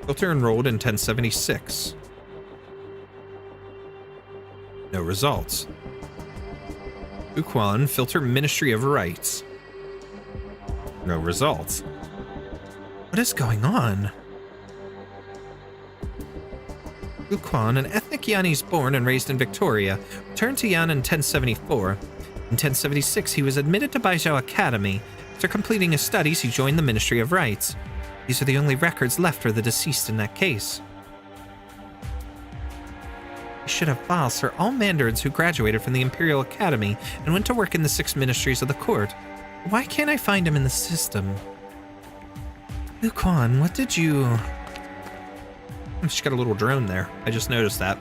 Filter enrolled in 1076. No results. Guquan, filter Ministry of Rights. No results. What is going on? Guquan, an ethnic Yanese born and raised in Victoria, returned to Yan in 1074. In 1076, he was admitted to Baizhou Academy. After completing his studies, he joined the Ministry of Rights. These are the only records left for the deceased in that case. We should have files for all mandarins who graduated from the Imperial Academy and went to work in the 6 ministries of the court. Why can't I find him in the system? Guquan, what did you... She's got a little drone there. I just noticed that.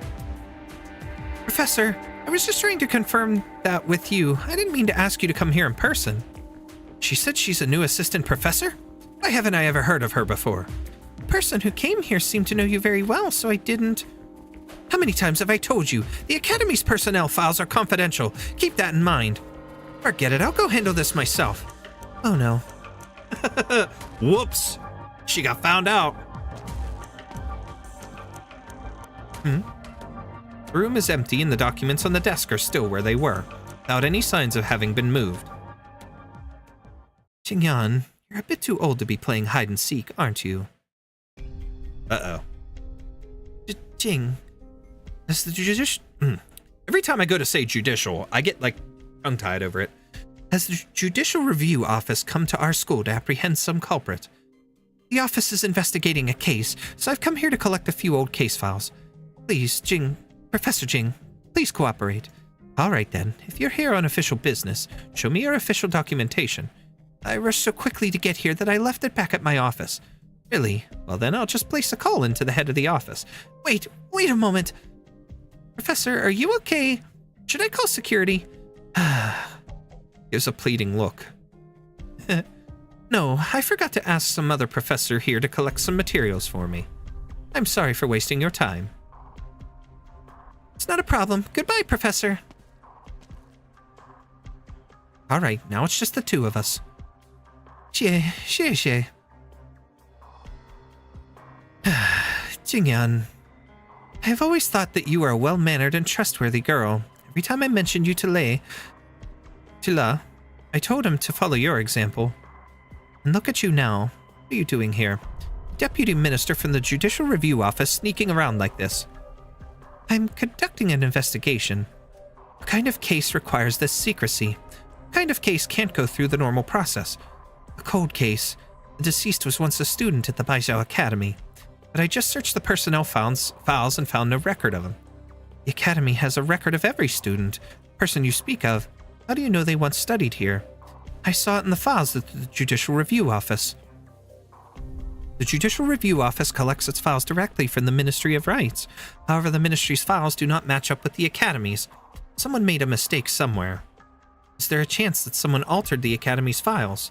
Professor, I was just trying to confirm that with you. I didn't mean to ask you to come here in person. She said she's a new assistant professor? Why haven't I ever heard of her before? The person who came here seemed to know you very well, so I didn't... How many times have I told you? The Academy's personnel files are confidential. Keep that in mind. Forget it, I'll go handle this myself. Oh no. Whoops. She got found out. The room is empty and the documents on the desk are still where they were, without any signs of having been moved. Jingyan, you're a bit too old to be playing hide-and-seek, aren't you? Uh-oh. Jing, has the judicial... Every time I go to say judicial, I get, like, tongue-tied over it. Has the Judicial Review Office come to our school to apprehend some culprit? The office is investigating a case, so I've come here to collect a few old case files. Please, Professor Jing, please cooperate. All right then, if you're here on official business, show me your official documentation. I rushed so quickly to get here that I left it back at my office. Really? Well then, I'll just place a call into the head of the office. Wait a moment. Professor, are you okay? Should I call security? Gives a pleading look. No, I forgot to ask some other professor here to collect some materials for me. I'm sorry for wasting your time. It's not a problem. Goodbye, Professor. All right, now it's just the 2 of us. Xie. Jingyan, I have always thought that you are a well-mannered and trustworthy girl. Every time I mentioned you to La, I told him to follow your example. And look at you now. What are you doing here? Deputy Minister from the Judicial Review Office sneaking around like this. I'm conducting an investigation. What kind of case requires this secrecy? What kind of case can't go through the normal process? A cold case. The deceased was once a student at the Baizhou Academy, but I just searched the personnel files and found no record of him. The Academy has a record of every student. The person you speak of, how do you know they once studied here? I saw it in the files at the Judicial Review Office. The Judicial Review Office collects its files directly from the Ministry of Rights. However, the Ministry's files do not match up with the Academy's. Someone made a mistake somewhere. Is there a chance that someone altered the Academy's files?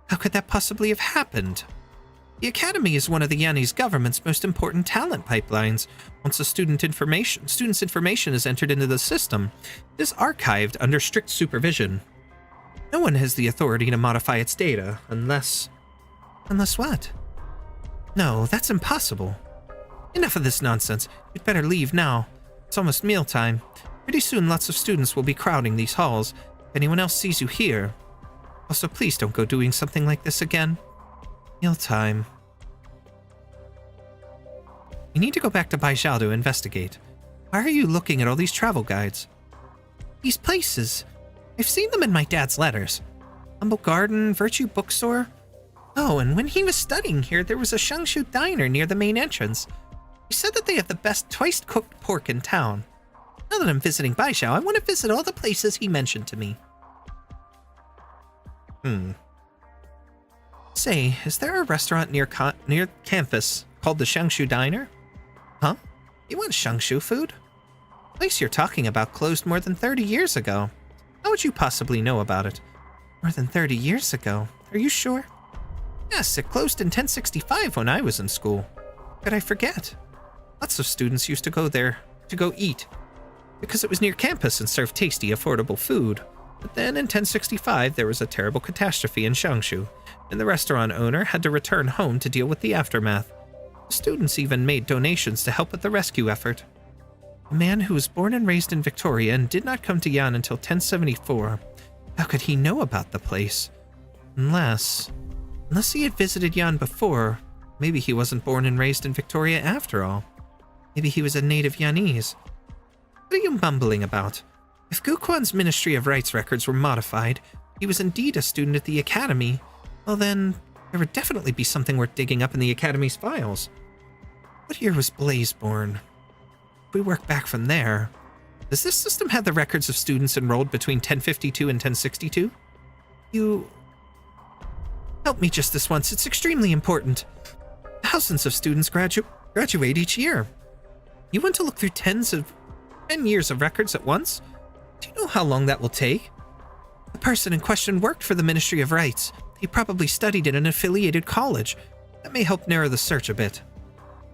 How could that possibly have happened? The Academy is one of the Yanese government's most important talent pipelines. Once a student's information is entered into the system, it is archived under strict supervision. No one has the authority to modify its data unless... Unless what? No, that's impossible. Enough of this nonsense. You'd better leave now. It's almost mealtime. Pretty soon lots of students will be crowding these halls. If anyone else sees you here... Also, please don't go doing something like this again. Mealtime. You need to go back to Baizhao to investigate. Why are you looking at all these travel guides? These places. I've seen them in my dad's letters. Humble Garden, Virtue Bookstore. Oh, and when he was studying here, there was a Shangshu diner near the main entrance. He said that they have the best twice-cooked pork in town. Now that I'm visiting Baizhao, I want to visit all the places he mentioned to me. Say, is there a restaurant near campus called the Shangshu Diner? Huh? You want Shangshu food? The place you're talking about closed more than 30 years ago. How would you possibly know about it? More than 30 years ago? Are you sure? Yes, it closed in 1065 when I was in school. Could I forget? Lots of students used to go there to go eat, because it was near campus and served tasty, affordable food. But then in 1065, there was a terrible catastrophe in Shangshu, and the restaurant owner had to return home to deal with the aftermath. The students even made donations to help with the rescue effort. A man who was born and raised in Victoria and did not come to Yan until 1074. How could he know about the place? Unless he had visited Yan before, maybe he wasn't born and raised in Victoria after all. Maybe he was a native Yanese. What are you mumbling about? If Guquan's Ministry of Rights records were modified, he was indeed a student at the Academy, well then, there would definitely be something worth digging up in the Academy's files. What year was Blaze born? If we work back from there, does this system have the records of students enrolled between 1052 and 1062? You... help me just this once, it's extremely important. Thousands of students graduate each year. You want to look through 10 years of records at once? Do you know how long that will take? The person in question worked for the Ministry of Rights. He probably studied at an affiliated college. That may help narrow the search a bit.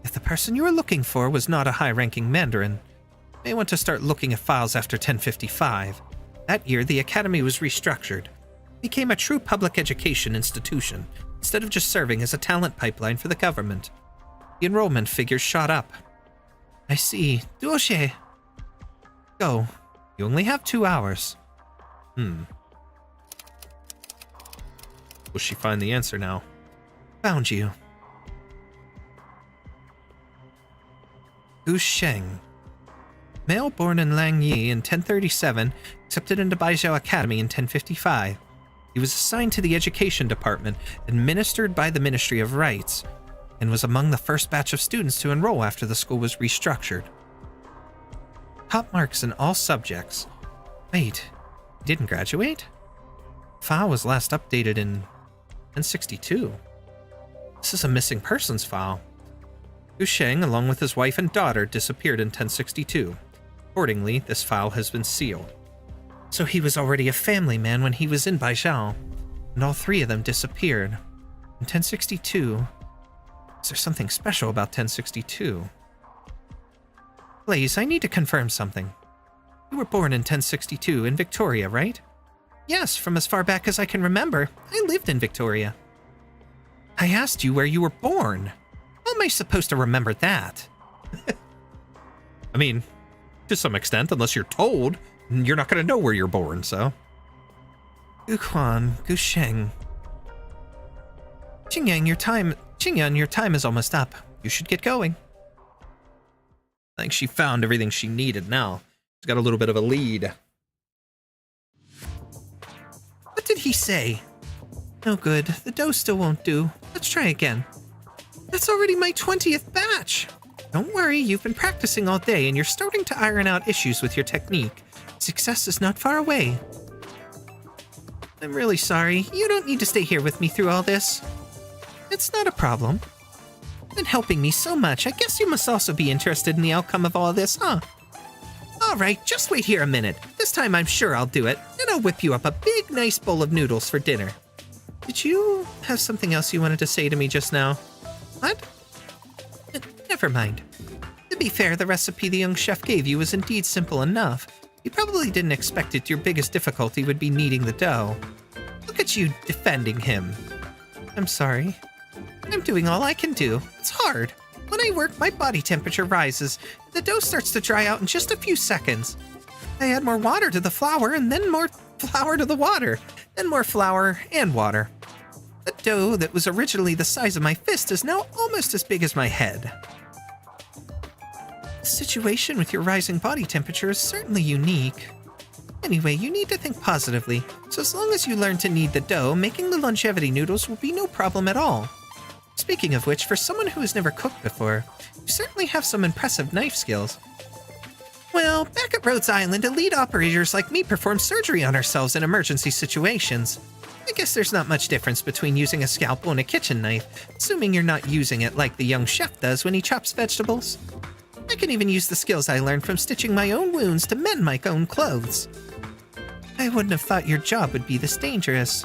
If the person you are looking for was not a high-ranking Mandarin, you may want to start looking at files after 1055. That year, the Academy was restructured. It became a true public education institution, instead of just serving as a talent pipeline for the government. The enrollment figures shot up. I see. Duoshe. Go. You only have 2 hours. Will she find the answer now? Found you. Gu Sheng. Male born in Langyi in 1037, accepted into Baizhao Academy in 1055. He was assigned to the Education Department, administered by the Ministry of Rights, and was among the first batch of students to enroll after the school was restructured. Top marks in all subjects. Wait, he didn't graduate? File was last updated in 1062. This is a missing persons file. Gu Sheng, along with his wife and daughter, disappeared in 1062. Accordingly, this file has been sealed. So he was already a family man when he was in Baizhao, and all 3 of them disappeared. In 1062, is there something special about 1062? Blaze, I need to confirm something. You were born in 1062 in Victoria, right? Yes, from as far back as I can remember. I lived in Victoria. I asked you where you were born. How am I supposed to remember that? I mean, to some extent, unless you're told, you're not going to know where you're born, so. Guquan, Gu Sheng. Qingyan, your time is almost up. You should get going. I think she found everything she needed now. She's got a little bit of a lead. What did he say? No good. The dough still won't do. Let's try again. That's already my 20th batch. Don't worry, you've been practicing all day and you're starting to iron out issues with your technique. Success is not far away. I'm really sorry. You don't need to stay here with me through all this. It's not a problem. You've been helping me so much. I guess you must also be interested in the outcome of all this, huh? All right, just wait here a minute. This time I'm sure I'll do it, and I'll whip you up a big, nice bowl of noodles for dinner. Did you have something else you wanted to say to me just now? What? Never mind. To be fair, the recipe the young chef gave you was indeed simple enough. You probably didn't expect it your biggest difficulty would be kneading the dough. Look at you defending him. I'm sorry. I'm doing all I can do. It's hard. When I work, my body temperature rises. The dough starts to dry out in just a few seconds. I add more water to the flour, and then more flour to the water, then more flour and water. The dough that was originally the size of my fist is now almost as big as my head. The situation with your rising body temperature is certainly unique. Anyway, you need to think positively, so as long as you learn to knead the dough, making the longevity noodles will be no problem at all. Speaking of which, for someone who has never cooked before, you certainly have some impressive knife skills. Well, back at Rhodes Island, elite operators like me perform surgery on ourselves in emergency situations. I guess there's not much difference between using a scalpel and a kitchen knife, assuming you're not using it like the young chef does when he chops vegetables. I can even use the skills I learned from stitching my own wounds to mend my own clothes. I wouldn't have thought your job would be this dangerous.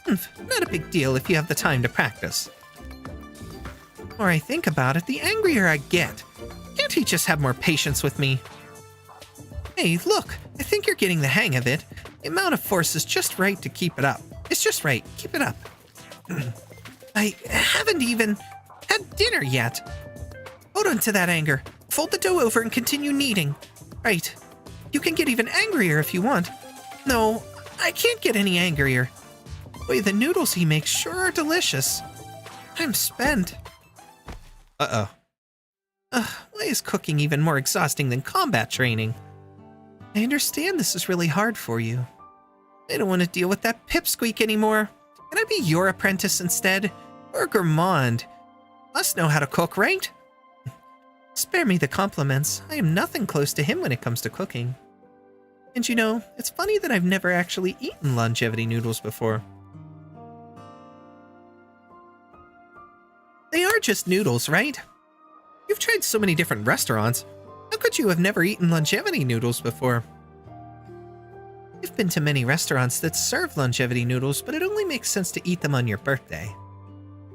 Not a big deal if you have the time to practice. The more I think about it, the angrier I get. Can't he just have more patience with me? Hey, look, I think you're getting the hang of it. The amount of force is just right to keep it up. It's just right. Keep it up. I haven't even had dinner yet. Hold on to that anger. Fold the dough over and continue kneading. Right. You can get even angrier if you want. No, I can't get any angrier. Boy, the noodles he makes sure are delicious. I'm spent. Uh-oh. Why is cooking even more exhausting than combat training? I understand this is really hard for you. I don't want to deal with that pipsqueak anymore. Can I be your apprentice instead? Or gourmand? Must know how to cook, right? Spare me the compliments. I am nothing close to him when it comes to cooking. And you know, it's funny that I've never actually eaten longevity noodles before. They are just noodles, right? You've tried so many different restaurants. How could you have never eaten longevity noodles before? I've been to many restaurants that serve longevity noodles, but it only makes sense to eat them on your birthday.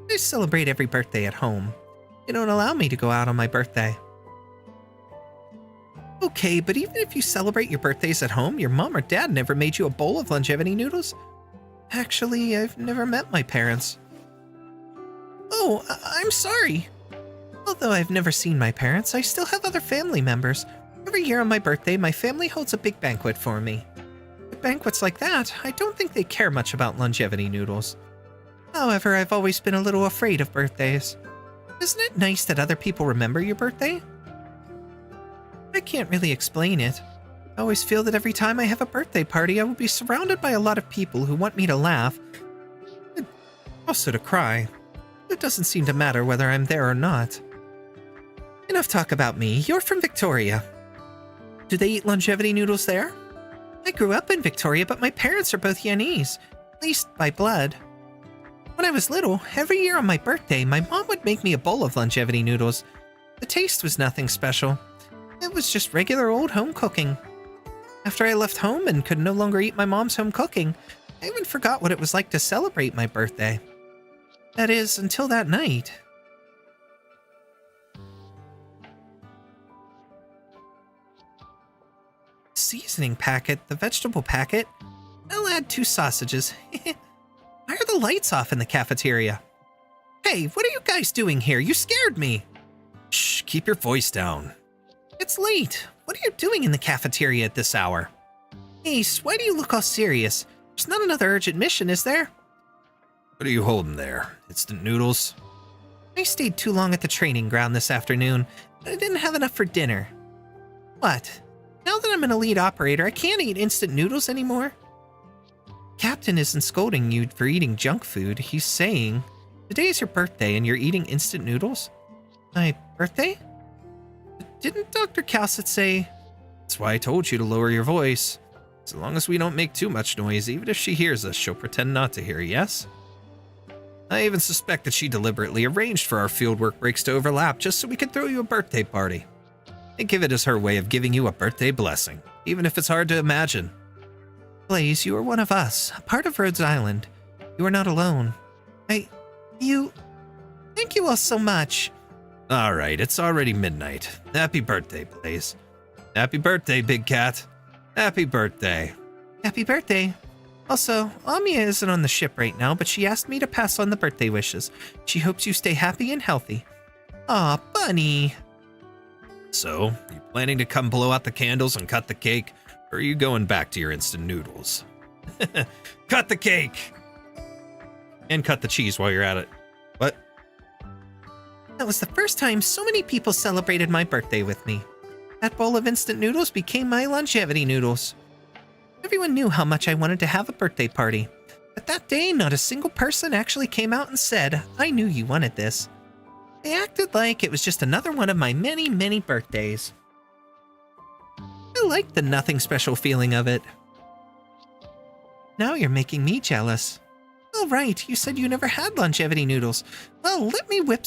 I celebrate every birthday at home. They don't allow me to go out on my birthday. Okay, but even if you celebrate your birthdays at home, your mom or dad never made you a bowl of longevity noodles? Actually, I've never met my parents. Oh, I'm sorry. Although I've never seen my parents, I still have other family members. Every year on my birthday, my family holds a big banquet for me. At banquets like that, I don't think they care much about longevity noodles. However, I've always been a little afraid of birthdays. Isn't it nice that other people remember your birthday? I can't really explain it. I always feel that every time I have a birthday party, I will be surrounded by a lot of people who want me to laugh, and also to cry. It doesn't seem to matter whether I'm there or not. Enough talk about me. You're from Victoria. Do they eat longevity noodles there? I grew up in Victoria, but my parents are both Yanese, at least by blood. When I was little, every year on my birthday, my mom would make me a bowl of longevity noodles. The taste was nothing special. It was just regular old home cooking. After I left home and could no longer eat my mom's home cooking, I even forgot what it was like to celebrate my birthday. That is, until that night. Seasoning packet, the vegetable packet. I'll add 2 sausages. Why are the lights off in the cafeteria? Hey, what are you guys doing here? You scared me. Shh, keep your voice down. It's late. What are you doing in the cafeteria at this hour? Ace, why do you look all serious? There's not another urgent mission, is there? What are you holding there? Instant noodles? I stayed too long at the training ground this afternoon, but I didn't have enough for dinner. What? Now that I'm an elite operator, I can't eat instant noodles anymore? Captain isn't scolding you for eating junk food. He's saying, today is your birthday and you're eating instant noodles? My birthday? Didn't Dr. Calcett say... That's why I told you to lower your voice. As long as we don't make too much noise, even if she hears us, she'll pretend not to hear, yes? I even suspect that she deliberately arranged for our fieldwork breaks to overlap just so we could throw you a birthday party. I give it as her way of giving you a birthday blessing, even if it's hard to imagine. Blaze, you are one of us, a part of Rhodes Island. You are not alone. Thank you all so much. Alright, it's already midnight. Happy birthday, Blaze. Happy birthday, Big Cat. Happy birthday. Happy birthday. Also, Amia isn't on the ship right now, but she asked me to pass on the birthday wishes. She hopes you stay happy and healthy. Aw, Bunny. So, you planning to come blow out the candles and cut the cake, or are you going back to your instant noodles? Cut the cake! And cut the cheese while you're at it. What? That was the first time so many people celebrated my birthday with me. That bowl of instant noodles became my longevity noodles. Everyone knew how much I wanted to have a birthday party. But that day, not a single person actually came out and said, I knew you wanted this. They acted like it was just another one of my many, many birthdays. I liked the nothing special feeling of it. Now you're making me jealous. All right, you said you never had longevity noodles. Well, let me whip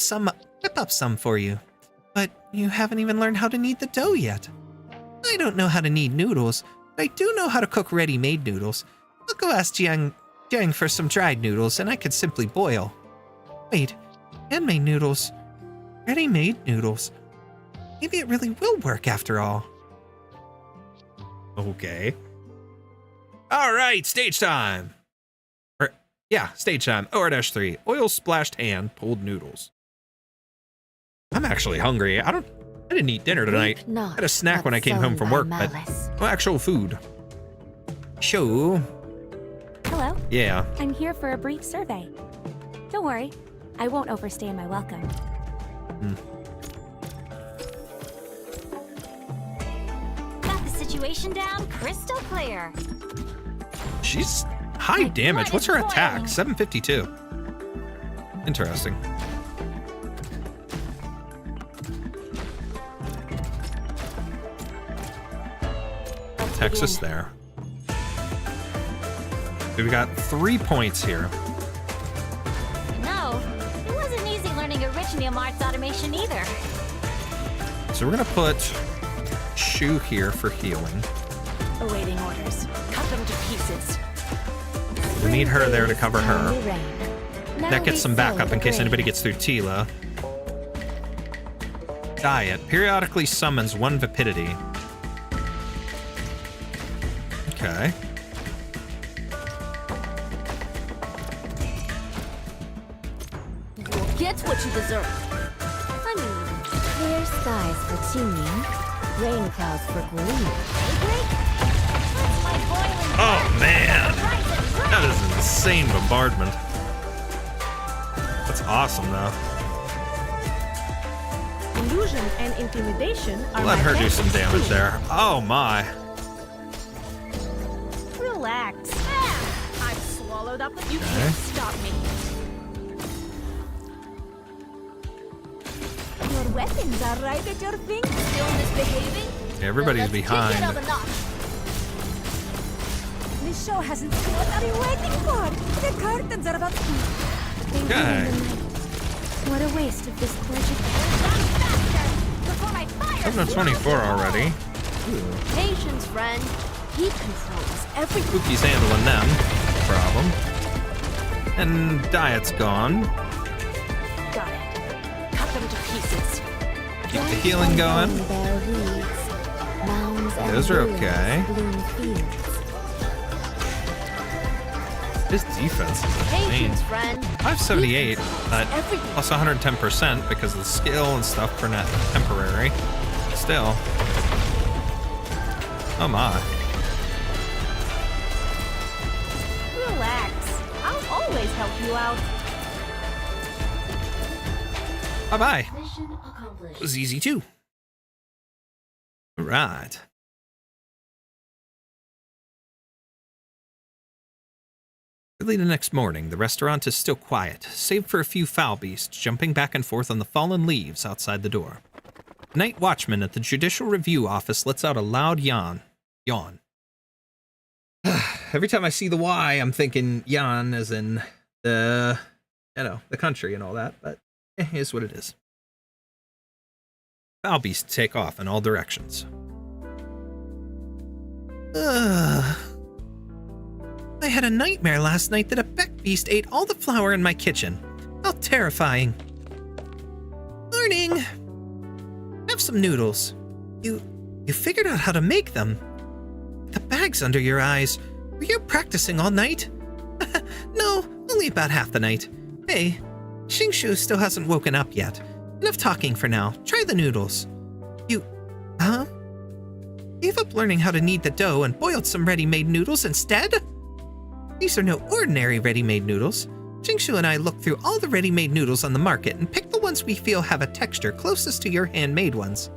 up some for you. But you haven't even learned how to knead the dough yet. I don't know how to knead noodles, but I do know how to cook ready-made noodles. I'll go ask Jiang for some dried noodles, and I could simply boil. Wait, handmade noodles. Ready-made noodles. Maybe it really will work after all. Okay. All right, stage time. Stage time. OR-3. Oil splashed hand, pulled noodles. I'm actually hungry. I didn't eat dinner tonight. I had a snack when I came home from work, but no actual food. Show. Hello? Yeah. I'm here for a brief survey. Don't worry, I won't overstay my welcome. Got the situation down crystal clear. She's high damage. What's her attack? 752. Interesting. Texas there. We've got 3 points here. No, it wasn't easy learning Original Arts automation either. So we're gonna put Shu here for healing. Awaiting orders. Cut them to pieces. We need her there to cover her. That gets some backup in case anybody gets through Tila. Diet periodically summons 1 vapidity. Okay. You'll get what you deserve. I mean, clear skies for Qingming, rain clouds for Guilin. Oh man, that is an insane bombardment. That's awesome though. Illusion and intimidation are Let my her do best some damage too. there. Oh my. Relax. I've swallowed up. You Okay. can't stop me. Your weapons are right at your fingers. Still misbehaving? Everybody's Let's behind. kick it up a notch. This show hasn't seen what are you waiting for? The curtains are about to... Okay. What a waste of this gorgeous... I'm at 24 already. Patience, friend. He controls everything. Pookie's handling them. No problem. And Diet's gone. Got it. Cut them to pieces. Keep the healing going. Those are okay. His defense is insane. Patience, friend. 578, but plus 110% because of the skill and stuff for not temporary. Still. Oh my. Relax. I'll always help you out. Bye-bye. Mission accomplished. It was easy too. Right. Early the next morning, the restaurant is still quiet, save for a few foul beasts jumping back and forth on the fallen leaves outside the door. The night watchman at the Judicial Review office lets out a loud yawn. Every time I see the Y, I'm thinking yawn as in the, the country and all that, but it is what it is. Foul beasts take off in all directions. I had a nightmare last night that a beck beast ate all the flour in my kitchen. How terrifying. Morning. Have some noodles. You figured out how to make them. The bags under your eyes. Were you practicing all night? No, only about half the night. Hey, Xingshu still hasn't woken up yet. Enough talking for now. Try the noodles. Huh? Gave up learning how to knead the dough and boiled some ready-made noodles instead? These are no ordinary ready-made noodles. Xingshu and I looked through all the ready-made noodles on the market and picked the ones we feel have a texture closest to your handmade ones.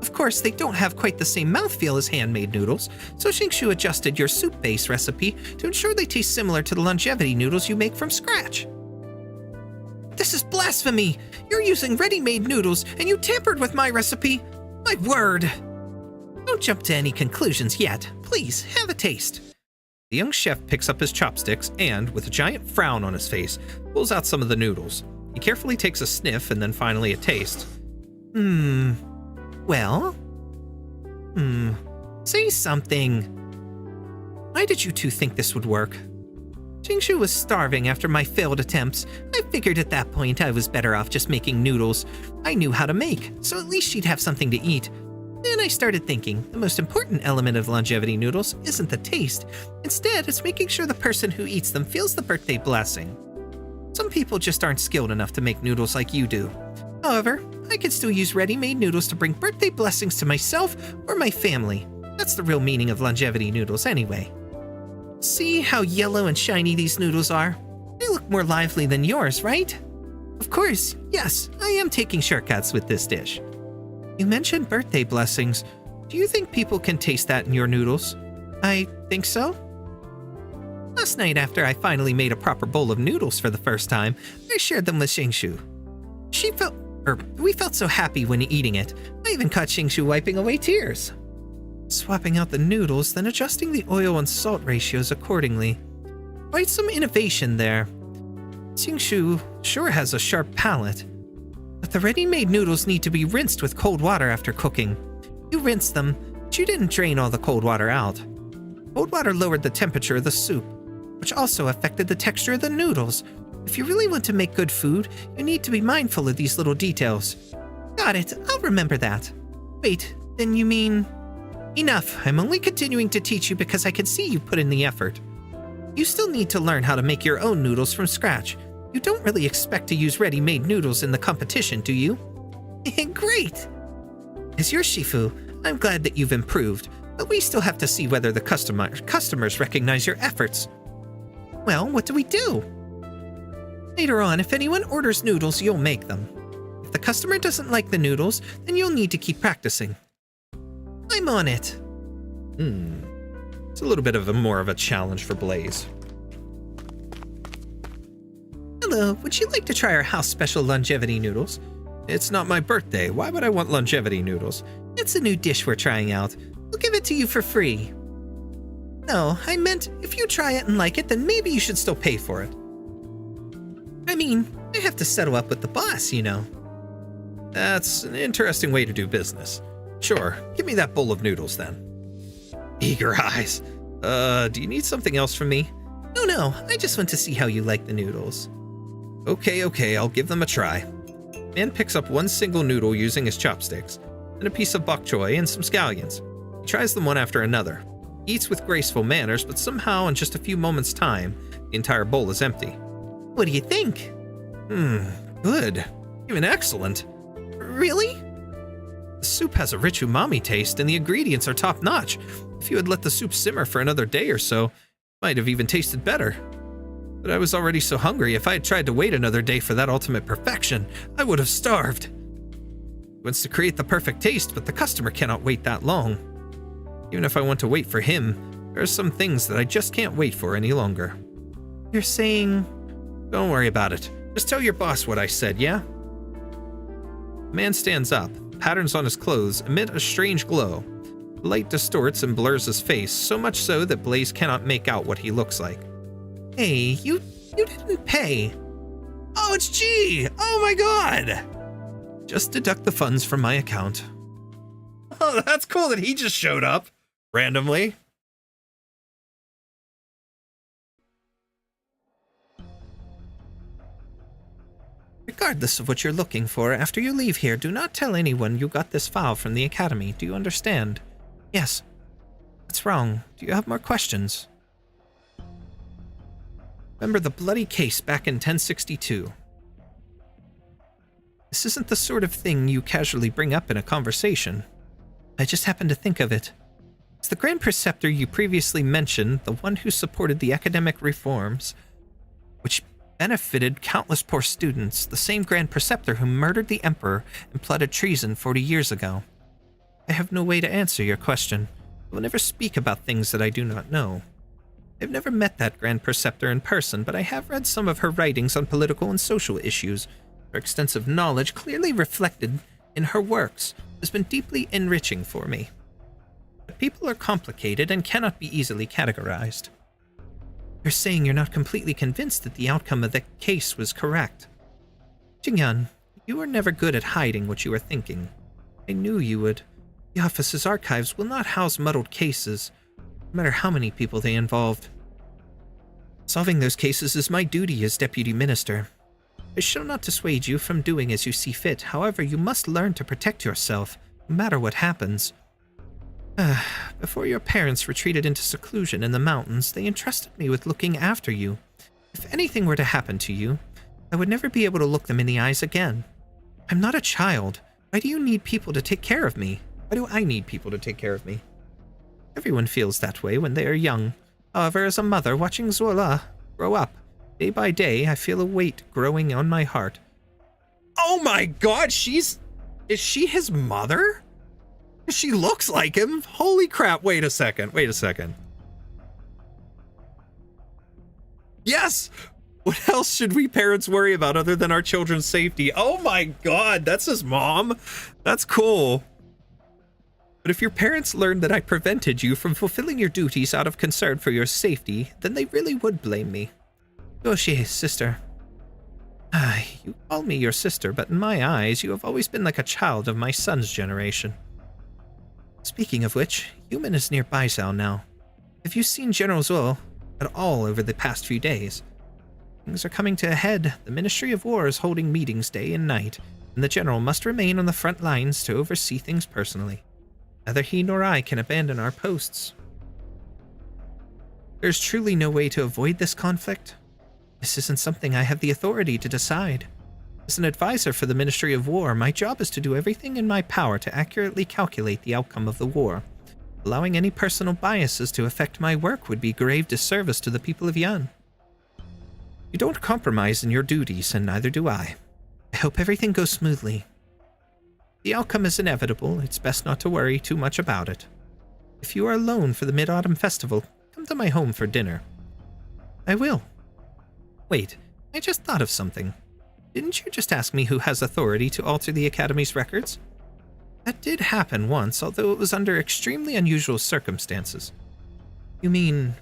Of course, they don't have quite the same mouthfeel as handmade noodles, so Xingshu adjusted your soup base recipe to ensure they taste similar to the longevity noodles you make from scratch. This is blasphemy! You're using ready-made noodles, and you tampered with my recipe! My word! Don't jump to any conclusions yet. Please, have a taste. The young chef picks up his chopsticks and, with a giant frown on his face, pulls out some of the noodles. He carefully takes a sniff and then finally a taste. Well? Say something. Why did you two think this would work? Xingshu was starving after my failed attempts. I figured at that point I was better off just making noodles I knew how to make, so at least she'd have something to eat. Then I started thinking, the most important element of longevity noodles isn't the taste. Instead, it's making sure the person who eats them feels the birthday blessing. Some people just aren't skilled enough to make noodles like you do. However, I could still use ready-made noodles to bring birthday blessings to myself or my family. That's the real meaning of longevity noodles anyway. See how yellow and shiny these noodles are? They look more lively than yours, right? Of course, yes, I am taking shortcuts with this dish. You mentioned birthday blessings. Do you think people can taste that in your noodles? I think so. Last night, after I finally made a proper bowl of noodles for the first time, I shared them with Xingshu. We felt so happy when eating it. I even caught Xingshu wiping away tears. Swapping out the noodles, then adjusting the oil and salt ratios accordingly. Quite some innovation there. Xingshu sure has a sharp palate. But the ready-made noodles need to be rinsed with cold water after cooking. You rinsed them, but you didn't drain all the cold water out. Cold water lowered the temperature of the soup, which also affected the texture of the noodles. If you really want to make good food, you need to be mindful of these little details. Got it, I'll remember that. Wait, then you mean... Enough, I'm only continuing to teach you because I can see you put in the effort. You still need to learn how to make your own noodles from scratch. You don't really expect to use ready-made noodles in the competition, do you? Great! As your Shifu, I'm glad that you've improved, but we still have to see whether the customers recognize your efforts. Well, what do we do? Later on, if anyone orders noodles, you'll make them. If the customer doesn't like the noodles, then you'll need to keep practicing. I'm on it. It's a little bit of more of a challenge for Blaze. Hello, would you like to try our house special longevity noodles? It's not my birthday. Why would I want longevity noodles? It's a new dish we're trying out. We'll give it to you for free. No, I meant if you try it and like it, then maybe you should still pay for it. I mean, I have to settle up with the boss, you know. That's an interesting way to do business. Sure, give me that bowl of noodles then. Eager eyes. Do you need something else from me? No, I just want to see how you like the noodles. Okay, I'll give them a try. Man picks up one single noodle using his chopsticks, then a piece of bok choy and some scallions. He tries them one after another. He eats with graceful manners, but somehow in just a few moments' time, the entire bowl is empty. What do you think? Good. Even excellent. Really? The soup has a rich umami taste and the ingredients are top-notch. If you had let the soup simmer for another day or so, it might have even tasted better. But I was already so hungry, if I had tried to wait another day for that ultimate perfection, I would have starved. He wants to create the perfect taste, but the customer cannot wait that long. Even if I want to wait for him, there are some things that I just can't wait for any longer. You're saying... Don't worry about it. Just tell your boss what I said, yeah? The man stands up. Patterns on his clothes emit a strange glow. The light distorts and blurs his face, so much so that Blaze cannot make out what he looks like. Hey, you didn't pay. Oh, it's G! Oh my god! Just deduct the funds from my account. Oh, that's cool that he just showed up. Randomly. Regardless of what you're looking for, after you leave here, do not tell anyone you got this file from the Academy. Do you understand? Yes. What's wrong? Do you have more questions? Remember the bloody case back in 1062. This isn't the sort of thing you casually bring up in a conversation. I just happened to think of it. It's the Grand Preceptor you previously mentioned, the one who supported the academic reforms, which benefited countless poor students, the same Grand Preceptor who murdered the Emperor and plotted treason 40 years ago. I have no way to answer your question. I will never speak about things that I do not know. I've never met that Grand Preceptor in person, but I have read some of her writings on political and social issues. Her extensive knowledge, clearly reflected in her works, has been deeply enriching for me. But people are complicated and cannot be easily categorized. You're saying you're not completely convinced that the outcome of the case was correct. Jingyan, you were never good at hiding what you were thinking. I knew you would. The office's archives will not house muddled cases, no matter how many people they involved. Solving those cases is my duty as Deputy Minister. I shall not dissuade you from doing as you see fit. However, you must learn to protect yourself, no matter what happens. Before your parents retreated into seclusion in the mountains, they entrusted me with looking after you. If anything were to happen to you, I would never be able to look them in the eyes again. I'm not a child. Why do you need people to take care of me? Why do I need people to take care of me? Everyone feels that way when they are young. However, as a mother watching Zuola grow up, day by day, I feel a weight growing on my heart. Oh my god, is she his mother? She looks like him. Holy crap, wait a second. Yes! What else should we parents worry about other than our children's safety? Oh my god, that's his mom. That's cool. But if your parents learned that I prevented you from fulfilling your duties out of concern for your safety, then they really would blame me. Yoshi, sister. You call me your sister, but in my eyes, you have always been like a child of my son's generation. Speaking of which, Human is near Baizhou now. Have you seen General Zuo at all over the past few days? Things are coming to a head. The Ministry of War is holding meetings day and night, and the General must remain on the front lines to oversee things personally. Neither he nor I can abandon our posts. There's truly no way to avoid this conflict. This isn't something I have the authority to decide. As an advisor for the Ministry of War, my job is to do everything in my power to accurately calculate the outcome of the war. Allowing any personal biases to affect my work would be grave disservice to the people of Yan. You don't compromise in your duties, and neither do I. I hope everything goes smoothly. The outcome is inevitable. It's best not to worry too much about it. If you are alone for the Mid-Autumn Festival, come to my home for dinner. I will. Wait, I just thought of something. Didn't you just ask me who has authority to alter the Academy's records? That did happen once, although it was under extremely unusual circumstances. You mean...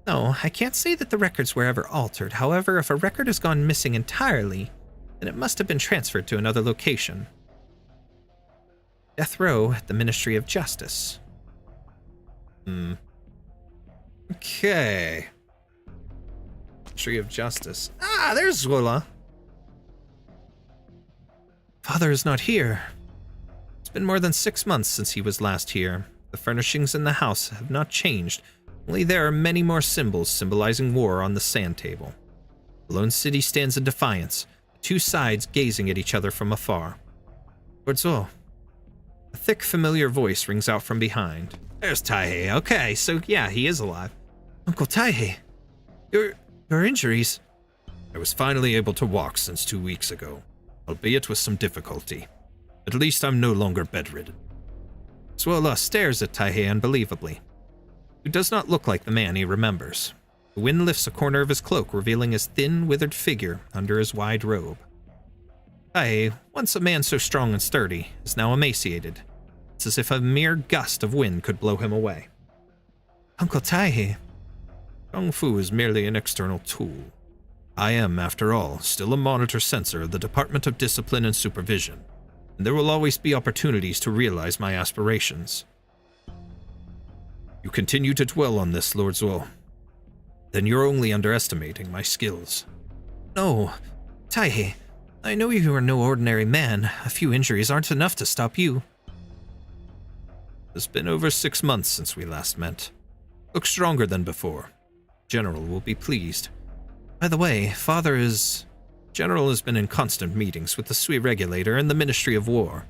No, I can't say that the records were ever altered. However, if a record has gone missing entirely, then it must have been transferred to another location. Death row at the Ministry of Justice. Okay. Ministry of Justice. Ah, there's Zuola. Father is not here. It's been more than 6 months since he was last here. The furnishings in the house have not changed, only there are many more symbols symbolizing war on the sand table. The lone city stands in defiance, the two sides gazing at each other from afar. Lord Zuo. A thick, familiar voice rings out from behind. There's Taihei. Okay, so yeah, he is alive. Uncle Taihei, your injuries... I was finally able to walk since 2 weeks ago, albeit with some difficulty. At least I'm no longer bedridden. Zuola stares at Taihei unbelievably. He does not look like the man he remembers. The wind lifts a corner of his cloak, revealing his thin, withered figure under his wide robe. Taihei, once a man so strong and sturdy, is now emaciated. It's as if a mere gust of wind could blow him away. Uncle Taihei. Kung Fu is merely an external tool. I am, after all, still a monitor censor of the Department of Discipline and Supervision, and there will always be opportunities to realize my aspirations. You continue to dwell on this, Lord Zuo. Then you're only underestimating my skills. No, Taihei, I know you are no ordinary man. A few injuries aren't enough to stop you. It's been over 6 months since we last met. Look stronger than before. General will be pleased. By the way, Father is... General has been in constant meetings with the Sui Regulator and the Ministry of War.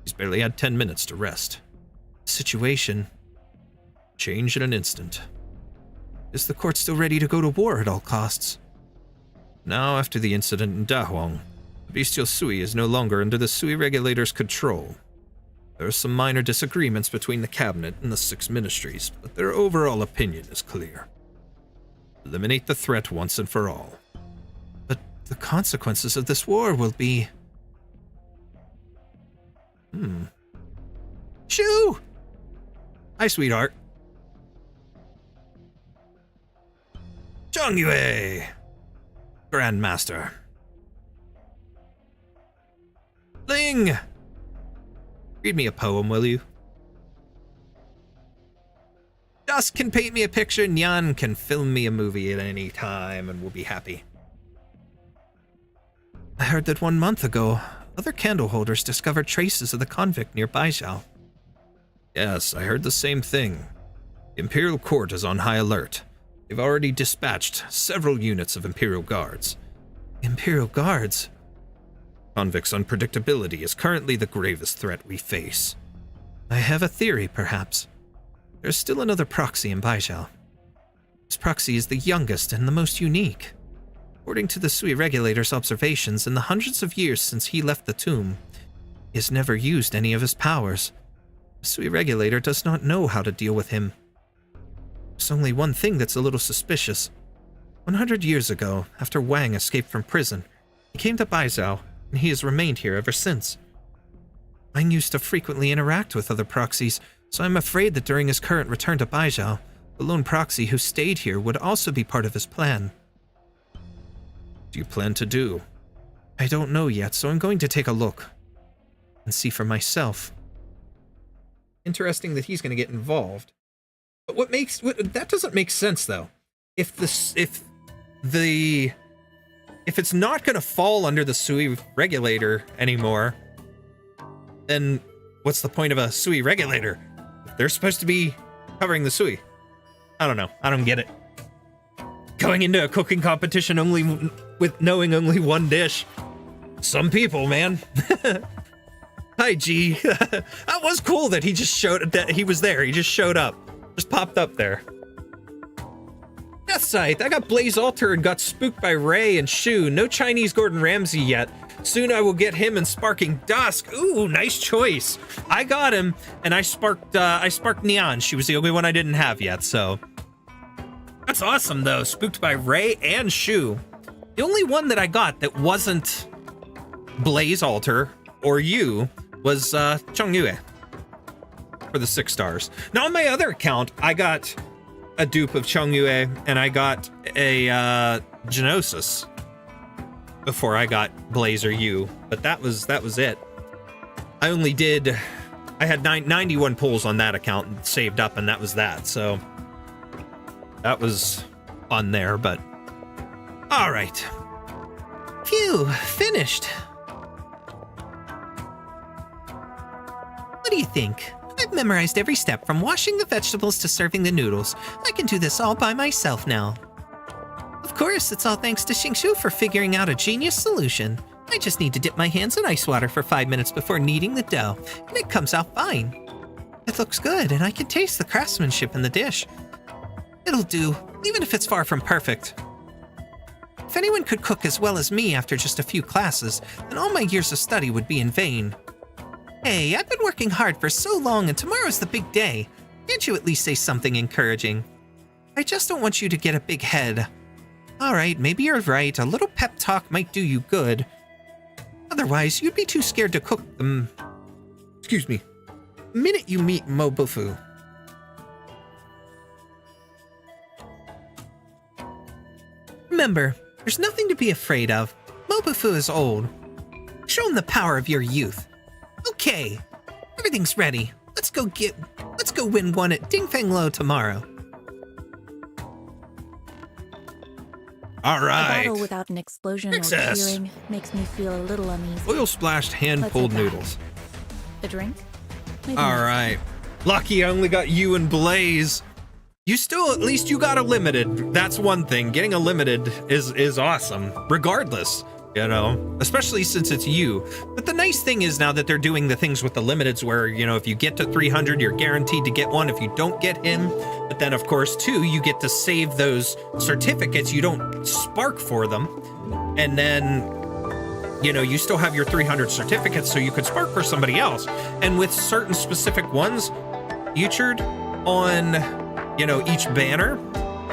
He's barely had 10 minutes to rest. Situation... Change in an instant. Is the court still ready to go to war at all costs? Now, after the incident in Dahuang, the Bestial Sui is no longer under the Sui Regulator's control. There are some minor disagreements between the cabinet and the 6 ministries, but their overall opinion is clear. Eliminate the threat once and for all. But the consequences of this war will be... Shoo! Hi, sweetheart. Chongyue! Grandmaster. Ling! Read me a poem, will you? Dusk can paint me a picture, Nian can film me a movie at any time, and we'll be happy. I heard that 1 month ago, other candle holders discovered traces of the convict near Baijiao. Yes, I heard the same thing. The Imperial Court is on high alert. They've already dispatched several units of Imperial Guards. Imperial Guards? Convicts' unpredictability is currently the gravest threat we face. I have a theory, perhaps. There's still another proxy in Baijiao. This proxy is the youngest and the most unique. According to the Sui Regulator's observations, in the hundreds of years since he left the tomb, he has never used any of his powers. The Sui Regulator does not know how to deal with him. There's only one thing that's a little suspicious. 100 years ago, after Wang escaped from prison, he came to Baijiao, and he has remained here ever since. Wang used to frequently interact with other proxies, so I'm afraid that during his current return to Baijiao, the lone proxy who stayed here would also be part of his plan. What do you plan to do? I don't know yet, so I'm going to take a look and see for myself. Interesting that he's going to get involved. But that doesn't make sense, though. If it's not going to fall under the Sui Regulator anymore, then what's the point of a Sui Regulator? They're supposed to be covering the Sui. I don't know. I don't get it. Going into a cooking competition with knowing only one dish. Some people, man. Hi, G. That was cool that he was there. He just showed up. Just popped up there. Death Scythe. I got Blaze Altar and got spooked by Ray and Shu. No Chinese Gordon Ramsay yet. Soon I will get him and Sparking Dusk. Ooh, nice choice. I got him, and I sparked Nian. She was the only one I didn't have yet, so. That's awesome, though. Spooked by Ray and Shu. The only one that I got that wasn't Blaze Altar or you was Chongyue for the 6 stars. Now, on my other account, I got a dupe of Chongyue, and I got a Genosis before I got Blaze or you, but that was it. I had 91 pulls on that account saved up, and that was that, so that was fun there, but all right. Phew, finished. What do you think? I've memorized every step from washing the vegetables to serving the noodles. I can do this all by myself now. Of course, it's all thanks to Xingshu for figuring out a genius solution. I just need to dip my hands in ice water for 5 minutes before kneading the dough, and it comes out fine. It looks good, and I can taste the craftsmanship in the dish. It'll do, even if it's far from perfect. If anyone could cook as well as me after just a few classes, then all my years of study would be in vain. Hey, I've been working hard for so long, and tomorrow's the big day. Can't you at least say something encouraging? I just don't want you to get a big head. Alright, maybe you're right. A little pep talk might do you good. Otherwise, you'd be too scared to cook them. Excuse me. The minute you meet Mobufu. Remember, there's nothing to be afraid of. Mobufu is old. Show him the power of your youth. Okay, everything's ready. Let's go win one at Dingfeng Lo tomorrow. All right. A battle without an explosion or cheering makes me feel a little uneasy. Oil splashed hand-pulled noodles. The drink? All right. Lucky I only got you and Blaze. At least you got a limited. That's one thing. Getting a limited is awesome, regardless. You know, especially since it's you. But the nice thing is now that they're doing the things with the limiteds where, you know, if you get to 300, you're guaranteed to get one if you don't get him. But then, of course, too, you get to save those certificates. You don't spark for them. And then you know, you still have your 300 certificates, so you could spark for somebody else. And with certain specific ones featured on, you know, each banner,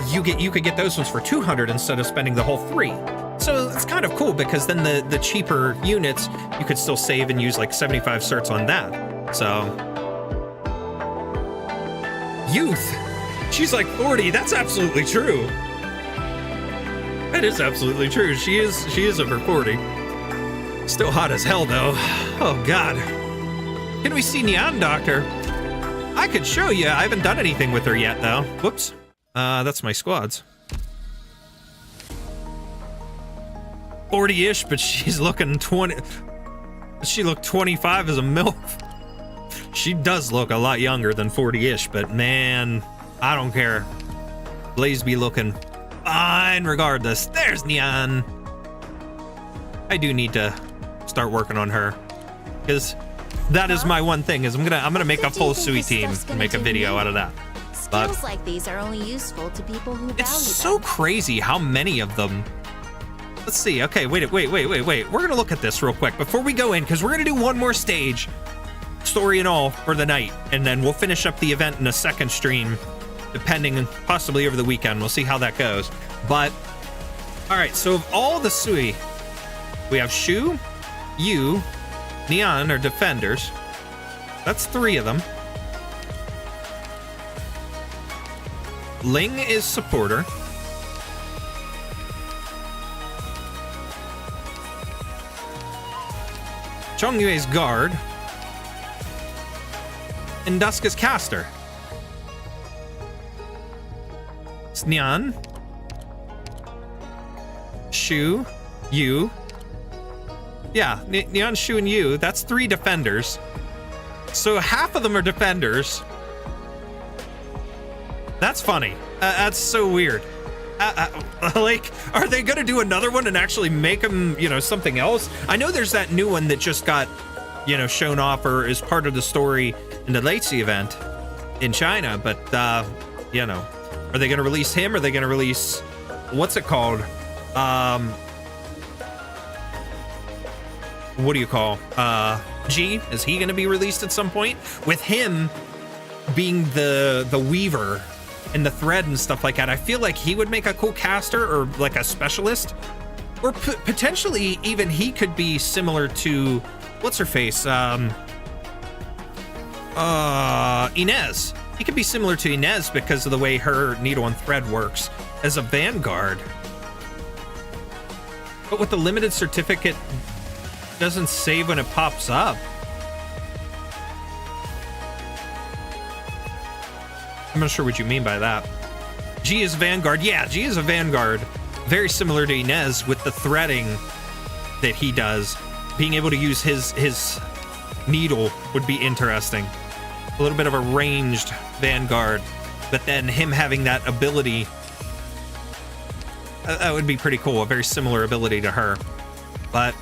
you could get those ones for 200 instead of spending the whole 3. So it's kind of cool because then the cheaper units, you could still save and use like 75 certs on that. So youth, she's like 40. That's absolutely true. That is absolutely true. She is over 40. Still hot as hell though. Oh God. Can we see Nian, Doctor? I could show you. I haven't done anything with her yet though. Whoops. That's my squads. 40-ish, but she's looking 20. She looked 25 as a MILF. She does look a lot younger than 40-ish, but man, I don't care. Blaze be looking fine regardless. There's Nian. I do need to start working on her, because that is my one thing. Is I'm gonna make a full Sui team and make a video out of that. Skills like these are only useful to people who value them. It's so crazy how many of them. Let's see. Okay, wait. We're gonna look at this real quick before we go in, because we're gonna do one more stage, story and all, for the night, and then we'll finish up the event in a second stream, depending, possibly over the weekend. We'll see how that goes. But all right, so of all the Sui, we have Shu, Yu, Nian are defenders. That's 3 of them. Ling is supporter. Chongyue is guard. And Dusk is caster. It's Nian, Shu, Yu. Yeah, Nian, Shu, and Yu. That's 3 defenders. So half of them are defenders. That's funny. That's so weird. Like, are they gonna do another one and actually make them, you know, something else? I know there's that new one that just got, you know, shown off or is part of the story in the Leipzig event in China, but, you know, are they gonna release him? Or are they gonna release, what's it called? What do you call? G? Is he gonna be released at some point? With him being the weaver and the thread and stuff like that, I feel like he would make a cool caster or like a specialist, or potentially even he could be similar to what's her face, Inez. He could be similar to Inez because of the way her needle and thread works as a vanguard. But with the limited certificate, doesn't save when it pops up. I'm not sure what you mean by that. G is Vanguard. Yeah, G is a Vanguard. Very similar to Inez with the threading that he does. Being able to use his needle would be interesting. A little bit of a ranged Vanguard, but then him having that ability, that would be pretty cool. A very similar ability to her. But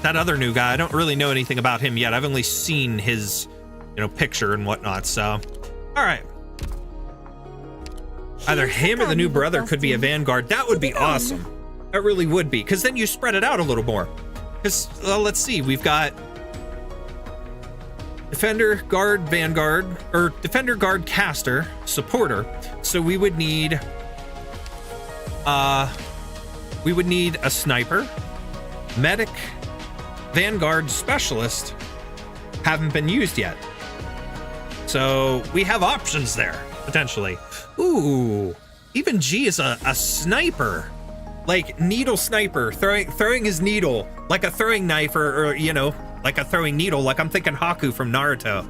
that other new guy, I don't really know anything about him yet. I've only seen his, you know, picture and whatnot. So, all right. Either him or the new brother could be a Vanguard. That would be awesome. That really would be, because then you spread it out a little more. Because, well, let's see. We've got Defender, Guard, Vanguard, or Defender, Guard, Caster, Supporter. So we would need a Sniper, Medic, Vanguard, Specialist. Haven't been used yet. So we have options there, potentially. Ooh, even G is a sniper. Like needle sniper, throwing his needle like a throwing knife, or you know, like a throwing needle. Like I'm thinking Haku from Naruto,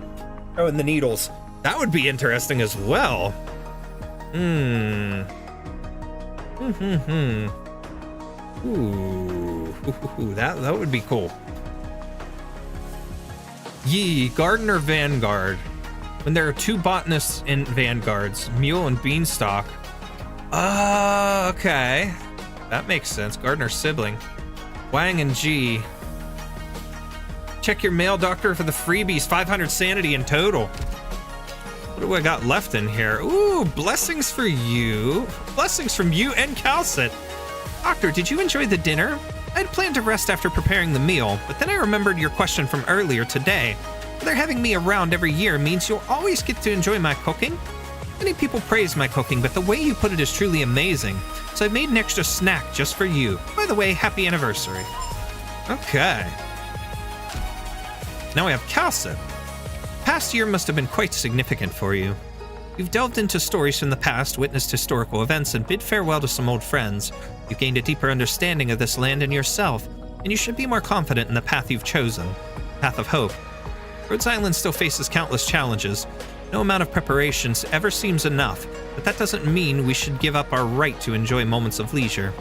throwing the needles. That would be interesting as well. Ooh, that would be cool. Yi, Gardener, Vanguard. When there are 2 botanists in Vanguards, Mule and Beanstalk. Okay. That makes sense. Gardener sibling. Wang and G. Check your mail, Doctor, for the freebies. 500 sanity in total. What do I got left in here? Ooh, blessings for you. Blessings from you and Calcit. Doctor, did you enjoy the dinner? I had planned to rest after preparing the meal, but then I remembered your question from earlier today. Whether having me around every year means you'll always get to enjoy my cooking? Many people praise my cooking, but the way you put it is truly amazing. So I made an extra snack just for you. By the way, happy anniversary. Okay. Now we have Calcit. Past year must have been quite significant for you. You've delved into stories from the past, witnessed historical events, and bid farewell to some old friends. You've gained a deeper understanding of this land and yourself, and you should be more confident in the path you've chosen, path of hope. Rhodes Island still faces countless challenges. No amount of preparations ever seems enough, but that doesn't mean we should give up our right to enjoy moments of leisure.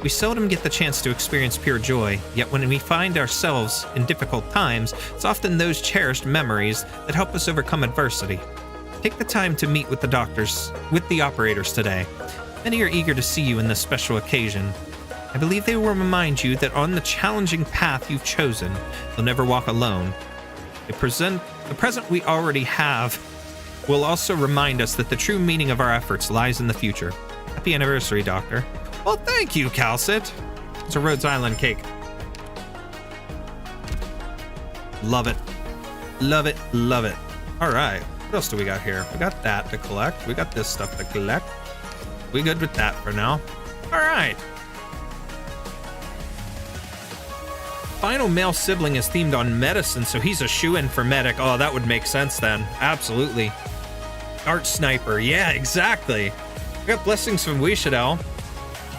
We seldom get the chance to experience pure joy, yet when we find ourselves in difficult times, it's often those cherished memories that help us overcome adversity. Take the time to meet with the operators today. Many are eager to see you in this special occasion. I believe they will remind you that on the challenging path you've chosen, you'll never walk alone. The present we already have will also remind us that the true meaning of our efforts lies in the future. Happy anniversary, Doctor. Well, thank you, Calcit. It's a Rhodes Island cake. Love it. Love it. Love it. All right. What else do we got here? We got that to collect. We got this stuff to collect. We good with that for now. All right. Final male sibling is themed on medicine, so he's a shoo-in for medic. Oh, that would make sense then. Absolutely. Art sniper. Yeah, exactly. We got blessings from Wishadel.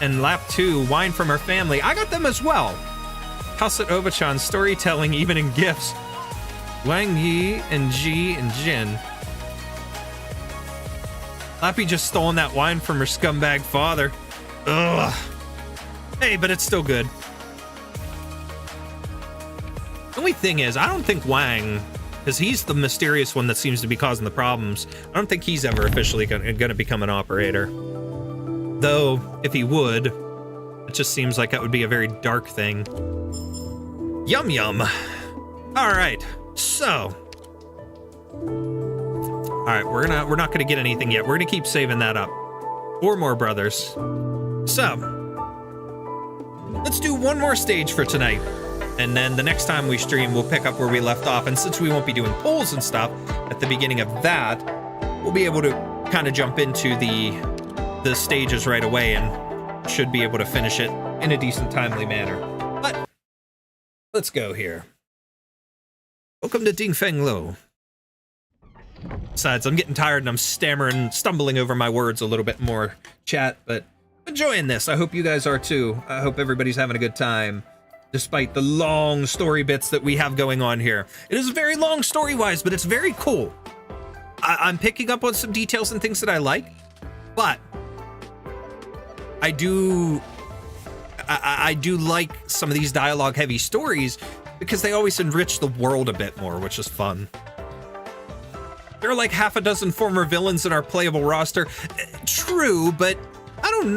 And lap 2, wine from her family. I got them as well. Calcit Ovachan, storytelling even in gifts. Wang Yi and Ji and Jin. Lappy just stolen that wine from her scumbag father. Ugh. Hey, but it's still good. The only thing is, I don't think Wang, because he's the mysterious one that seems to be causing the problems, I don't think he's ever officially going to become an operator. Though, if he would, it just seems like that would be a very dark thing. Yum yum. All right, so. All right, we're not gonna get anything yet. We're gonna keep saving that up. 4 more brothers. So, let's do one more stage for tonight. And then the next time we stream, we'll pick up where we left off. And since we won't be doing polls and stuff at the beginning of that, we'll be able to kind of jump into the stages right away and should be able to finish it in a decent, timely manner. But let's go here. Welcome to Dingfeng Lo. Besides, I'm getting tired and I'm stumbling over my words a little bit more, chat, but enjoying this. I hope you guys are too. I hope everybody's having a good time, despite the long story bits that we have going on here. It is very long story-wise, but it's very cool. I'm picking up on some details and things that I like, but I do like some of these dialogue-heavy stories because they always enrich the world a bit more, which is fun. There are like half a dozen former villains in our playable roster. True, but I don't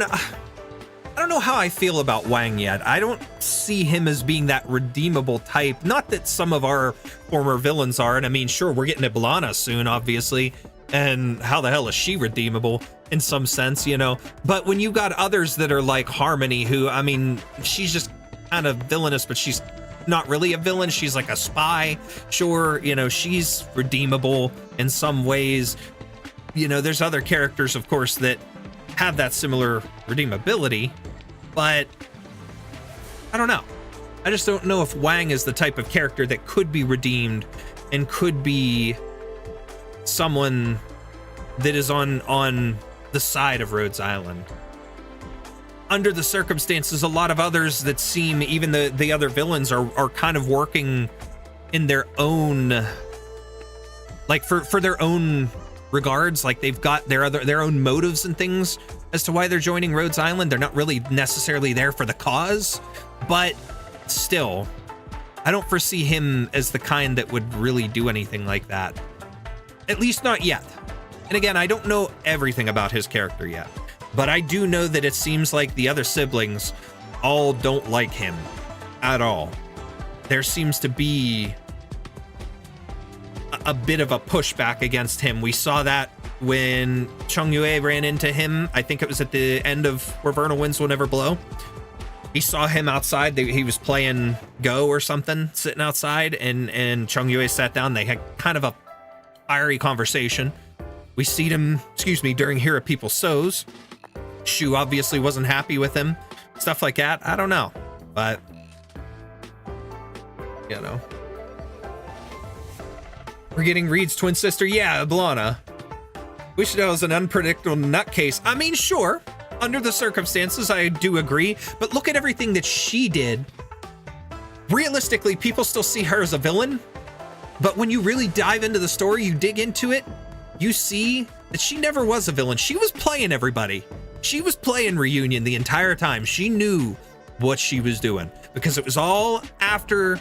know how I feel about Wang yet. I don't see him as being that redeemable type. Not that some of our former villains are, and I mean, sure, we're getting Iblana soon, obviously, and how the hell is she redeemable in some sense, you know? But when you got others that are like Harmony, who, I mean, she's just kind of villainous, but she's not really a villain. She's like a spy. Sure, you know, she's redeemable in some ways. You know, there's other characters, of course, that have that similar redeemability, but I don't know. I just don't know if Wang is the type of character that could be redeemed and could be someone that is on the side of Rhodes Island. Under the circumstances, a lot of others that seem, even the other villains are kind of working in their own, like for their own regards. Like they've got their own motives and things as to why they're joining Rhodes Island. They're not really necessarily there for the cause, but still, I don't foresee him as the kind that would really do anything like that. At least not yet. And again, I don't know everything about his character yet, but I do know that it seems like the other siblings all don't like him at all. There seems to be a bit of a pushback against him. We saw that when Chongyue ran into him. I think it was at the end of Where Vernal Winds Will Never Blow. He saw him outside. He was playing Go or something, sitting outside, and Chongyue sat down. They had kind of a fiery conversation. We see him, during Hear a People Sows. Shu obviously wasn't happy with him. Stuff like that. I don't know. But, you know. We're getting Reed's twin sister. Yeah, Blana. Wishido is an unpredictable nutcase. I mean, sure. Under the circumstances, I do agree. But look at everything that she did. Realistically, people still see her as a villain. But when you really dive into the story, you dig into it, you see that she never was a villain. She was playing everybody. She was playing Reunion the entire time. She knew what she was doing because it was all after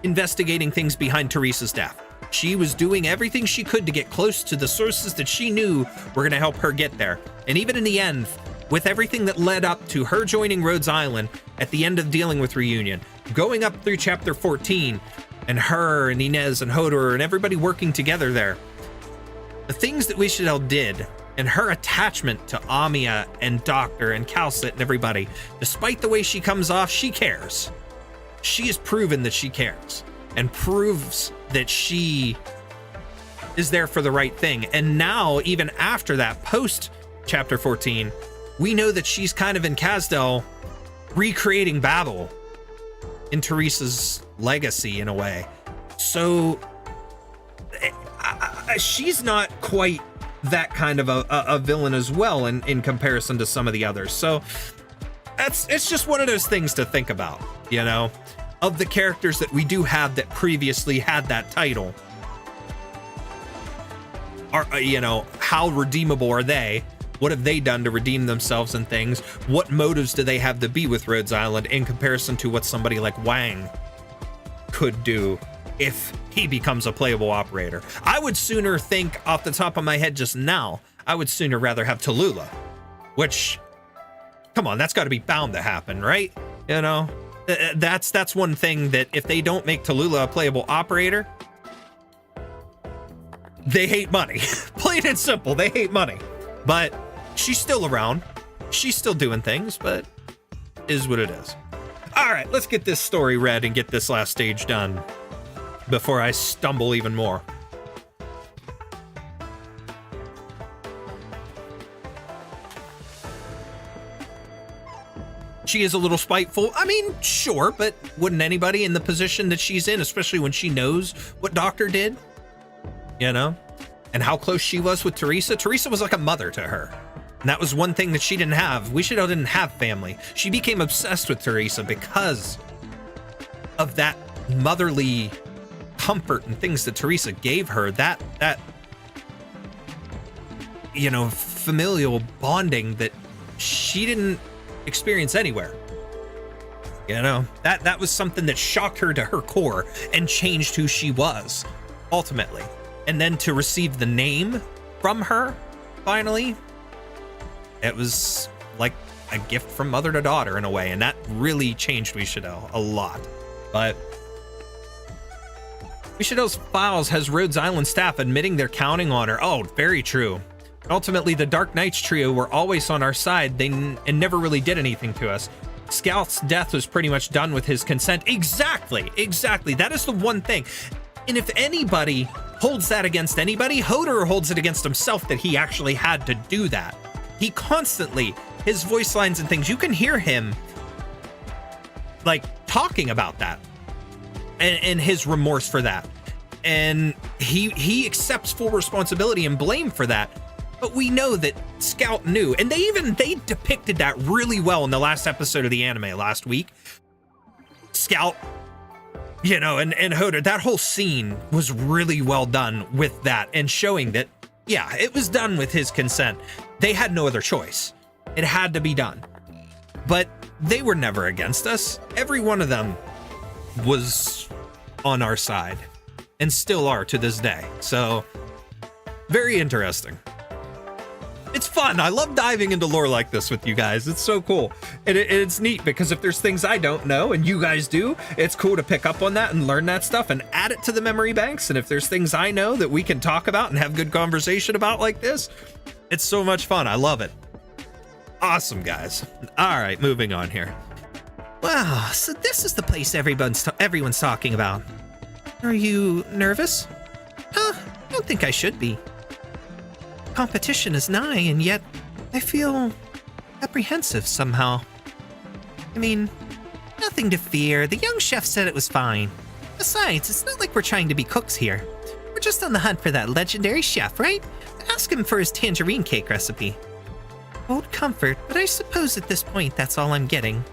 investigating things behind Teresa's death. She was doing everything she could to get close to the sources that she knew were going to help her get there. And even in the end, with everything that led up to her joining Rhodes Island at the end of dealing with Reunion, going up through chapter 14, and her and Inez and Hodor and everybody working together there, the things that Wishido did and her attachment to Amiya and Doctor and Calcit and everybody, despite the way she comes off, she cares. She has proven that she cares and proves that she is there for the right thing. And now, even after that, post chapter 14, we know that she's kind of in Kazdel recreating Babel in Teresa's legacy in a way. So she's not quite that kind of a villain as well in comparison to some of the others. So it's just one of those things to think about, you know, of the characters that we do have that previously had that title. Are, you know, how redeemable are they? What have they done to redeem themselves and things? What motives do they have to be with Rhodes Island in comparison to what somebody like Wang could do if he becomes a playable operator? I would sooner think off the top of my head just now, I would sooner rather have Tallulah, which, come on, that's got to be bound to happen, right? You know, that's one thing that if they don't make Tallulah a playable operator, they hate money. Plain and simple, they hate money. But she's still around. She's still doing things, but is what it is. All right, let's get this story read and get this last stage done before I stumble even more. She is a little spiteful. I mean, sure, but wouldn't anybody in the position that she's in, especially when she knows what Doctor did, you know, and how close she was with Teresa? Teresa was like a mother to her. And that was one thing that she didn't have. Wishido didn't have family. She became obsessed with Teresa because of that motherly comfort and things that Teresa gave her. That you know, familial bonding that she didn't experience anywhere. You know, that was something that shocked her to her core and changed who she was ultimately. And then to receive the name from her finally, it was like a gift from mother to daughter in a way, and that really changed Wishido a lot. But Wishido's files has Rhodes Island staff admitting they're counting on her. Oh, very true. Ultimately, the Dark Knights trio were always on our side. And never really did anything to us. Scout's death was pretty much done with his consent. Exactly. That is the one thing. And if anybody holds that against anybody, Hodor holds it against himself that he actually had to do that. He constantly, his voice lines and things, you can hear him like talking about that and his remorse for that. And he accepts full responsibility and blame for that. But we know that Scout knew, and they depicted that really well in the last episode of the anime last week. Scout, you know, and Hodor, that whole scene was really well done with that and showing that, yeah, it was done with his consent. They had no other choice. It had to be done. But they were never against us. Every one of them was on our side and still are to this day. So, very interesting. It's fun. I love diving into lore like this with you guys. It's so cool. And it's neat because if there's things I don't know and you guys do, it's cool to pick up on that and learn that stuff and add it to the memory banks. And if there's things I know that we can talk about and have good conversation about like this, it's so much fun. I love it. Awesome, guys. All right, moving on here. Wow, so this is the place everyone's talking about. Are you nervous? Huh, I don't think I should be. Competition is nigh, and yet I feel apprehensive somehow. I mean, nothing to fear. The young chef said it was fine. Besides, it's not like we're trying to be cooks here. We're just on the hunt for that legendary chef, right? Ask him for his tangerine cake recipe. Old comfort, but I suppose at this point that's all I'm getting.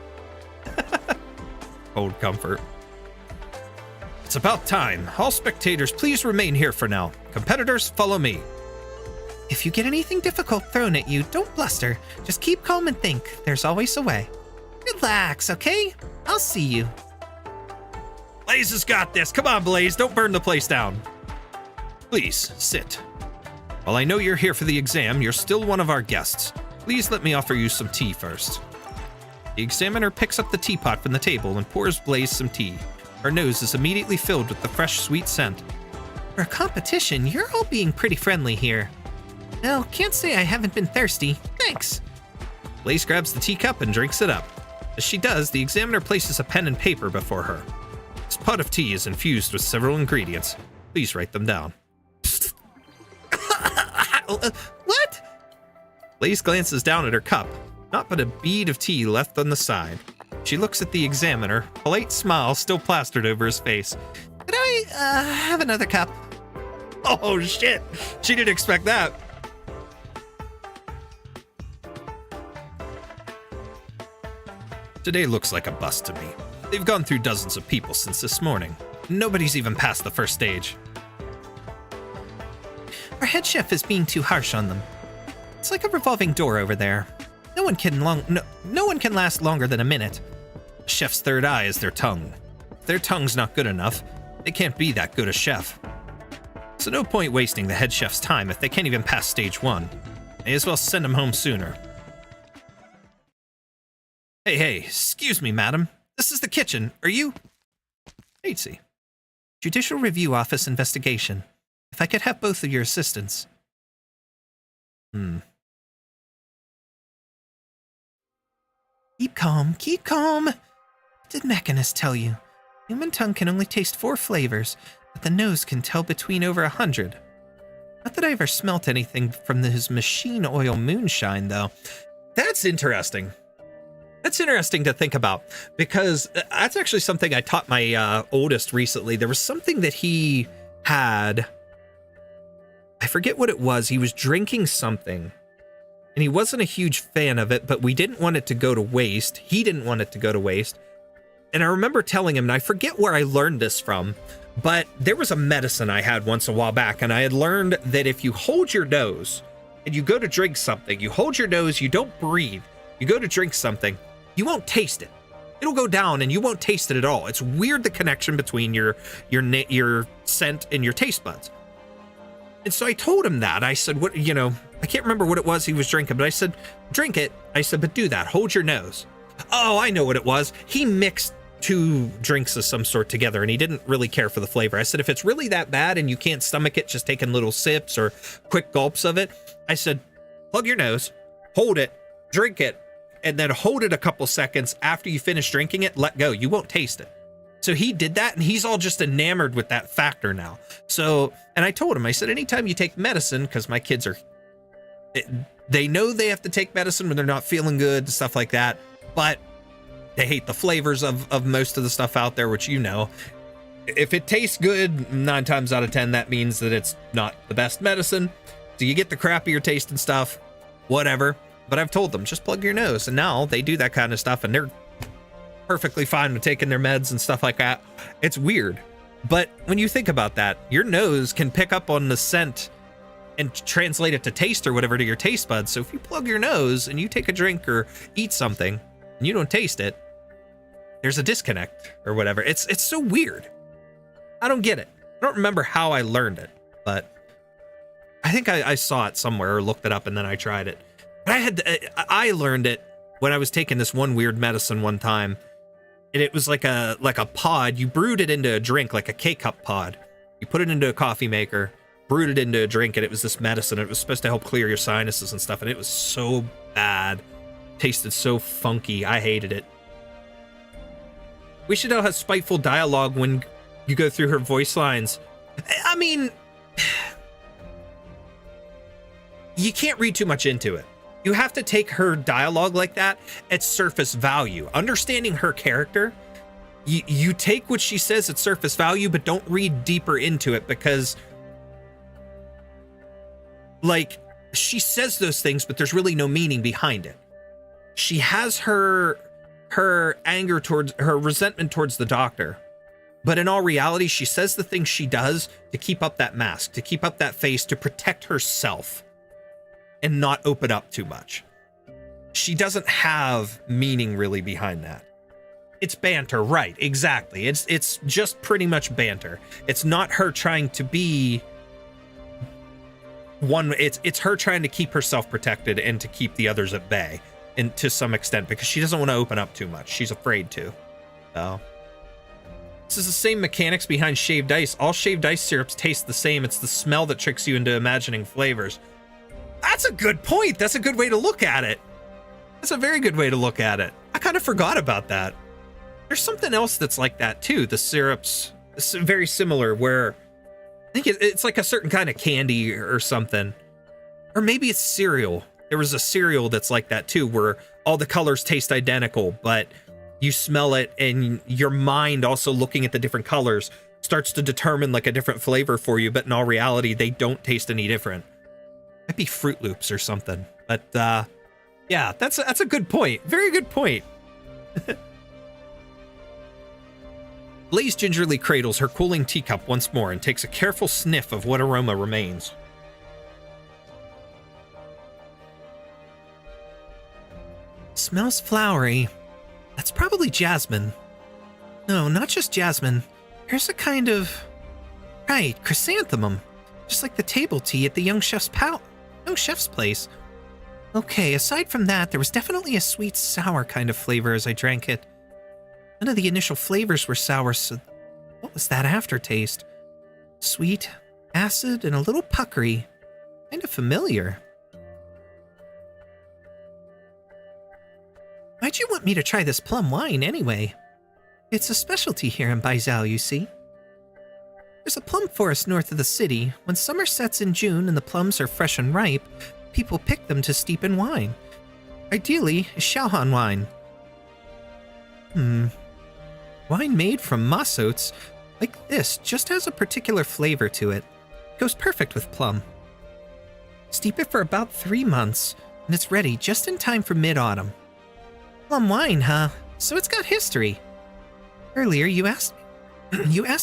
Old comfort. It's about time. All spectators, please remain here for now. Competitors, follow me. If you get anything difficult thrown at you, don't bluster. Just keep calm and think. There's always a way. Relax, okay? I'll see you. Blaze has got this. Come on, Blaze. Don't burn the place down. Please, sit. While I know you're here for the exam, you're still one of our guests. Please let me offer you some tea first. The examiner picks up the teapot from the table and pours Blaze some tea. Her nose is immediately filled with the fresh, sweet scent. For a competition, you're all being pretty friendly here. Well, can't say I haven't been thirsty. Thanks. Blaze grabs the teacup and drinks it up. As she does, the examiner places a pen and paper before her. This pot of tea is infused with several ingredients. Please write them down. What? Blaze glances down at her cup, not but a bead of tea left on the side. She looks at the examiner, polite smile still plastered over his face. Could I, have another cup? Oh, shit. She didn't expect that. Today looks like a bust to me. They've gone through dozens of people since this morning. Nobody's even past the first stage. Our head chef is being too harsh on them. It's like a revolving door over there. No one can last longer than a minute. The chef's third eye is their tongue. If their tongue's not good enough, they can't be that good a chef. So no point wasting the head chef's time if they can't even pass stage 1. May as well send them home sooner. Hey, excuse me, madam. This is the kitchen. Are you... Hatesy. Judicial Review Office investigation. If I could have both of your assistants. Keep calm, keep calm. What did Mechanist tell you? Human tongue can only taste 4 flavors, but the nose can tell between over 100. Not that I ever smelt anything from his machine oil moonshine, though. That's interesting. That's interesting to think about, because that's actually something I taught my oldest recently. There was something that he had. I forget what it was. He was drinking something, and he wasn't a huge fan of it, but we didn't want it to go to waste. He didn't want it to go to waste. And I remember telling him, and I forget where I learned this from, but there was a medicine I had once a while back, and I had learned that if you hold your nose and you go to drink something, you hold your nose, you don't breathe, you go to drink something, you won't taste it. It'll go down and you won't taste it at all. It's weird, the connection between your scent and your taste buds. And so I told him that. I said, I can't remember what it was he was drinking, but I said, drink it. I said, but do that. Hold your nose. Oh, I know what it was. He mixed 2 drinks of some sort together and he didn't really care for the flavor. I said, if it's really that bad and you can't stomach it, just taking little sips or quick gulps of it, I said, plug your nose, hold it, drink it, and then hold it a couple seconds. After you finish drinking it, let go. You won't taste it. So he did that, and he's all just enamored with that factor now. So, and I told him, I said, anytime you take medicine, because my kids they know they have to take medicine when they're not feeling good and stuff like that, but they hate the flavors of most of the stuff out there, which if it tastes good, 9 times out of 10, that means that it's not the best medicine. So you get the crappier tasting stuff, whatever. But I've told them, just plug your nose. And now they do that kind of stuff, and they're perfectly fine with taking their meds and stuff like that. It's weird. But when you think about that, your nose can pick up on the scent and translate it to taste or whatever to your taste buds. So if you plug your nose and you take a drink or eat something and you don't taste it, there's a disconnect or whatever. It's so weird. I don't get it. I don't remember how I learned it, but I think I saw it somewhere or looked it up and then I tried it. But I learned it when I was taking this one weird medicine one time. And it was like a pod. You brewed it into a drink, like a K-cup pod. You put it into a coffee maker, brewed it into a drink, and it was this medicine. It was supposed to help clear your sinuses and stuff, and it was so bad. Tasted so funky. I hated it. We should all have spiteful dialogue when you go through her voice lines. I mean, you can't read too much into it. You have to take her dialogue like that at surface value. Understanding her character, you take what she says at surface value, but don't read deeper into it because, like, she says those things, but there's really no meaning behind it. She has her anger towards, her resentment towards the doctor, but in all reality, she says the things she does to keep up that mask, to keep up that face, to protect herself and not open up too much. She doesn't have meaning really behind that. It's banter, right? Exactly. It's just pretty much banter. It's not her trying to be one. It's her trying to keep herself protected and to keep the others at bay, and to some extent, because she doesn't want to open up too much. She's afraid to. So this is the same mechanics behind shaved ice. All shaved ice syrups taste the same. It's the smell that tricks you into imagining flavors. That's a good point. That's a good way to look at it. That's a very good way to look at it. I kind of forgot about that. There's something else that's like that too. The syrups, it's very similar, where I think it's like a certain kind of candy or something. Or maybe it's cereal. There was a cereal that's like that too, where all the colors taste identical, but you smell it and your mind, also looking at the different colors, starts to determine like a different flavor for you, but in all reality, they don't taste any different. Might be Fruit Loops or something. But yeah, that's a good point. Very good point. Blaze gingerly cradles her cooling teacup once more and takes a careful sniff of what aroma remains. Smells flowery. That's probably jasmine. No, not just jasmine. Here's a kind of... Right, chrysanthemum. Just like the table tea at the young chef's place. Okay, aside from that, there was definitely a sweet sour kind of flavor as I drank it. None of the initial flavors were sour, so what was that aftertaste? Sweet, acid, and a little puckery. Kind of familiar. Why'd you want me to try this plum wine anyway? It's a specialty here in Baizhou, you see. There's a plum forest north of the city. When summer sets in June and the plums are fresh and ripe, people pick them to steep in wine. Ideally, a Shaohan wine. Wine made from moss oats, like this, just has a particular flavor to it. Goes perfect with plum. Steep it for about 3 months, and it's ready just in time for mid-autumn. Plum wine, huh? So it's got history. Earlier, you asked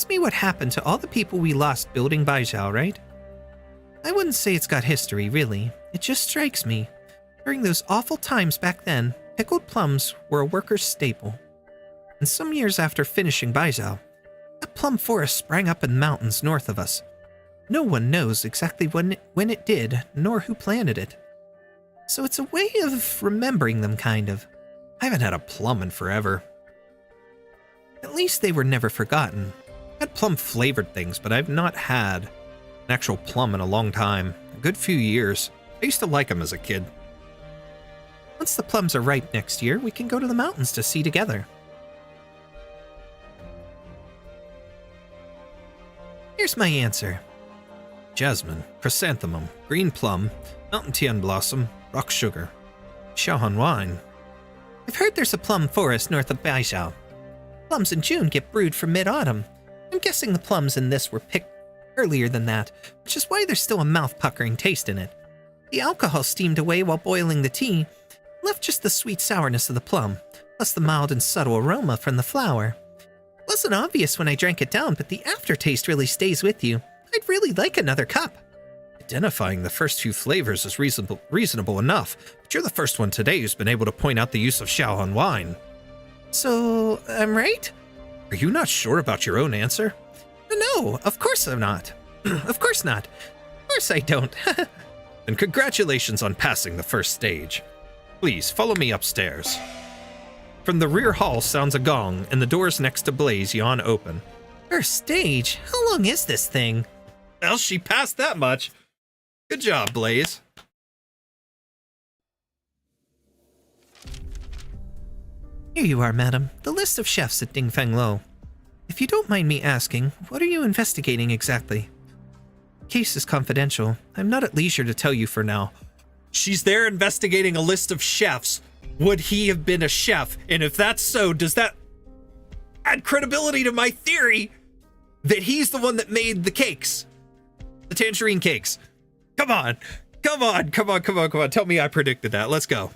me what happened to all the people we lost building Baizhou, right? I wouldn't say it's got history, really. It just strikes me. During those awful times back then, pickled plums were a worker's staple. And some years after finishing Baizhou, that plum forest sprang up in the mountains north of us. No one knows exactly when it did, nor who planted it. So it's a way of remembering them, kind of. I haven't had a plum in forever. At least they were never forgotten. I had plum-flavored things, but I've not had an actual plum in a long time. A good few years. I used to like them as a kid. Once the plums are ripe next year, we can go to the mountains to see together. Here's my answer. Jasmine, chrysanthemum, green plum, mountain tian blossom, rock sugar, Shaohan wine. I've heard there's a plum forest north of Baizhou. Plums in June get brewed for mid-autumn. I'm guessing the plums in this were picked earlier than that, which is why there's still a mouth-puckering taste in it. The alcohol steamed away while boiling the tea, left just the sweet sourness of the plum, plus the mild and subtle aroma from the flower. It wasn't obvious when I drank it down, but the aftertaste really stays with you. I'd really like another cup. Identifying the first few flavors is reasonable enough, but you're the first one today who's been able to point out the use of Shaohan wine. So, I'm right? Are you not sure about your own answer? No, of course I'm not. Of course not. course I don't. And congratulations on passing the first stage. Please follow me upstairs. From the rear hall sounds a gong, and the doors next to Blaze yawn open. First stage? How long is this thing? Well, she passed that much. Good job, Blaze. Here you are, madam. The list of chefs at Dingfeng-lo. If you don't mind me asking, what are you investigating exactly? The case is confidential. I'm not at leisure to tell you for now. She's there investigating a list of chefs. Would he have been a chef? And if that's so, does that add credibility to my theory that he's the one that made the cakes? The tangerine cakes. Come on. Tell me I predicted that. Let's go.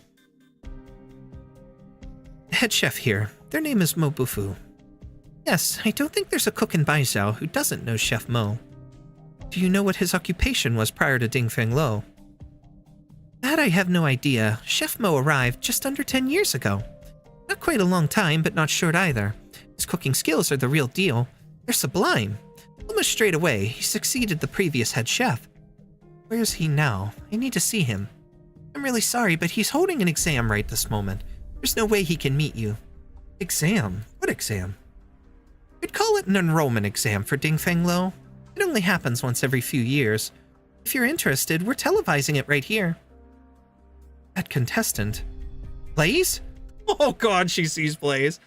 The head chef here. Their name is Mo Bufu. Yes, I don't think there's a cook in Baizhou who doesn't know Chef Mo. Do you know what his occupation was prior to Dingfeng-lo? That I have no idea. Chef Mo arrived just under 10 years ago. Not quite a long time, but not short either. His cooking skills are the real deal. They're sublime. Almost straight away, he succeeded the previous head chef. Where is he now? I need to see him. I'm really sorry, but he's holding an exam right this moment. There's no way he can meet you. Exam? What exam? You'd call it an enrollment exam for Dingfeng-lo. It only happens once every few years. If you're interested, we're televising it right here. That contestant. Blaze? Oh god, she sees Blaze.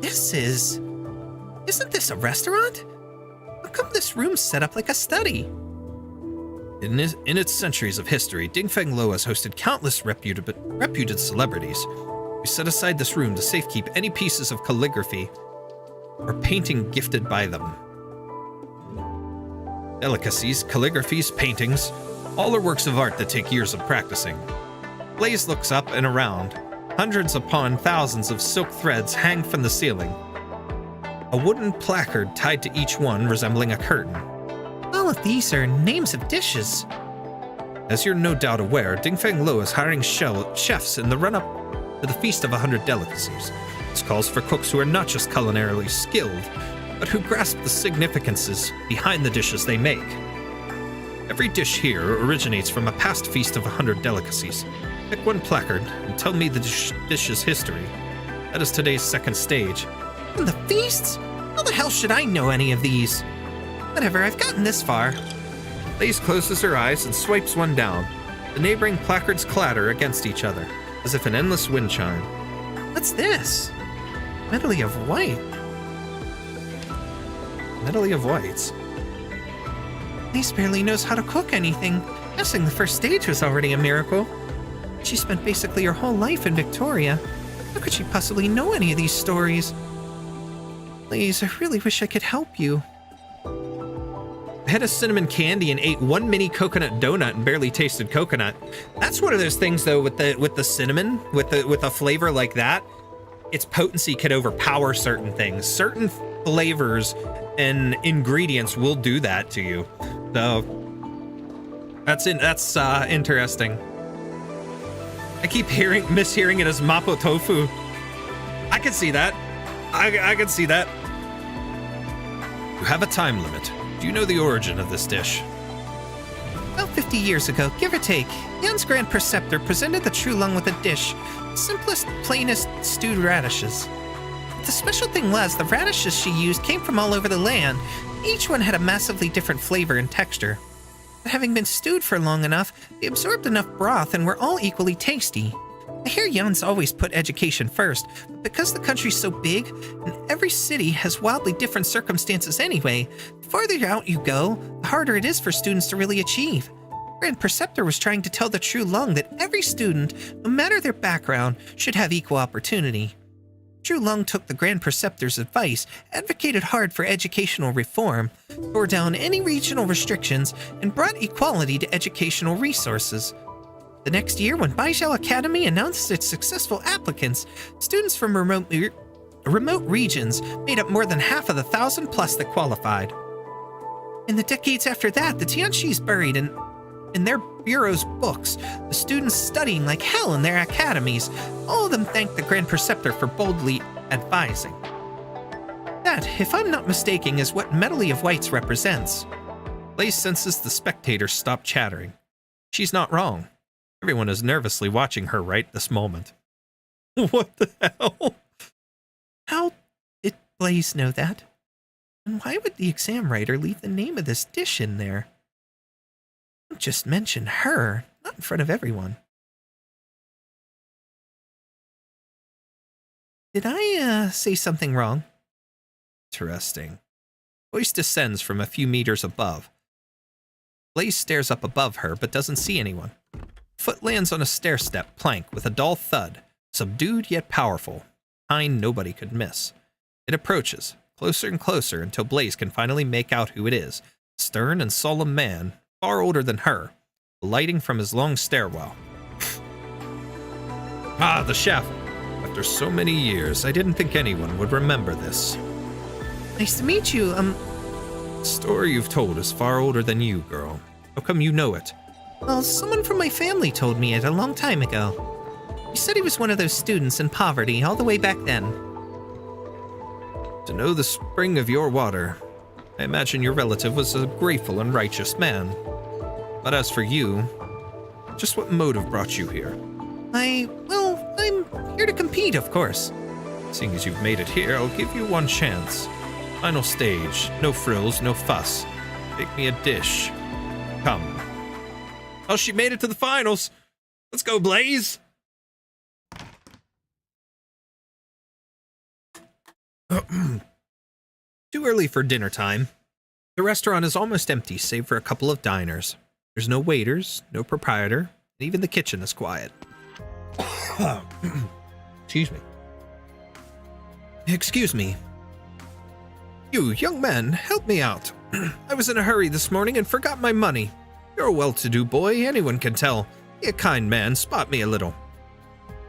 Isn't this a restaurant? How come this room's set up like a study? In its centuries of history, Dingfeng-lo has hosted countless reputed celebrities. We set aside this room to safekeep any pieces of calligraphy or painting gifted by them. Delicacies, calligraphies, paintings, all are works of art that take years of practicing. Blaze looks up and around. Hundreds upon thousands of silk threads hang from the ceiling. A wooden placard tied to each one resembling a curtain. All of these are names of dishes. As you're no doubt aware, Dingfeng-lo is hiring chefs in the run-up to the Feast of 100 Delicacies. This calls for cooks who are not just culinarily skilled, but who grasp the significances behind the dishes they make. Every dish here originates from a past Feast of 100 Delicacies. Pick one placard and tell me the dish's history. That is today's second stage. And the feasts? How the hell should I know any of these? Whatever, I've gotten this far. Blaze closes her eyes and swipes one down. The neighboring placards clatter against each other, as if an endless wind chime. What's this? Medley of White. Medley of Whites. Blaze barely knows how to cook anything. Passing the first stage was already a miracle. She spent basically her whole life in Victoria. How could she possibly know any of these stories? Please, I really wish I could help you. I had a cinnamon candy and ate one mini coconut donut and barely tasted coconut. That's one of those things though with the cinnamon, with a flavor like that, its potency could overpower certain things. Certain flavors and ingredients will do that to you. So that's interesting. I keep mishearing it as mapo tofu. I can see that. I can see that. You have a time limit. Do you know the origin of this dish? About 50 years ago, give or take, Nian's Grand Preceptor presented the True Lung with a dish. Simplest, plainest stewed radishes. But the special thing was, the radishes she used came from all over the land. Each one had a massively different flavor and texture. But having been stewed for long enough, they absorbed enough broth and were all equally tasty. I hear Yan's always put education first, but because the country's so big, and every city has wildly different circumstances anyway, the farther out you go, the harder it is for students to really achieve. Grand Preceptor was trying to tell the True Lung that every student, no matter their background, should have equal opportunity. True Lung took the Grand Preceptor's advice, advocated hard for educational reform, tore down any regional restrictions, and brought equality to educational resources. The next year, when Baizhou Academy announced its successful applicants, students from remote regions made up more than half of the 1,000+ that qualified. In the decades after that, the Tianxi's buried in their bureau's books, the students studying like hell in their academies. All of them thanked the Grand Preceptor for boldly advising. That, if I'm not mistaken, is what Medley of Whites represents. Blaze senses the spectators stop chattering. She's not wrong. Everyone is nervously watching her right this moment. What the hell? How did Blaze know that? And why would the exam writer leave the name of this dish in there? Don't just mention her, not in front of everyone. Did I, say something wrong? Interesting. Voice descends from a few meters above. Blaze stares up above her, but doesn't see anyone. Foot lands on a stair-step plank with a dull thud, subdued yet powerful, kind nobody could miss. It approaches, closer and closer, until Blaze can finally make out who it is. A stern and solemn man, far older than her, alighting from his long stairwell. Ah, the chef! After so many years, I didn't think anyone would remember this. Nice to meet you, The story you've told is far older than you, girl. How come you know it? Well, someone from my family told me it a long time ago. He said he was one of those students in poverty all the way back then. To know the spring of your water, I imagine your relative was a grateful and righteous man. But as for you, just what motive brought you here? I'm here to compete, of course. Seeing as you've made it here, I'll give you one chance. Final stage, no frills, no fuss. Make me a dish. Come. Oh, she made it to the finals! Let's go, Blaze! Too early for dinner time. The restaurant is almost empty, save for a couple of diners. There's no waiters, no proprietor, and even the kitchen is quiet. Excuse me. Excuse me. You, young man, help me out. I was in a hurry this morning and forgot my money. You're a well-to-do boy, anyone can tell. Be a kind man, spot me a little.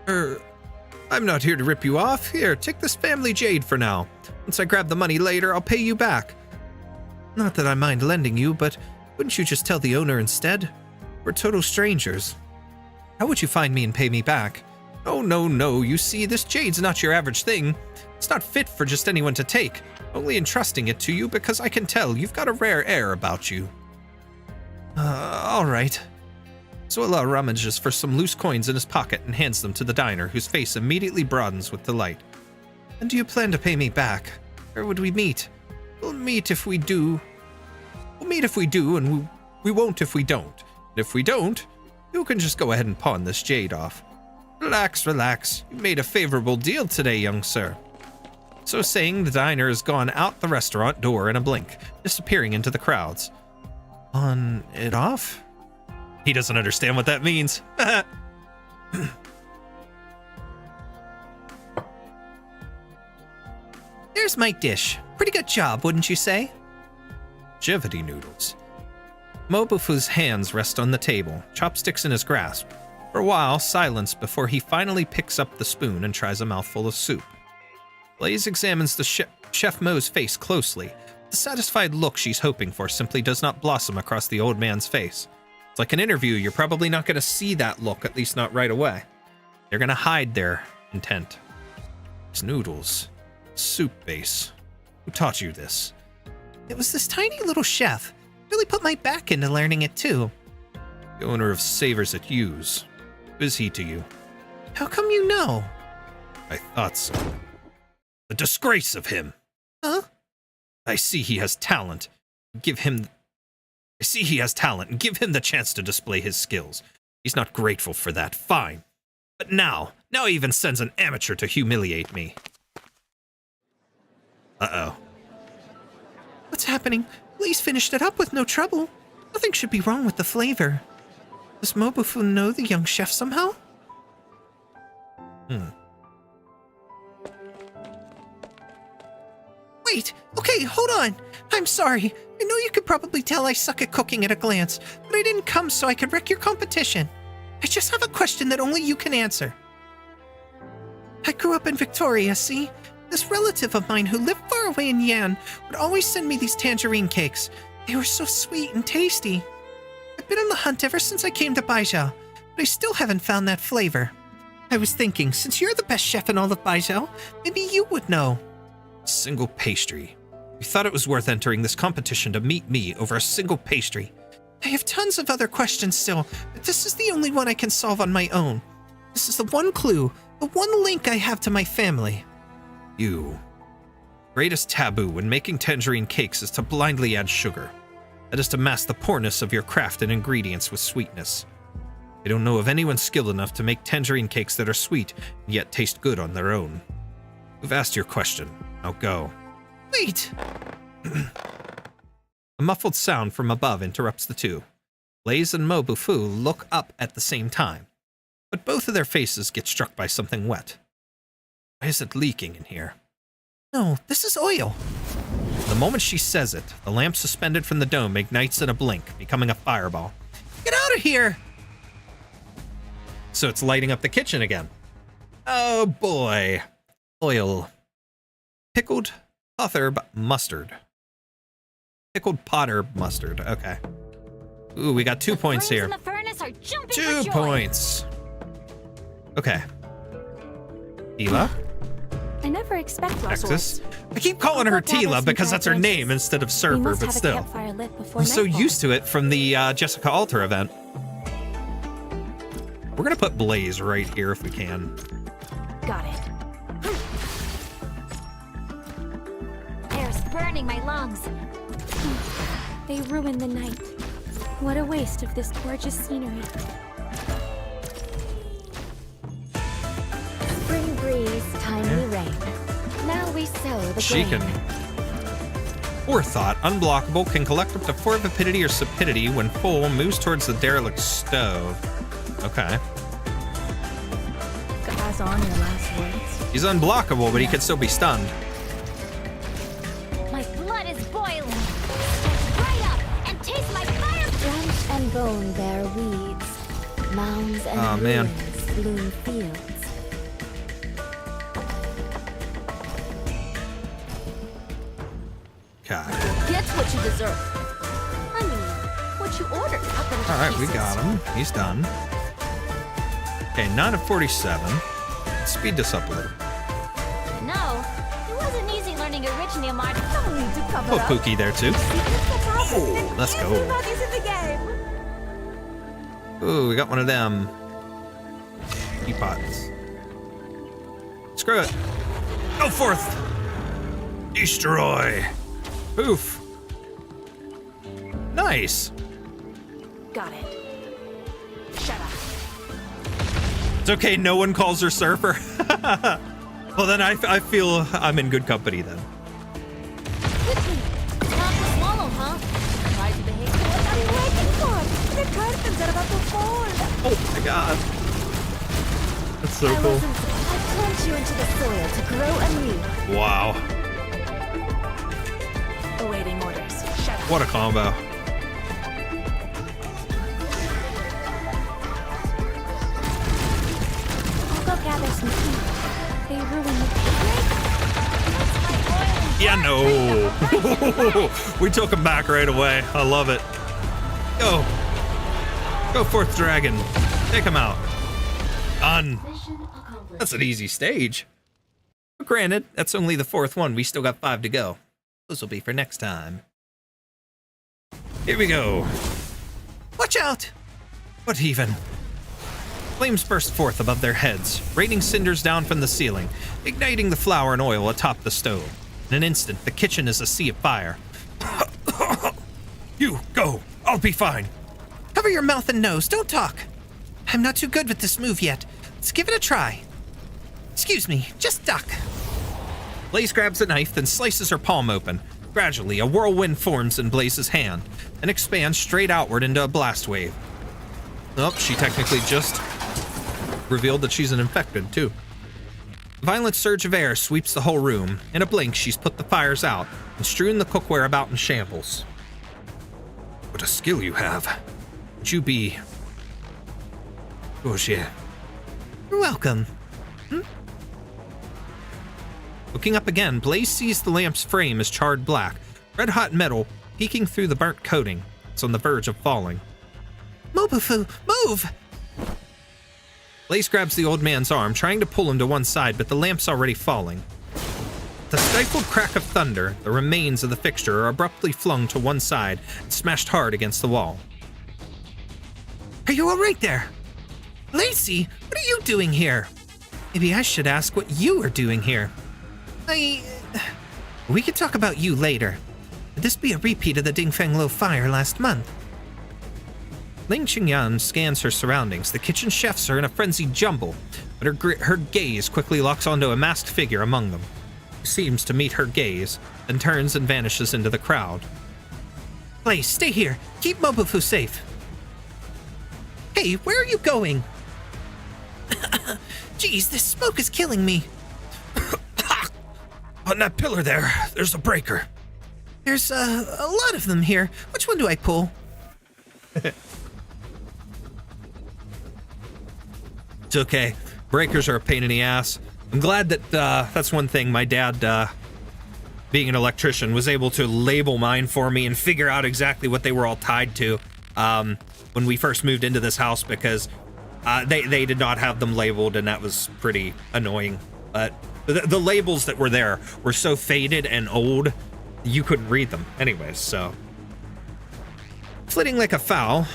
I'm not here to rip you off. Here, take this family jade for now. Once I grab the money later, I'll pay you back. Not that I mind lending you, but wouldn't you just tell the owner instead? We're total strangers. How would you find me and pay me back? Oh, no, you see, this jade's not your average thing. It's not fit for just anyone to take. Only entrusting it to you because I can tell you've got a rare air about you. All right. Zola rummages for some loose coins in his pocket and hands them to the diner, whose face immediately broadens with delight. And do you plan to pay me back? Where would we meet? We'll meet if we do. We'll meet if we do, and we won't if we don't. And if we don't, you can just go ahead and pawn this jade off. Relax. You made a favorable deal today, young sir. So saying, the diner has gone out the restaurant door in a blink, disappearing into the crowds. On it off? He doesn't understand what that means. There's my dish. Pretty good job, wouldn't you say? Longevity noodles. Mobufu's hands rest on the table, chopsticks in his grasp. For a while, silence before he finally picks up the spoon and tries a mouthful of soup. Blaze examines the Chef Mo's face closely. The satisfied look she's hoping for simply does not blossom across the old man's face. It's like an interview, you're probably not going to see that look, at least not right away. They're going to hide their intent. It's noodles. Soup base. Who taught you this? It was this tiny little chef. Really put my back into learning it too. The owner of Savors at Hughes. Who is he to you? How come you know? I thought so. The disgrace of him! Huh? I see he has talent. Give him the chance to display his skills. He's not grateful for that, fine. But now he even sends an amateur to humiliate me. Uh-oh. What's happening? Please finished it up with no trouble. Nothing should be wrong with the flavor. Does Mobufu know the young chef somehow? Wait, okay, hold on. I'm sorry. I know you could probably tell I suck at cooking at a glance, but I didn't come so I could wreck your competition. I just have a question that only you can answer. I grew up in Victoria, see? This relative of mine who lived far away in Nian would always send me these tangerine cakes. They were so sweet and tasty. I've been on the hunt ever since I came to Baijiao, but I still haven't found that flavor. I was thinking, since you're the best chef in all of Baijiao, maybe you would know. Single pastry. You thought it was worth entering this competition to meet me over a single pastry. I have tons of other questions still, but this is the only one I can solve on my own. This is the one clue, the one link I have to my family. You. Greatest taboo when making tangerine cakes is to blindly add sugar. That is to mask the poorness of your craft and ingredients with sweetness. I don't know of anyone skilled enough to make tangerine cakes that are sweet and yet taste good on their own. You've asked your question. Now go. Wait! A muffled sound from above interrupts the two. Blaze and Mobufu look up at the same time, but both of their faces get struck by something wet. Why is it leaking in here? No, this is oil. The moment she says it, the lamp suspended from the dome ignites in a blink, becoming a fireball. Get out of here! So it's lighting up the kitchen again. Oh boy. Oil. Pickled potherb mustard. Pickled potter mustard. Okay. Ooh, we got 2 points here. The furnace are jumping 2 for joy. points. Okay. Tila. I never expect Texas. I keep calling her Tila because that's her name instead of Surfer, but still. I'm so used to it from the Jessica Alter event. We're gonna put Blaze right here if we can. Got it. Air's burning my lungs. They ruin the night. What a waste of this gorgeous scenery. Spring breeze, timely rain. Now we sow the She grain. can. Forethought, unblockable, can collect up to 4 vapidity or sapidity when full, moves towards the derelict stove. Okay. Pass on your last words. He's unblockable, but he can still be stunned. My blood is boiling. Step right up and taste my fire. Flesh and bone bear weeds. Mounds and Oh, man. ruins bloom fields. God. Get what you deserve. I mean, what you ordered. All right, we got him. He's done. Okay, 9 of 47. Let's speed this up a little. No, it wasn't easy learning original Marty. Don't need to cover Oh, up. Pookie there too. Oh, let's go. Everybody's in the game. Ooh, we got one of them. Teapots. Screw it. Go forth. Destroy. Poof. Nice. Got it. Shut up. It's okay, no one calls her Surfer. Well, then I feel I'm in good company then. Not to swallow, huh? Try to behave. What are you waiting for? The curtains are about to fall. Oh my god. That's so cool. I plunged you into the soil to grow anew. Wow. Awaiting orders. Shut up. What a combo. I'll go gather some tea. They ruin the Yeah, no. We took him back right away. I love it. Go. Go forth, dragon. Take him out. Done. That's an easy stage. But granted, that's only the 4th one. We still got 5 to go. Those will be for next time. Here we go. Watch out! What even? Flames burst forth above their heads, raining cinders down from the ceiling, igniting the flour and oil atop the stove. In an instant, the kitchen is a sea of fire. You, go. I'll be fine. Cover your mouth and nose. Don't talk. I'm not too good with this move yet. Let's give it a try. Excuse me, just duck. Blaze grabs a knife, then slices her palm open. Gradually, a whirlwind forms in Blaze's hand and expands straight outward into a blast wave. Oh, she technically just revealed that she's an infected, too. A violent surge of air sweeps the whole room. In a blink, she's put the fires out and strewn the cookware about in shambles. What a skill you have. Would you be... You're welcome. Looking up again, Blaze sees the lamp's frame as charred black, red-hot metal peeking through the burnt coating. It's on the verge of falling. Mobufu, move! Blaze grabs the old man's arm, trying to pull him to one side, but the lamp's already falling. With a stifled crack of thunder, the remains of the fixture are abruptly flung to one side and smashed hard against the wall. Are you all right there? Lacey, what are you doing here? Maybe I should ask what you are doing here. We can talk about you later. Would this be a repeat of the Dingfenglo fire last month? Ling Qingyan scans her surroundings. The kitchen chefs are in a frenzied jumble, but her gaze quickly locks onto a masked figure among them, who seems to meet her gaze, then turns and vanishes into the crowd. Please, stay here. Keep Mobufu safe. Hey, where are you going? Jeez, this smoke is killing me. On that pillar there's a breaker. There's a lot of them here. Which one do I pull? It's okay. Breakers are a pain in the ass. I'm glad that that's one thing my dad, being an electrician, was able to label mine for me and figure out exactly what they were all tied to when we first moved into this house, because they did not have them labeled, and that was pretty annoying. But the labels that were there were so faded and old, you couldn't read them. Anyways, so. Flitting like a fowl,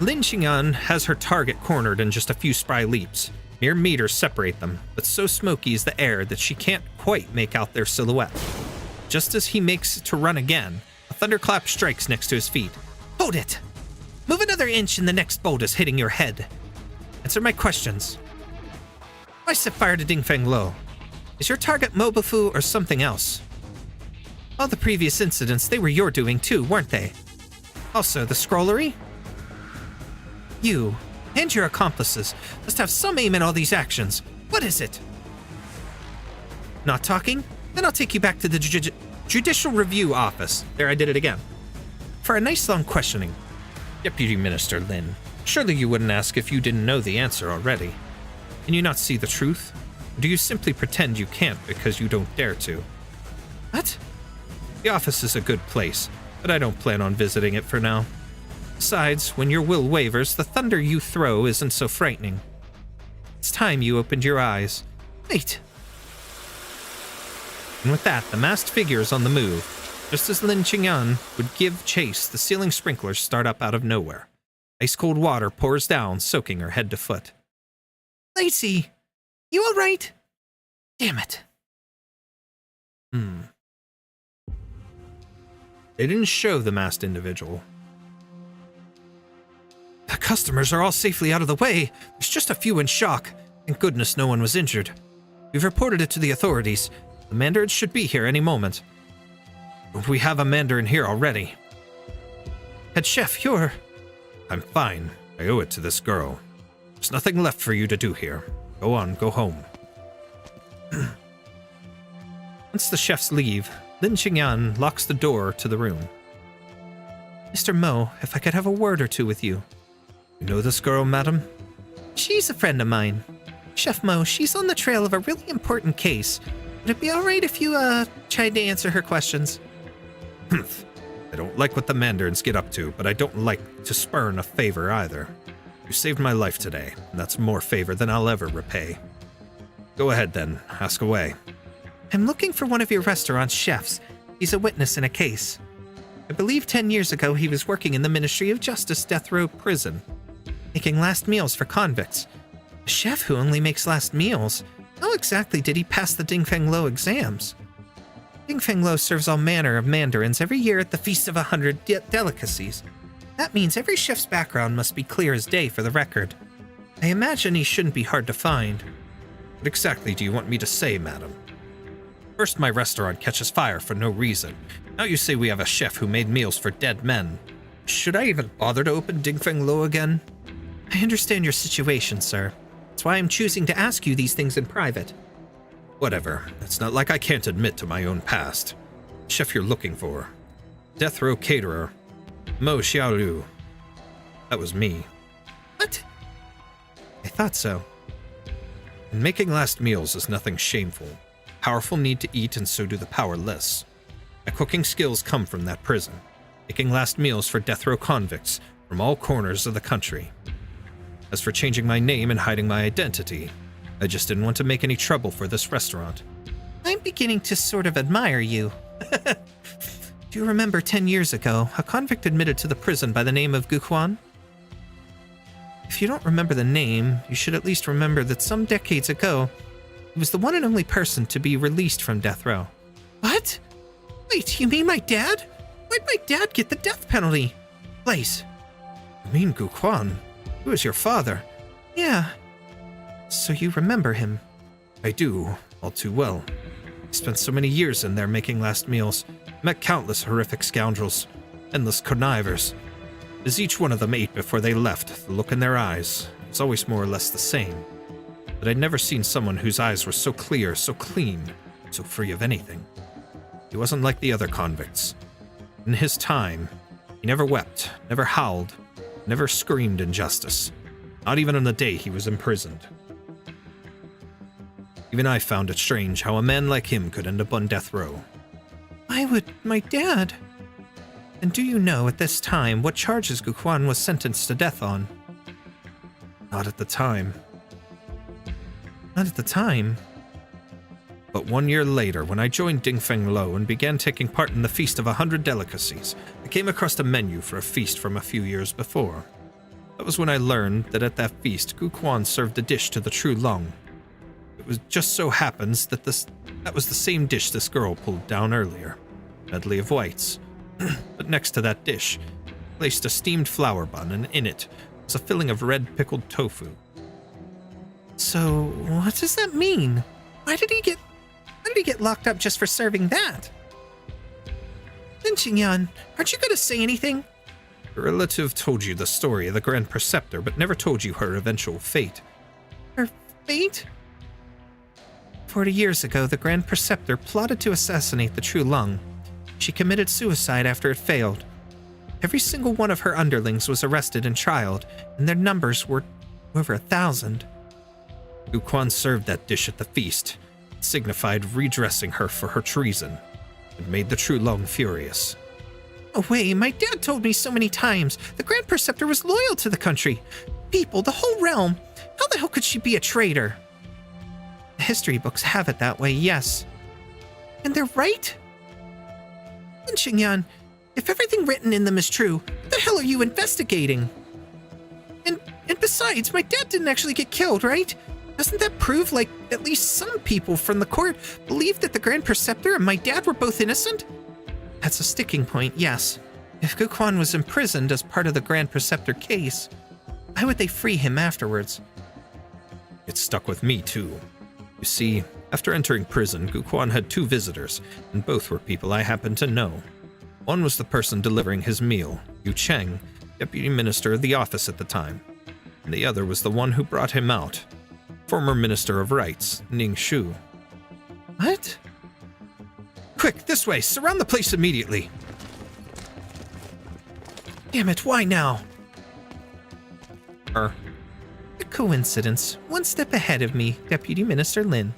Lin Qingyan has her target cornered in just a few spry leaps. Mere meters separate them, but so smoky is the air that she can't quite make out their silhouette. Just as he makes to run again, a thunderclap strikes next to his feet. Hold it! Move another inch and the next bolt is hitting your head. Answer my questions. Why set fire to Dingfenglo? Is your target Mobufu or something else? All the previous incidents, they were your doing too, weren't they? Also, the scrollery? You and your accomplices must have some aim in all these actions. What is it? Not talking? Then I'll take you back to the Judicial Review Office. There, I did it again. For a nice long questioning. Deputy Minister Lin, surely you wouldn't ask if you didn't know the answer already. Can you not see the truth? Or do you simply pretend you can't because you don't dare to? What? The office is a good place, but I don't plan on visiting it for now. Besides, when your will wavers, the thunder you throw isn't so frightening. It's time you opened your eyes. Wait. And with that, the masked figure is on the move. Just as Lin Qingyan would give chase, the ceiling sprinklers start up out of nowhere. Ice-cold water pours down, soaking her head to foot. Lacey, you all right? Damn it. They didn't show the masked individual. The customers are all safely out of the way. There's just a few in shock. Thank goodness no one was injured. We've reported it to the authorities. The mandarin should be here any moment. We have a mandarin here already. Head chef, you're... I'm fine. I owe it to this girl. There's nothing left for you to do here. Go on, go home. Once the chefs leave, Lin Qingyan locks the door to the room. Mr. Mo, if I could have a word or two with you. You know this girl, madam? She's a friend of mine. Chef Mo, she's on the trail of a really important case. Would it be alright if you, tried to answer her questions? I don't like what the mandarins get up to, but I don't like to spurn a favor either. You saved my life today, and that's more favor than I'll ever repay. Go ahead then, ask away. I'm looking for one of your restaurant's chefs. He's a witness in a case. I believe 10 years ago he was working in the Ministry of Justice death row prison, making last meals for convicts. A chef who only makes last meals? How exactly did he pass the Dingfenglo exams? Dingfenglo serves all manner of mandarins every year at the Feast of 100 Delicacies. That means every chef's background must be clear as day for the record. I imagine he shouldn't be hard to find. What exactly do you want me to say, madam? First, my restaurant catches fire for no reason. Now you say we have a chef who made meals for dead men. Should I even bother to open Dingfenglo again? I understand your situation, sir. That's why I'm choosing to ask you these things in private. Whatever. It's not like I can't admit to my own past. Chef you're looking for. Death row caterer. Mo Xiaolu. That was me. What? I thought so. And making last meals is nothing shameful. Powerful need to eat, and so do the powerless. My cooking skills come from that prison, making last meals for death row convicts from all corners of the country. As for changing my name and hiding my identity, I just didn't want to make any trouble for this restaurant. I'm beginning to sort of admire you. Do you remember 10 years ago, a convict admitted to the prison by the name of Guquan? If you don't remember the name, you should at least remember that some decades ago, he was the one and only person to be released from death row. What? Wait, you mean my dad? Why'd my dad get the death penalty? Blaze. You mean Guquan? Who is your father? Yeah. So you remember him? I do, all too well. I spent so many years in there making last meals, met countless horrific scoundrels, endless connivers. As each one of them ate before they left, the look in their eyes was always more or less the same. But I'd never seen someone whose eyes were so clear, so clean, so free of anything. He wasn't like the other convicts. In his time, he never wept, never howled, never screamed injustice. Not even on the day he was imprisoned. Even I found it strange how a man like him could end up on death row. Why would my dad? And do you know at this time what charges Guquan was sentenced to death on? Not at the time. Not at the time. But 1 year later, when I joined Dingfeng Lo and began taking part in the Feast of 100 Delicacies, I came across a menu for a feast from a few years before. That was when I learned that at that feast, Guquan served a dish to the true Long. It was just so happens that that was the same dish this girl pulled down earlier. Medley of whites. But next to that dish, placed a steamed flour bun, and in it was a filling of red pickled tofu. So, what does that mean? Why did he get locked up just for serving that? Lin Qingyan, aren't you going to say anything? Her relative told you the story of the Grand Preceptor, but never told you her eventual fate. Her fate? 40 years ago, the Grand Preceptor plotted to assassinate the true Lung. She committed suicide after it failed. Every single one of her underlings was arrested and trialed, and their numbers were over 1,000. Guquan served that dish at the feast. It signified redressing her for her treason. It made the true Long furious. Oh wait, my dad told me so many times the Grand Preceptor was loyal to the country. People, the whole realm. How the hell could she be a traitor? The history books have it that way, yes. And they're right? Lin Qingyan, if everything written in them is true, what the hell are you investigating? And besides, my dad didn't actually get killed, right? Doesn't that prove, like, at least some people from the court believe that the Grand Preceptor and my dad were both innocent? That's a sticking point, yes. If Guquan was imprisoned as part of the Grand Preceptor case, why would they free him afterwards? It stuck with me, too. You see, after entering prison, Guquan had 2 visitors, and both were people I happened to know. One was the person delivering his meal, Yu Cheng, deputy minister of the office at the time, and the other was the one who brought him out, former Minister of Rights, Ning Shu. What? Quick, this way! Surround the place immediately! Damn it, why now? A coincidence. One step ahead of me, Deputy Minister Lin.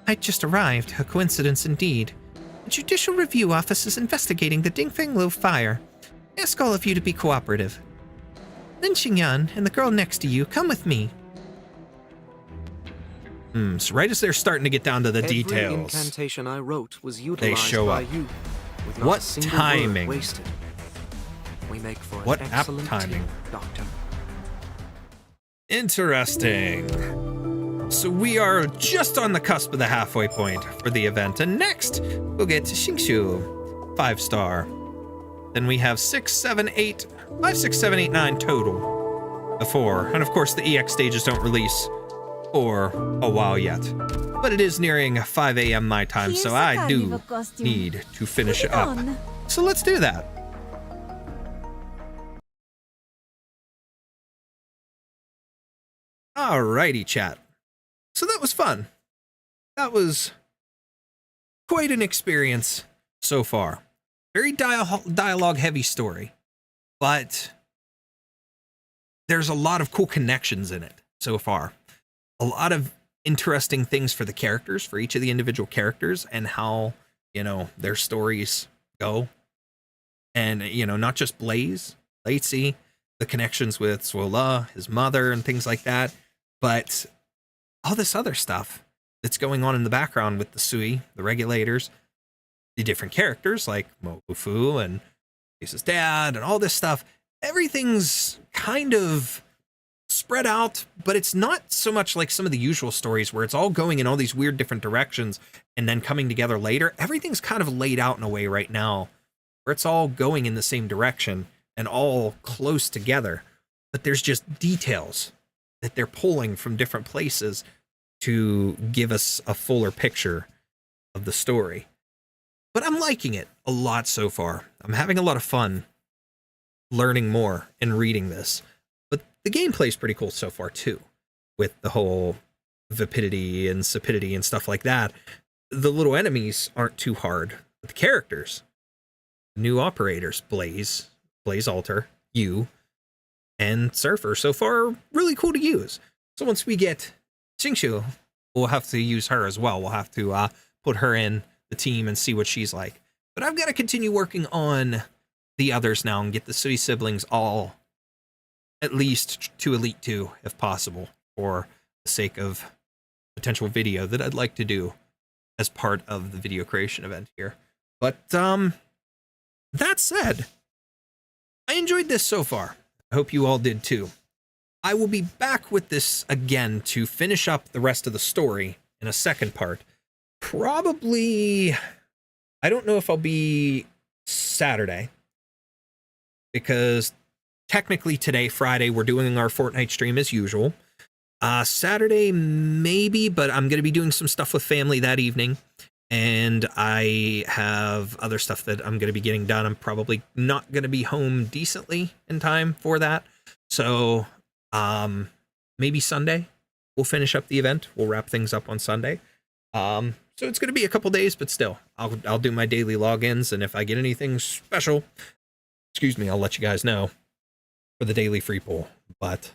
I just arrived, a coincidence indeed. The Judicial Review Office is investigating the Dingfeng Lo fire. I ask all of you to be cooperative. Lin Qingyan and the girl next to you, come with me. So right as they're starting to get down to the details, every incantation I wrote was they utilized show by up. you, with not What a single timing? word wasted. We make for an What apt excellent timing? team, Doctor. Interesting. So we are just on the cusp of the halfway point for the event, and next we'll get to Xingshu, 5-star. Then we have 5, 6, 7, 8, 9 total before, and of course the EX stages don't release for a while yet. But it is nearing 5 a.m. my time, so I do need to finish it up. So let's do that. Alrighty, chat. So that was fun. That was quite an experience so far. Very dialogue heavy story, but there's a lot of cool connections in it so far. A lot of interesting things for the characters, for each of the individual characters, and how, you know, their stories go. And, you know, not just Blaze, Lacy, the connections with Swola, his mother, and things like that, but all this other stuff. that's going on in the background with the Sui, the regulators, the different characters like Mokufu and Ace's dad and all this stuff. Everything's kind of spread out, but it's not so much like some of the usual stories where it's all going in all these weird different directions and then coming together later. Everything's kind of laid out in a way right now where it's all going in the same direction and all close together, but there's just details that they're pulling from different places to give us a fuller picture of the story. But I'm liking it a lot so far. I'm having a lot of fun learning more and reading this. But the gameplay is pretty cool so far too, with the whole vapidity and sapidity and stuff like that. The little enemies aren't too hard, but the characters, new operators, Blaze Alter, you, and Surfer so far are really cool to use. So once we get Xingqiu, we'll have to use her as well. We'll have to put her in the team and see what she's like. But I've got to continue working on the others now and get the Sui siblings all at least to Elite 2 if possible, for the sake of potential video that I'd like to do as part of the video creation event here. But that said, I enjoyed this so far. I hope you all did too. I will be back with this again to finish up the rest of the story in a second part. Probably, I don't know if I'll be Saturday, because technically today, Friday, we're doing our Fortnite stream as usual. Saturday, maybe, but I'm going to be doing some stuff with family that evening, and I have other stuff that I'm going to be getting done. I'm probably not going to be home decently in time for that. So, maybe Sunday we'll finish up the event. We'll wrap things up on Sunday. So it's going to be a couple days, but still, I'll do my daily logins, and if I get anything special, I'll let you guys know for the daily free pool. But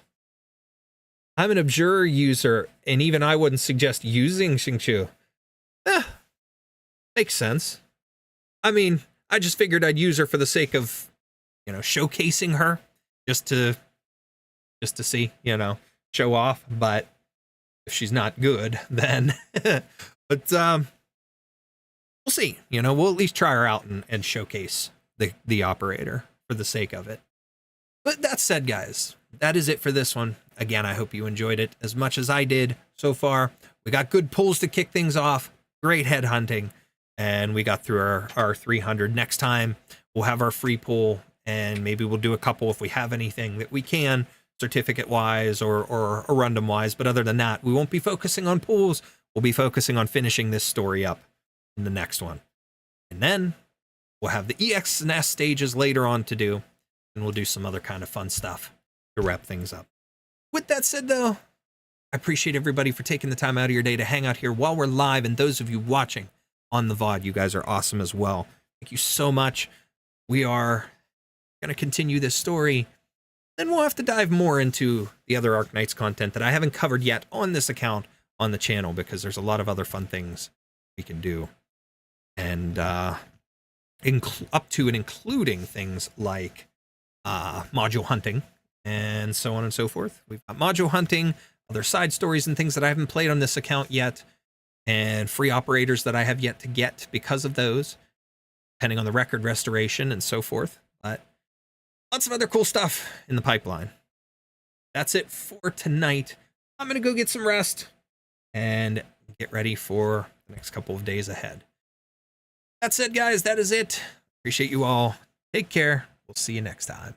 I'm an Abjure user, and even I wouldn't suggest using Xingqiu. Makes sense. I mean, I just figured I'd use her for the sake of, showcasing her, just to see, show off. But if she's not good, then, but we'll see. We'll at least try her out and showcase the operator for the sake of it. But that said, guys, that is it for this one. Again, I hope you enjoyed it as much as I did so far. We got good pulls to kick things off, great headhunting, and we got through our 300. Next time, we'll have our free pull, and maybe we'll do a couple if we have anything that we can, certificate-wise or random-wise. But other than that, we won't be focusing on pulls. We'll be focusing on finishing this story up in the next one. And then we'll have the EX and S stages later on to do, and we'll do some other kind of fun stuff to wrap things up. With that said, though, I appreciate everybody for taking the time out of your day to hang out here while we're live, and those of you watching on the VOD, you guys are awesome as well. Thank you so much. We are going to continue this story, then we'll have to dive more into the other Arknights content that I haven't covered yet on this account on the channel, because there's a lot of other fun things we can do. And up to and including things like module hunting and so on and so forth. We've got module hunting, other side stories and things that I haven't played on this account yet, and free operators that I have yet to get because of those, depending on the record restoration and so forth. But lots of other cool stuff in the pipeline. That's it for tonight. I'm going to go get some rest and get ready for the next couple of days ahead. That said, guys, that is it. Appreciate you all. Take care. We'll see you next time.